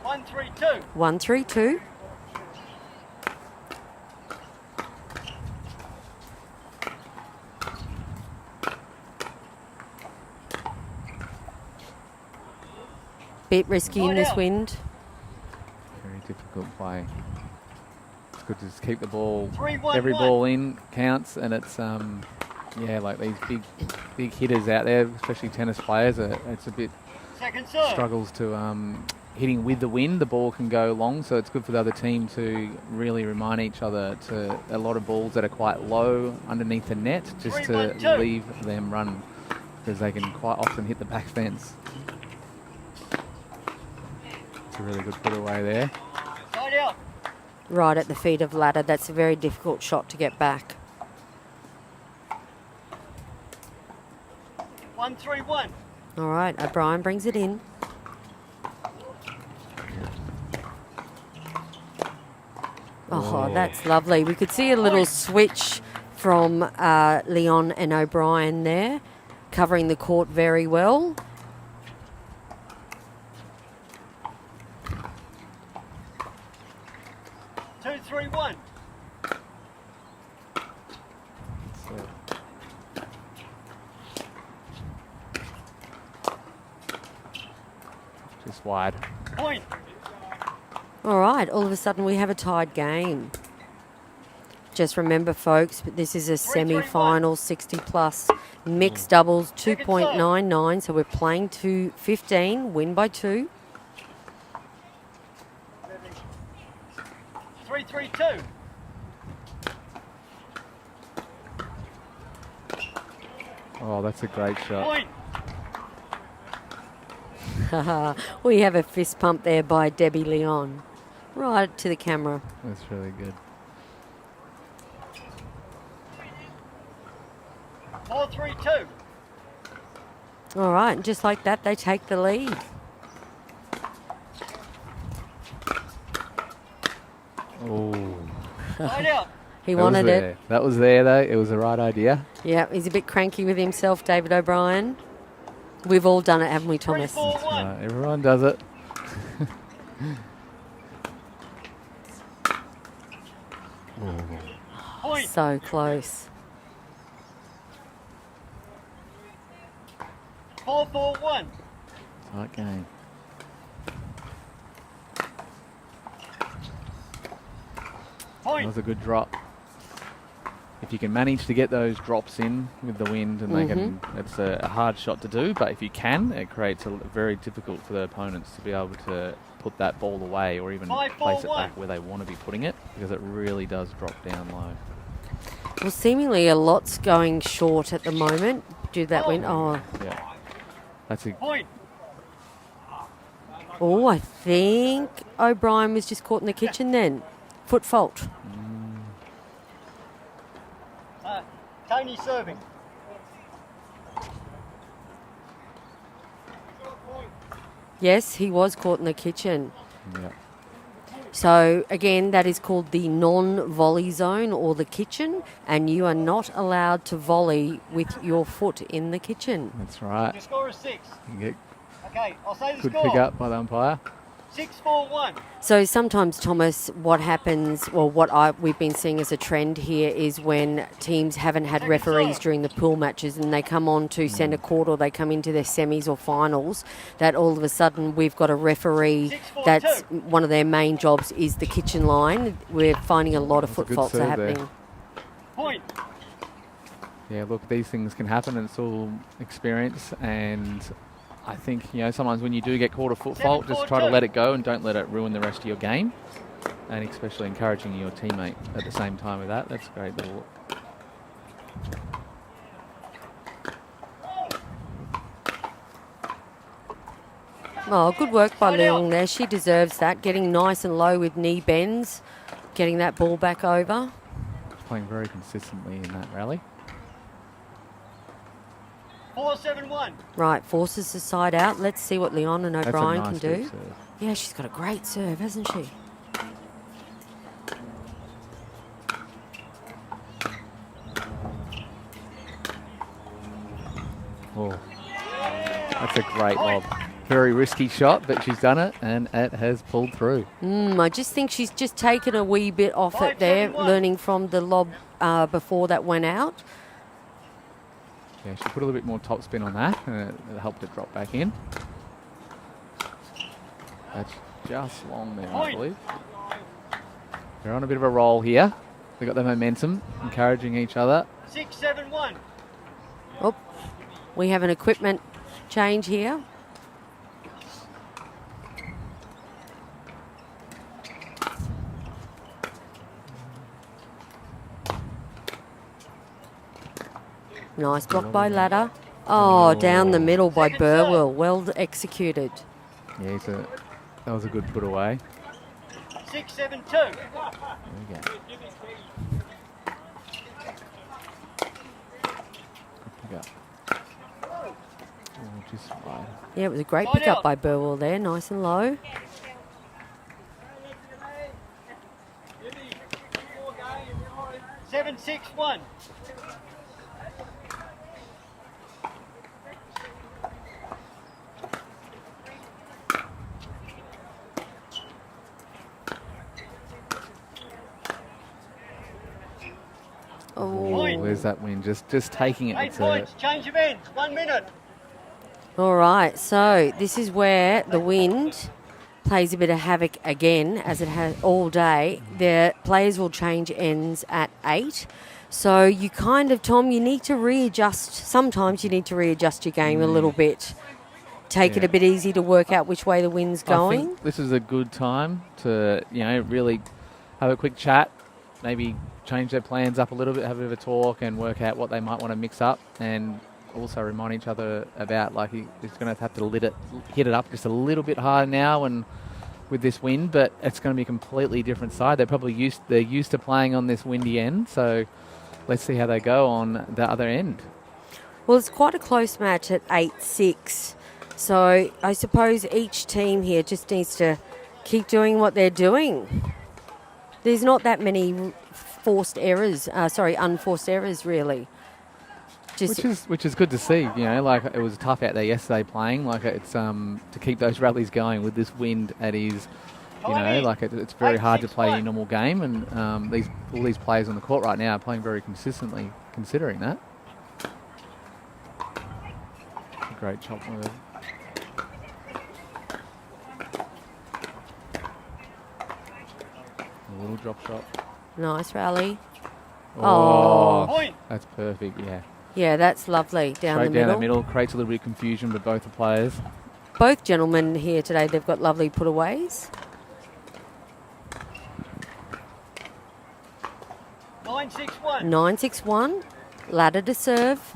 One, 1-3-2.
1-3-2. Bit risky in this wind.
Very difficult play. It's good to just keep the ball.
3-1-1.
Every ball in counts, and it's yeah, like these big hitters out there, especially tennis players. It's a bit
Second serve.
struggles to hitting with the wind. The ball can go long, so it's good for the other team to really remind each other to a lot of balls that are quite low underneath the net, just to
3-1-2.
leave them run, because they can quite often hit the back fence. It's a really good put away there.
Side out.
Right at the feet of ladder. That's a very difficult shot to get back.
1-3-1.
All right, O'Brien brings it in. Oh, that's lovely. We could see a little switch from Leon and O'Brien there, covering the court very well.
Two, 3-1.
Just wide.
Point.
All right, all of a sudden we have a tied game. Just remember, folks, this is a semi-final 60-plus mixed doubles 2.99, so we're playing to 15, win by 2.
3-3-2.
Oh, that's a great shot.
Point.
We have a fist pump there by Debbie Leon. Right to the camera.
That's really good.
4-3-2.
All right, and just like that, they take the lead.
Oh.
Side out.
He wanted it.
That was there, though. It was the right idea.
Yeah, he's a bit cranky with himself, David O'Brien. We've all done it, haven't we, Thomas?
3-4-1.
Everyone does it.
Point.
So close.
4-4-1.
Tight game. That
Point.
was a good drop. If you can manage to get those drops in with the wind, and they can, it's a hard shot to do, but if you can, it creates a very difficult for the opponents to be able to put that ball away or even place it back where they want to be putting it, because it really does drop down low.
Well, seemingly a lot's going short at the moment due to that wind. Oh,
Yeah. That's a
Point.
oh, I think O'Brien was just caught in the kitchen then. Foot fault.
Tony serving.
Yes, he was caught in the kitchen.
yeah.
So, again, that is called the non-volley zone or the kitchen, and you are not allowed to volley with your foot in the kitchen.
That's right.
Your score is 6.
You get
Okay, I'll say the
good
score.
pick up by the umpire.
6-4-1.
So sometimes, Thomas, what happens, well, we've been seeing as a trend here is when teams haven't had referees during the pool matches and they come on to centre court or they come into their semis or finals, that all of a sudden we've got a referee that's one of their main jobs is the kitchen line. We're finding a lot of
That's a
foot
good
faults are
serve there.
happening.
Point.
Yeah, look, these things can happen, and it's all experience. And I think, sometimes when you do get caught a foot fault, just try to let it go and don't let it ruin the rest of your game. And especially encouraging your teammate at the same time with that. That's a great little look.
Oh, good work by Leong there. She deserves that. Getting nice and low with knee bends, getting that ball back over.
Playing very consistently in that rally.
4-7-1.
Right, forces the side out. Let's see what Leon and
That's a
O'Brien
nice
can
deep
do.
serve.
Yeah, she's got a great serve, hasn't she?
Oh, that's a great lob. Very risky shot, but she's done it, and it has pulled through.
I just think she's just taken a wee bit off it there, learning from the lob before that went out.
Yeah, she put a little bit more top spin on that, and it helped it drop back in. That's just long there, I believe. They're on a bit of a roll here. They've got the momentum, encouraging each other.
6-7-1.
Oh, we have an equipment change here. Nice block by Ladder. Oh, down the middle by Burwell. Well executed.
Yeah, that was a good put away.
6-7-2.
There we go. Pick up. Oh, just right.
Yeah, it was a great pickup by Burwell there. Nice and low.
Seven, 6-1.
Oh, there's that win. Just taking it.
8
It's
points. Change of ends. 1 minute.
All right, so this is where the wind plays a bit of havoc again, as it has all day. The players will change ends at 8. So you kind of, Tom, you need to readjust. Sometimes you need to readjust your game a little bit. Take it a bit easy to work out which way the wind's
I
going.
think this is a good time to, really have a quick chat, maybe change their plans up a little bit, have a bit of a talk and work out what they might want to mix up, and also remind each other about, like, he's going to have to hit it up just a little bit harder now and with this wind, but it's going to be a completely different side. They're used to playing on this windy end, so let's see how they go on the other end.
Well, it's quite a close match at 8-6. So I suppose each team here just needs to keep doing what they're doing. There's not that many unforced errors, really.
Which is good to see. Like, it was tough out there yesterday playing. Like, it's to keep those rallies going with this wind at his, like it's very hard to play your normal game, and all these players on the court right now are playing very consistently, considering that. great chop move. A little drop shot.
Nice rally.
Oh,
Point.
that's perfect, yeah.
Yeah, that's lovely. Down
Straight
the
down
middle.
the middle, creates a little bit of confusion with both the players.
Both gentlemen here today, they've got lovely putaways.
9-6-1.
9-6-1. Ladder to serve.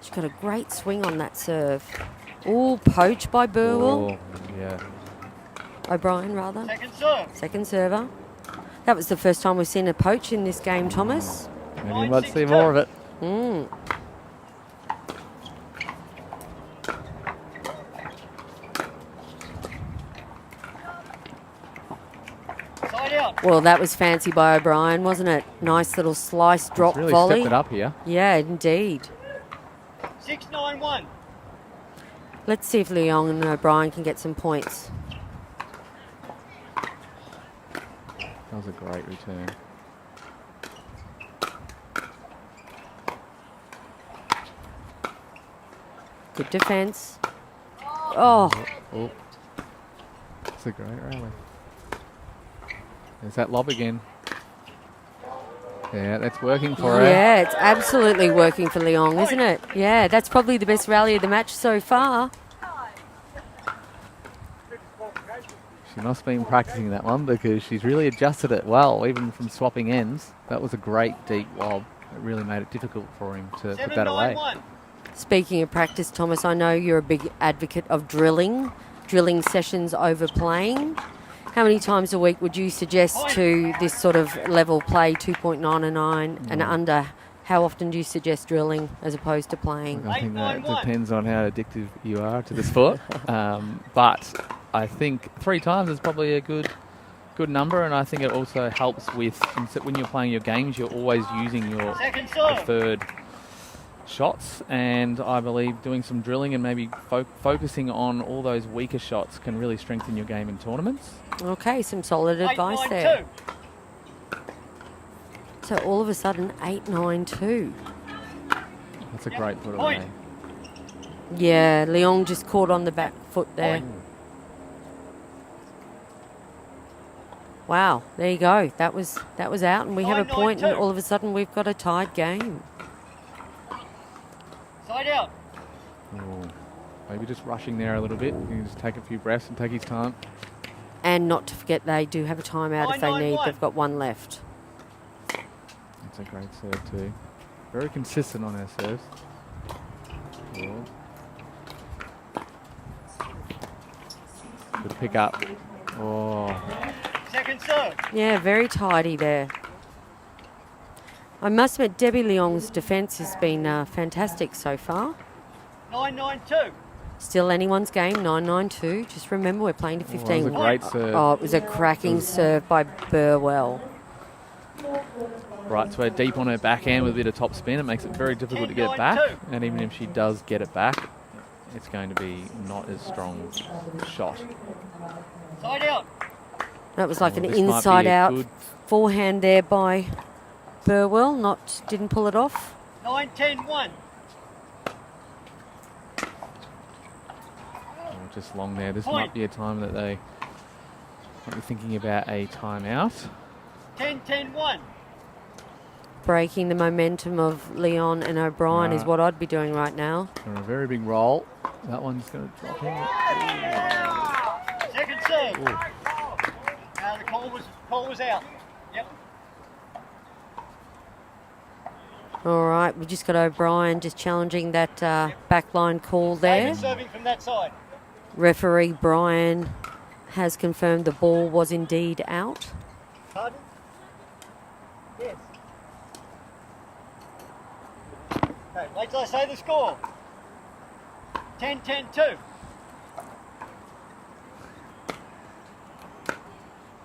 She's got a great swing on that serve. Ooh, poached by Burwell.
Oh, yeah.
O'Brien, rather.
Second serve.
Second server. That was the first time we've seen a poach in this game, Thomas.
Maybe we might see more of it.
Mm.
Side out.
Well, that was fancy by O'Brien, wasn't it? Nice little slice drop
Really
volley.
stepped it up here.
Yeah, indeed.
6-9-1.
Let's see if Leong and O'Brien can get some points.
That was a great return.
Good defence. Oh,
Oh. It's a great rally. There's that lob again. Yeah, that's working for her.
yeah, it's absolutely working for Leong, isn't it? Yeah, that's probably the best rally of the match so far.
She must have been practicing that one because she's really adjusted it well, even from swapping ends. That was a great deep lob. It really made it difficult for him to put that away.
7-9-1.
Speaking of practice, Thomas, I know you're a big advocate of drilling sessions over playing. How many times a week would you suggest to this sort of level play, 2.99 and under? How often do you suggest drilling as opposed to playing?
I think that depends on how addictive you are to the sport. But I think 3 times is probably a good number, and I think it also helps with when you're playing your games, you're always using your
Second serve.
preferred shots, and I believe doing some drilling and maybe focusing on all those weaker shots can really strengthen your game in tournaments.
Okay, some solid advice there.
8-9-2.
So all of a sudden, 8-9-2.
That's a great put
Point.
away.
Yeah, Leong just caught on the back foot there.
Point.
Wow, there you go. That was out, and we have a point, and
9-9-2.
all of a sudden we've got a tied game.
Side out.
Oh, maybe just rushing there a little bit. You can just take a few breaths and take his time.
And not to forget, they do have a timeout if they need.
9-9-1.
They've got one left.
That's a great serve too. Very consistent on her serves. Oh. Good pick up. Oh,
Second serve.
Yeah, very tidy there. I must admit, Debbie Leong's defence has been fantastic so far.
9-9-2.
Still anyone's game, 9-9-2. Just remember, we're playing to
that was
15.
a great serve.
Oh, it was a cracking serve by Burwell.
Right, so we're deep on her backhand with a bit of top spin. It makes it very difficult to get it back.
10-9-2.
And even if she does get it back, it's going to be not as strong a shot.
Side out.
That was like
Oh,
an
this might be a
inside-out
good-
forehand there by Burwell. Didn't pull it off.
9-10-1.
Oh, just long there. This
Point.
might be a time that they might be thinking about a timeout.
10-10-1.
Breaking the momentum of Leon and O'Brien is
Right.
what I'd be doing right now.
They're a very big roll. That one's going to drop in.
Second serve.
Ooh.
The call was out. Yep.
All right, we just got O'Brien just challenging that backline call there.
David serving from that side.
Referee Brian has confirmed the ball was indeed out.
Pardon? Yes. Okay, wait till I say the score. 10-10-2.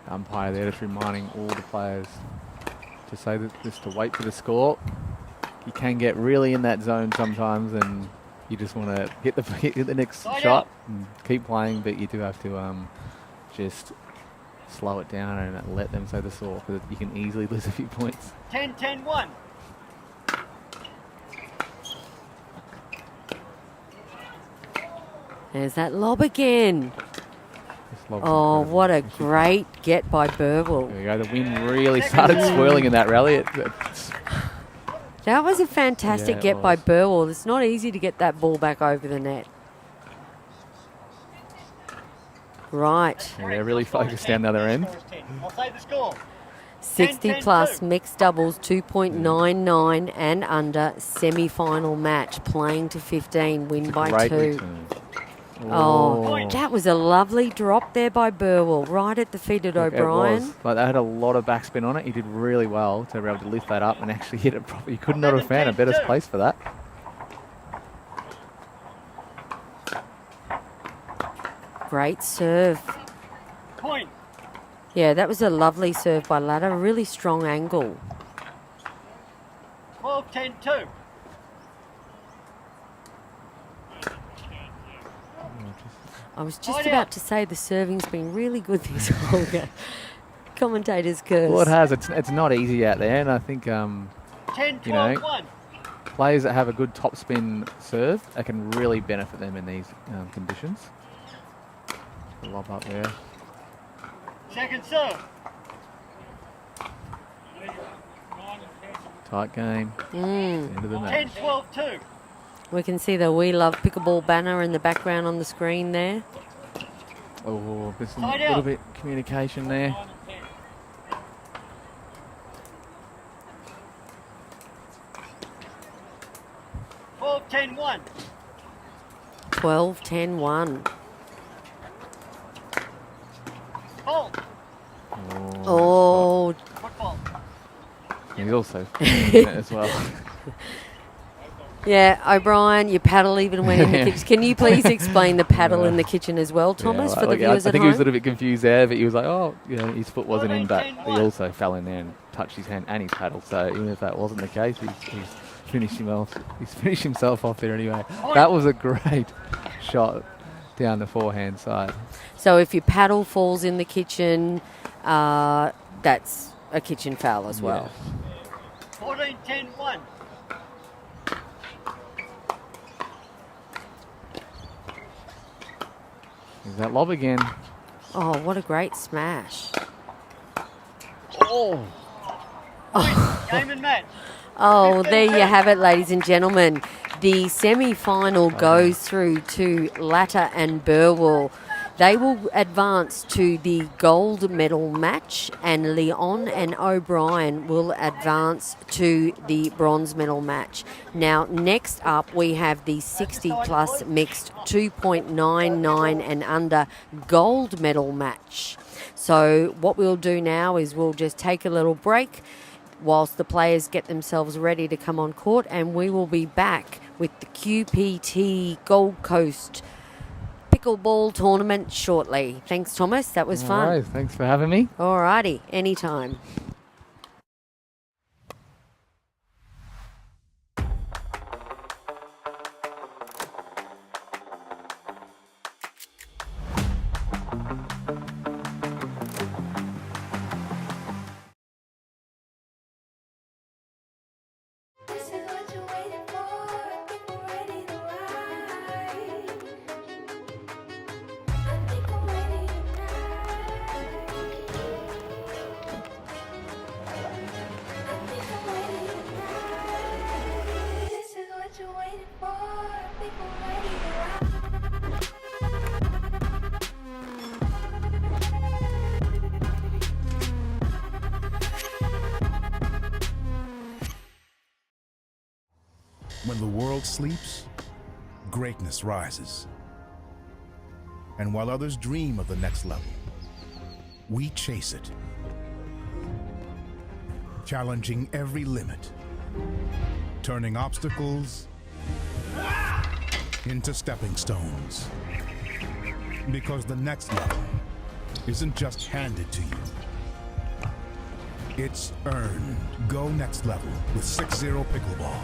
Umpire there just reminding all the players to say that just to wait for the score. You can get really in that zone sometimes, and you just want to hit the next
Side
shot
out.
and keep playing, but you do have to just slow it down and let them say the score, because you can easily lose a few points.
10-10-1.
There's that lob again.
This lob's
Oh,
incredible.
what a
You should-
great get by Burwell.
There we go. The wind really started swirling in that rally.
That was a fantastic
Yeah, it
get by
was.
Burwell. It's not easy to get that ball back over the net. Right.
Yeah, they're really focused down the other end.
I'll say the score.
60 plus mixed doubles 2.99 and under semi-final match, playing to 15, win by
Great
2.
return.
Oh, that was a lovely drop there by Burwell, right at the feet of
Look,
O'Brien.
It was. Like, they had a lot of backspin on it. He did really well to be able to lift that up and actually hit it properly. You could not have found a better place for that.
Great serve.
Point.
Yeah, that was a lovely serve by Ladder, really strong angle.
12-10-2.
I was just about to say the serving's been really good this whole game. Commentator's curse.
Well, it has. It's not easy out there, and I think
10-12-1.
Players that have a good topspin serve, it can really benefit them in these conditions. Lob up there.
Second serve.
Tight game. End of the match.
10-12-2.
We can see the We Love Pickleball banner in the background on the screen there.
Oh, there's a
Side
little
out.
bit communication there.
Twelve, 10-1.
12-10-1.
Fault.
Oh,
Football.
He's also in it as well.
yeah, O'Brien, your paddle even went in the kitchen. Can you please explain the paddle in the kitchen as well, Thomas,
Yeah,
for the
like,
viewers
I
at
think he was a
home?
little bit confused there, but he was like, oh, you know, his foot wasn't in, but he also fell in there and touched his hand and his paddle. So even if that wasn't the case, he's finished himself off there anyway. That was a great shot down the forehand side.
So if your paddle falls in the kitchen, that's a kitchen foul as well.
14-10-1.
There's that lob again.
Oh, what a great smash.
Game and match.
Oh, there you have it, ladies and gentlemen. The semi-final goes through to Latta and Burwell. They will advance to the gold medal match, and Leon and O'Brien will advance to the bronze medal match. Now, next up, we have the 60-plus mixed 2.99 and under gold medal match. So what we'll do now is we'll just take a little break whilst the players get themselves ready to come on court, and we will be back with the QPT Gold Coast Pickleball Tournament shortly. Thanks, Thomas. That was fun.
All right, thanks for having me.
All righty. Anytime.
This is what you're waiting for. People ready to ride. I think I'm ready tonight. I think I'm ready tonight. This is what you're waiting for. People ready to ride.
When the world sleeps, greatness rises. And while others dream of the next level, we chase it. Challenging every limit, turning obstacles into stepping stones. Because the next level isn't just handed to you, it's earned. Go next level with 6-0 Pickleball.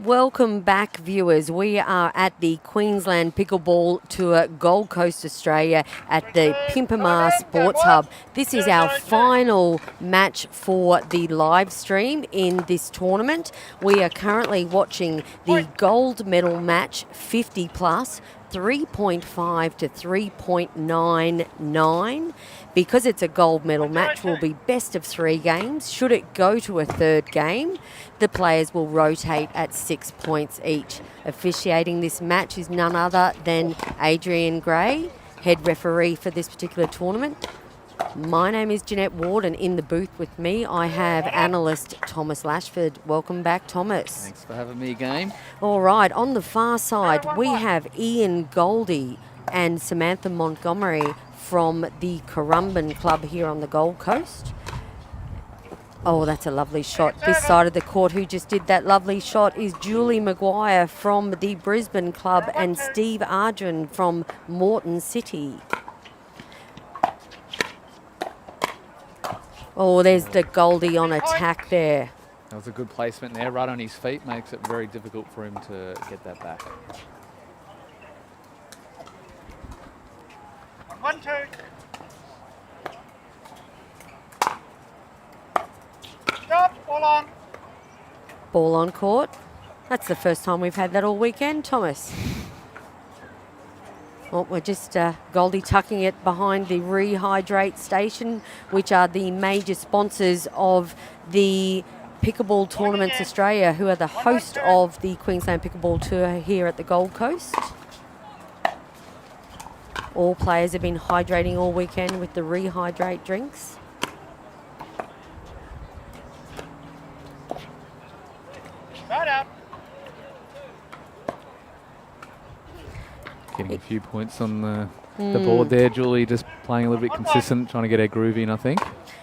Welcome back, viewers. We are at the Queensland Pickleball Tour, Gold Coast, Australia, at the Pimpama Sports Hub. This is our final match for the live stream in this tournament. We are currently watching the gold medal match 50 plus, 3.5 to 3.99. Because it's a gold medal match, will be best of 3 games. Should it go to a third game, the players will rotate at 6 points each. Officiating this match is none other than Adrian Gray, head referee for this particular tournament. My name is Jeanette Ward, and in the booth with me I have analyst Thomas Lashford. Welcome back, Thomas.
Thanks for having me again.
All right, on the far side we have Ian Goldie and Samantha Montgomery from the Currumbin Club here on the Gold Coast. Oh, that's a lovely shot. This side of the court, who just did that lovely shot is Julie Maguire from the Brisbane Club and Steve Arjun from Moreton City. Oh, there's the Goldie on attack there.
That was a good placement there, right on his feet. Makes it very difficult for him to get that back.
1-2. Stop, ball on.
Ball on court. That's the first time we've had that all weekend, Thomas. Well, we're just Goldie tucking it behind the Rehydrate station, which are the major sponsors of the Pickleball Tournaments Australia, who are the host of the Queensland Pickleball Tour here at the Gold Coast. All players have been hydrating all weekend with the Rehydrate drinks.
Right up.
Getting a few points on the board there. Julie just playing a little bit consistent, trying to get her groove in, I think.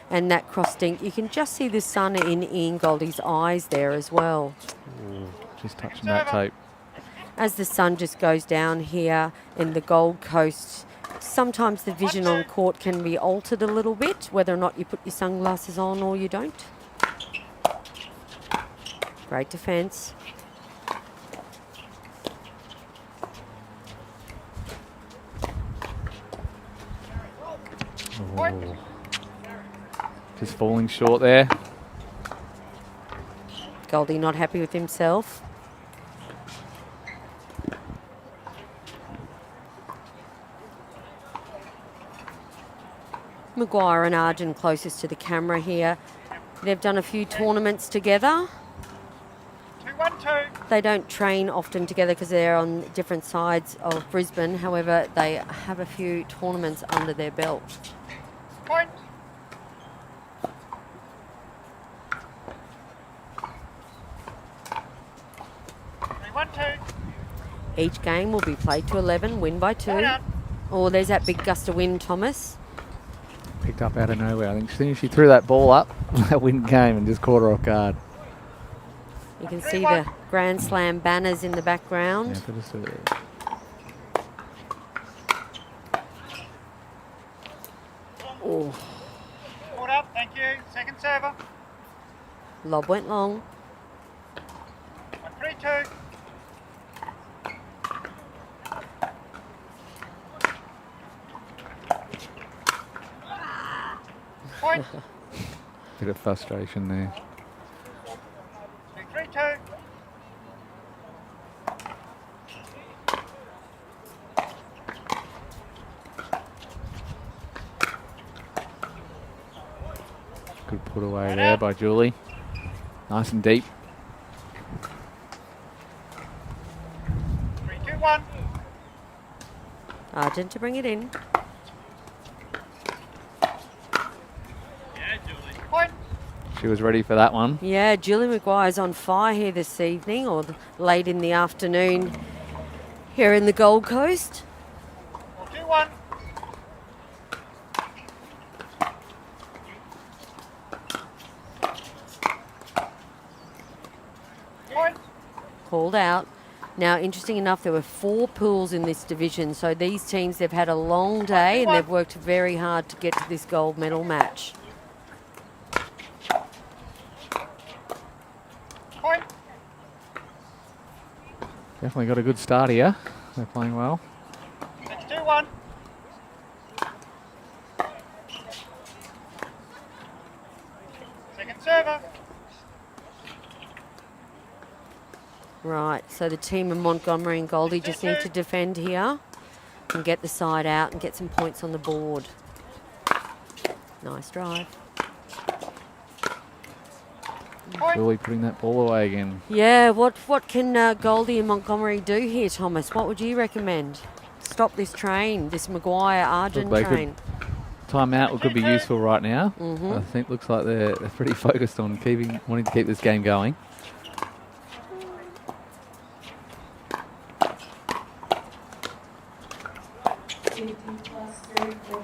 And that cross dink, you can just see the sun in Ian Goldie's eyes there as well.
Ooh, just touching that tape.
As the sun just goes down here in the Gold Coast, sometimes the vision on court can be altered a little bit, whether or not you put your sunglasses on or you don't. Great defence.
Oh. Just falling short there.
Goldie not happy with himself. Maguire and Arjun closest to the camera here. They've done a few tournaments together.
2-1-2.
They don't train often together because they're on different sides of Brisbane. However, they have a few tournaments under their belt.
Point. 3-1-2.
Each game will be played to 11, win by 2. Oh, there's that big gust of wind, Thomas.
Picked up out of nowhere. I think as soon as she threw that ball up, that wind came and just caught her off guard.
You can see the Grand Slam banners in the background.
Yeah, just
Oh,
Caught up, thank you. Second server.
lob went long.
1-3-2. Point.
bit of frustration there.
2-3-2.
Good put away there by Julie. Nice and deep.
3-2-1.
Arjun to bring it in.
Point.
She was ready for that one.
Yeah, Julie Maguire's on fire here this evening, or late in the afternoon here in the Gold Coast.
4-2-1. Point.
Called out. Now, interesting enough, there were 4 pools in this division, so these teams, they've had a long day and they've worked very hard to get to this gold medal match.
Point.
Definitely got a good start here. They're playing well.
It's 2-1. Second server.
Right, so the team of Montgomery and Goldie just need to defend here and get the side out and get some points on the board. Nice drive.
Really putting that ball away again.
Yeah, what can Goldie and Montgomery do here, Thomas? What would you recommend? Stop this train, this Maguire-Argent
Look, they
train.
Timeout could be useful right now.
Mhm.
I think looks like they're pretty focused on wanting to keep this game going.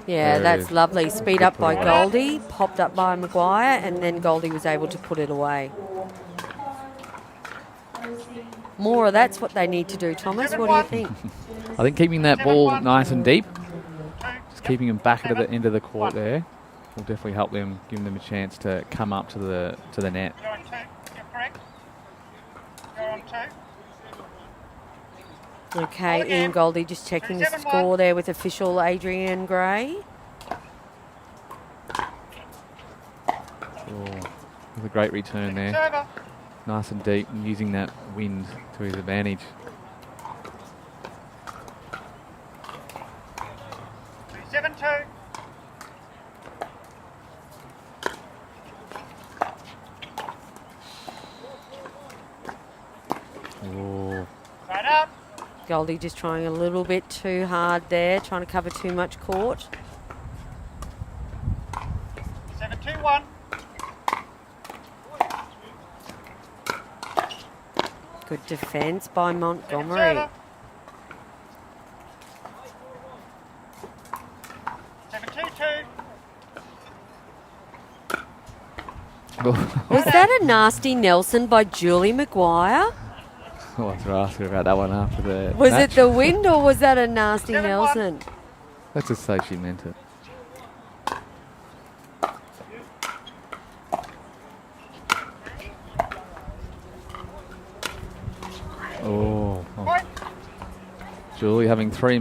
Yeah,
There it
that's
is.
lovely. Speed
Good
up by
play.
Goldie, popped up by Maguire, and then Goldie was able to put it away. More of that's what they need to do, Thomas. What do you think?
I think keeping that ball nice and deep, just keeping them back at the end of the court there, will definitely help them, giving them a chance to come up to the net.
You're on 2. You're correct. You're on 2.
Okay, Ian Goldie just checking the score there with official Adrian Gray.
Oh, was a great return there.
Server.
Nice and deep, and using that wind to his advantage.
7-2.
Oh,
Right up.
Goldie just trying a little bit too hard there, trying to cover too much court.
7-2-1.
Good defence by Montgomery.
Server. 7-2-2.
Was that a nasty Nelson by Julie Maguire?
I'll have to ask her about that one after the
Was
match.
it the wind or was that a nasty Nelson?
Let's just say she meant it. Oh. Julie having 3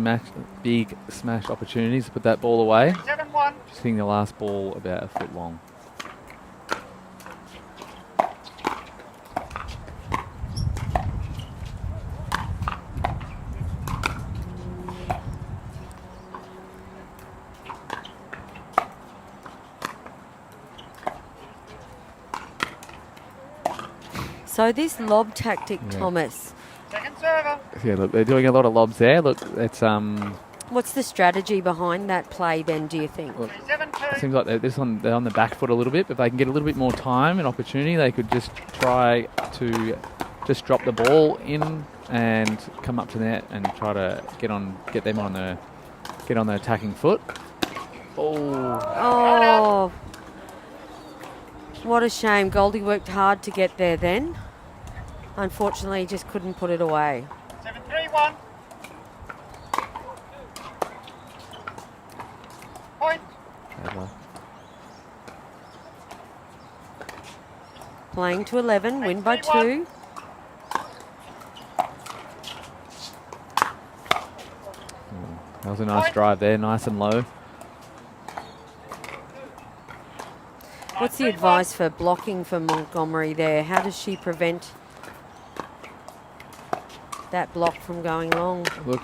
big smash opportunities to put that ball away.
7-1.
Just hitting the last ball about a foot long.
So this lob tactic,
Yeah.
Thomas,
Second server.
Yeah, look, they're doing a lot of lobs there. Look, it's
what's the strategy behind that play then, do you think?
Look,
7-2.
seems like they're on the back foot a little bit. But if they can get a little bit more time and opportunity, they could just try to just drop the ball in and come up to the net and try to get them on the attacking foot.
Oh, what a shame. Goldie worked hard to get there then. Unfortunately, he just couldn't put it away.
7-3-1. Point.
Playing to 11, win by 2.
That was a nice drive there, nice and low.
What's the advice for blocking for Montgomery there? How does she prevent that block from going long?
Look,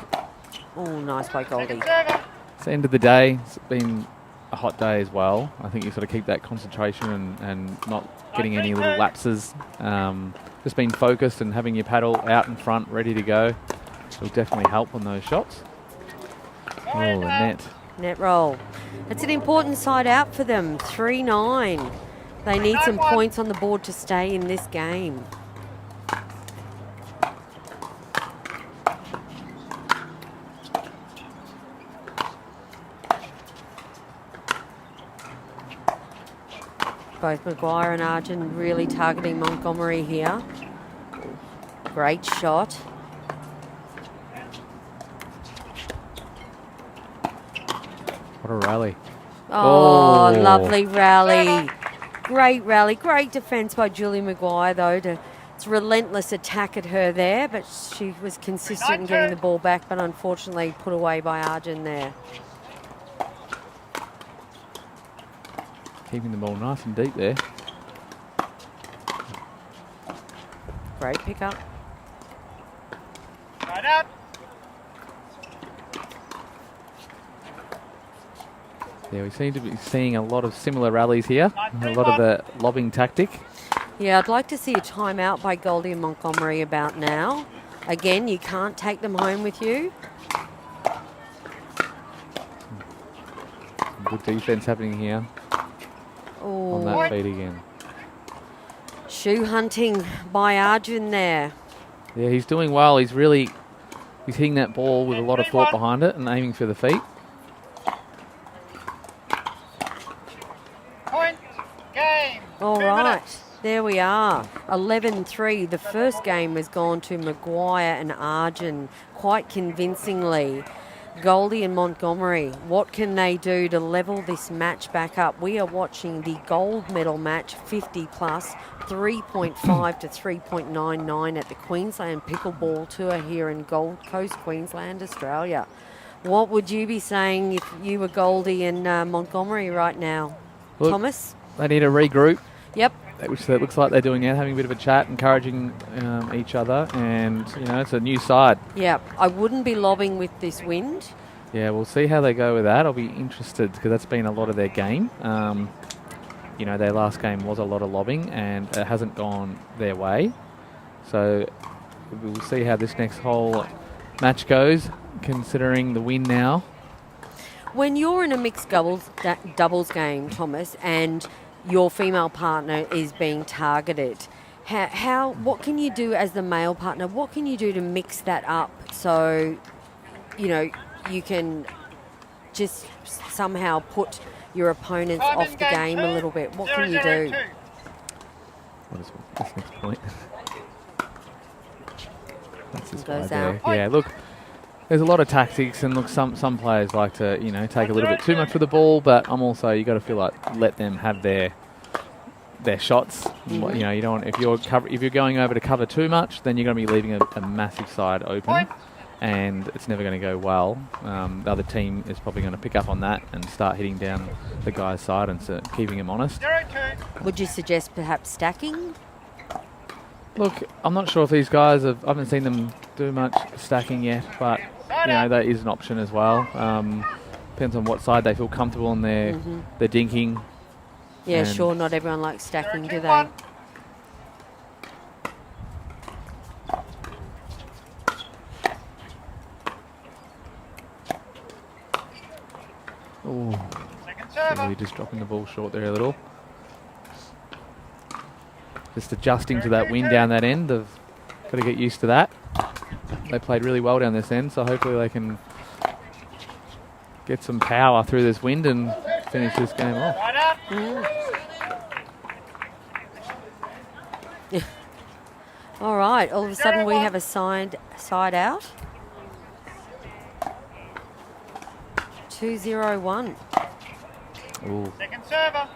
Oh, nice by Goldie.
it's the end of the day. It's been a hot day as well. I think you sort of keep that concentration and not getting any little lapses. Just being focused and having your paddle out in front, ready to go. Will definitely help on those shots. Oh, the net.
Net roll. It's an important side out for them. 3-9. They need some points on the board to stay in this game. Both Maguire and Argent really targeting Montgomery here. Great shot.
What a rally.
Oh,
Oh.
lovely rally. Great rally. Great defence by Julie Maguire, though, to It's relentless attack at her there, but she was consistent in getting the ball back, but unfortunately put away by Arjun there.
Keeping the ball nice and deep there.
Great pickup.
Right up.
Yeah, we seem to be seeing a lot of similar rallies here. A lot of the lobbing tactic.
Yeah, I'd like to see a timeout by Goldie and Montgomery about now. Again, you can't take them home with you.
Good defense happening here on
Oh,
that feed again.
shoe hunting by Arjun there.
Yeah, he's doing well. He's hitting that ball with a lot of thought behind it and aiming for the feet.
Point. Game.
All
2
right,
minutes.
there we are. 11-3. The first game has gone to Maguire and Arjun quite convincingly. Goldie and Montgomery, what can they do to level this match back up? We are watching the gold medal match, 50 plus, 3.5 to 3.99 at the Queensland Pickleball Tour here in Gold Coast, Queensland, Australia. What would you be saying if you were Goldie and Montgomery right now?
Look,
Thomas?
They need to regroup,
Yep.
which it looks like they're doing now, having a bit of a chat, encouraging each other, and it's a new side.
Yeah, I wouldn't be lobbing with this wind.
Yeah, we'll see how they go with that. I'll be interested because that's been a lot of their game. Their last game was a lot of lobbing and it hasn't gone their way. So we'll see how this next whole match goes, considering the win now.
When you're in a mixed doubles game, Thomas, and your female partner is being targeted, what can you do as the male partner? What can you do to mix that up so, you can just somehow put your opponents off the game a little bit? What can you do?
What is this next point? That's this
Goes
guy there.
out.
Yeah, look, there's a lot of tactics, and look, some players like to take a little bit too much with the ball, but you got to feel like let them have their shots.
Mm-hmm.
You don't want, if you're going over to cover too much, then you're going to be leaving a massive side open, and it's never going to go well. The other team is probably going to pick up on that and start hitting down the guy's side and keeping him honest.
Would you suggest perhaps stacking?
Look, I'm not sure if these guys I haven't seen them do much stacking yet, but that is an option as well. Depends on what side they feel comfortable in their dinking.
Yeah, sure. Not everyone likes stacking, do they?
Oh, really just dropping the ball short there a little. Just adjusting to that wind down that end. They've got to get used to that. They played really well down this end, so hopefully they can get some power through this wind and finish this game off.
All right, all of a sudden we have a side out. 2-0-1.
Ooh.
Second server.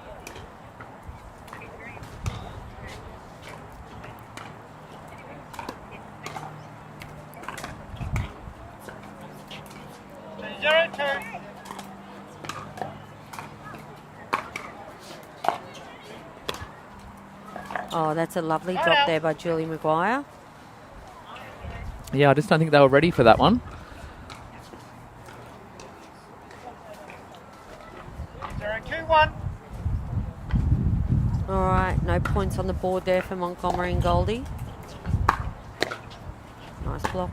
Oh, that's a lovely drop there by Julie Maguire.
Yeah, I just don't think they were ready for that one.
0-2-1.
All right, no points on the board there for Montgomery and Goldie. Nice block.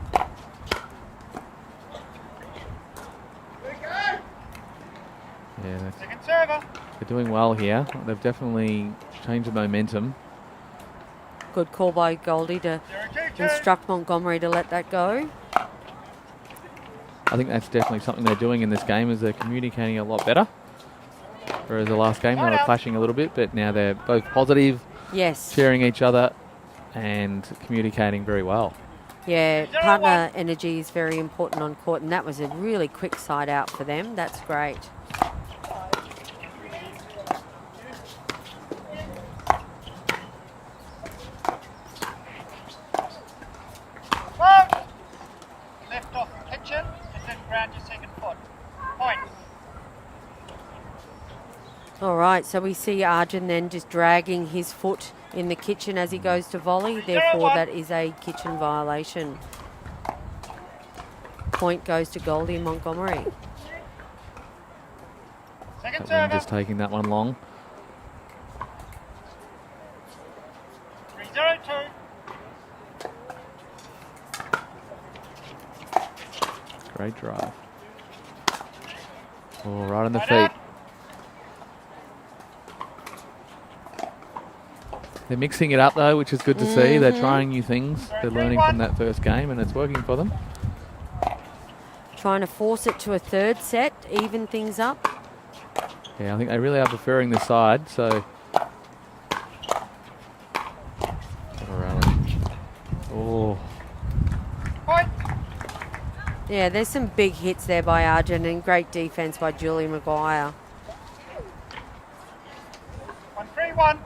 Yeah,
Second server.
they're doing well here. They've definitely changed the momentum.
Good call by Goldie to instruct Montgomery to let that go.
I think that's definitely something they're doing in this game, is they're communicating a lot better. Whereas the last game they were clashing a little bit, but now they're both positive,
Yes.
cheering each other and communicating very well.
Yeah, partner energy is very important on court, and that was a really quick side out for them. That's great. right, so we see Arjun then just dragging his foot in the kitchen as he goes to volley. Therefore, that is a kitchen violation. Point goes to Goldie and Montgomery.
Second
That
server.
one just taking that one long.
3-0-2.
Great drive. Oh, right on the feet. They're mixing it up though, which is good to see. They're trying new things. They're learning from that first game and it's working for them.
Trying to force it to a third set, even things up.
Yeah, I think they really are preferring this side, so. What a rally. Oh.
Yeah, there's some big hits there by Arjun and great defence by Julie Maguire.
1-3-1.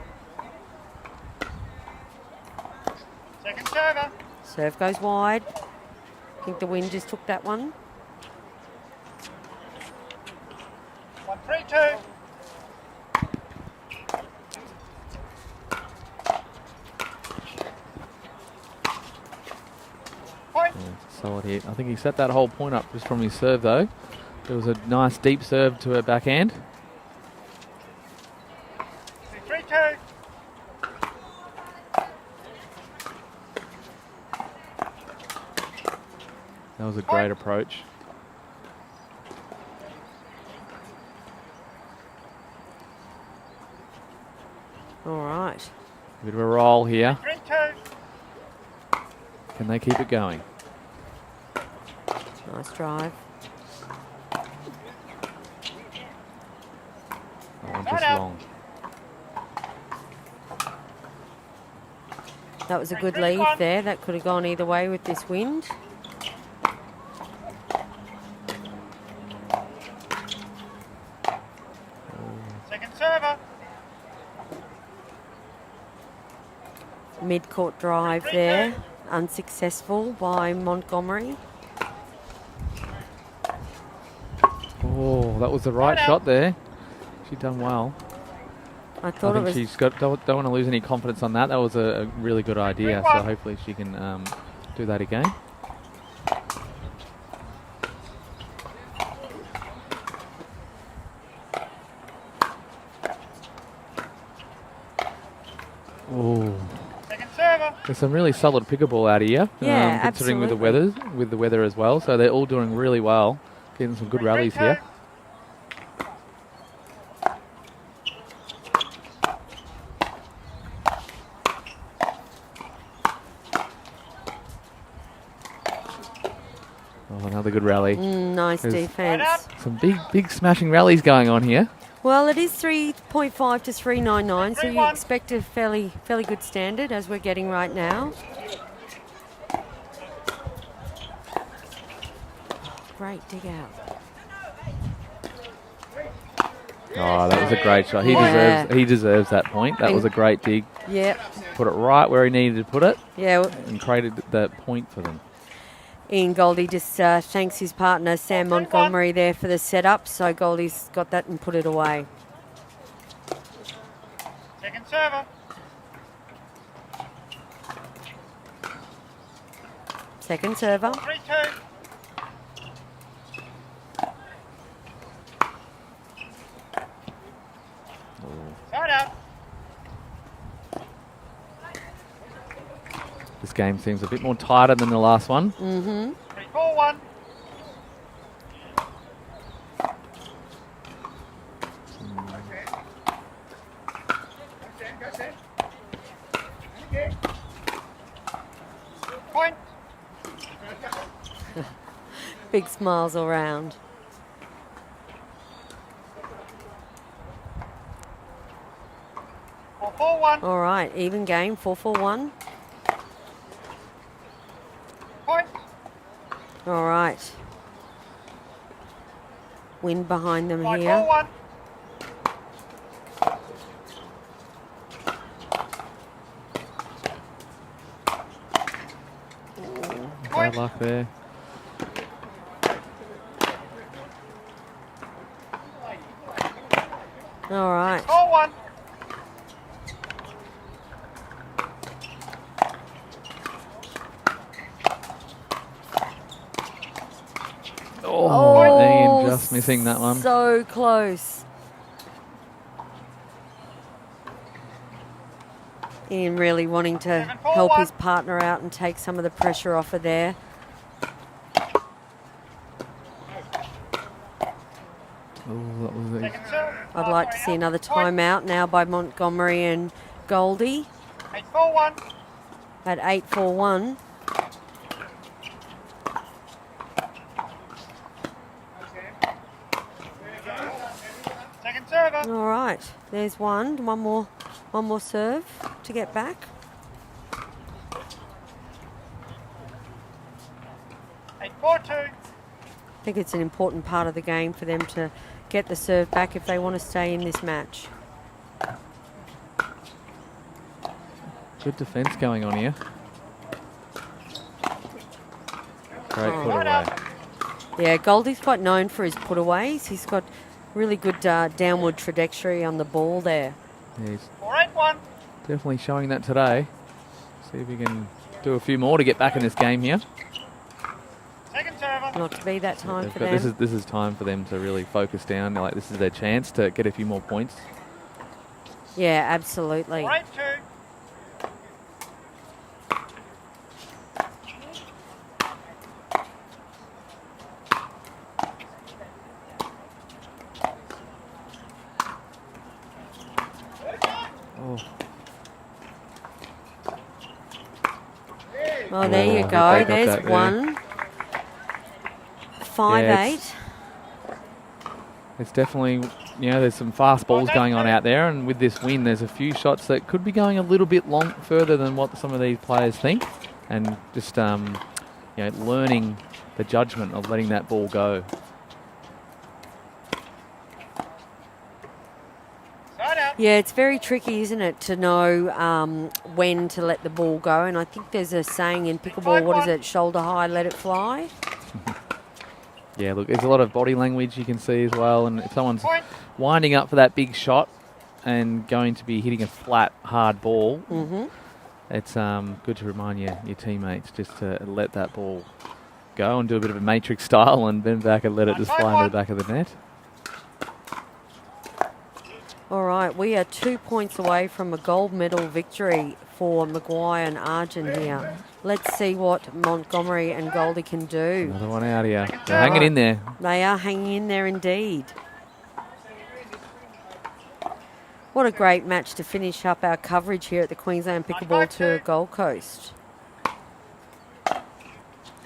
Second server.
Serve goes wide. I think the wind just took that one.
1-3-2. Point.
Solid hit. I think he set that whole point up just from his serve though. There was a nice deep serve to her backhand.
3-2.
That was a great approach.
All right.
A bit of a roll here.
3-2.
Can they keep it going?
Nice drive.
That one just long.
That was a good lead there. That could have gone either way with this wind.
Second server.
Mid-court drive there. Unsuccessful by Montgomery.
Oh, that was the right shot there. She done well.
I thought
I
it
think
was.
she's got. Don't want to lose any confidence on that. That was a really good idea. So hopefully she can do that again. Oh.
Second server.
There's some really solid pickleball out here.
Yeah,
considering
absolutely.
with the weather as well. So they're all doing really well. Getting some good rallies here. Oh, another good rally.
Nice
There's
defence.
some big smashing rallies going on here.
Well, it is 3.5 to 3.99, so you expect a fairly good standard as we're getting right now. Great dig out.
Oh, that was a great shot. He deserves that point. That was a great dig.
Yep.
Put it right where he needed to put it.
Yeah.
And created that point for them.
Ian Goldie just thanks his partner Sam Montgomery there for the setup. So Goldie's got that and put it away.
Second server.
Second server.
3-2. Side out.
This game seems a bit more tighter than the last one.
3-4-1. Point.
Big smiles all round. All right, even game, 4-4-1.
Point.
All right. Wind behind them here.
5-4-1.
Bad luck there.
All right.
one.
Oh, Ian just missing that one.
So close. Ian really wanting to help his partner out and take some of the pressure off of there.
Oh, that was
I'd like to see another timeout now by Montgomery and Goldie
8-4-1.
at 8-4-1.
Second server.
All right, there's one more serve to get back.
8-4-2.
I think it's an important part of the game for them to get the serve back if they want to stay in this match.
good defence going on here. Great
Oh.
put away.
Yeah, Goldie's quite known for his putaways. He's got really good downward trajectory on the ball there.
Yeah, he's
4-8-1.
definitely showing that today. See if we can do a few more to get back in this game here.
Second server.
Not to be that time for
But
them.
this is time for them to really focus down. Like, this is their chance to get a few more points.
Yeah, absolutely.
4-8-2.
Oh, there you
they
go.
got
There's
that there.
one. 5-8.
It's definitely, you know, there's some fast balls going on out there, and with this win, there's a few shots that could be going a little bit further than what some of these players think, and just, you know, learning the judgment of letting that ball go.
Yeah, it's very tricky, isn't it, to know when to let the ball go. And I think there's a saying in pickleball, what is it, shoulder high, let it fly?
Yeah, look, there's a lot of body language you can see as well, and if someone's winding up for that big shot and going to be hitting a flat, hard ball, it's good to remind your teammates just to let that ball go and do a bit of a matrix style and bend back and let it just fly into the back of the net.
All right, we are 2 points away from a gold medal victory for Maguire and Arjun here. Let's see what Montgomery and Goldie can do.
Another one out here. They're hanging in there.
They are hanging in there indeed. What a great match to finish up our coverage here at the Queensland Pickleball Tour Gold Coast.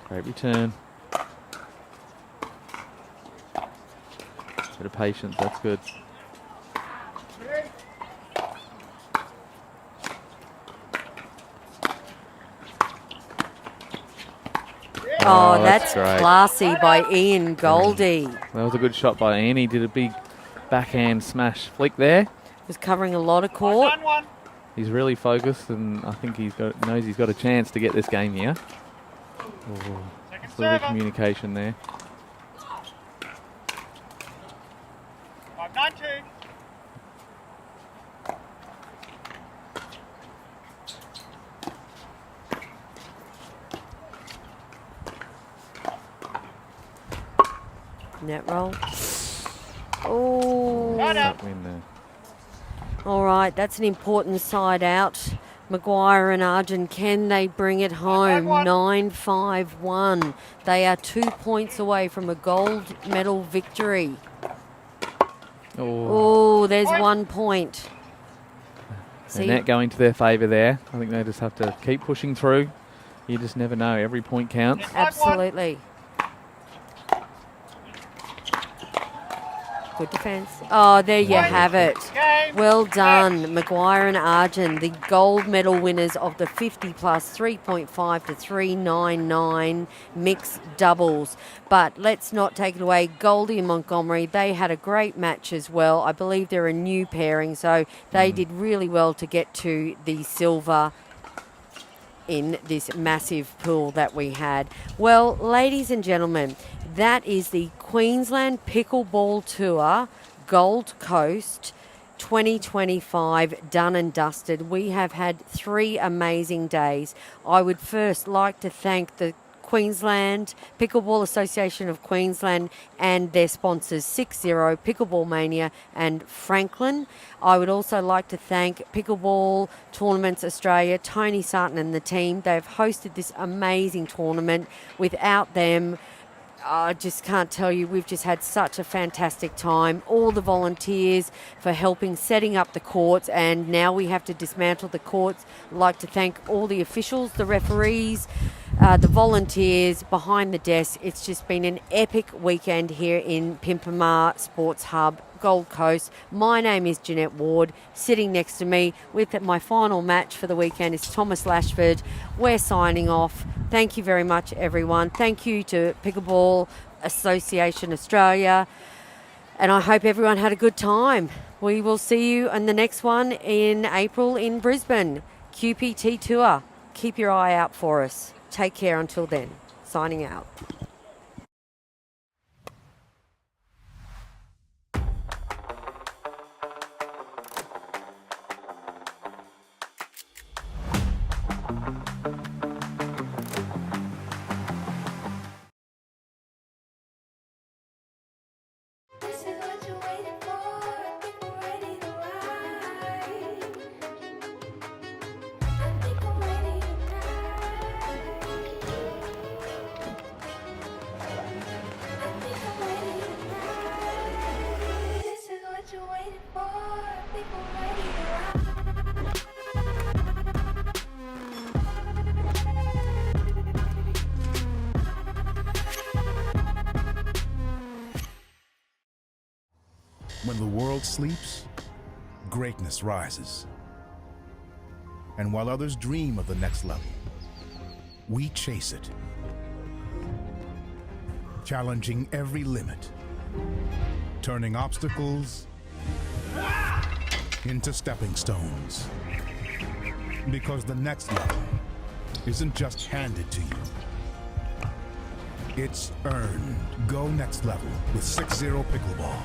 Great return. Bit of patience, that's good.
Oh, that's
great.
classy by Ian Goldie.
That was a good shot by Ian. He did a big backhand smash flick there.
Was covering a lot of court.
He's really focused, and I think knows he's got a chance to get this game here. Oh, a little bit of communication there.
5-9-2.
Net roll. Oh.
That win there.
All right, that's an important side out. Maguire and Arjun, can they bring it home? 9-5-1. They are 2 points away from a gold medal victory. Oh, there's 1 point.
The net going to their favour there. I think they just have to keep pushing through. You just never know. Every point counts.
Absolutely. Good defence. Oh, there you have it. Well done, Maguire and Arjun, the gold medal winners of the 50 plus 3.5 to 399 mixed doubles. But let's not take it away. Goldie and Montgomery, they had a great match as well. I believe they're a new pairing, so they did really well to get to the silver in this massive pool that we had. Well, ladies and gentlemen, that is the Queensland Pickleball Tour Gold Coast 2025 done and dusted. We have had 3 amazing days. I would first like to thank the Queensland Pickleball Association of Queensland and their sponsors 6-0, Pickleball Mania and Franklin. I would also like to thank Pickleball Tournaments Australia, Tony Sarton and the team. They've hosted this amazing tournament. Without them, I just can't tell you, we've just had such a fantastic time. All the volunteers for helping setting up the courts, and now we have to dismantle the courts. I'd like to thank all the officials, the referees, the volunteers behind the desk. It's just been an epic weekend here in Pimpama Sports Hub, Gold Coast. My name is Jeanette Ward. Sitting next to me with my final match for the weekend is Thomas Lashford. We're signing off. Thank you very much, everyone. Thank you to Pickleball Association Australia. And I hope everyone had a good time. We will see you on the next one in April in Brisbane. QPT Tour. Keep your eye out for us. Take care until then. Signing out.
This is what you're waiting for. I think we're ready to ride. I think I'm ready tonight. I think I'm ready tonight. This is what you're waiting for. I think I'm ready to ride.
When the world sleeps, greatness rises. And while others dream of the next level, we chase it. Challenging every limit, turning obstacles into stepping stones. Because the next level isn't just handed to you, it's earned. Go next level with 6-0 Pickleball.